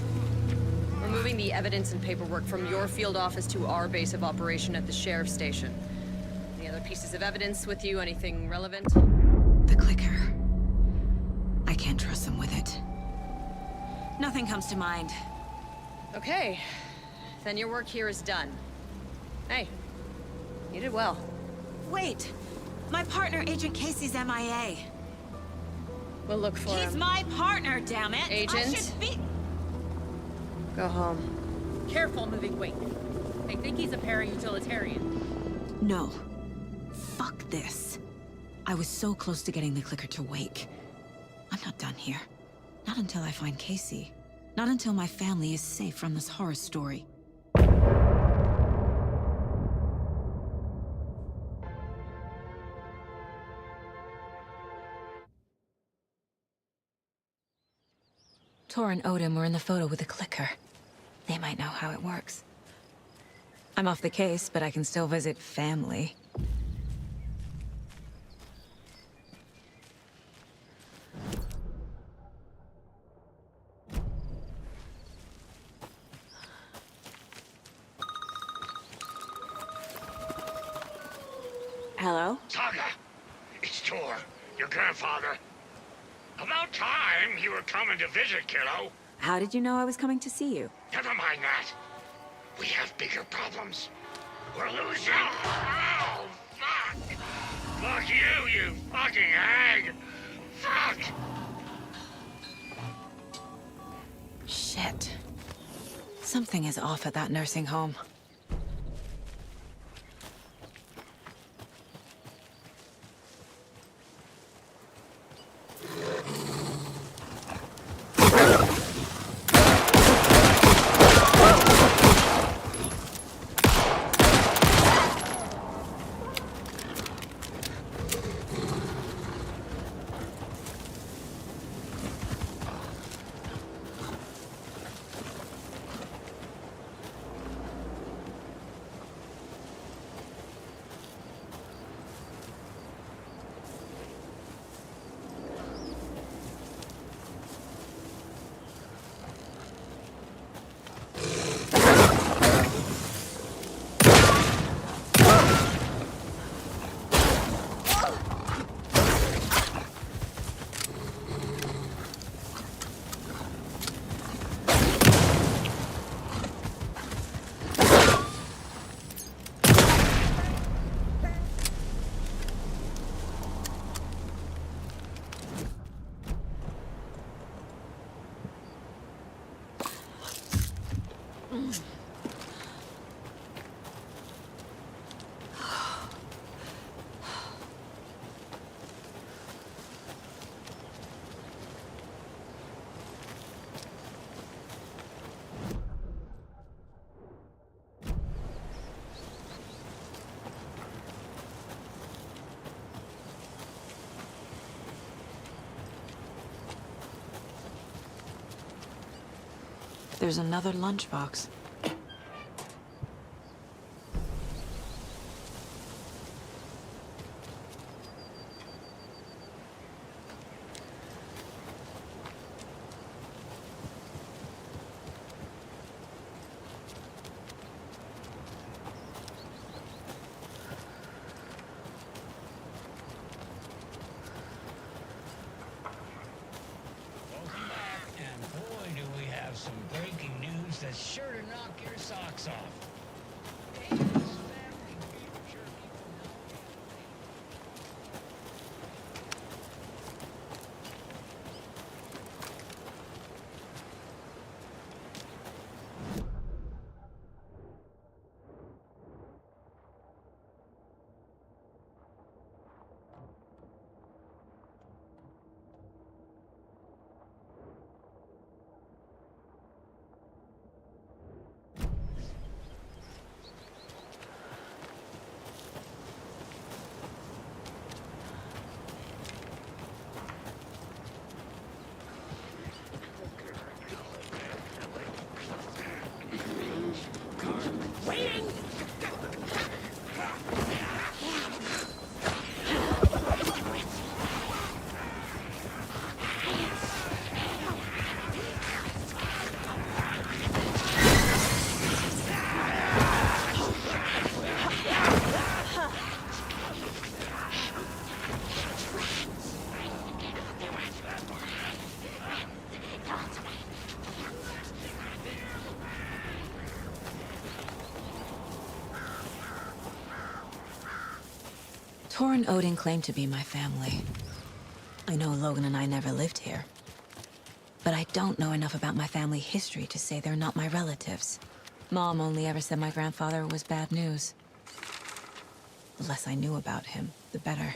We're moving the evidence and paperwork from your field office to our base of operation at the sheriff's station. Any other pieces of evidence with you? Anything relevant? The clicker. I can't trust them with it. Nothing comes to mind. Okay. Then your work here is done. Hey, you did well. Wait, my partner, Agent Casey's MIA. We'll look for him. He's my partner, damn it! Agent? I should be... Go home. Careful moving weight. They think he's a para-utilitarian. No. Fuck this. I was so close to getting the clicker to wake. I'm not done here. Not until I find Casey. Not until my family is safe from this horror story. Tor and Odin were in the photo with the clicker. They might know how it works. I'm off the case, but I can still visit family. Hello? Saga, it's Tor, your grandfather. About time you were coming to visit, kiddo. How did you know I was coming to see you? Never mind that. We have bigger problems. We're losing. Oh, fuck! Fuck you, you fucking hag! Fuck! Shit. Something is off at that nursing home. There's another lunchbox. And boy, do we have some breaking news that's sure to knock your socks off. Tor and Odin claim to be my family. I know Logan and I never lived here. But I don't know enough about my family history to say they're not my relatives. Mom only ever said my grandfather was bad news. The less I knew about him, the better.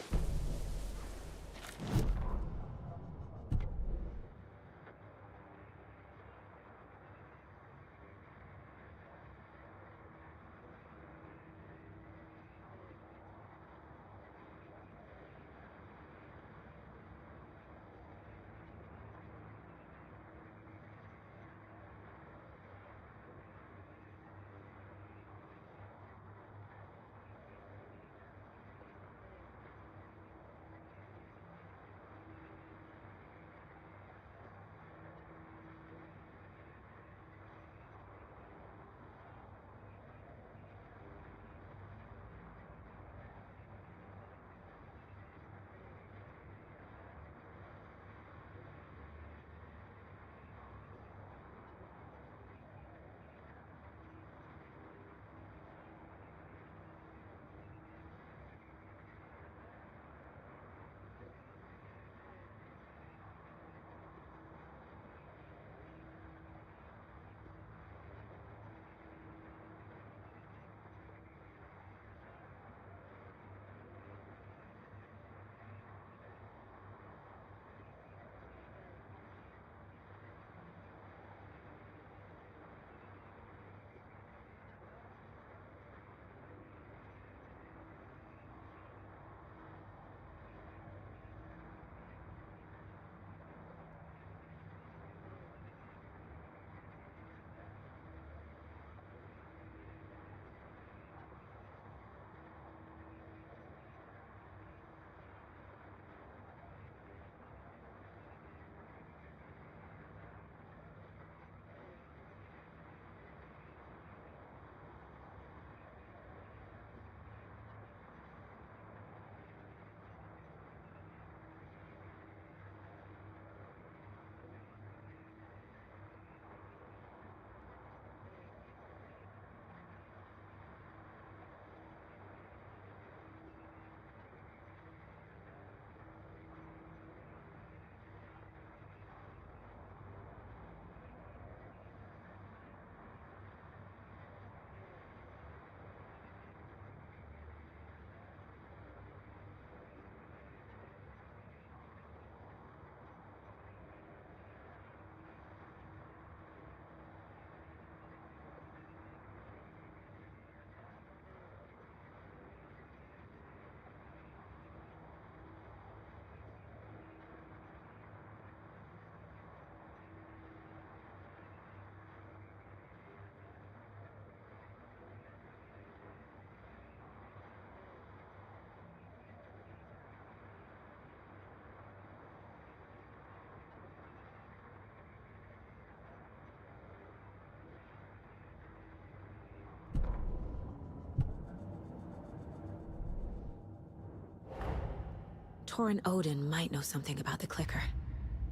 Tor and Odin might know something about the clicker.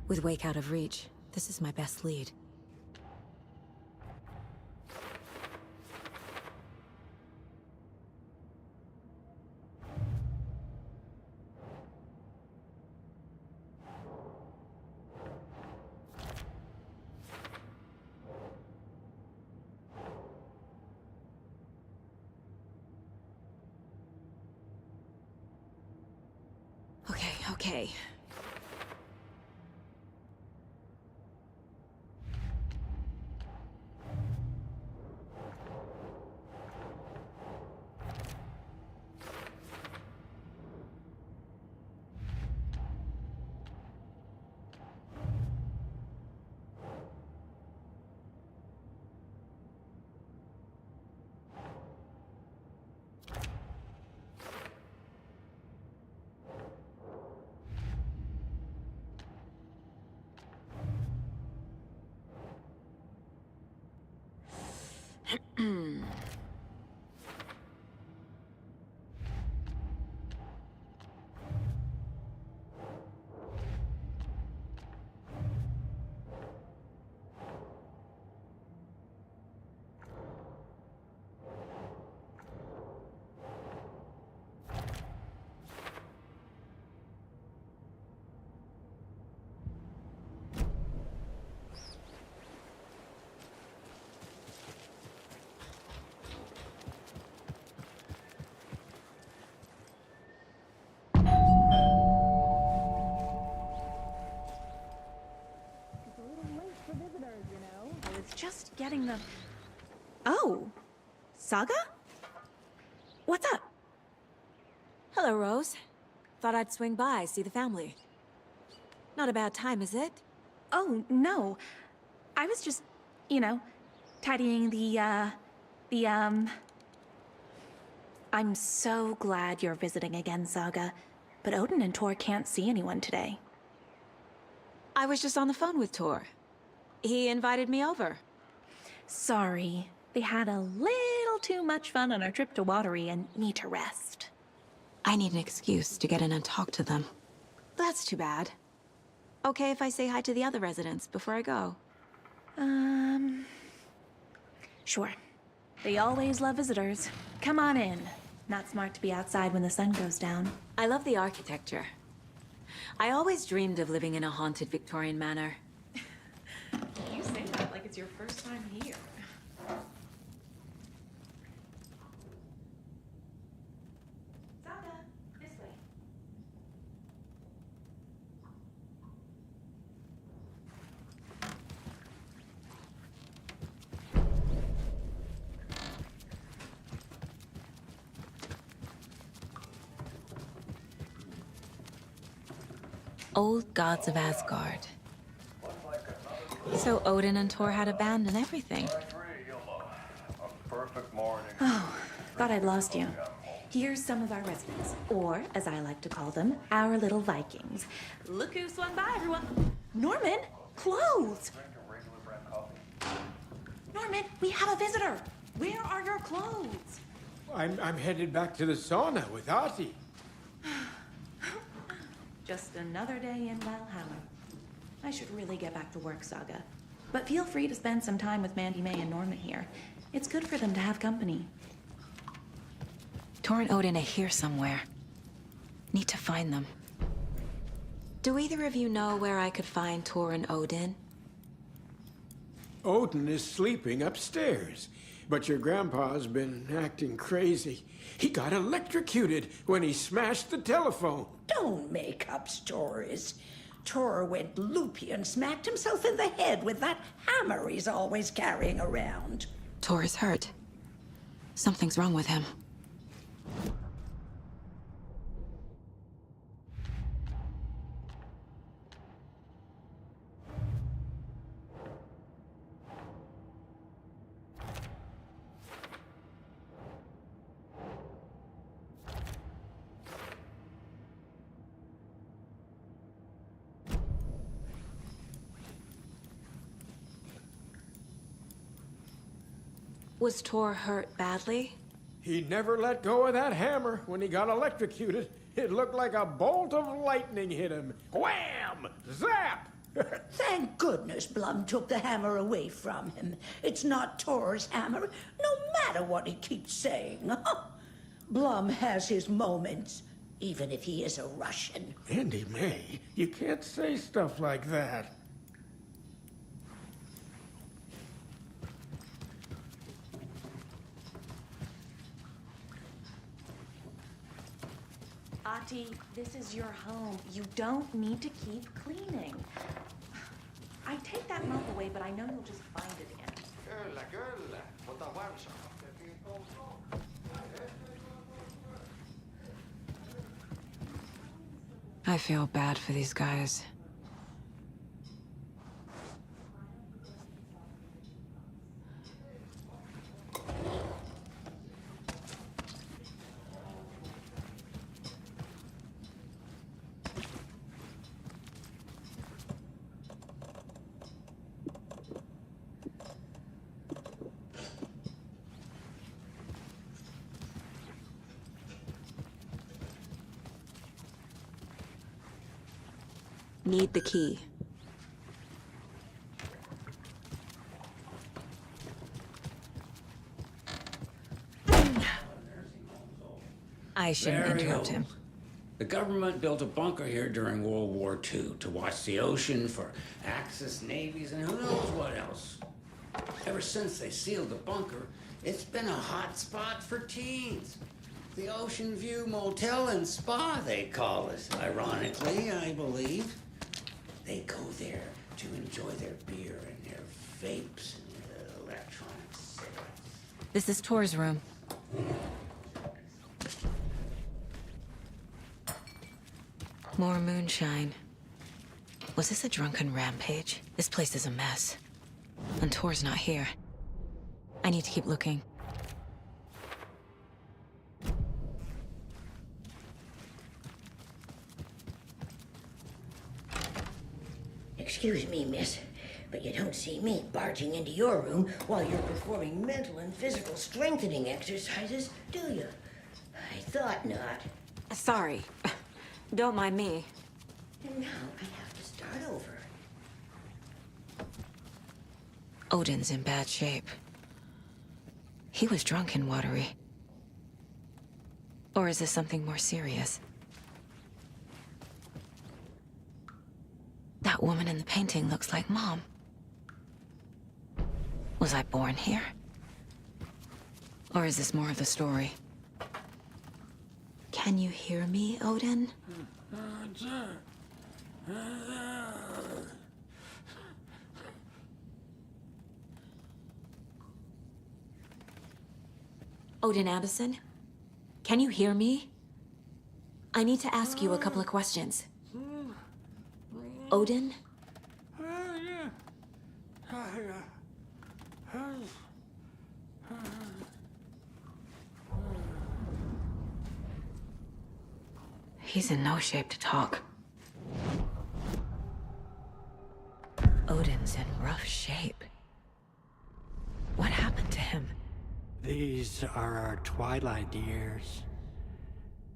With Wake out of reach, this is my best lead. Okay. Just getting the... Oh, Saga? What's up? Hello, Rose. Thought I'd swing by, see the family. Not a bad time, is it? Oh, no. I was just, tidying I'm so glad you're visiting again, Saga. But Odin and Tor can't see anyone today. I was just on the phone with Tor. He invited me over. Sorry. They had a little too much fun on our trip to Watery and need to rest. I need an excuse to get in and talk to them. That's too bad. Okay if I say hi to the other residents before I go? Sure. They always love visitors. Come on in. Not smart to be outside when the sun goes down. I love the architecture. I always dreamed of living in a haunted Victorian manor. You say that like it's your first time here. Saga, this way. Old gods of Asgard. So Odin and Tor had a band and everything. Oh, thought I'd lost you. Here's some of our residents, or as I like to call them, our little Vikings. Look who swung by, everyone. Norman, clothes. Norman, we have a visitor. Where are your clothes? I'm headed back to the sauna with Artie. Just another day in Valhalla. I should really get back to work, Saga. But feel free to spend some time with Mandy May and Norman here. It's good for them to have company. Tor and Odin are here somewhere. Need to find them. Do either of you know where I could find Tor and Odin? Odin is sleeping upstairs, but your grandpa's been acting crazy. He got electrocuted when he smashed the telephone. Don't make up stories. Tor went loopy and smacked himself in the head with that hammer he's always carrying around. Tor is hurt. Something's wrong with him. Was Tor hurt badly? He never let go of that hammer when he got electrocuted. It looked like a bolt of lightning hit him. Wham! Zap! Thank goodness Blum took the hammer away from him. It's not Tor's hammer, no matter what he keeps saying. Blum has his moments, even if he is a Russian. Andy May, you can't say stuff like that. Ati, this is your home. You don't need to keep cleaning. I take that mop away, but I know you'll just find it again. I feel bad for these guys. Need the key. I shouldn't interrupt him. The government built a bunker here during World War II to watch the ocean for Axis navies and who knows what else. Ever since they sealed the bunker, it's been a hot spot for teens. The Ocean View Motel and Spa, they call it. Ironically, I believe. They go there to enjoy their beer and their vapes and their electronic cigarettes. This is Tor's room. More moonshine. Was this a drunken rampage? This place is a mess. And Tor's not here. I need to keep looking. Excuse me, miss, but you don't see me barging into your room while you're performing mental and physical strengthening exercises, do you? I thought not. Sorry. Don't mind me. And now I have to start over. Odin's in bad shape. He was drunk and watery. Or is this something more serious? That woman in the painting looks like Mom. Was I born here? Or is this more of the story? Can you hear me, Odin? Odin Addison? Can you hear me? I need to ask you a couple of questions. Odin? He's in no shape to talk. Odin's in rough shape. What happened to him? These are our twilight years.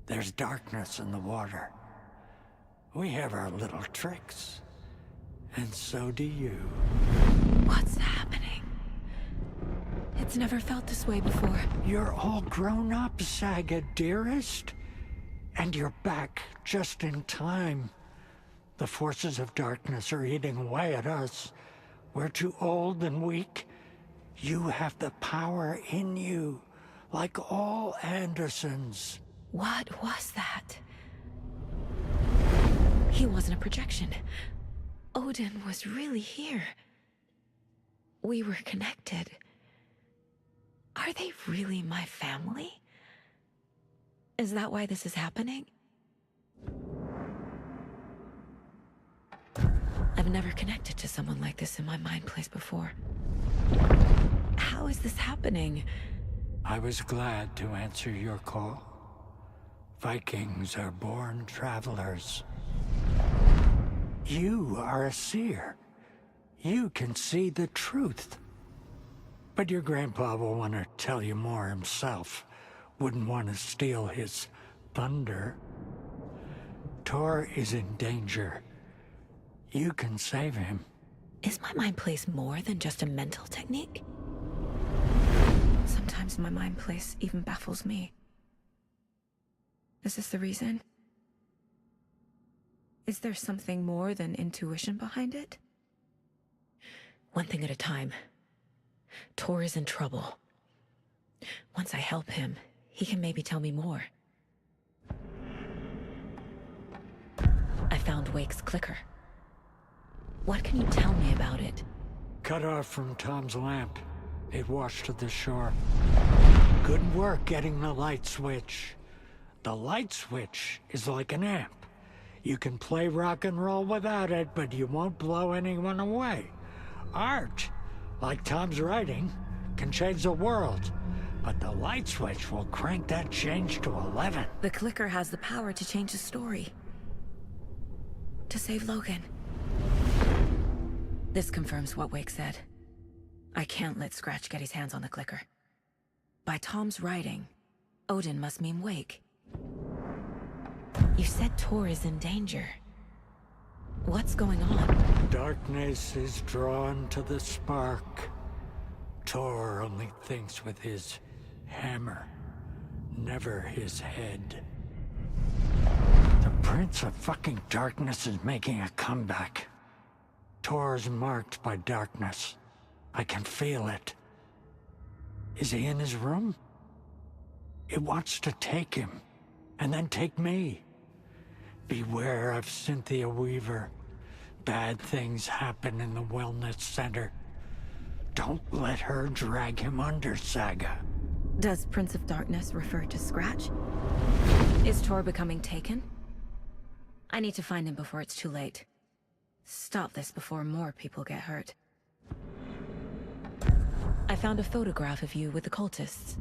There's darkness in the water. We have our little tricks. And so do you. What's happening? It's never felt this way before. You're all grown up, Saga, dearest. And you're back just in time. The forces of darkness are eating away at us. We're too old and weak. You have the power in you, like all Andersons. What was that? He wasn't a projection. Odin was really here. We were connected. Are they really my family? Is that why this is happening? I've never connected to someone like this in my mind place before. How is this happening? I was glad to answer your call. Vikings are born travelers. You are a seer. You can see the truth. But your grandpa will want to tell you more himself wouldn't want to steal his thunder. Tor is in danger. You can save him. Is my mind place more than just a mental technique? Sometimes my mind place even baffles me. Is this the reason? Is there something more than intuition behind it? One thing at a time. Tor is in trouble. Once I help him, he can maybe tell me more. I found Wake's clicker. What can you tell me about it? Cut off from Tom's lamp. It washed to the shore. Good work getting the light switch. The light switch is like an amp. You can play rock and roll without it, but you won't blow anyone away. Art, like Tom's writing, can change the world. But the light switch will crank that change to 11. The clicker has the power to change the story. To save Logan. This confirms what Wake said. I can't let Scratch get his hands on the clicker. By Tom's writing, Odin must mean Wake. You said Tor is in danger. What's going on? Darkness is drawn to the spark. Tor only thinks with his hammer, never his head. The Prince of fucking Darkness is making a comeback. Tor's marked by darkness. I can feel it. Is he in his room? It wants to take him, and then take me. Beware of Cynthia Weaver. Bad things happen in the wellness center. Don't let her drag him under, Saga. Does Prince of Darkness refer to Scratch? Is Tor becoming taken? I need to find him before it's too late. Stop this before more people get hurt. I found a photograph of you with the cultists.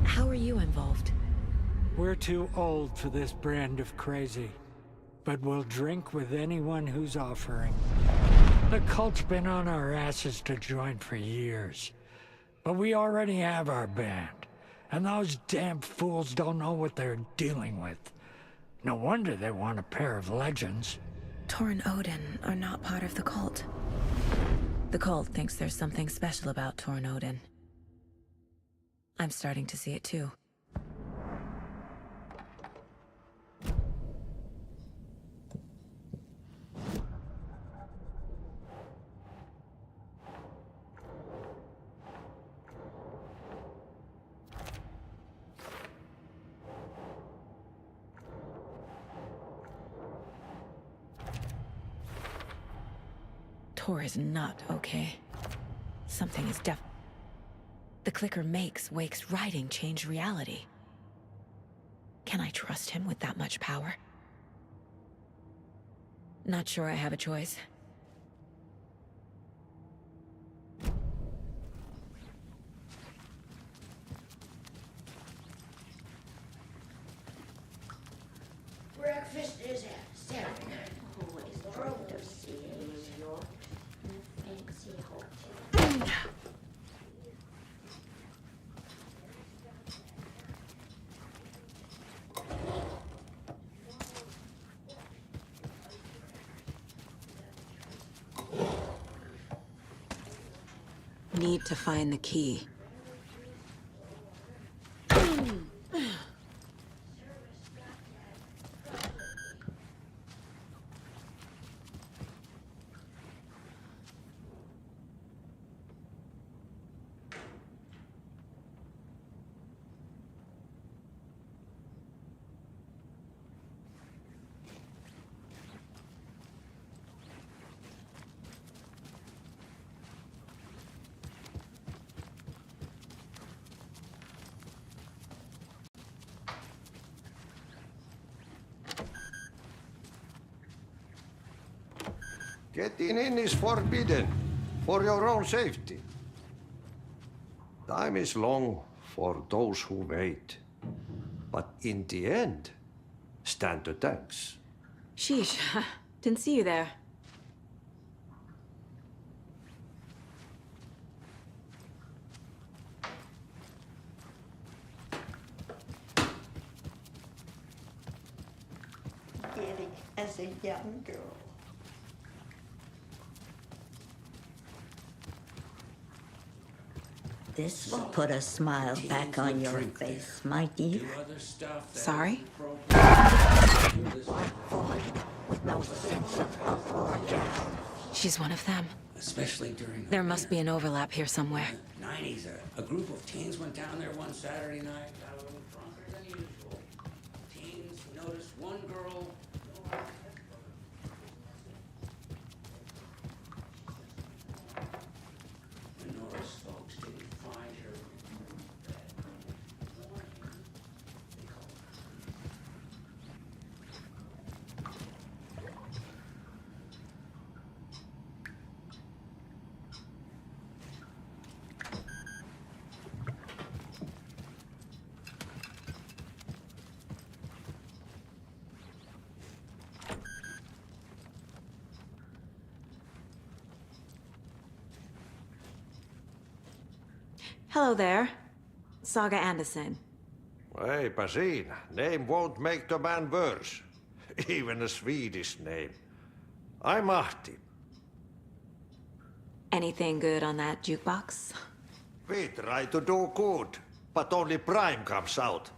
How are you involved? We're too old for this brand of crazy, but we'll drink with anyone who's offering. The cult's been on our asses to join for years, but we already have our band, and those damn fools don't know what they're dealing with. No wonder they want a pair of legends. Tor and Odin are not part of the cult. The cult thinks there's something special about Tor and Odin. I'm starting to see it too. Tor is not okay. Something is The clicker makes Wake's writing change reality. Can I trust him with that much power? Not sure I have a choice. Breakfast is at 7. Always drove to see New York. Fancy hotel. Need to find the key. Getting in is forbidden, for your own safety. Time is long for those who wait. But in the end, stand the thanks. Sheesh, didn't see you there. as a young girl. This will put a smile back on your face, my dear. Sorry? She's one of them. Especially during the There must be an overlap here somewhere. 90s. A group of teens went down there one Saturday night, got a little drunker than usual. Teens noticed one girl. When Nora's folks didn't find her Hello there. Saga Anderson. Eipä siinä. Name won't make the man worse. Even a Swedish name. I'm Ahti. Anything good on that jukebox? We try to do good, but only Prime comes out.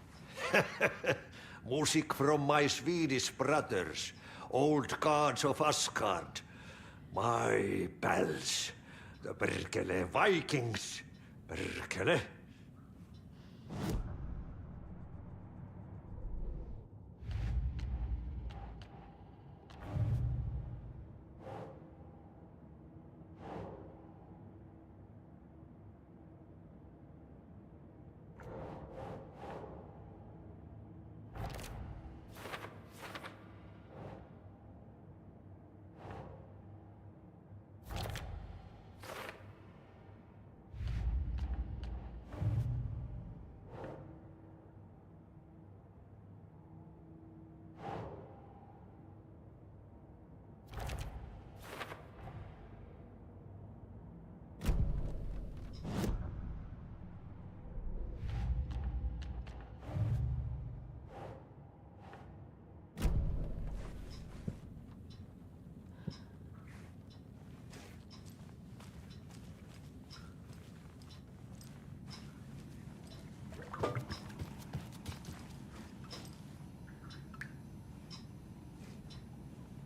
Music from my Swedish brothers, old gods of Asgard. My pals, the Perkele Vikings. Perkele.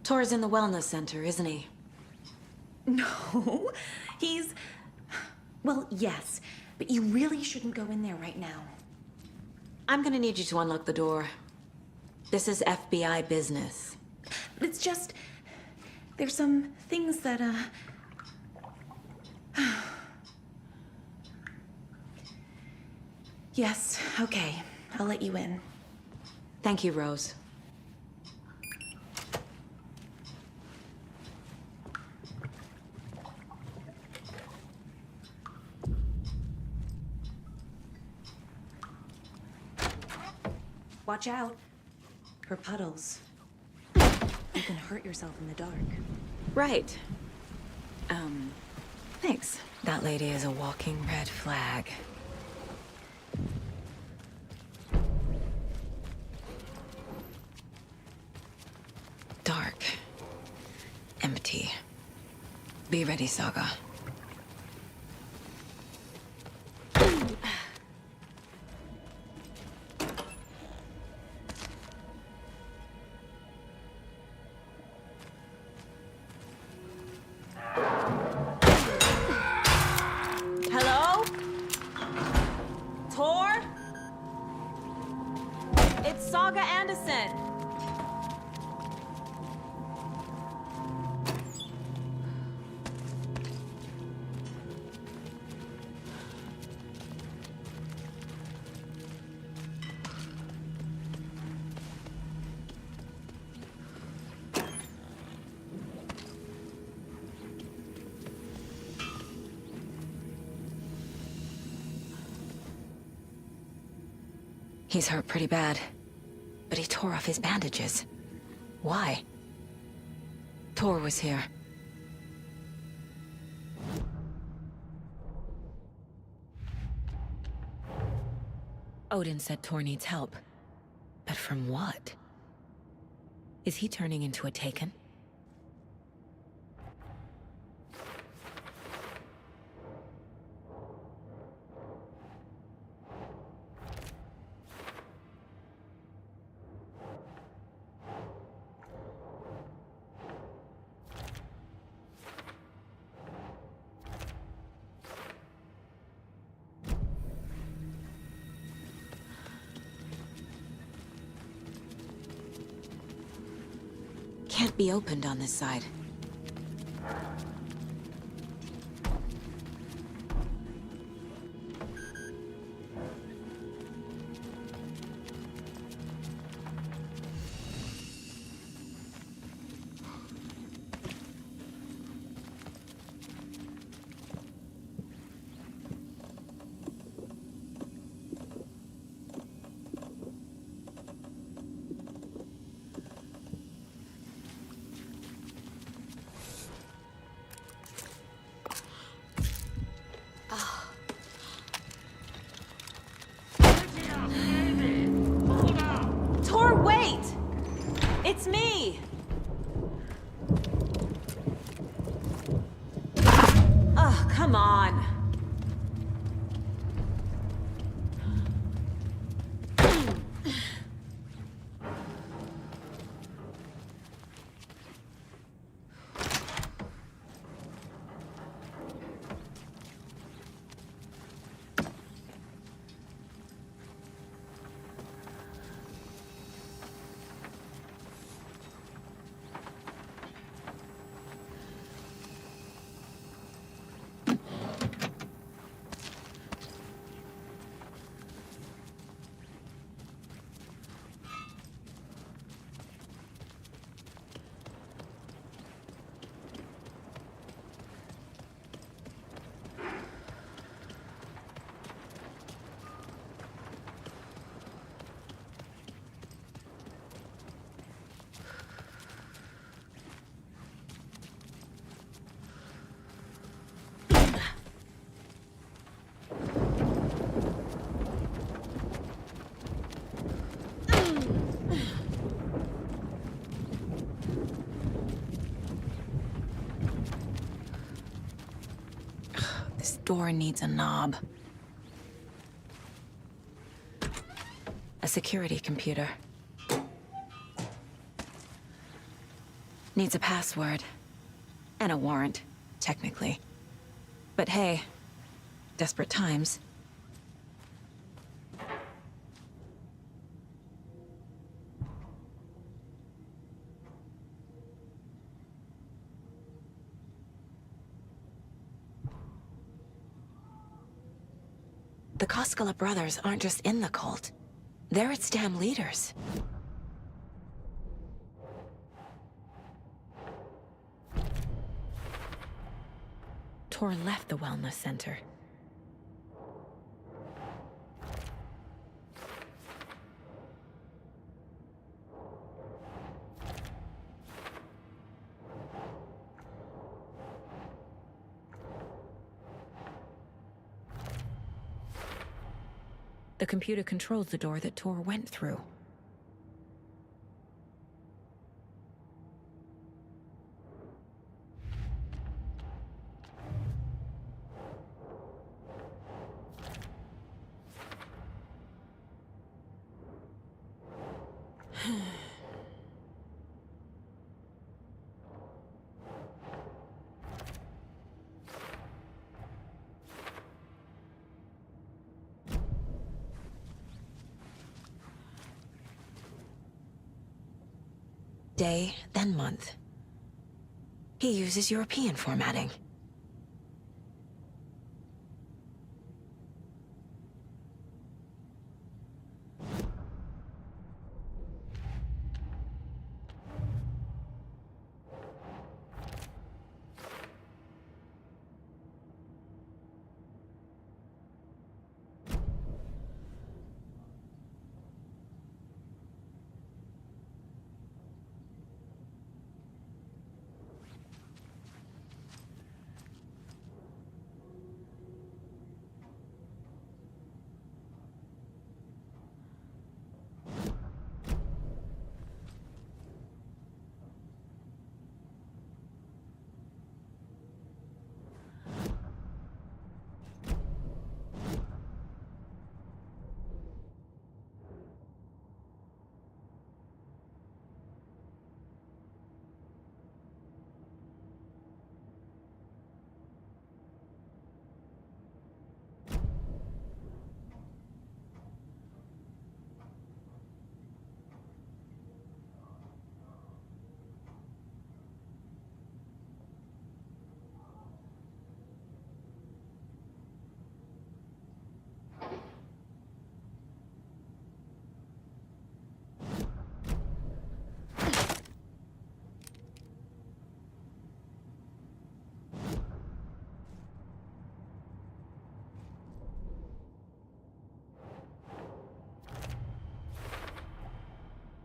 Tor's in the wellness center, isn't he? No, he's... Well, yes, but you really shouldn't go in there right now. I'm gonna need you to unlock the door. This is FBI business. It's just... There's some things that, Yes, okay. I'll let you in. Thank you, Rose. Watch out. For puddles. You can hurt yourself in the dark. Right. Thanks. That lady is a walking red flag. Dark. Empty. Be ready, Saga. Hello? Tor? It's Saga Anderson. He's hurt pretty bad, but he tore off his bandages. Why? Tor was here. Odin said Tor needs help. But from what? Is he turning into a Taken? Can't be opened on this side. Tor, wait! It's me! Oh, come on. This door needs a knob. A security computer. Needs a password. And a warrant, technically. But hey, desperate times. The Koskela brothers aren't just in the cult. They're its damn leaders. Tor left the wellness center. The computer controls the door that Tor went through. Day, then month. He uses European formatting.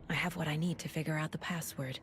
I have what I need to figure out the password.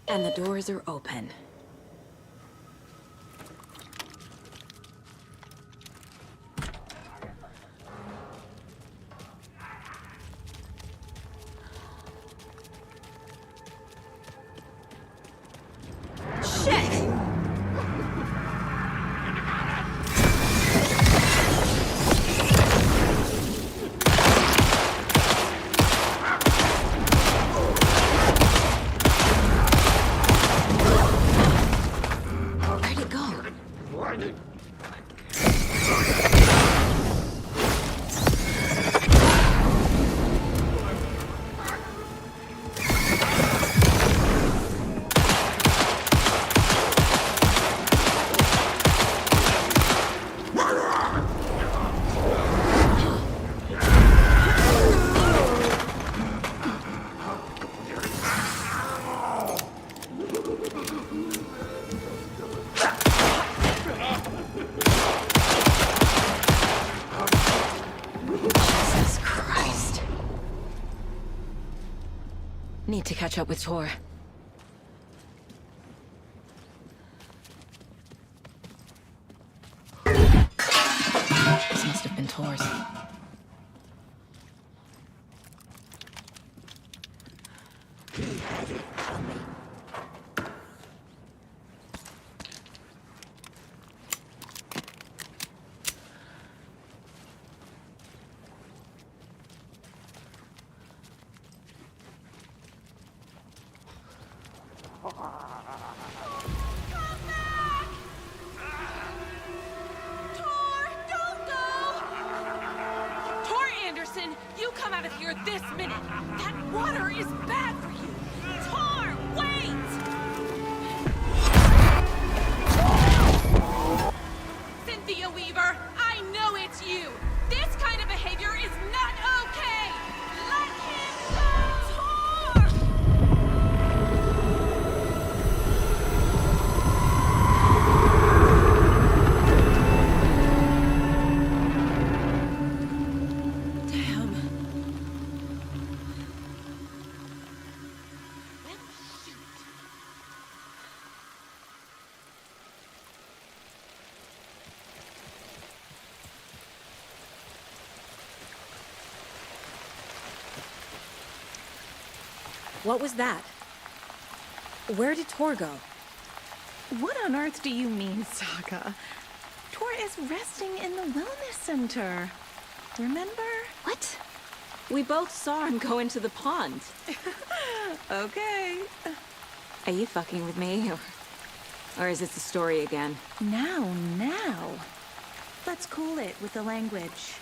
And the doors are open. Need to catch up with Tor. This must have been Tor's. You come out of here this minute! That water is bad for you! Tor, wait! Cynthia Weaver, I know it's you! This kind of behavior is not okay! Let him go! Tor! What was that? Where did Tor go? What on earth do you mean, Saga? Tor is resting in the wellness center. Remember? What? We both saw him go into the pond. Okay. Are you fucking with me? Or is this the story again? Now. Let's cool it with the language.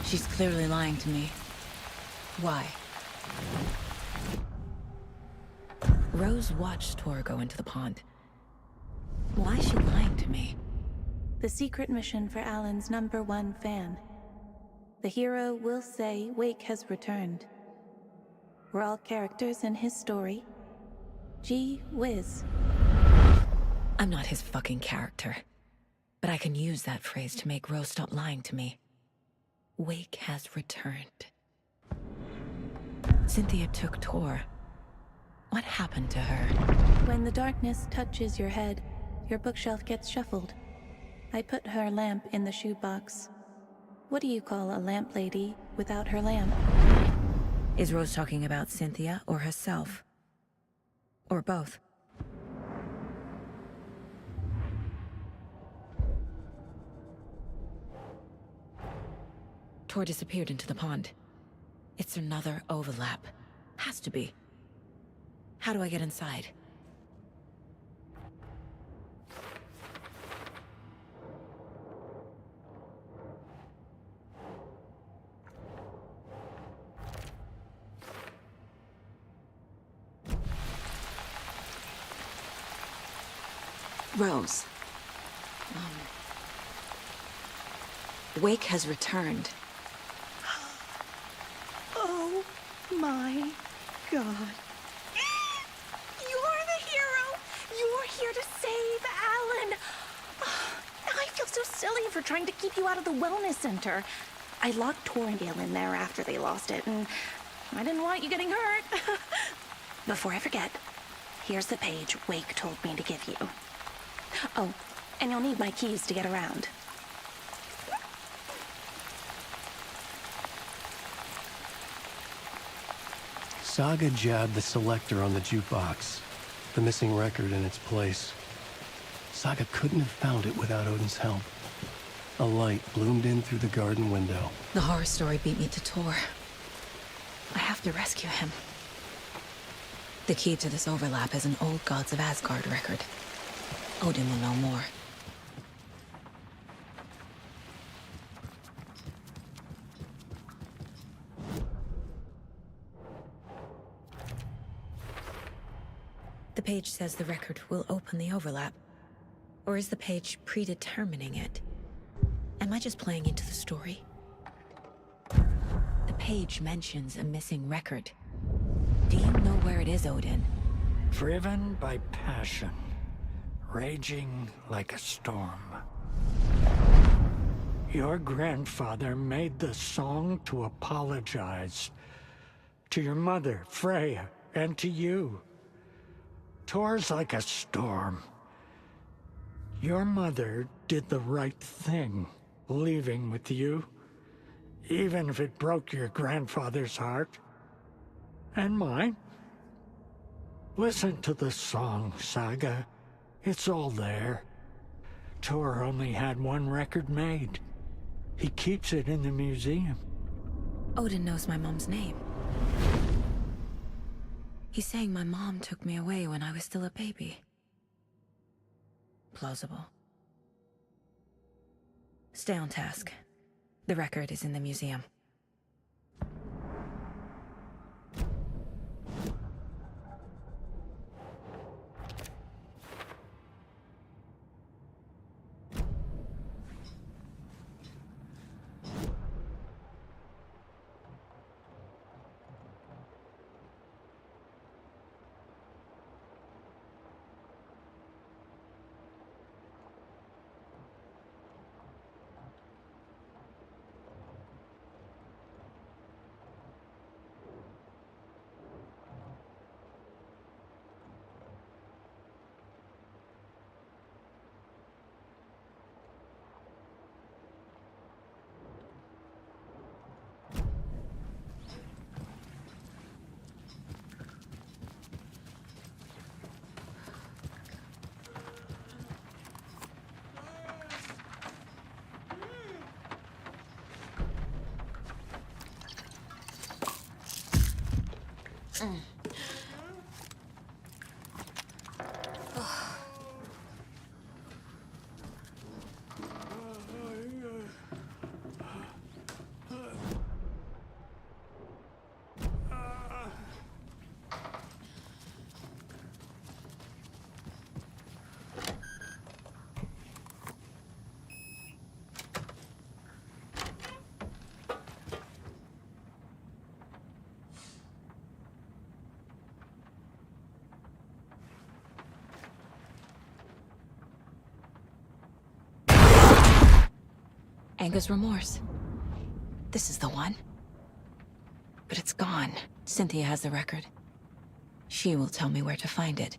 She's clearly lying to me. Why? Rose watched Tor go into the pond. Why is she lying to me? The secret mission for Alan's #1 fan. The hero will say Wake has returned. We're all characters in his story. Gee whiz. I'm not his fucking character. But I can use that phrase to make Rose stop lying to me. Wake has returned. Cynthia took Tor. What happened to her? When the darkness touches your head, your bookshelf gets shuffled. I put her lamp in the shoebox. What do you call a lamp lady without her lamp? Is Rose talking about Cynthia or herself? Or both? Tor disappeared into the pond. It's another overlap. Has to be. How do I get inside? Rose. Wake has returned. Oh my God. You're the hero! You're here to save Alan! I feel so silly for trying to keep you out of the wellness center. I locked Tor and Gale in there after they lost it, and I didn't want you getting hurt. Before I forget, Here's the page Wake told me to give you. Oh, and you'll need my keys to get around. Saga jabbed the selector on the jukebox, the missing record in its place. Saga couldn't have found it without Odin's help. A light bloomed in through the garden window. The horror story beat me to Tor. I have to rescue him. The key to this overlap is an old Gods of Asgard record. Odin will know more. The page says the record will open the overlap. Or is the page predetermining it? Am I just playing into the story? The page mentions a missing record. Do you know where it is, Odin? Driven by passion, raging like a storm. Your grandfather made the song to apologize. To your mother, Freya, and to you. Tor's like a storm. Your mother did the right thing, leaving with you, even if it broke your grandfather's heart. And mine. Listen to the song, Saga. It's all there. Tor only had one record made. He keeps it in the museum. Odin knows my mom's name. He's saying my mom took me away when I was still a baby. Plausible. Stay on task. The record is in the museum. Anger's remorse. This is the one. But it's gone. Cynthia has the record. She will tell me where to find it.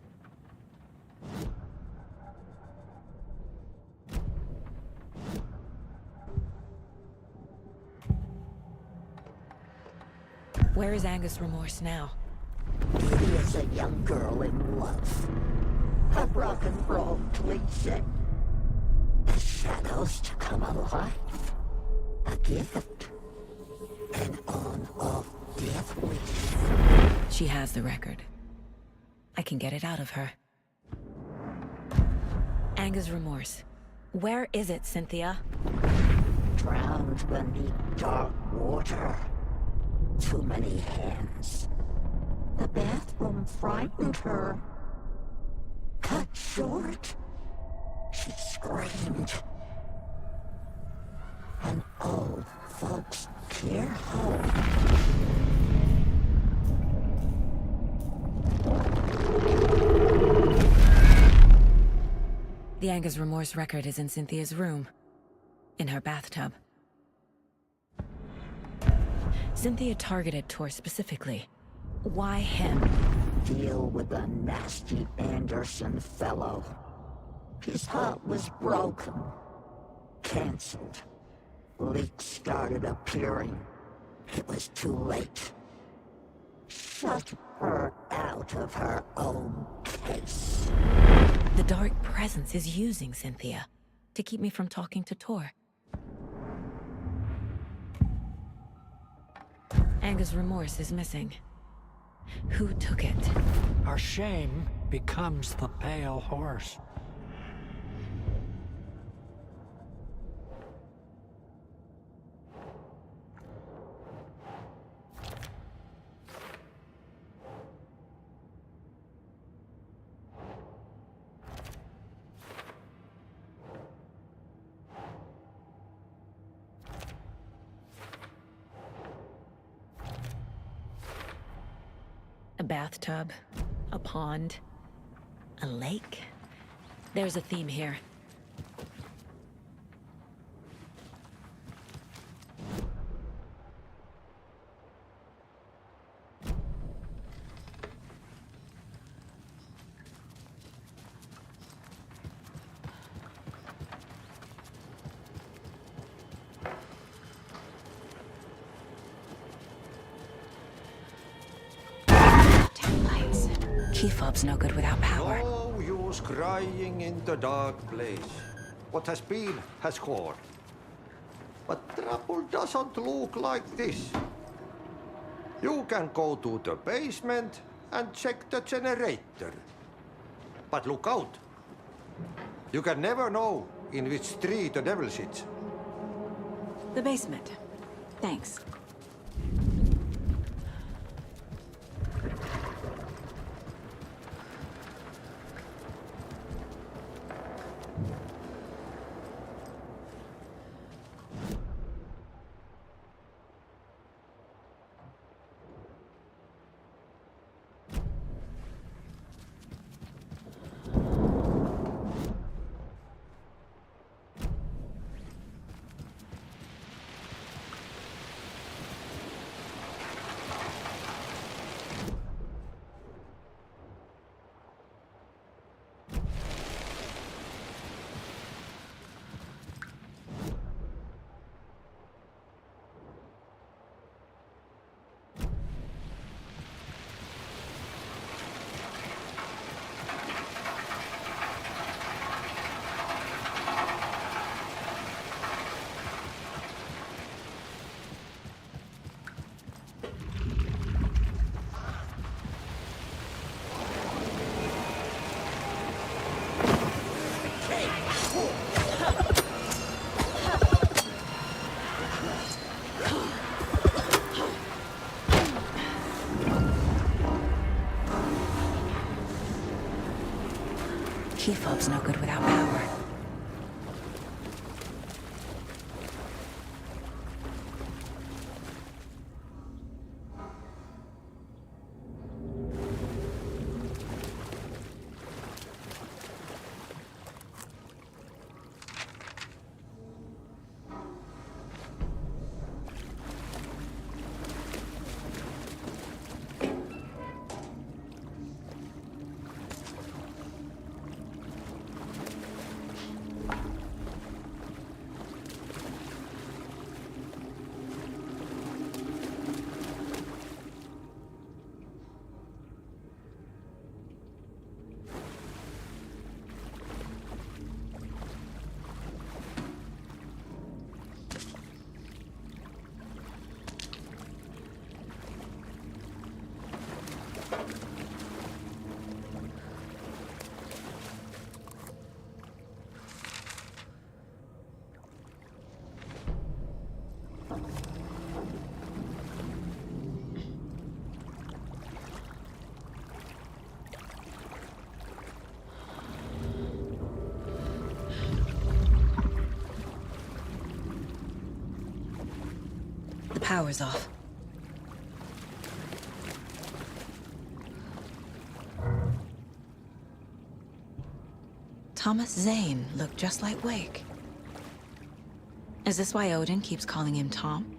Where is Anger's remorse now? She is a young girl in love. A rock and roll twinset. The shadows to come alive. A gift. An on-off death wish. She has the record. I can get it out of her. Anger's remorse. Where is it, Cynthia? Drowned beneath dark water. Too many hands. The bathroom frightened her. Cut short. She screamed. And old folks care home. The Anger's remorse record is in Cynthia's room. In her bathtub. Cynthia targeted Tor specifically. Why him? deal with a nasty Anderson fellow. His heart was broken. Cancelled. Leaks started appearing. It was too late. Shut her out of her own case. The dark presence is using Cynthia to keep me from talking to Tor. Anga's remorse is missing. Who took it? Our shame becomes the pale horse. A bathtub, a pond, a lake. There's a theme here. Key fob's no good without power. No use crying in the dark place. What has been has gone. But trouble doesn't look like this. You can go to the basement and check the generator. But look out. You can never know in which tree the devil sits. The basement. Thanks. Key fob's no good without power. The power's off. Thomas Zane looked just like Wake. Is this why Odin keeps calling him Tom?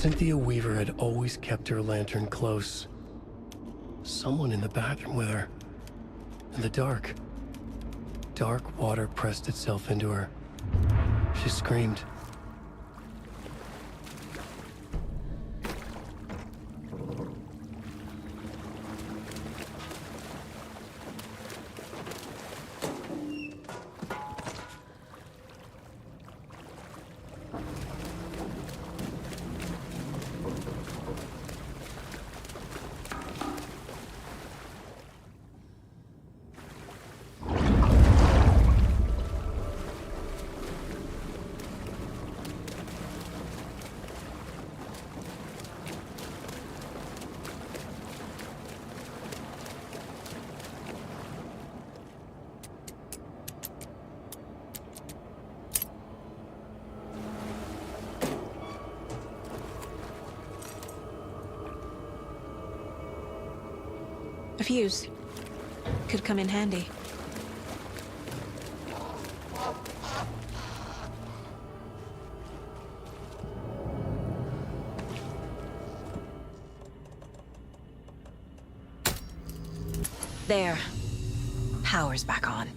Cynthia Weaver had always kept her lantern close. Someone in the bathroom with her. In the dark. Dark water pressed itself into her. She screamed. A fuse. Could come in handy. There. Power's back on.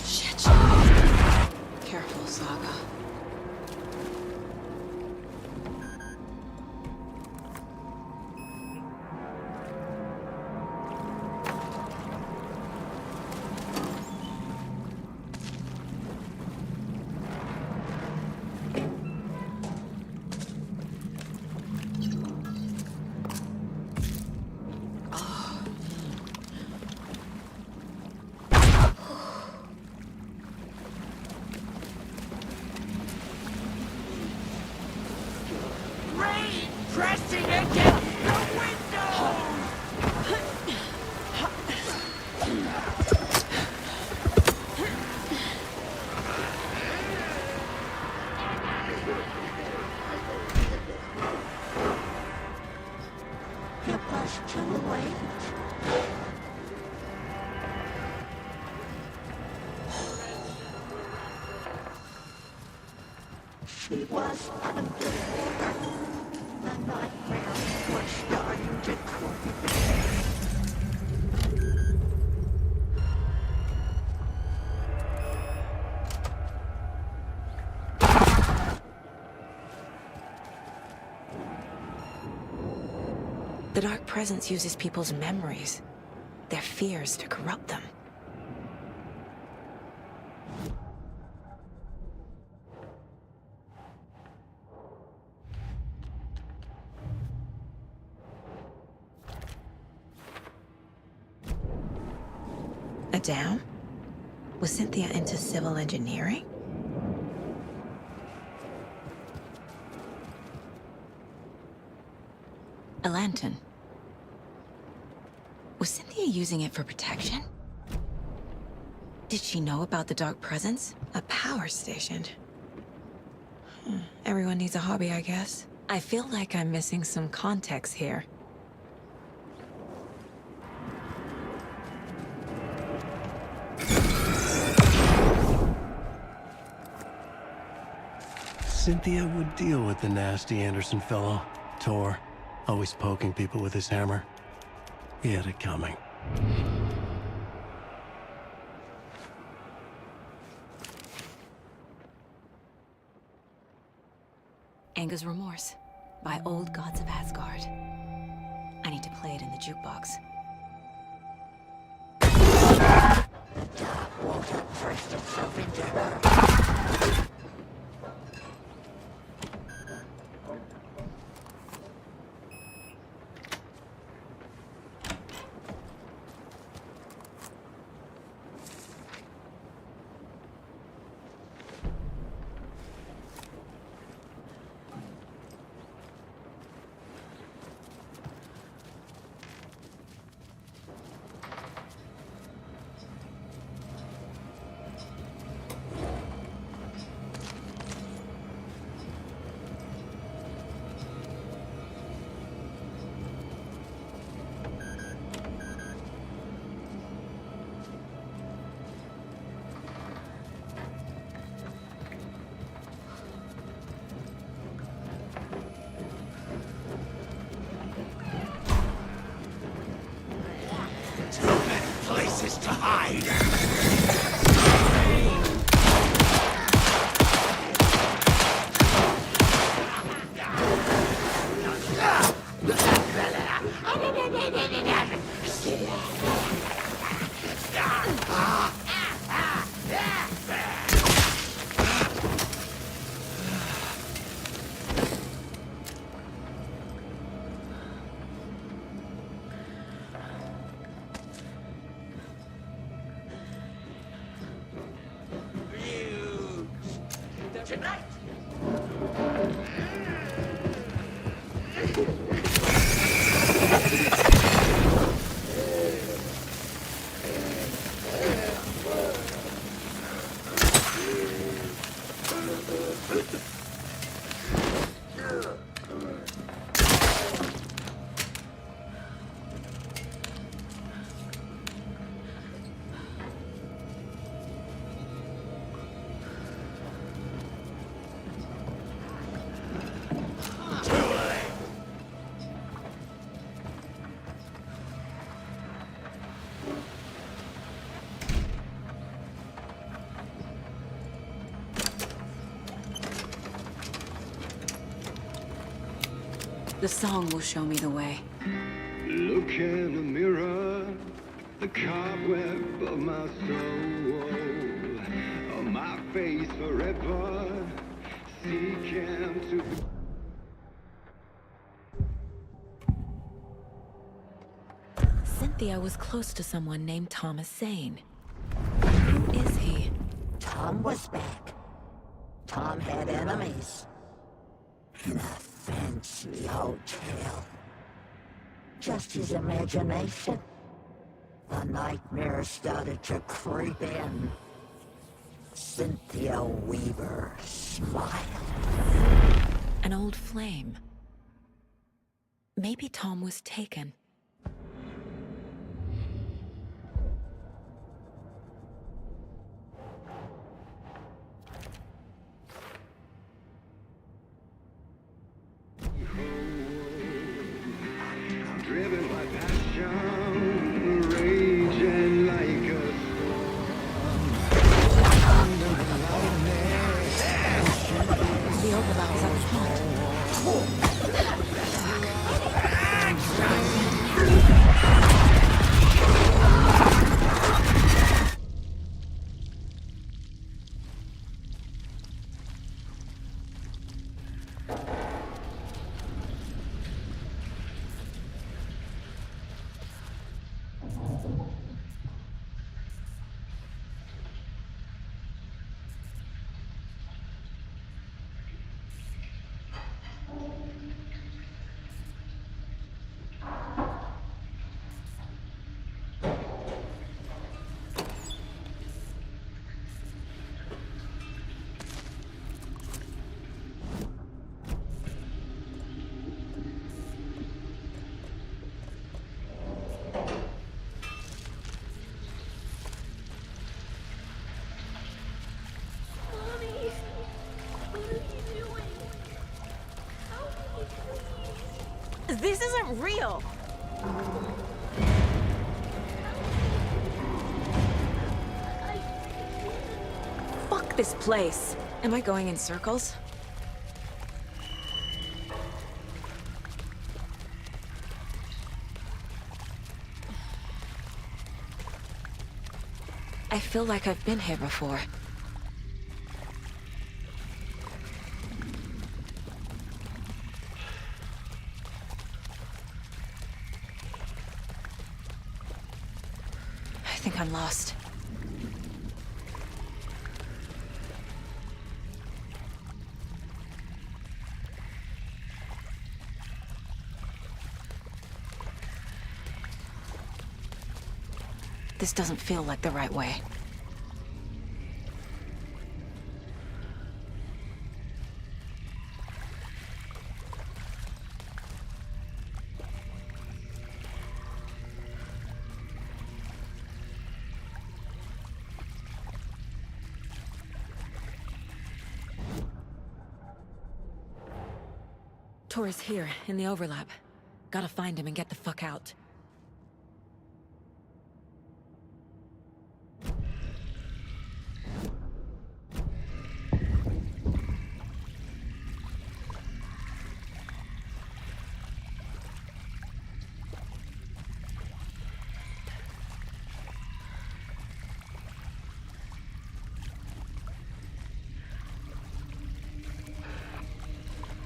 Shit. Careful, Saga. Pressing against the window! It was too late. She was underwater. The nightmare was starting to creep. The Dark Presence uses people's memories, their fears to corrupt them. A dam? Was Cynthia into civil engineering? A lantern. Was Cynthia using it for protection? Did she know about the Dark Presence? A power station. Everyone needs a hobby, I guess. I feel like I'm missing some context here. Cynthia would deal with the nasty Anderson fellow, Tor, always poking people with his hammer. He had it coming. Anger's Remorse by Old Gods of Asgard. I need to play it in the jukebox. The dark water pressed itself into her. places to hide. Tonight. The song will show me the way. Look in the mirror, the cobweb of my soul, on my face forever, seeking to be. Cynthia was close to someone named Thomas Zane. Who is he? Tom was back. Tom had enemies. In a fancy hotel. Just his imagination. The nightmare started to creep in. Cynthia Weaver smiled. An old flame. Maybe Tom was taken. Driven by passion, raging like a The overlap is up front. This isn't real! Fuck this place. Am I going in circles? I feel like I've been here before. I think I'm lost. This doesn't feel like the right way. Tor's here, in the overlap. Gotta find him and get the fuck out.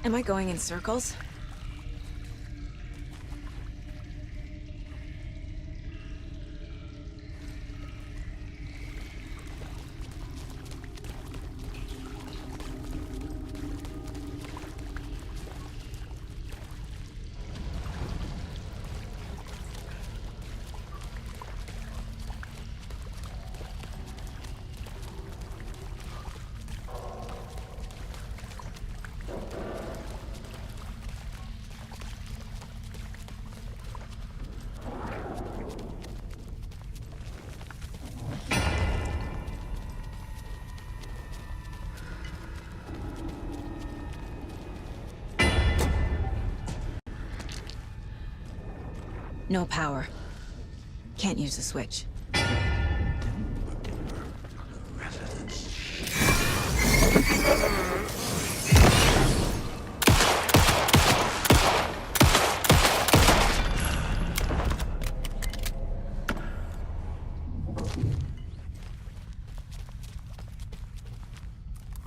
Am I going in circles? No power. Can't use the switch.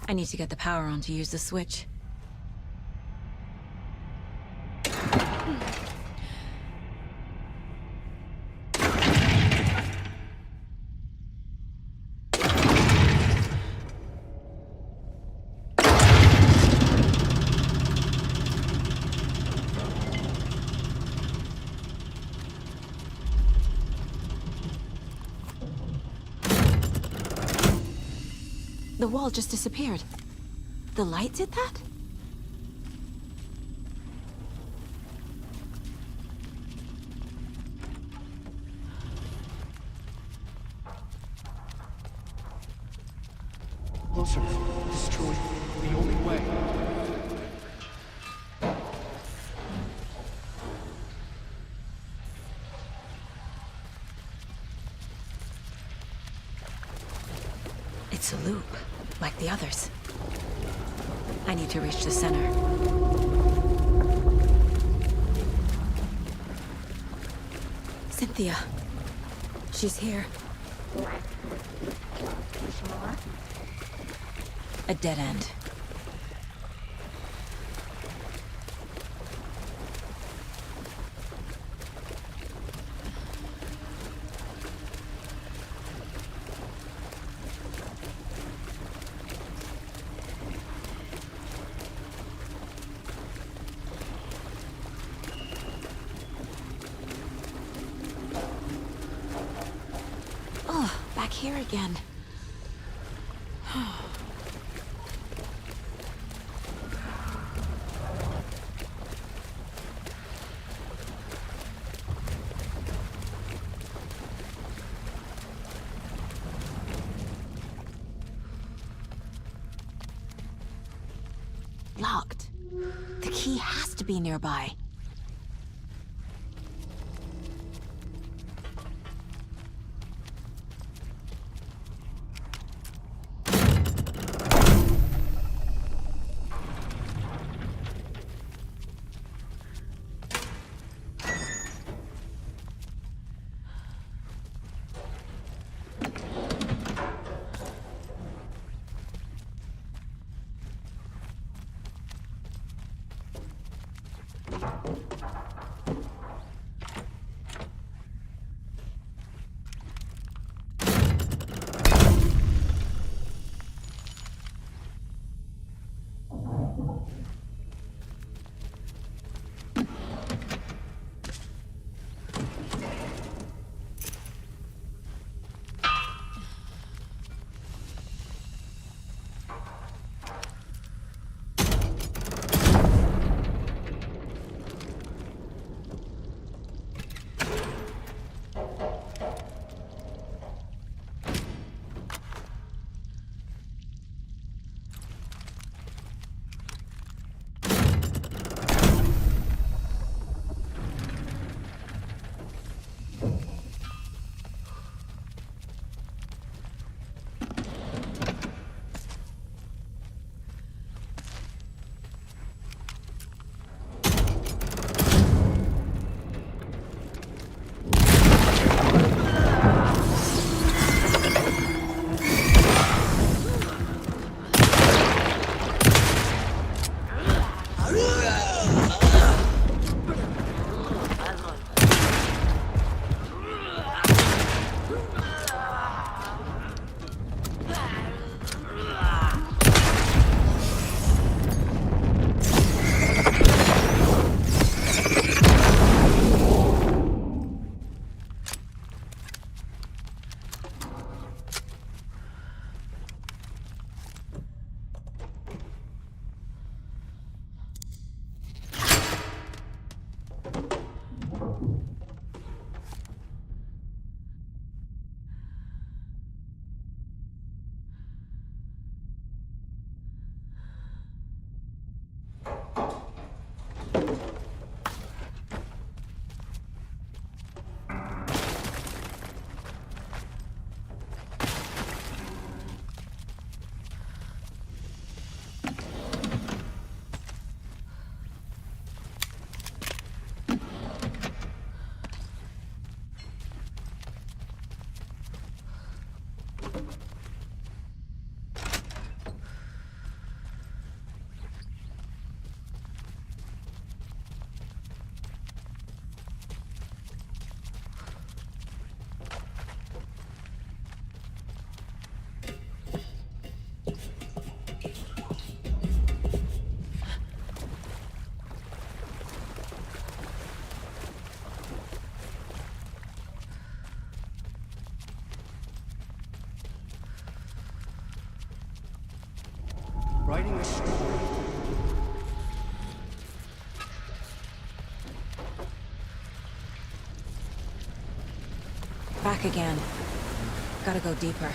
I need to get the power on to use the switch. The wall just disappeared. The light did that? Closer. Destroy the only way. It's a loop, like the others. I need to reach the center. Cynthia. She's here. A dead end. Oh, back here again. Locked. The key has to be nearby. Back again. Gotta go deeper.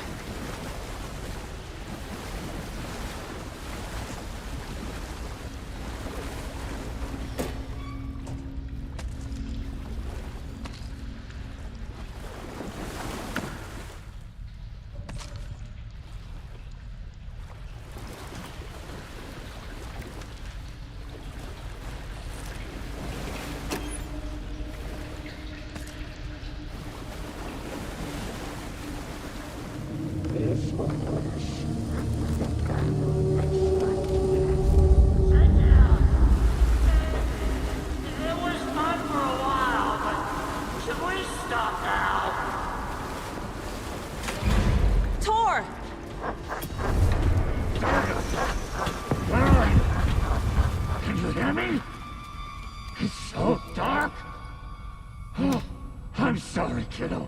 Kiddo.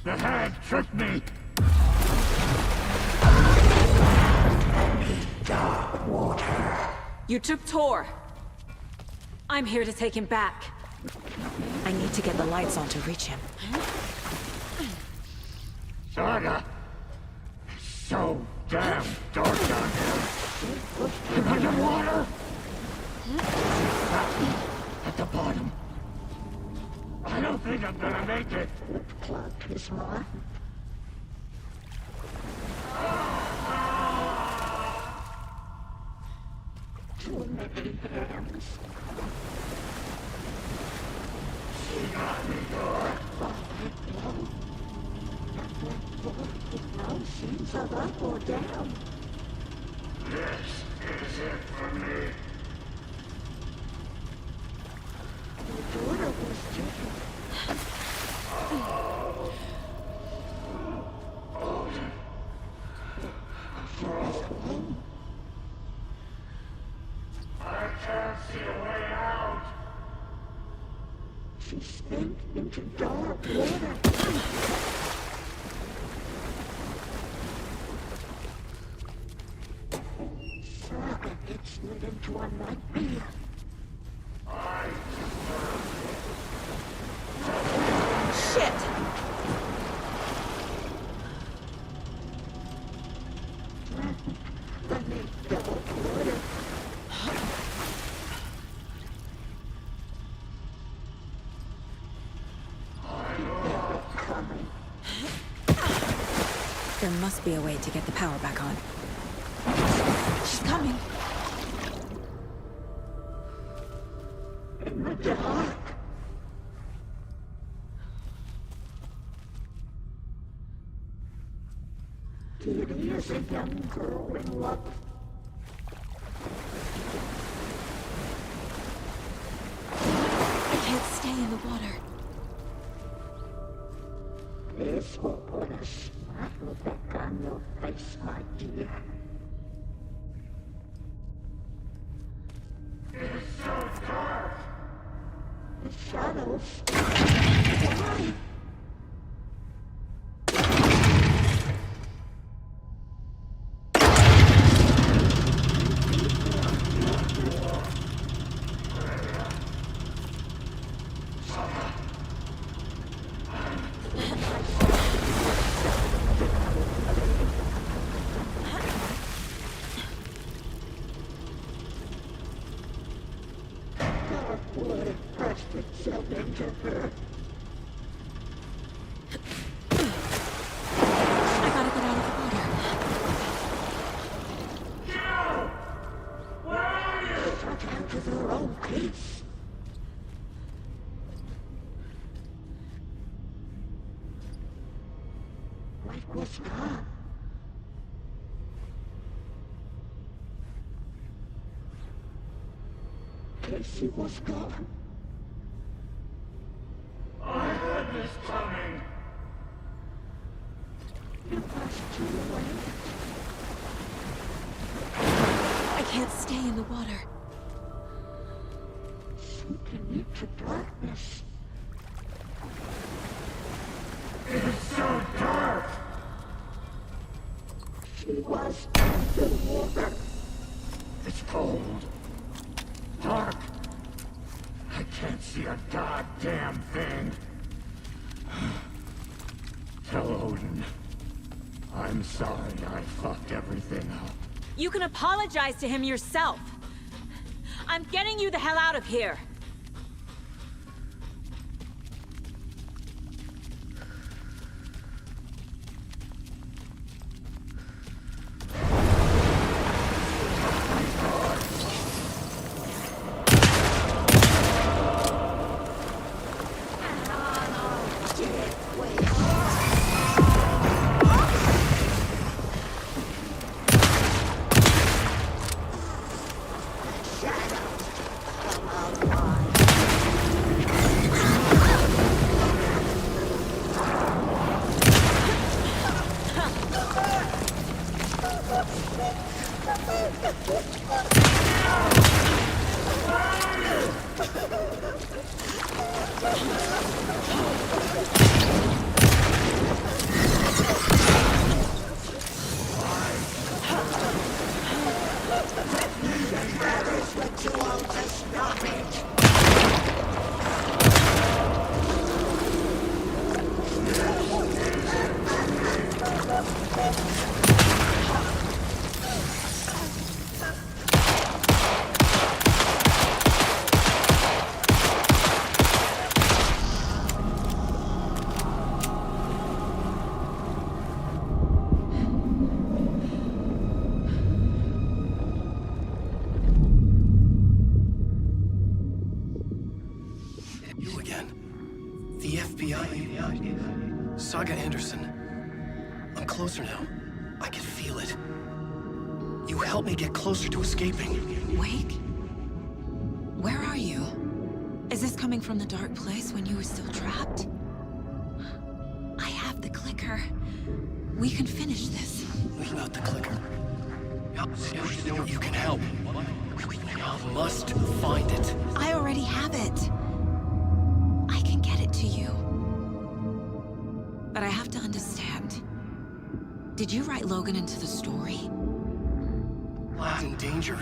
The hag tricked me. Dark water. You took Tor. I'm here to take him back. I need to get the lights on to reach him. Saga. It's so damn dark down here. I'm underwater. At the bottom. I don't think I'm gonna make it. Plug his more. Too many hands. She got me, Dora. No seams of up or down. This is it for me. Your daughter was taken. I can't see a way out. She sank into dark water. Saga gets slid into a nightmare. Shit! There must be a way to get the power back on. She's coming. In the dark. Kitty is a young girl in love. I can't stay in the water. This will put a smile back on your face, my dear. It's so dark. The shadows. Why? Was gone. Casey was gone. I heard this coming. It was too late. I can't stay in the water. Sinking into darkness. It's so dark. She was underwater. It's cold. Dark. I can't see a goddamn thing. Tell Odin. I'm sorry I fucked everything up. You can apologize to him yourself. I'm getting you the hell out of here. Saga Anderson. I'm closer now. I can feel it. You helped me get closer to escaping. Wake? Where are you? Is this coming from the dark place when you were still trapped? I have the clicker. We can finish this. What about the clicker? You can help. I must find it. I already have it. I can get it to you. But I have to understand. Did you write Logan into the story? I'm in danger.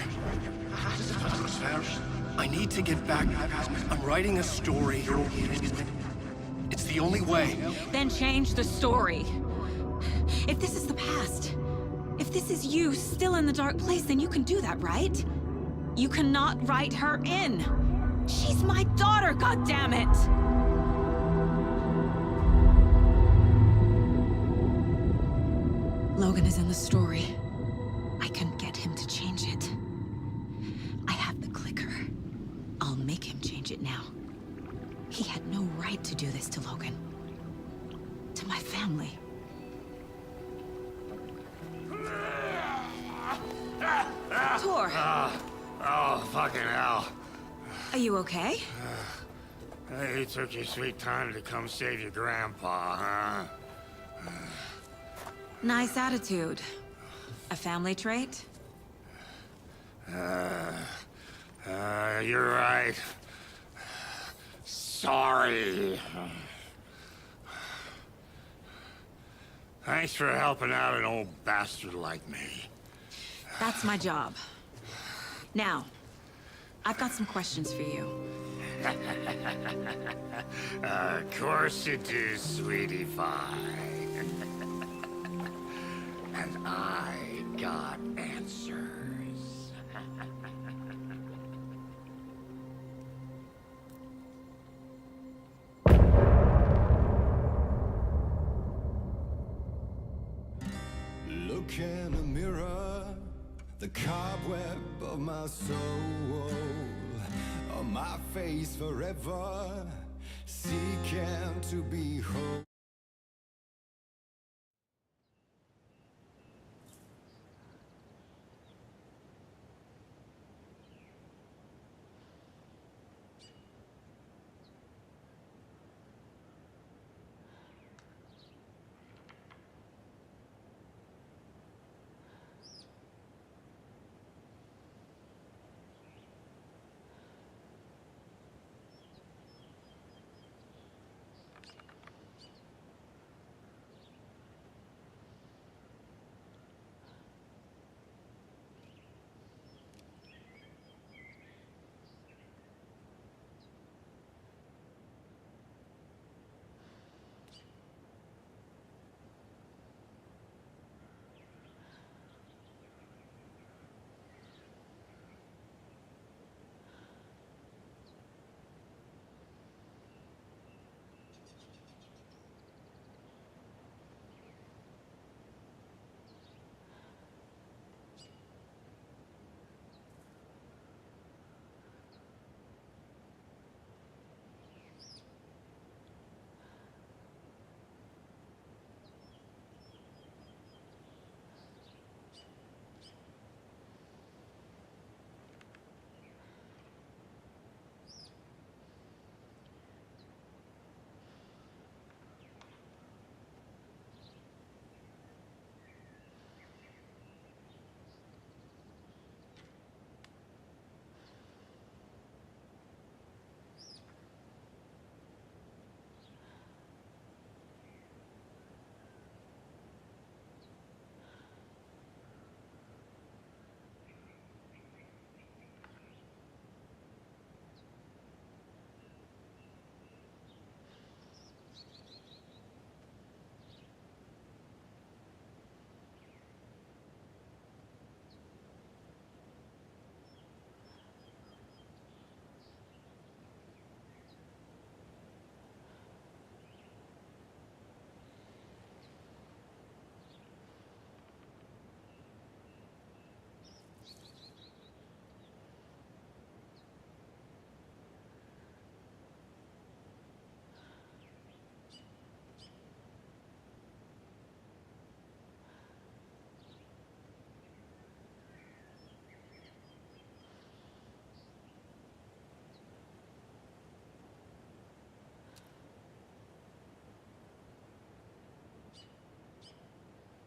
I need to get back. I'm writing a story. It's the only way. Then change the story. If this is the past, if this is you still in the dark place, then you can do that, right? You cannot write her in. She's my daughter, goddammit! Logan is in the story. I can get him to change it. I have the clicker. I'll make him change it now. He had no right to do this to Logan. To my family. Tor! Oh, fucking hell. Are you okay? You took your sweet time to come save your grandpa, huh? Nice attitude. A family trait? You're right. Sorry. Thanks for helping out an old bastard like me. That's my job. Now, I've got some questions for you. Of course you do, sweetie pie. And I got answers. Look in the mirror, the cobweb of my soul, on my face forever, seeking to be whole.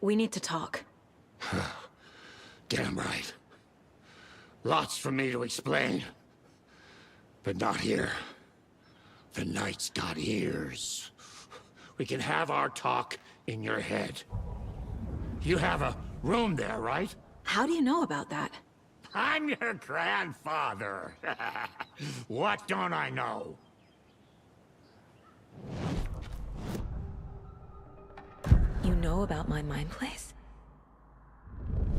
We need to talk. Damn right. Lots for me to explain. But not here. The night's got ears. We can have our talk in your head. You have a room there, right? How do you know about that? I'm your grandfather. What don't I know? You know about my mind place?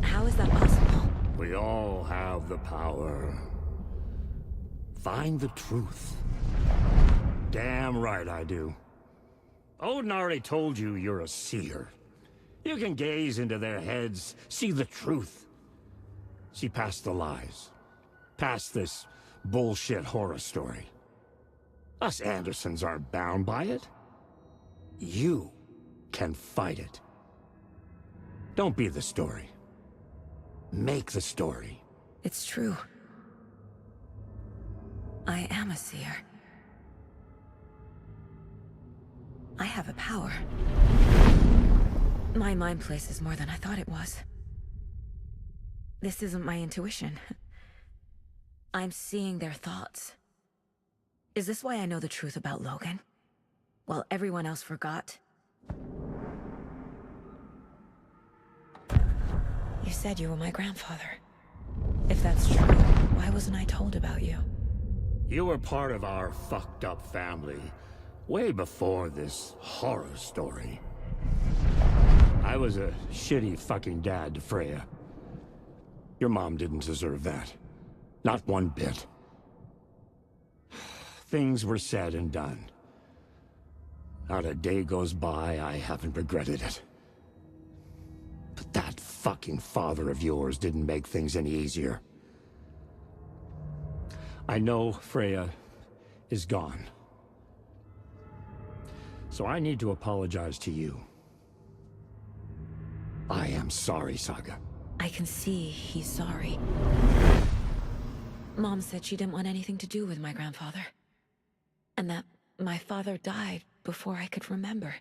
How is that possible? We all have the power. Find the truth. Damn right I do. Odin already told you you're a seer. You can gaze into their heads, see the truth. See past the lies. Past this bullshit horror story. Us Andersons aren't bound by it. You can fight it. Don't be the story. Make the story. It's true. I am a seer. I have a power. My mind place is more than I thought it was. This isn't my intuition. I'm seeing their thoughts. Is this why I know the truth about Logan? While everyone else forgot? You said you were my grandfather. If that's true, why wasn't I told about you? You were part of our fucked up family, way before this horror story. I was a shitty fucking dad to Freya. Your mom didn't deserve that. Not one bit. Things were said and done. Not a day goes by I haven't regretted it. But that fucking father of yours didn't make things any easier. I know Freya is gone. So I need to apologize to you. I am sorry, Saga. I can see he's sorry. Mom said she didn't want anything to do with my grandfather. And that my father died before I could remember.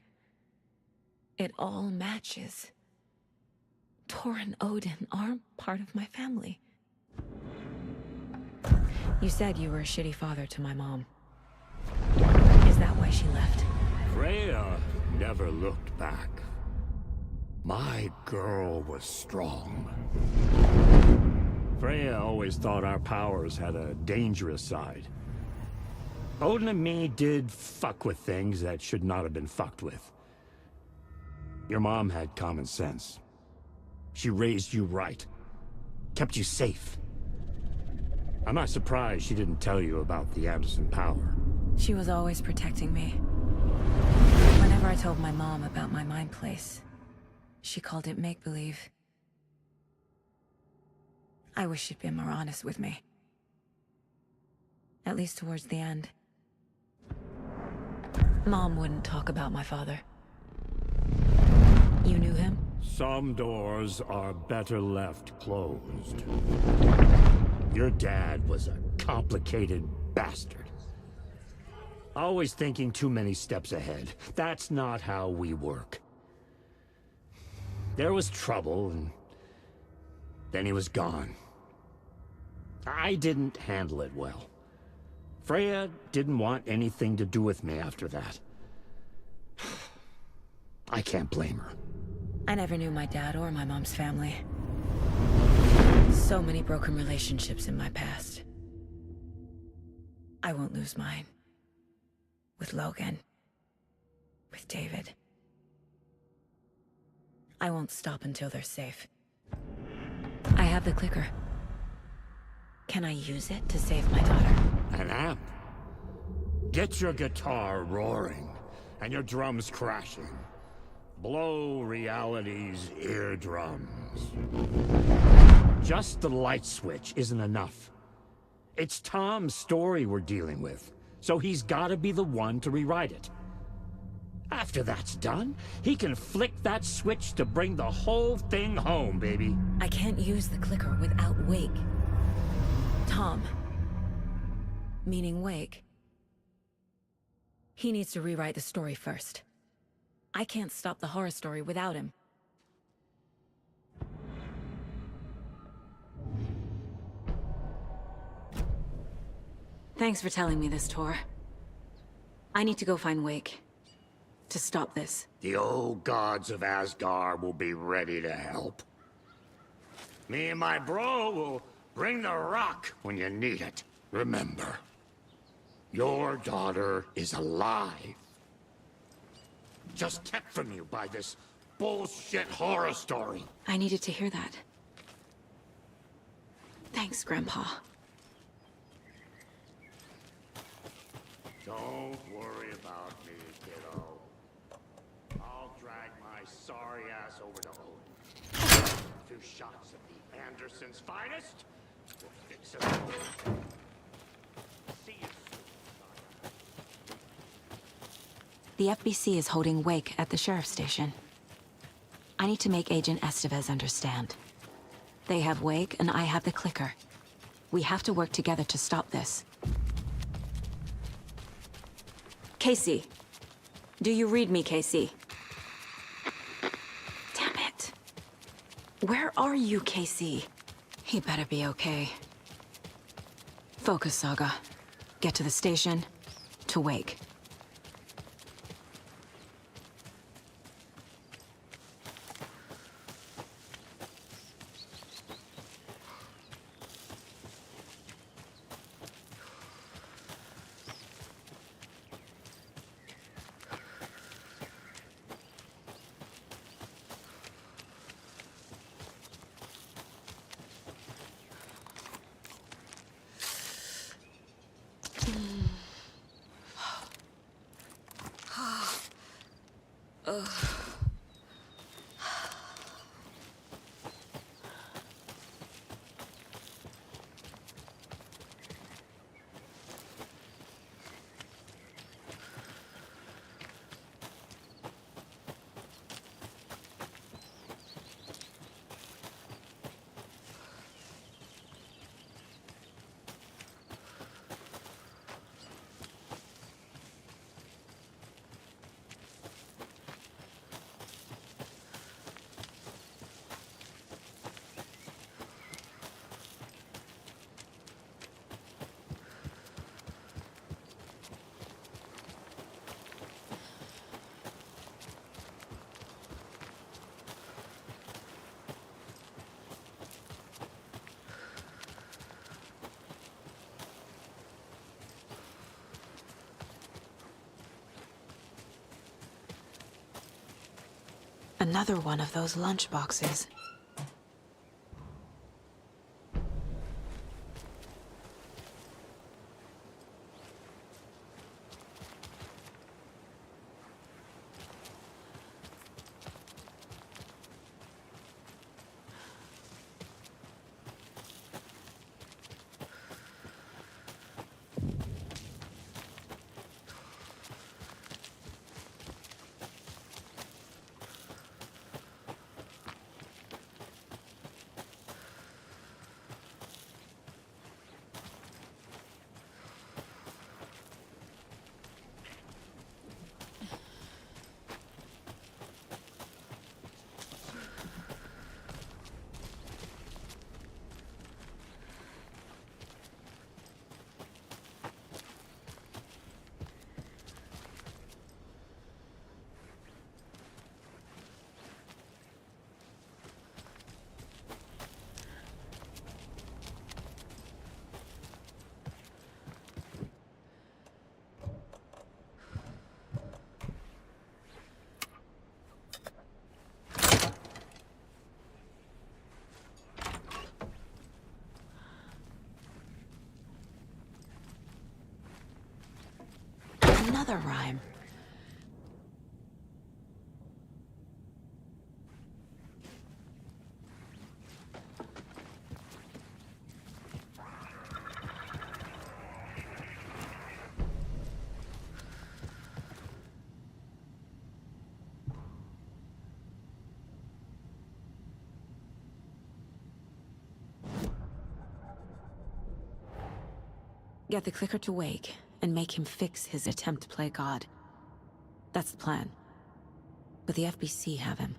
It all matches. Tor and Odin aren't part of my family. You said you were a shitty father to my mom. Is that why she left? Freya never looked back. My girl was strong. Freya always thought our powers had a dangerous side. Odin and me did fuck with things that should not have been fucked with. Your mom had common sense. She raised you right. Kept you safe. I'm not surprised she didn't tell you about the Anderson power. She was always protecting me. Whenever I told my mom about my mind place, she called it make-believe. I wish she'd been more honest with me. At least towards the end. Mom wouldn't talk about my father. You knew him? Some doors are better left closed. Your dad was a complicated bastard. Always thinking too many steps ahead. That's not how we work. There was trouble, and then he was gone. I didn't handle it well. Freya didn't want anything to do with me after that. I can't blame her. I never knew my dad or my mom's family. So many broken relationships in my past. I won't lose mine. With Logan. With David. I won't stop until they're safe. I have the clicker. Can I use it to save my daughter? An amp? Get your guitar roaring, and your drums crashing. Blow reality's eardrums. Just the light switch isn't enough. It's Tom's story we're dealing with, so he's gotta be the one to rewrite it. After that's done, he can flick that switch to bring the whole thing home, baby. I can't use the clicker without Wake. Tom. Meaning Wake. He needs to rewrite the story first. I can't stop the horror story without him. Thanks for telling me this, Tor. I need to go find Wake. To stop this. The old gods of Asgard will be ready to help. Me and my bro will bring the rock when you need it. Remember, your daughter is alive. Just kept from you by this bullshit horror story. I needed to hear that. Thanks, Grandpa. Don't worry about me, kiddo. I'll drag my sorry ass over to Odin. 2 shots of the Andersons' finest. We'll fix it all. See you soon. The FBC is holding Wake at the sheriff's station. I need to make Agent Estevez understand. They have Wake, and I have the clicker. We have to work together to stop this. Casey. Do you read me, Casey? Damn it. Where are you, Casey? He better be okay. Focus, Saga. Get to the station, to Wake. Another one of those lunch boxes. Another rhyme. Get the clicker to Wake, and make him fix his attempt to play God. That's the plan. But the FBC have him.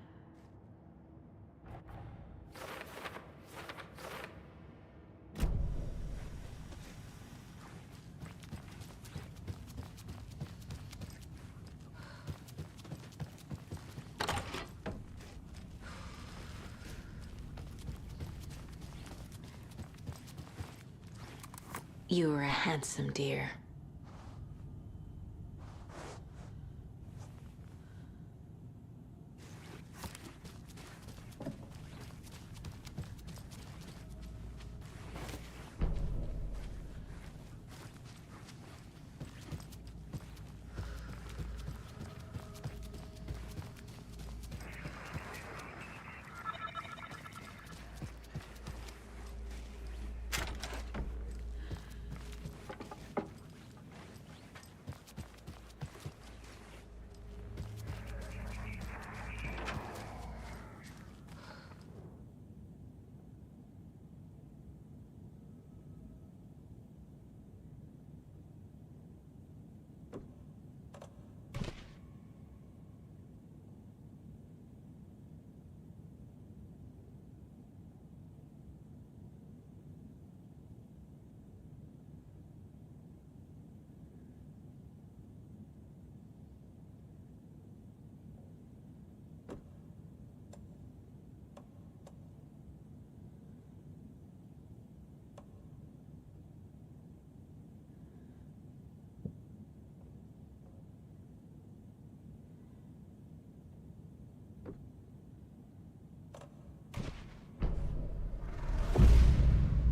You were a handsome deer.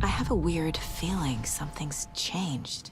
I have a weird feeling something's changed.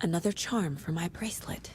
Another charm for my bracelet.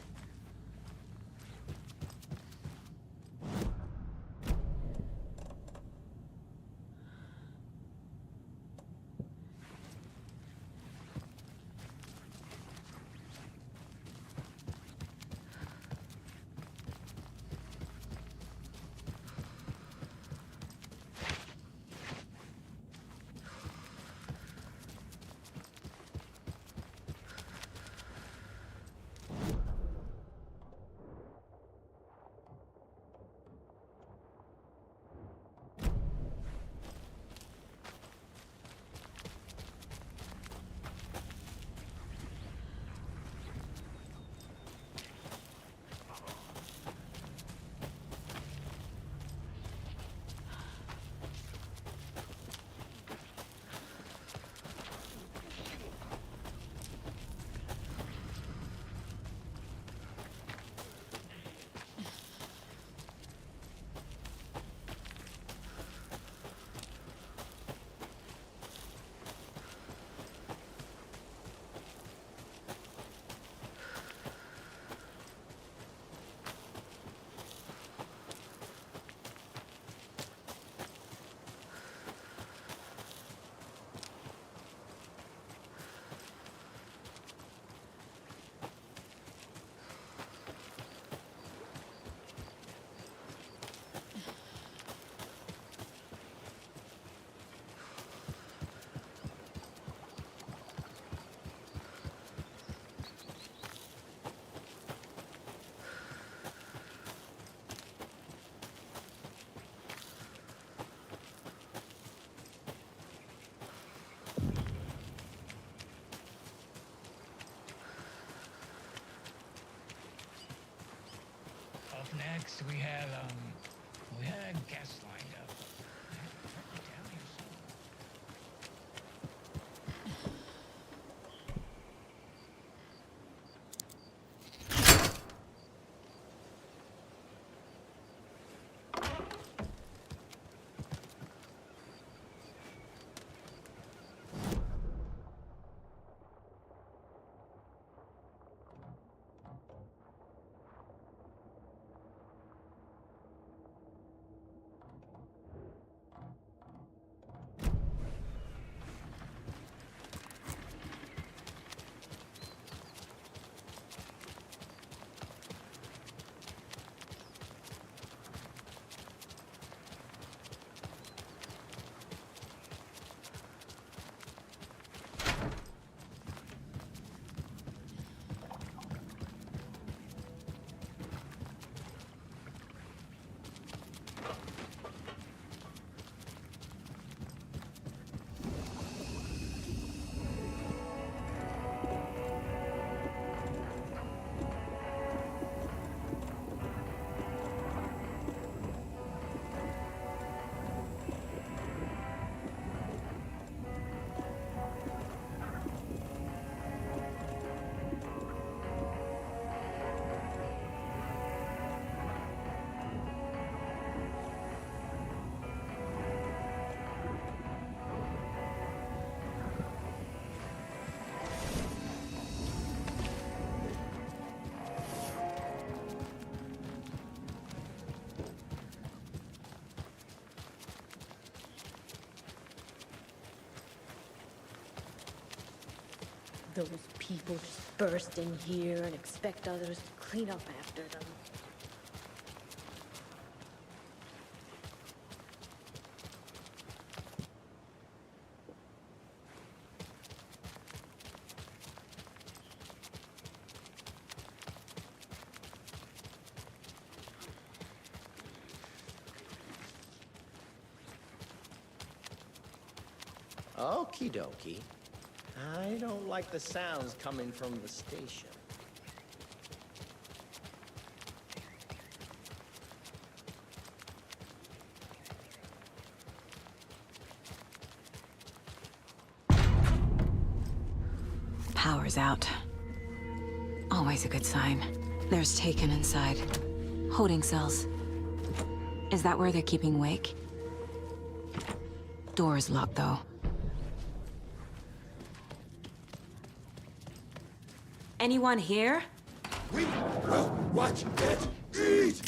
Up next, we had guests lined up. Down here somewhere. Those people just burst in here and expect others to clean up after them. Okie dokie. I don't like the sounds coming from the station. Power's out. Always a good sign. There's Taken inside. Holding cells. Is that where they're keeping Wake? Door's locked, though. Anyone here? We will watch it eat!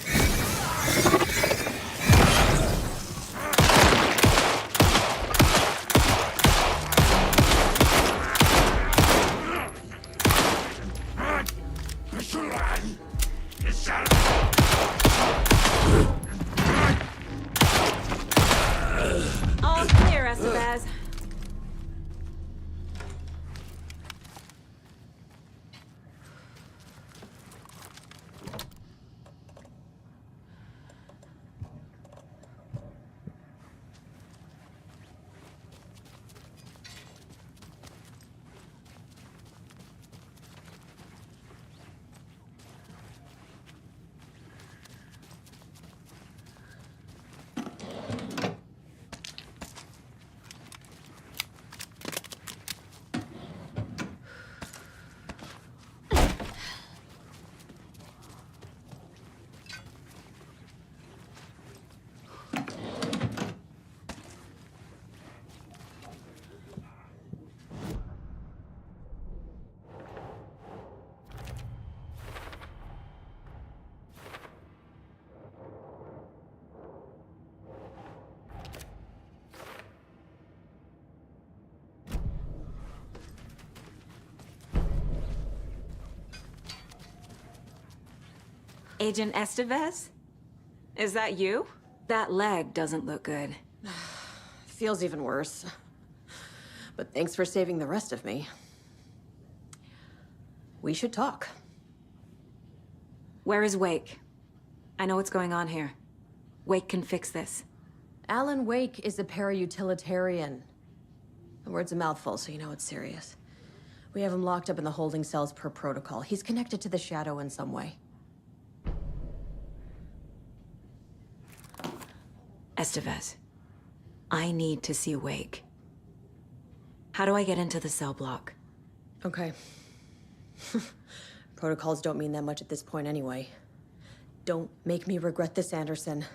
All clear, Estevez. Agent Estevez? Is that you? That leg doesn't look good. Feels even worse. But thanks for saving the rest of me. We should talk. Where is Wake? I know what's going on here. Wake can fix this. Alan Wake is a para-utilitarian. The word's a mouthful, so you know it's serious. We have him locked up in the holding cells per protocol. He's connected to the Shadow in some way. Estevez, I need to see Wake. How do I get into the cell block? Okay. Protocols don't mean that much at this point anyway. Don't make me regret this, Anderson.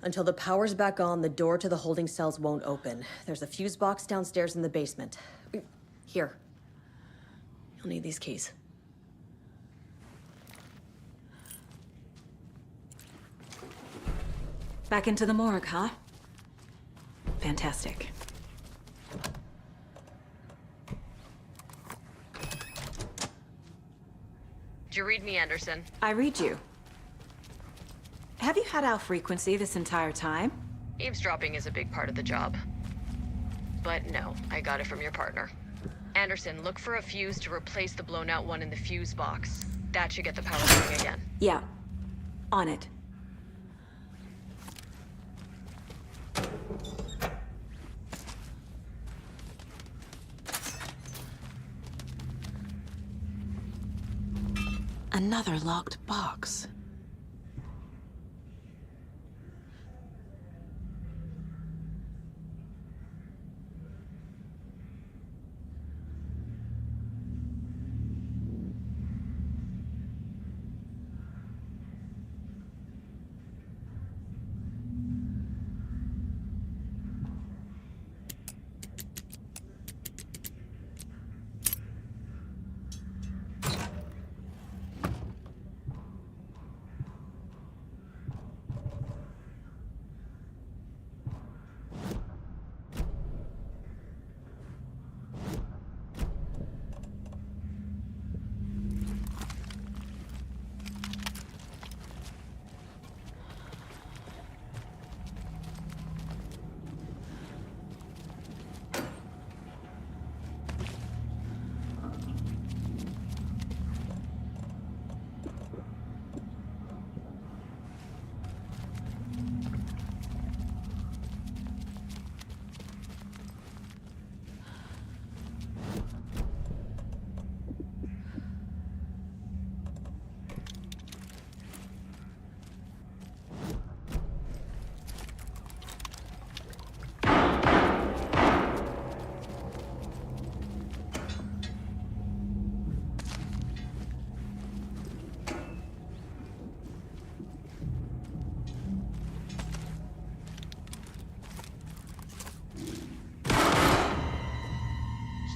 Until the power's back on, the door to the holding cells won't open. There's a fuse box downstairs in the basement. Here. You'll need these keys. Back into the morgue, huh? Fantastic. Did you read me, Anderson? I read you. Have you had Al frequency this entire time? Eavesdropping is a big part of the job. But no, I got it from your partner. Anderson, look for a fuse to replace the blown out one in the fuse box. That should get the power going again. Yeah. On it. Another locked box.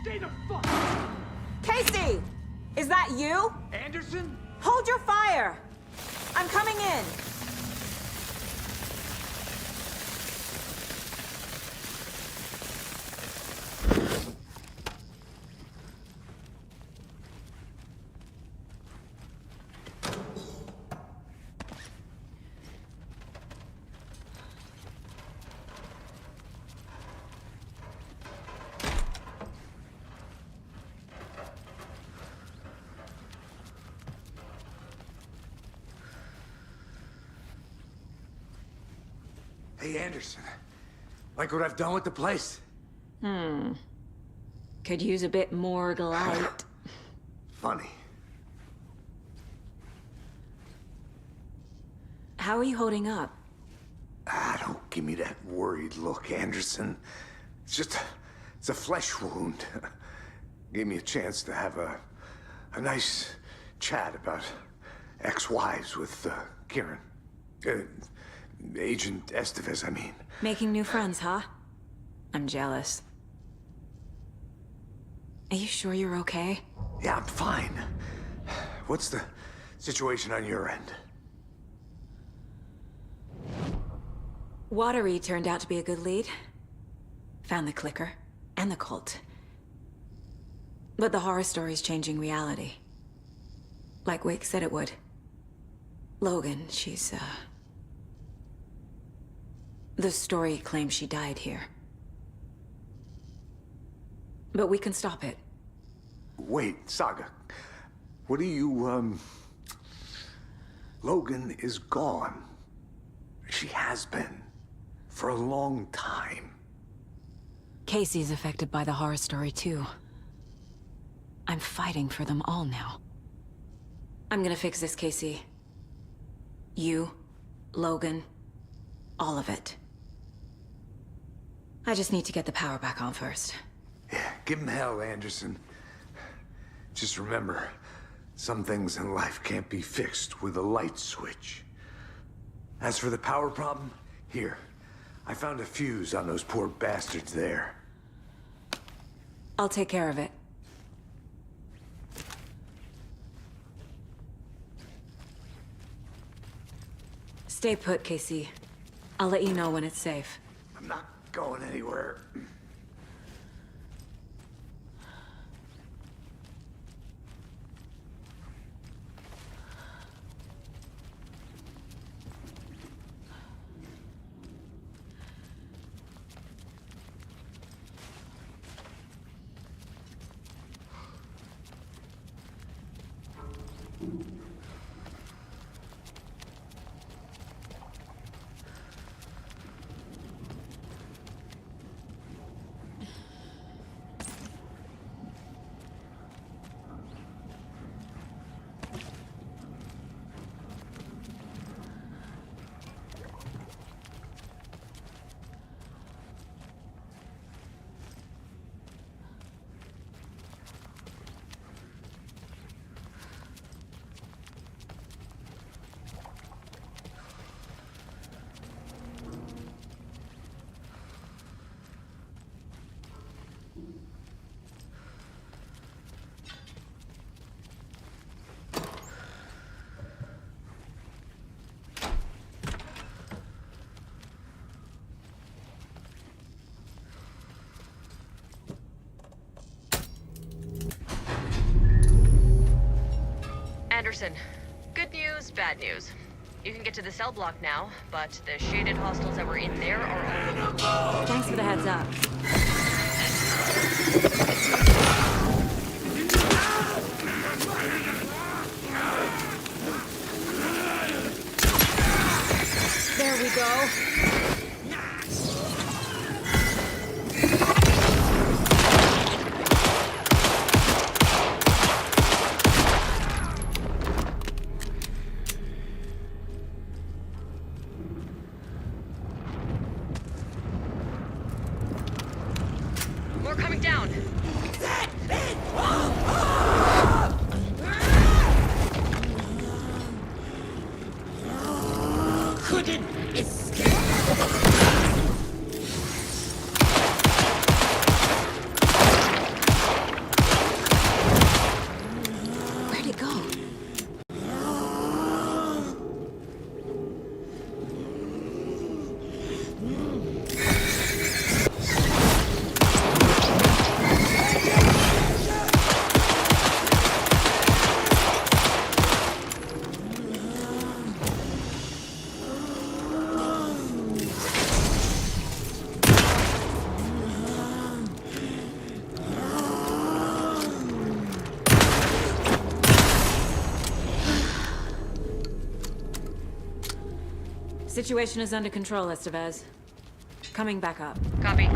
Stay the fuck! Casey! Is that you? Anderson? Hold your fire! I'm coming in! Hey, Anderson. Like what I've done with the place? Could use a bit more light. Funny. How are you holding up? Don't give me that worried look, Anderson. It's a flesh wound. Gave me a chance to have a nice chat about ex-wives with Kieran. Agent Estevez, I mean. Making new friends, huh? I'm jealous. Are you sure you're okay? Yeah, I'm fine. What's the situation on your end? Watery turned out to be a good lead. Found the clicker and the cult. But the horror story's changing reality. Like Wake said it would. Logan, she's, the story claims she died here. But we can stop it. Wait, Saga. What do you, Logan is gone. She has been. For a long time. Casey's affected by the horror story, too. I'm fighting for them all now. I'm gonna fix this, Casey. You, Logan, All of it. I just need to get the power back on first. Yeah, give him hell, Anderson. Just remember, some things in life can't be fixed with a light switch. As for the power problem, here. I found a fuse on those poor bastards there. I'll take care of it. Stay put, Casey. I'll let you know when it's safe. I'm not going anywhere. Anderson, good news, bad news. You can get to the cell block now, but the shaded hostels that were in there are all... Thanks for the heads up. There we go. More coming down. Couldn't escape. Where'd it go? Situation is under control, Estevez. Coming back up. Copy.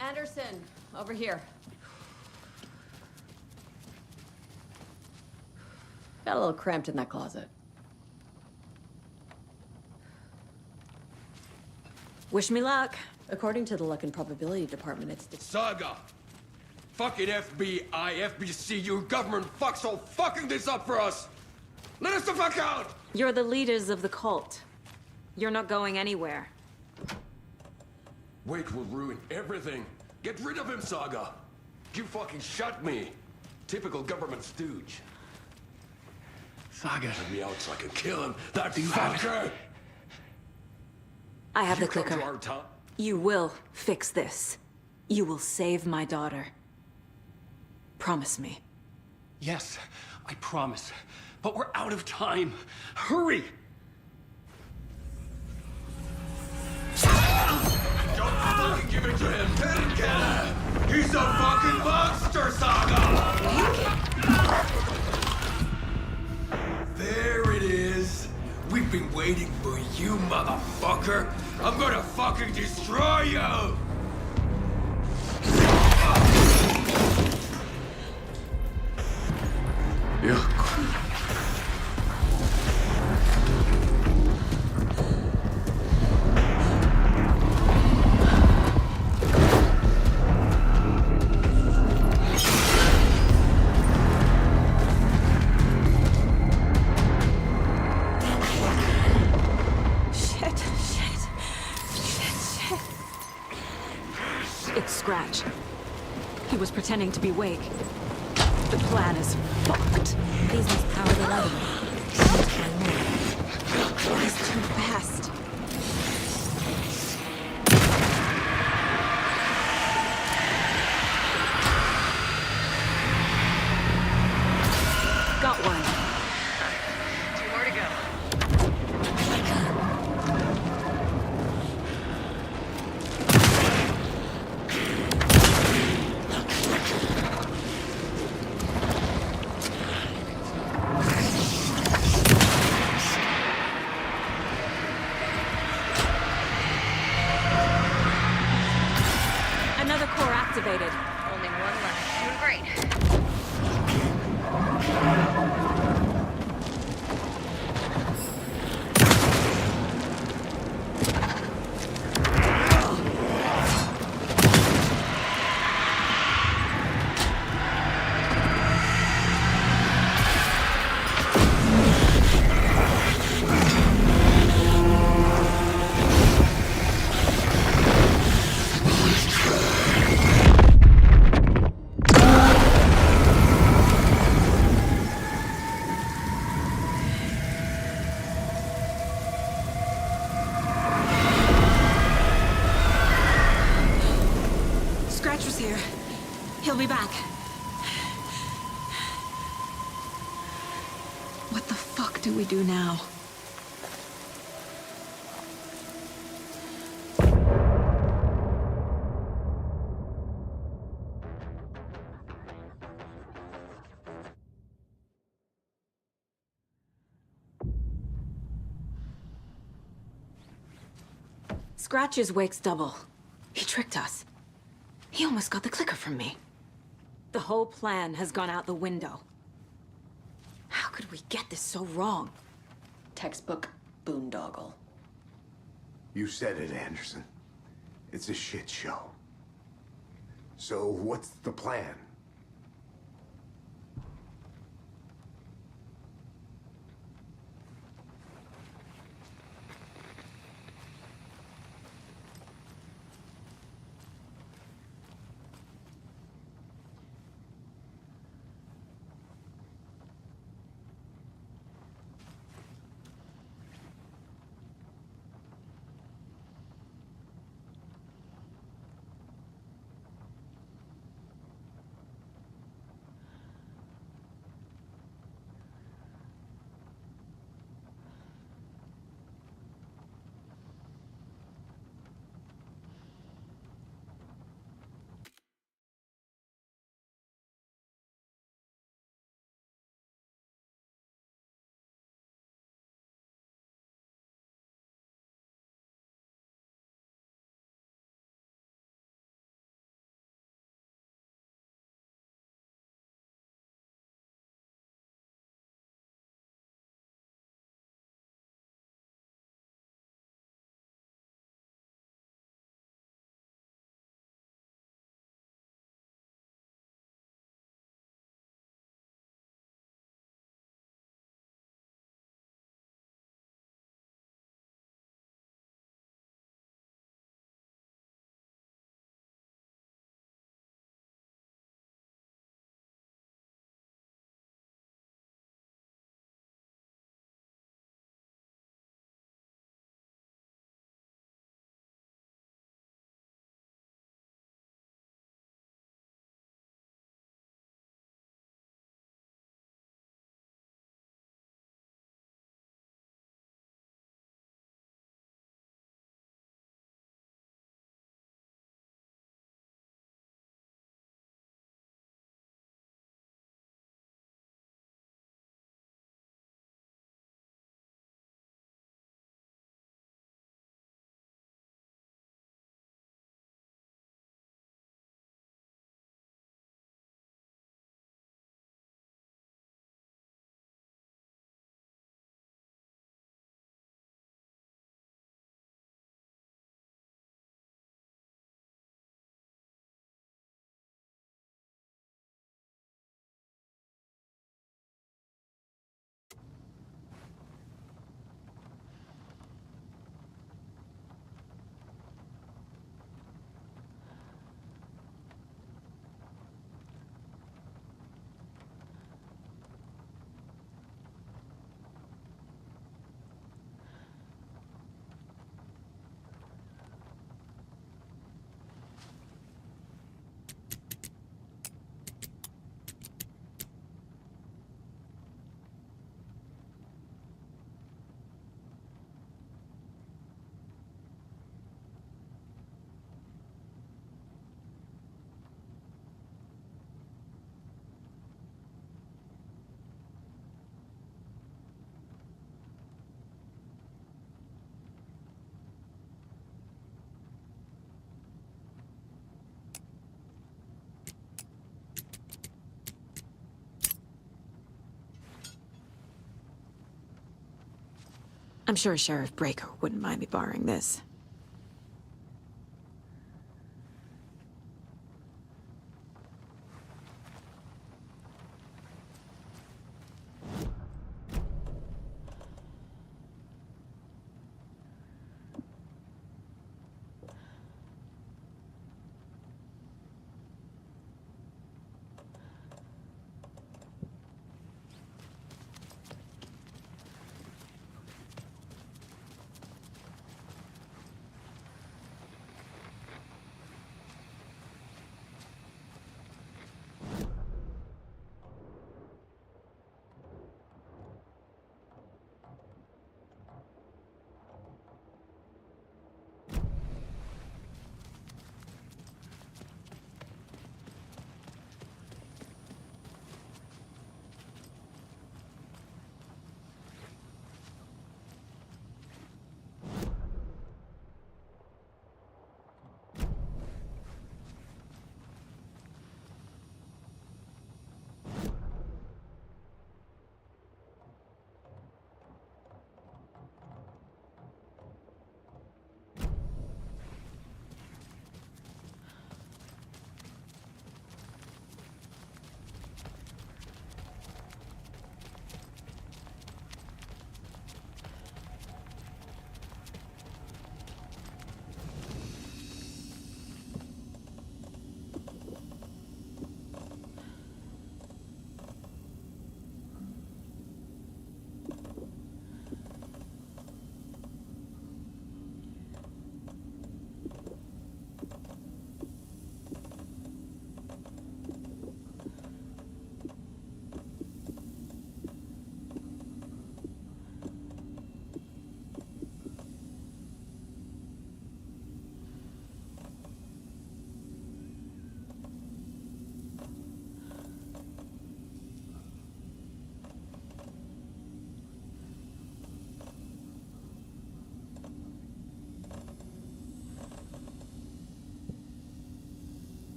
Anderson, over here. Got a little cramped in that closet. Wish me luck. According to the luck and probability department, it's the Saga! Fucking FBI, FBC, you government fucks all fucking this up for us! Let us the fuck out! You're the leaders of the cult. You're not going anywhere. Wake will ruin everything. Get rid of him, Saga! You fucking shot me! Typical government stooge. Saga. Let me out so I can kill him. That fucker! I have the You come to clicker. our town. You will fix this. You will save my daughter. Promise me. Yes, I promise. But we're out of time. Hurry! Don't fucking give it to him! Painkiller! He's a fucking monster, Saga! There it is. We've been waiting for you, motherfucker. I'm gonna fucking destroy you! Yeah. It's Scratch. He was pretending to be Wake. The plan is fucked. These must power the lighting. He's too fast. Got one. Two more to go. Another core activated. Only one left. Doing great. Scratch was here. He'll be back. What the fuck do we do now? Scratch is Wake's double. He tricked us. He almost got the clicker from me. The whole plan has gone out the window. How could we get this so wrong? Textbook boondoggle. You said it, Anderson. It's a shit show. So what's the plan? I'm sure Sheriff Breaker wouldn't mind me borrowing this.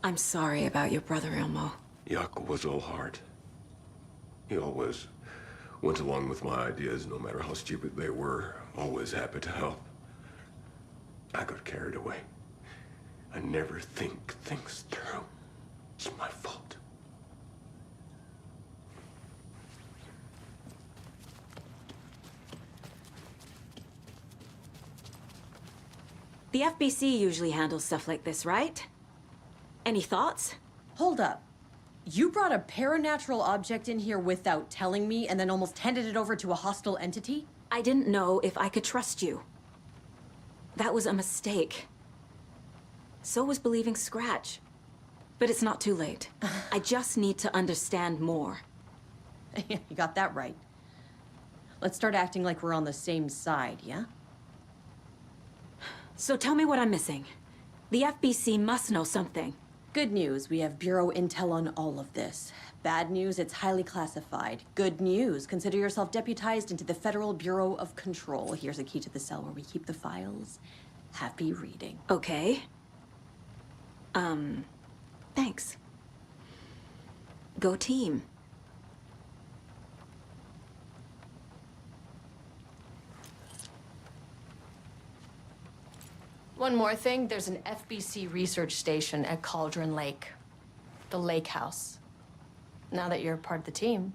I'm sorry about your brother, Ilmo. Jaakko was all heart. He always went along with my ideas, no matter how stupid they were. Always happy to help. I got carried away. I never think things through. It's my fault. The FBC usually handles stuff like this, right? Any thoughts? Hold up. You brought a paranatural object in here without telling me and then almost handed it over to a hostile entity? I didn't know if I could trust you. That was a mistake. So was believing Scratch. But it's not too late. I just need to understand more. You got that right. Let's start acting like we're on the same side, yeah? So tell me what I'm missing. The FBC must know something. Good news, we have Bureau intel on all of this. Bad news, it's highly classified. Good news, consider yourself deputized into the Federal Bureau of Control. Here's a key to the cell where we keep the files. Happy reading. Okay. Thanks. Go team. One more thing, there's an FBC research station at Cauldron Lake. The Lake House. Now that you're part of the team,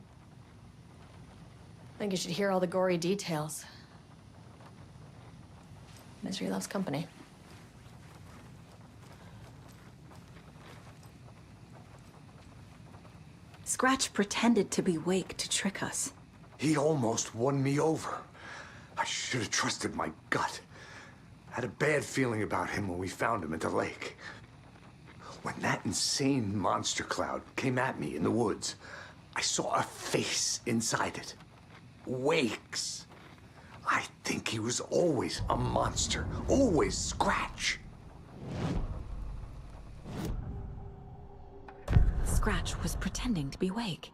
I think you should hear all the gory details. Misery loves company. Scratch pretended to be Wake to trick us. He almost won me over. I should have trusted my gut. Had a bad feeling about him when we found him at the lake. When that insane monster cloud came at me in the woods, I saw a face inside it. Wake's. I think he was always a monster. Always Scratch. Scratch was pretending to be Wake.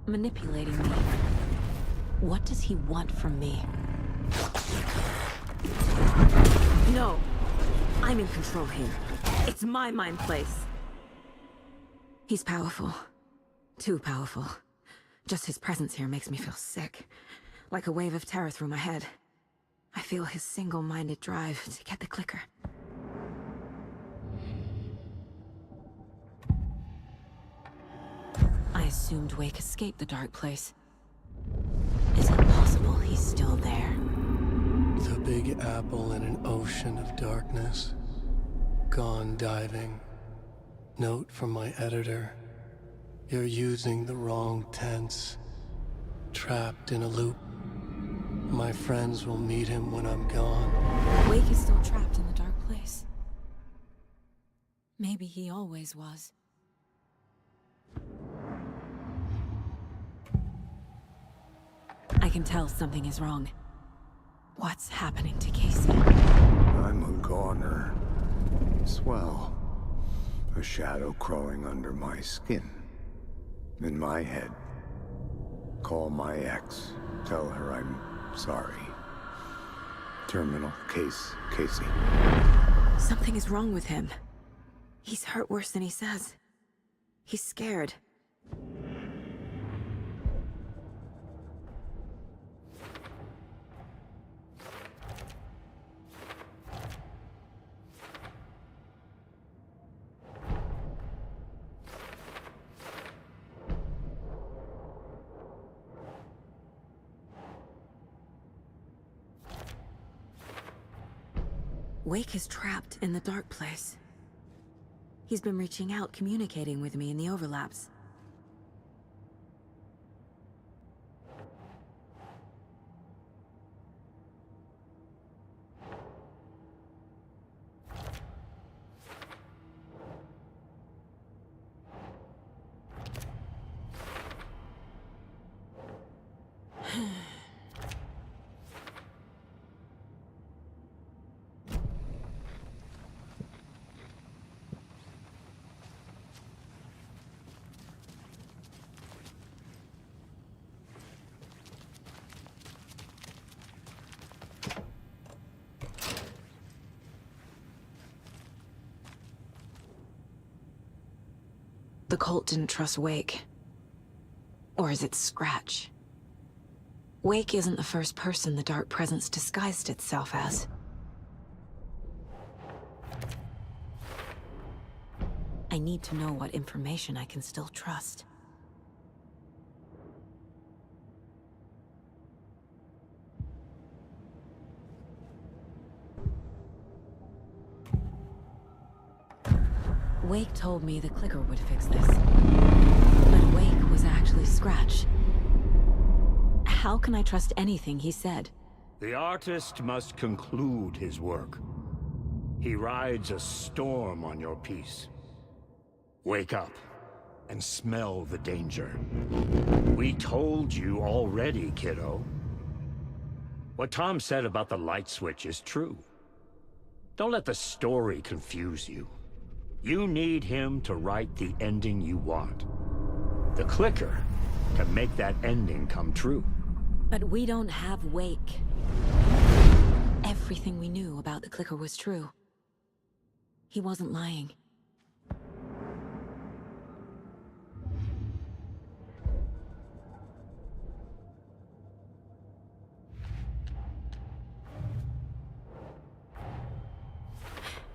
Manipulating me. What does he want from me? No! I'm in control here. It's my mind place. He's powerful. Too powerful. Just his presence here makes me feel sick. Like a wave of terror through my head. I feel his single-minded drive to get the clicker. I assumed Wake escaped the dark place. Is it possible he's still there? The Big Apple in an ocean of darkness. Gone diving. Note from my editor. You're using the wrong tense. Trapped in a loop. My friends will meet him when I'm gone. Wake is still trapped in the dark place. Maybe he always was. I can tell something is wrong. What's happening to Casey? I'm a goner. Swell. A shadow crawling under my skin. In my head. Call my ex. Tell her I'm sorry. Terminal case, Casey. Something is wrong with him. He's hurt worse than he says. He's scared. Wake is trapped in the dark place. He's been reaching out, communicating with me in the overlaps. The cult didn't trust Wake. Or is it Scratch? Wake isn't the first person the dark presence disguised itself as. I need to know what information I can still trust. Wake told me the clicker would fix this. But Wake was actually Scratch. How can I trust anything he said? The artist must conclude his work. He rides a storm on your piece. Wake up and smell the danger. We told you already, kiddo. What Tom said about the light switch is true. Don't let the story confuse you. You need him to write the ending you want. The clicker can make that ending come true. But we don't have Wake. Everything we knew about the clicker was true. He wasn't lying.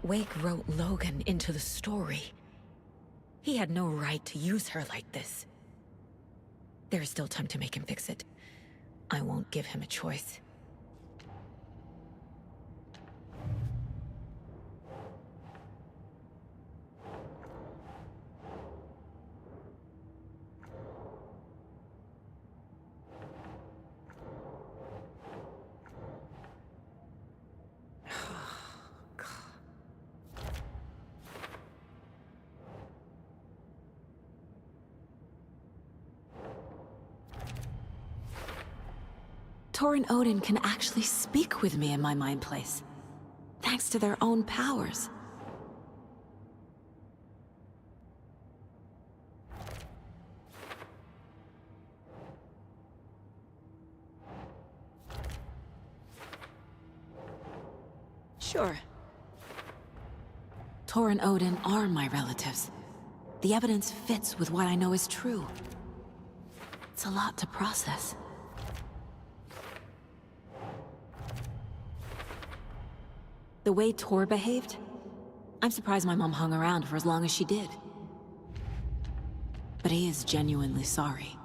Wake wrote Logan into the story. He had no right to use her like this. There is still time to make him fix it. I won't give him a choice. Tor and Odin can actually speak with me in my mind place, thanks to their own powers. Sure. Tor and Odin are my relatives. The evidence fits with what I know is true. It's a lot to process. The way Tor behaved, I'm surprised my mom hung around for as long as she did. But he is genuinely sorry.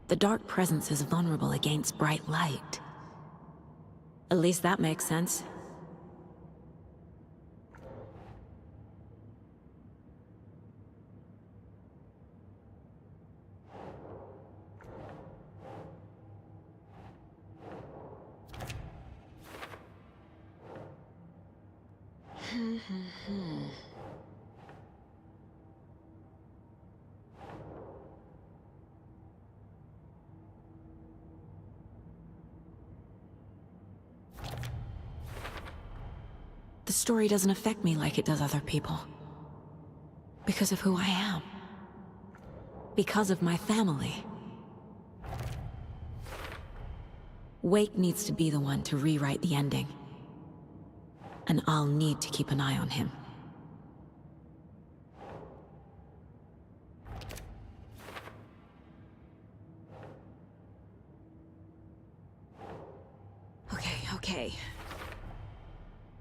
The dark presence is vulnerable against bright light. At least that makes sense. The story doesn't affect me like it does other people. Because of who I am. Because of my family. Wake needs to be the one to rewrite the ending. And I'll need to keep an eye on him. Okay.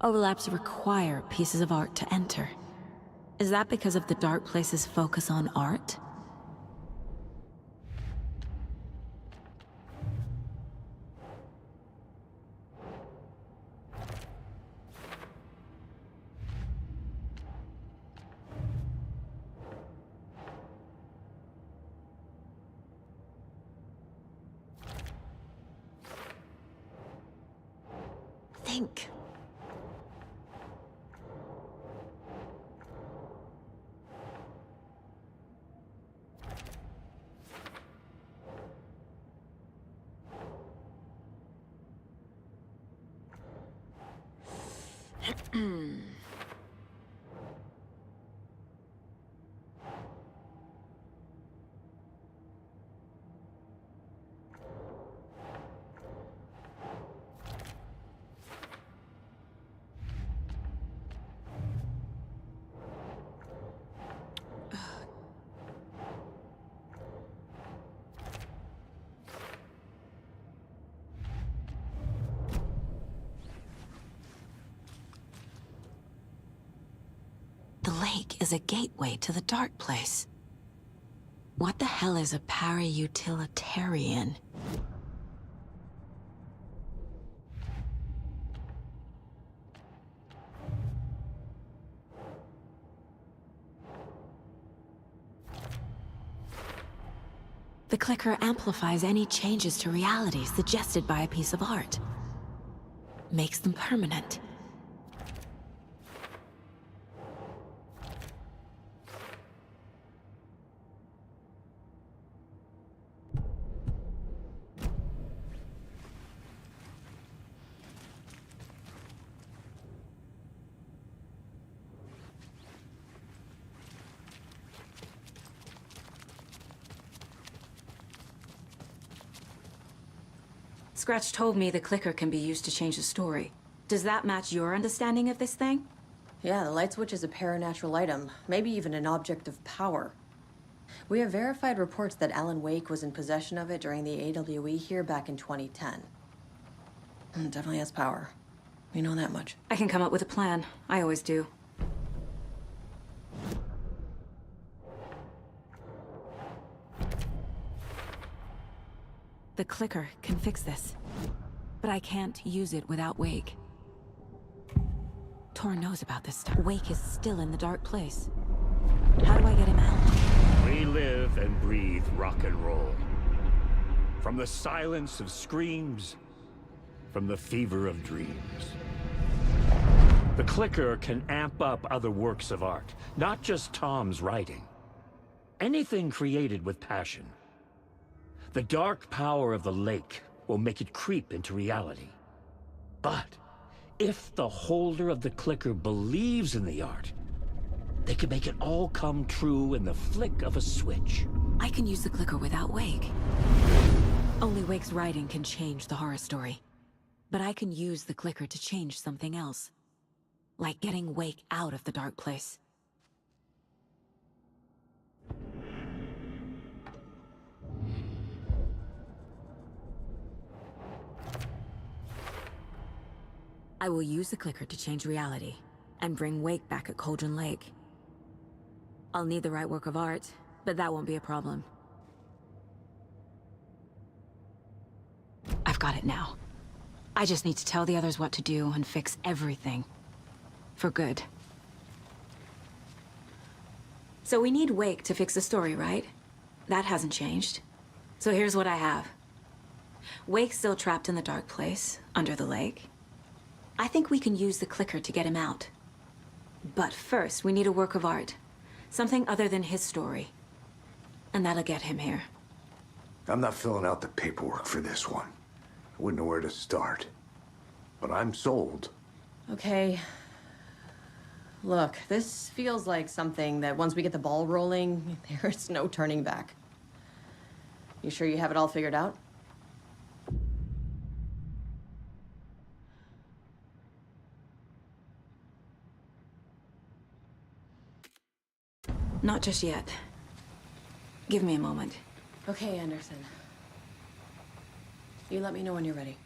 Overlaps require pieces of art to enter. Is that because of the Dark Place's focus on art? Think. is a gateway to the dark place. What the hell is a para-utilitarian? The clicker amplifies any changes to reality suggested by a piece of art. Makes them permanent. Scratch told me the clicker can be used to change the story. Does that match your understanding of this thing? Yeah, the light switch is a paranatural item, maybe even an object of power. We have verified reports that Alan Wake was in possession of it during the AWE here back in 2010. It definitely has power. We know that much. I can come up with a plan. I always do. The clicker can fix this, but I can't use it without Wake. Tor knows about this stuff. Wake is still in the dark place. How do I get him out? We live and breathe rock and roll. From the silence of screams, from the fever of dreams. The clicker can amp up other works of art, not just Tom's writing. Anything created with passion. The dark power of the lake will make it creep into reality. But if the holder of the clicker believes in the art, they can make it all come true in the flick of a switch. I can use the clicker without Wake. Only Wake's writing can change the horror story. But I can use the clicker to change something else. Like getting Wake out of the dark place. I will use the clicker to change reality, and bring Wake back at Cauldron Lake. I'll need the right work of art, but that won't be a problem. I've got it now. I just need to tell the others what to do and fix everything. For good. So we need Wake to fix the story, right? That hasn't changed. So here's what I have. Wake's still trapped in the dark place, under the lake. I think we can use the clicker to get him out. But first, we need a work of art. Something other than his story. And that'll get him here. I'm not filling out the paperwork for this one. I wouldn't know where to start. But I'm sold. Okay. Look, this feels like something that once we get the ball rolling, there's no turning back. You sure you have it all figured out? Not just yet. Give me a moment. Okay, Anderson. You let me know when you're ready.